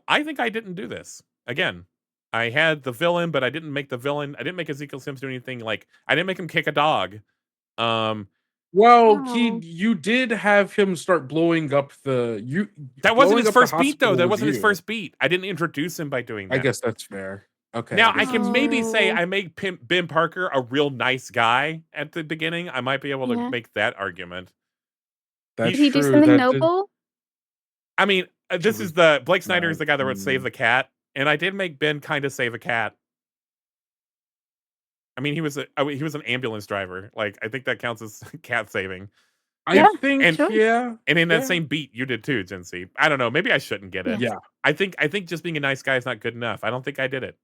I think I didn't do this. Again, I had the villain, but I didn't make the villain. I didn't make Ezekiel Sims do anything. Like, I didn't make him kick a dog. Well, Oh. you did have him start blowing up the That wasn't blowing his up the first beat, though. hospital That with wasn't his you. first beat. I didn't introduce him by doing that. I guess that's fair. Okay. Now, I guess can that's maybe fair. say Oh. I made Ben Parker a real nice guy at the beginning. I might be able to Yeah. make that argument. That's Did he do true. something That did- noble? I mean, this was is the Blake Snyder is not- the guy that would save the cat, and I did make Ben kind of save a cat. I mean, he was an ambulance driver. Like, I think that counts as cat saving. Yeah, I think, and- sure. yeah. And in that Yeah. same beat, you did too, Jincy. I don't know. Maybe I shouldn't get it. Yeah. I think just being a nice guy is not good enough. I don't think I did it,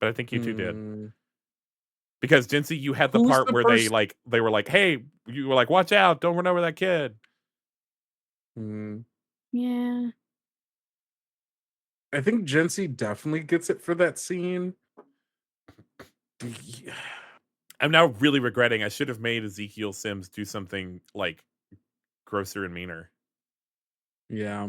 but I think you two did. Mm, Because Jincy, you had the Who's part the where they were like, "Hey," you were like, "Watch out! Don't run over that kid." mm. Yeah. I think Jency definitely gets it for that scene. I'm now really regretting I should have made Ezekiel Sims do something like grosser and meaner. Yeah.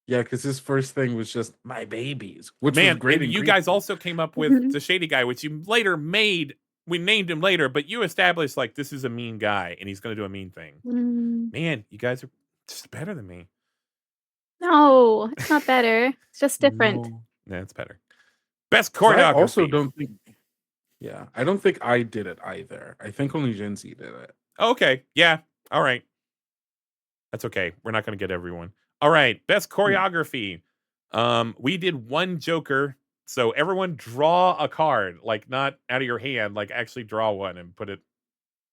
Yeah, because his first thing was just my babies, which Man, was great. and you guys also came up with the shady guy, which you later made. We named him later, but you established like this is a mean guy and he's going to do a mean thing. Mm. Man, you guys are just better than me. No, it's not better. It's just different. No. Yeah, it's better. Best 'Cause choreography. I also don't think. Yeah, I don't think I did it either. I think only Jency did it. Okay. Yeah. All right. That's okay. We're not going to get everyone. All right. Best choreography. We did one Joker. So everyone draw a card, like not out of your hand, like actually draw one and put it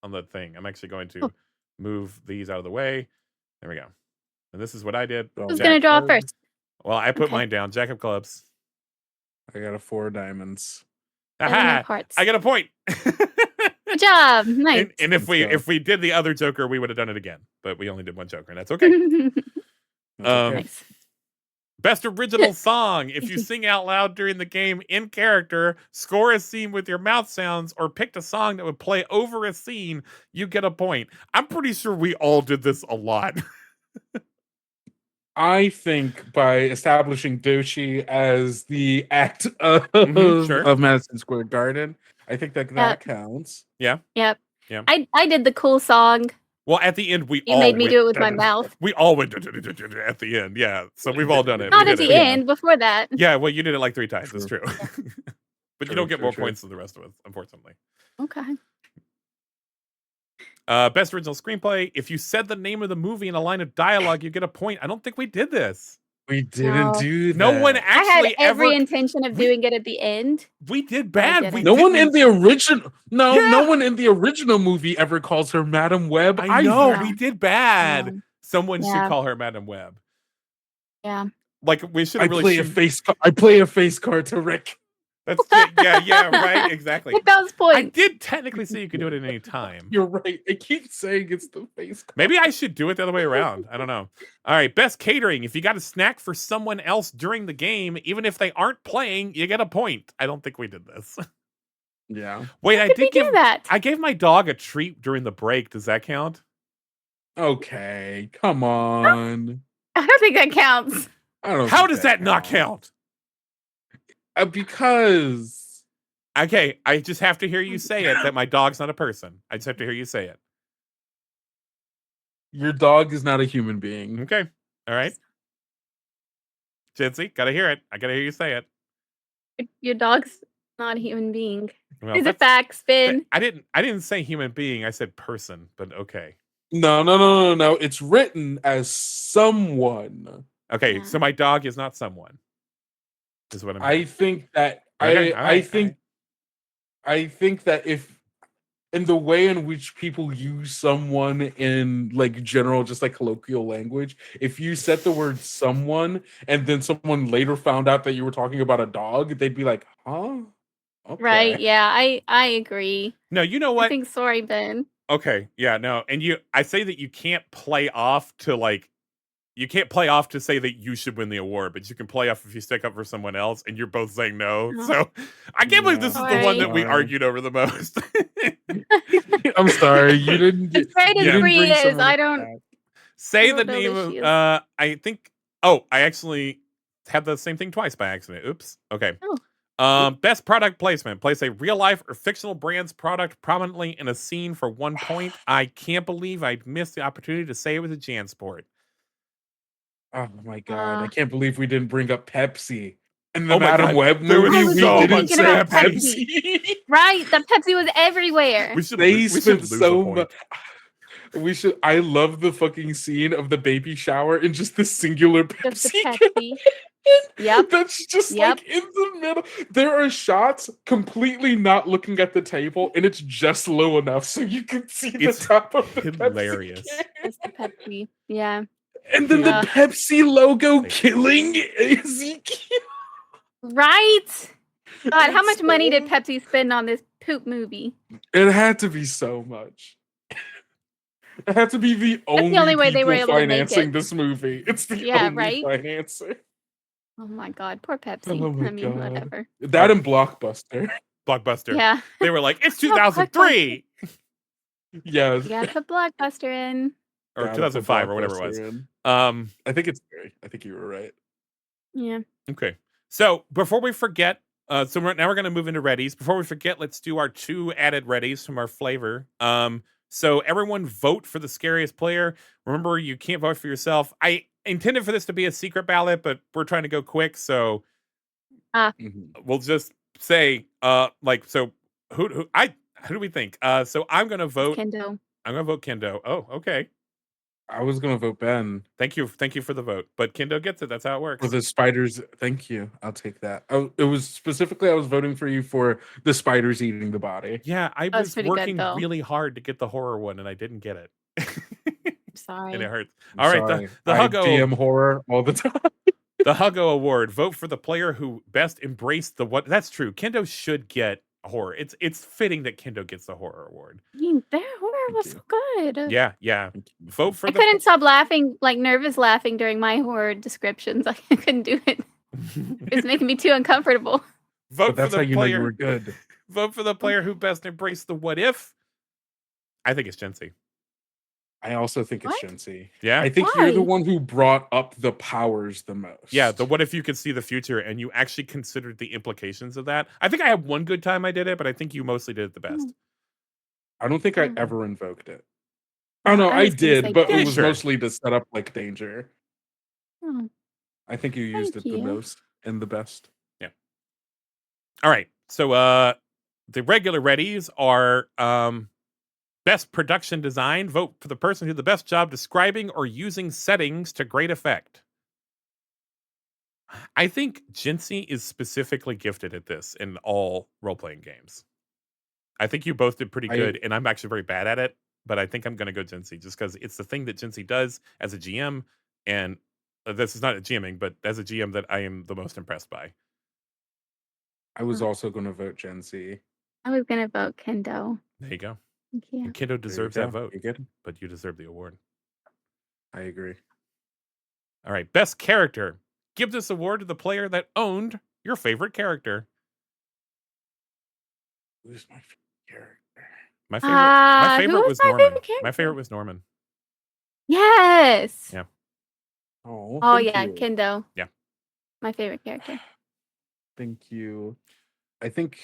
on the thing. I'm actually going to move these out of the way. There we go. And this is what I did. Who's going to draw first? Well, I put Okay. mine down. Jack of clubs. I got a 4 diamonds. Seven Aha! of hearts. I get a point. Good job. Nice. And if Let's go. we did the other Joker, we would have done it again. But we only did one Joker, and that's okay. That's okay. Nice. Best original song. If you sing out loud during the game in character, score a scene with your mouth sounds, or picked a song that would play over a scene, you get a point. I'm pretty sure we all did this a lot. I think by establishing Doshi as the act of, sure. of Madison Square Garden, I think that counts. Yeah. Yep. Yeah. I did the cool song. Well, at the end, we You all made me went, do it with my mouth. We all went at the end. Yeah. So we've all done it. Not We at did the it. end, before that. Yeah. Well, you did it like 3 times. That's true. But you don't get more true. points than the rest of us, unfortunately. Okay. Best original screenplay. If you said the name of the movie in a line of dialogue, you get a point. I don't think we did this. We didn't No. do that. No one I had actually every ever. intention of doing it at the end. We did bad. didn't. We No one in didn't- the original. No Yeah. one in the original movie ever calls her Madam Web. I know either. we did bad. Yeah. Someone should Yeah. call her Madam Web. Yeah. Like we should I have really. play a face. I play a face card to Rick. That's yeah, right, exactly. Get those I points. did technically say you could do it at any time. You're right. I keep saying it's the face card. Maybe I should do it the other way around. I don't know. All right, best catering. If you got a snack for someone else during the game, even if they aren't playing, you get a point. I don't think we did this. Yeah. Wait, I Did we did do give. that? I gave my dog a treat during the break. Does that count? Okay. Come on. I don't think that counts. I don't. How think does that not counts. count? Because Okay, I just have to hear you say it that my dog's not a person. I just have to hear you say it. your dog is not a human being. Okay. All right. Jitsi, gotta hear it. I gotta hear you say it. Your dog's not a human being. Well, Is it fact, Spin? I didn't say human being. I said person, but okay. No. It's written as someone. Okay, Yeah. so my dog is not someone. Is what I'm I think that Okay, all right, I think that if in the way in which people use someone in like general, just like colloquial language, if you said the word someone and then someone later found out that you were talking about a dog, they'd be like, huh? Okay. Right, yeah, I agree. No, you know I what? think sorry, Ben. Okay, yeah, no, and I say that you can't play off to like, you can't play off to say that you should win the award, but you can play off if you stick up for someone else and you're both saying no. Oh. So I can't believe this is the one Sorry. that we argued over the most. I'm sorry, you didn't get. As great you as didn't Bree bring is, someone I like don't. that. Say I the don't know name that of she is. I think I actually had the same thing twice by accident. Oops. Okay. Best product placement. Place a real life or fictional brand's product prominently in a scene for 1 point. I can't believe I missed the opportunity to say it was a JanSport. Oh my god, I can't believe we didn't bring up Pepsi. In the Oh my Madam God, Web there was movie, I was we so didn't much say thinking about Pepsi. Right, the Pepsi was everywhere. We should They we should spent lose a so point. much. We should. I love the fucking scene of the baby shower in just the singular Just the Pepsi. Pepsi. Yep. That's just Yep. like in the middle. There are shots completely not looking at the table, and it's just low enough so you can see It's the top of the hilarious. Pepsi can. Just the Pepsi. Yeah. And then Yeah. the Pepsi logo killing Ezekiel. Right? God, how much So- money did Pepsi spend on this poop movie? It had to be so much. It had to be the only, only way they were people able to make financing it. this movie. It's the Yeah, only right? financer. Oh my God, poor Pepsi. Oh my I mean, God. whatever. That and Blockbuster. Blockbuster. Yeah. They were like, it's Oh, 2003 Yes. You gotta put Blockbuster in. or Gotta put 2005 or whatever it was. Blockbuster in. Um, I think it's three. I think you were right. Yeah. okay. So before we forget, so now we're going to move into readies. Before we forget, let's do our 2 added readies from our flavor. So everyone vote for the scariest player. Remember, you can't vote for yourself. I intended for this to be a secret ballot, but we're trying to go quick, so we'll just say, so who do we think? So I'm gonna vote. Kendo. I'm gonna vote Kendo. Oh, okay. I was gonna vote Ben Thank you for the vote. But Kendo gets it. That's how it works. for the spiders. Thank you. I'll take that. It was specifically I was voting for you for the spiders eating the body. Yeah, I was was pretty good, working though. really hard to get the horror one, and I didn't get it. Sorry. And it hurts. I'm All right, sorry. the I Huggo DM horror all the time. the Huggo Award. Vote for the player who best embraced the what. That's true. Kendo should get horror. It's fitting that Kendo gets the horror award. I mean, their horror Thank was you. so good. Yeah. Vote for I couldn't stop laughing, like nervous laughing during my horror descriptions. I couldn't do it. It's making me too uncomfortable. Vote But that's for how the you know player. you were good. Vote for the player who best embraced the what if. I think it's Jency. I also think it's What? Shensi. Yeah. I think you're the Why? one who brought up the powers the most. Yeah, the what if you could see the future and you actually considered the implications of that. I think I had one good time I did it, but I think you mostly did it the best. I don't think I Mm. ever invoked it. Oh no, I I was gonna say did, but Yeah, it was sure. mostly to set up like danger. Oh, I think you used Thank it the you. most and the best. All right. So the regular readies are best production design. Vote for the person who did the best job describing or using settings to great effect. I think Jincy is specifically gifted at this in all role-playing games. I think you both did pretty good, and I'm actually very bad at it, but I think I'm going to go Jincy just because it's the thing that Jincy does as a GM, and this is not a GMing, but as a GM that I am the most impressed by. I was also going to vote Gen Z. I was gonna vote Kendo. There you go. Thank you. And Kendo There you deserves go. that vote, You good? but you deserve the award. I agree. All right, best character. Give this award to the player that owned your favorite character. Who's my favorite character? My favorite who was was my Norman. favorite My character? favorite was Norman. Yes. Yeah. Oh, Oh thank yeah, you. Kendo. Yeah. My favorite character. Thank you. I think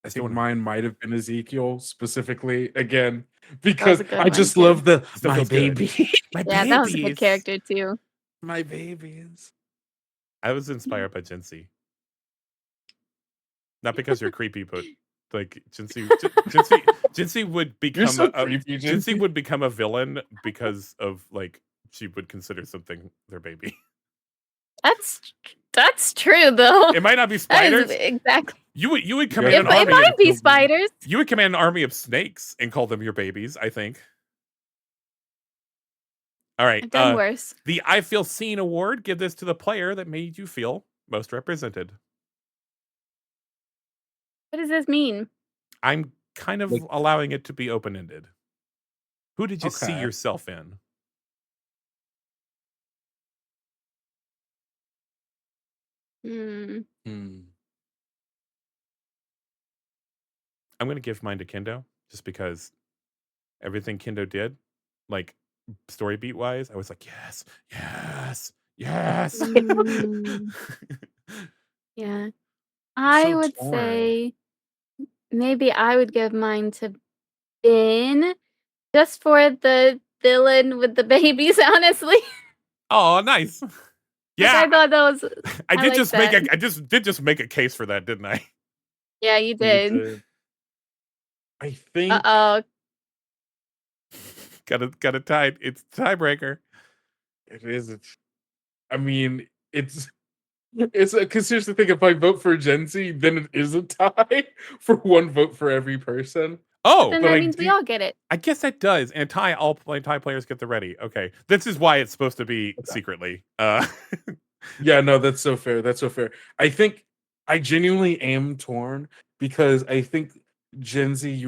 Still mine might have been Ezekiel specifically again was because a good I one, just too. love the Still my feels good. baby. My Yeah, that was a babies. good character too. My babies. I was inspired by Jinsey. Not because you're creepy, but like Jinsey would become You're so creepy, Jinsey Jinsey. would become a villain because of like she would consider something their baby. That's true though. It might not be That spiders. is exactly. You would command It an army. might be spiders. You would command an army of snakes and call them your babies, I think. All right. I've done worse. The I Feel Seen award. Give this to the player that made you feel most represented. What does this mean? I'm kind of Like- allowing it to be open-ended. Who did you see Okay. yourself in? Hmm. I'm going to give mine to Kendo just because everything Kendo did, like story beat wise, I was like, yes, yes, yes. Mm. Yeah. I So would torn. say maybe I would give mine to Ben just for the villain with the babies, honestly. Oh, nice. Yeah, I thought that was I did like just that. make I just make a case for that, didn't I? Yeah, you did. I think Uh-oh. got a tie. It's a tiebreaker. it is. I mean, it's because here's the thing: if I vote for Gen Z, then it is a tie for one vote for every person. Oh, Then but that I means we do- all get it. I guess that does. And tie, all tie players get the ready. Okay, this is why it's supposed to be secretly. Yeah, no, that's so fair. That's so fair. I think I genuinely am torn because I think Gen Z,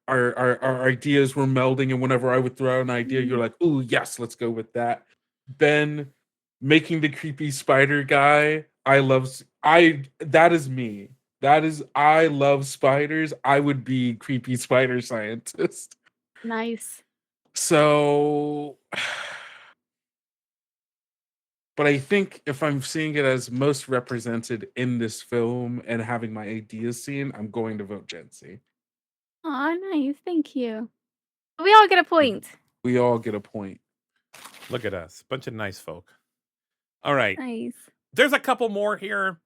our ideas were melding, and whenever I would throw out an idea, you're like, "Ooh, yes, let's go with that." Ben making the creepy spider guy. That is me. I love spiders. I would be creepy spider scientist. Nice. So, but I think if I'm seeing it as most represented in this film and having my ideas seen, I'm going to vote Gen Z. Aw, nice. Thank you. We all get a point. We all get a point. Look at us, bunch of nice folk. All right, Nice. there's a couple more here.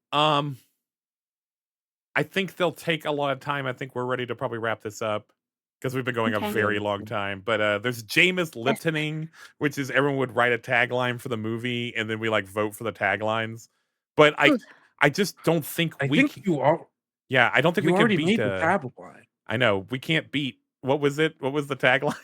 I think they'll take a lot of time. I think we're ready to probably wrap this up because we've been going a Okay. very long time. But there's Jameis Liptoning, which is everyone would write a tagline for the movie and then we like vote for the taglines. But Ooh. I just don't think I we think can, you all yeah, I don't think you we can already beat made the tagline. I know we can't beat. What was it? What was the tagline?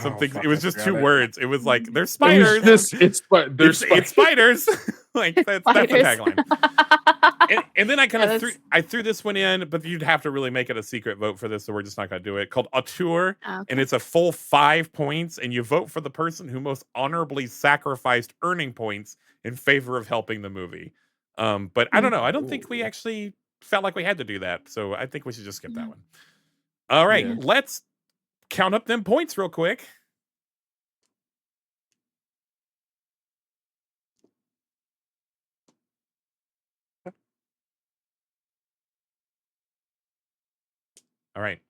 Something. fuck, It was I just forgot two it. words. It was like there's It spiders. was just, there's It's spiders. Like that's the Spiders. tagline. And then I kind Yeah, of threw this one in, but you'd have to really make it a secret vote for this, so we're just not going to do it. Called Auteur, Okay. and it's a full 5 points, and you vote for the person who most honorably sacrificed earning points in favor of helping the movie. But I don't know. I don't think we actually felt like we had to do that, so I think we should just skip that one. All right, Yeah. let's count up them points real quick. All right.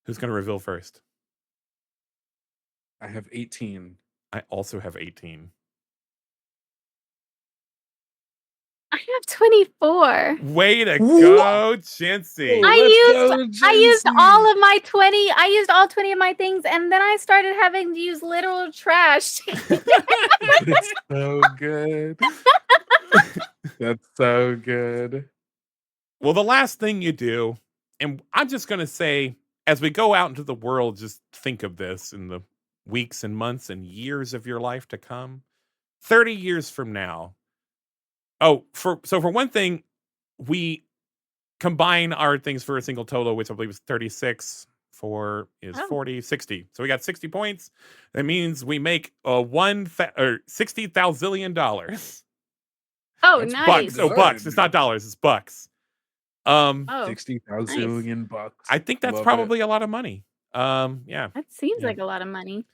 Who's going to reveal first? I have 18. I also have 18. I have 24. Way to go, Jinsey. I used all of my 20. I used all 20 of my things, and then I started having to use literal trash. It's so good. That's so good. Well, the last thing you do, and I'm just going to say, as we go out into the world, just think of this in the weeks and months and years of your life to come. 30 years from now. Oh, for one thing, we combine our things for a single total, which I believe is 36. 4 is 40, 60. So we got 60 points. That means we make $60,000,000. Oh, That's nice. Bucks. Oh, Good. bucks. It's not dollars. It's bucks. Oh, 60,000 bucks. I think that's Love probably a lot of money. Yeah. that seems Yeah. like a lot of money.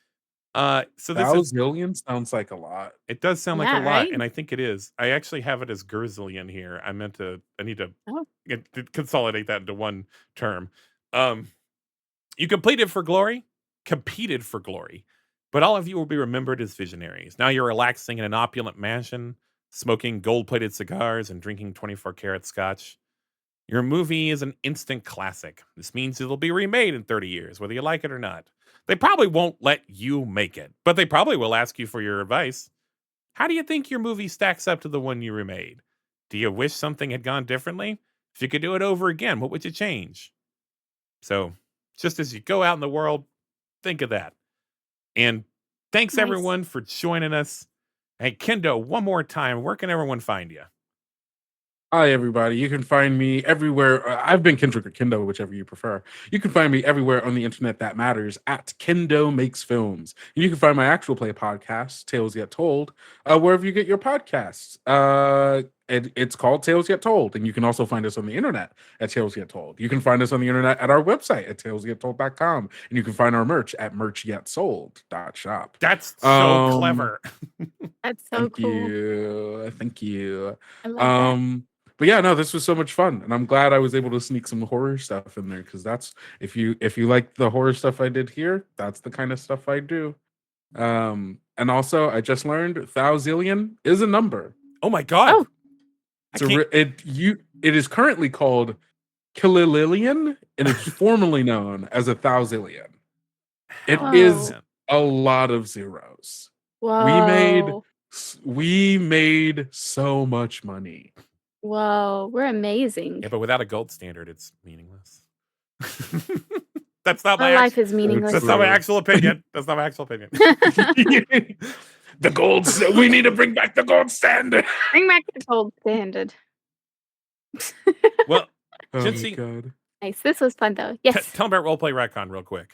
So this is. Thousands sounds like a lot. It does sound like a Yeah, lot, right? and I think it is. I actually have it as Gerzillion here. I need to Oh. consolidate that into one term. You complete it for glory, competed for glory, but all of you will be remembered as visionaries. Now you're relaxing in an opulent mansion, smoking gold-plated cigars and drinking 24-karat scotch. Your movie is an instant classic. This means it'll be remade in 30 years, whether you like it or not. They probably won't let you make it, but they probably will ask you for your advice. How do you think your movie stacks up to the one you remade? Do you wish something had gone differently? If you could do it over again, what would you change? So, just as you go out in the world, think of that. And thanks Nice. everyone for joining us. Hey, Kendo, one more time, where can everyone find you? Hi, everybody. You can find me everywhere. I've been Kendrick or Kendo, whichever you prefer. You can find me everywhere on the internet that matters at Kendo Makes Films. And you can find my actual play podcast, Tales Yet Told, wherever you get your podcasts. It's called Tales Yet Told. And you can also find us on the internet at Tales Yet Told. You can find us on the internet at our website at talesgettold.com. And you can find our merch at merchyetsold.shop. That's so clever. That's so Thank cool. you. Thank you. I love that. But yeah, no, this was so much fun, and I'm glad I was able to sneak some horror stuff in there, because that's if you like the horror stuff I did here, that's the kind of stuff I do. And also I just learned thousand is a number. Oh my god. Oh. It is currently called kilillion, and it's formerly known as a thousand. It is a lot of zeros. Whoa. We made so much money. Whoa, we're amazing. Yeah, but without a gold standard, it's meaningless. That's not My life is meaningless. That's not my actual opinion. That's not my actual opinion. The gold. We need to bring back the gold standard. Bring back the gold standard. Well, Jinxie, God. Nice. This was fun, though. Yes. Tell them about Roleplay Retcon real quick.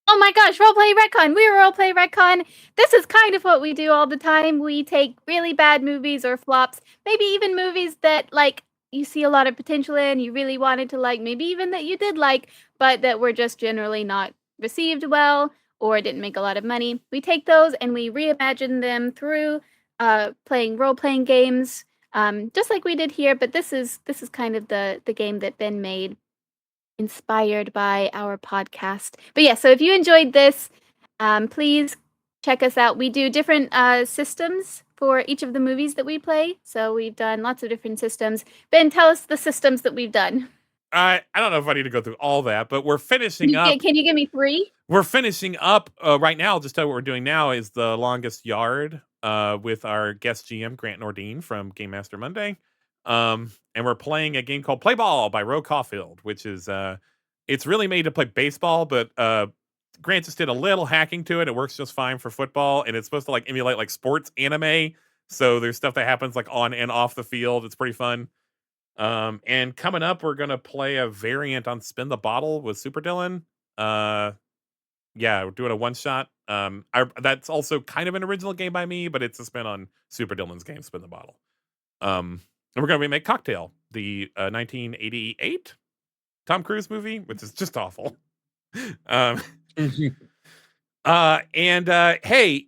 Oh my gosh, Roleplay Retcon. We're Roleplay Retcon. This is kind of what we do all the time. We take really bad movies or flops, maybe even movies that like you see a lot of potential in, you really wanted to like, maybe even that you did like, but that were just generally not received well or didn't make a lot of money. We take those and we reimagine them through playing role-playing games, just like we did here, but this is kind of the game that Ben made, inspired by our podcast. But yeah, so if you enjoyed this, please check us out. We do different systems for each of the movies that we play. So we've done lots of different systems. Ben, tell us the systems that we've done. I don't know if I need to go through all that, but we're finishing up. Can you give me 3? We're finishing up right now. I'll just tell you what we're doing now is The Longest Yard with our guest GM, Grant Nordine from Game Master Monday. And we're playing a game called Play Ball by Roe Caulfield, which is it's really made to play baseball, but Grant just did a little hacking to it. It works just fine for football, and it's supposed to like emulate like sports anime. So there's stuff that happens like on and off the field. It's pretty fun. And coming up, we're gonna play a variant on Spin the Bottle with Super Dylan. Yeah, we're doing a one shot. That's also kind of an original game by me, but it's a spin on Super Dylan's game, Spin the Bottle. And we're gonna remake Cocktail, the 1988 Tom Cruise movie, which is just awful. Hey,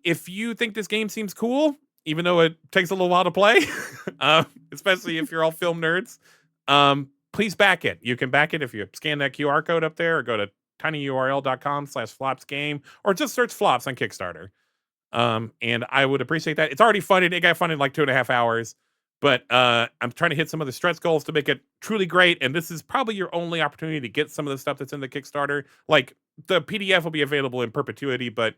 if you think this game seems cool, even though it takes a little while to play, especially if you're all film nerds, please back it. You can back it if you scan that QR code up there or go to tinyurl.com/flopsgame or just search flops on Kickstarter. And I would appreciate that. It's already funded. It got funded in like 2.5 hours. But I'm trying to hit some of the stretch goals to make it truly great. And this is probably your only opportunity to get some of the stuff that's in the Kickstarter. Like the PDF will be available in perpetuity, but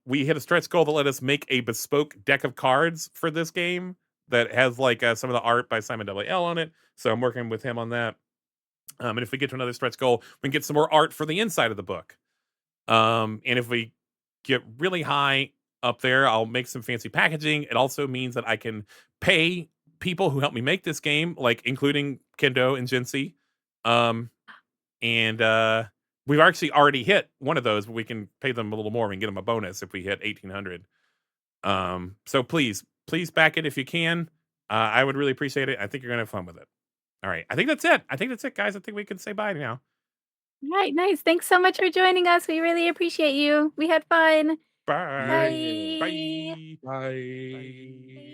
we hit a stretch goal that let us make a bespoke deck of cards for this game that has like some of the art by Simon W.L. on it. So I'm working with him on that. And if we get to another stretch goal, we can get some more art for the inside of the book. And if we get really high up there, I'll make some fancy packaging. It also means that I can pay people who help me make this game, like including Kendo and Jinxie. And we've actually already hit one of those, but we can pay them a little more. We can get them a bonus if we hit 1,800. So please back it if you can. I would really appreciate it. I think you're gonna have fun with it. All right, I think that's it, guys. I think we can say bye now. All right, nice. Thanks so much for joining us. We really appreciate you. We had fun. Bye. Bye. Bye. Bye.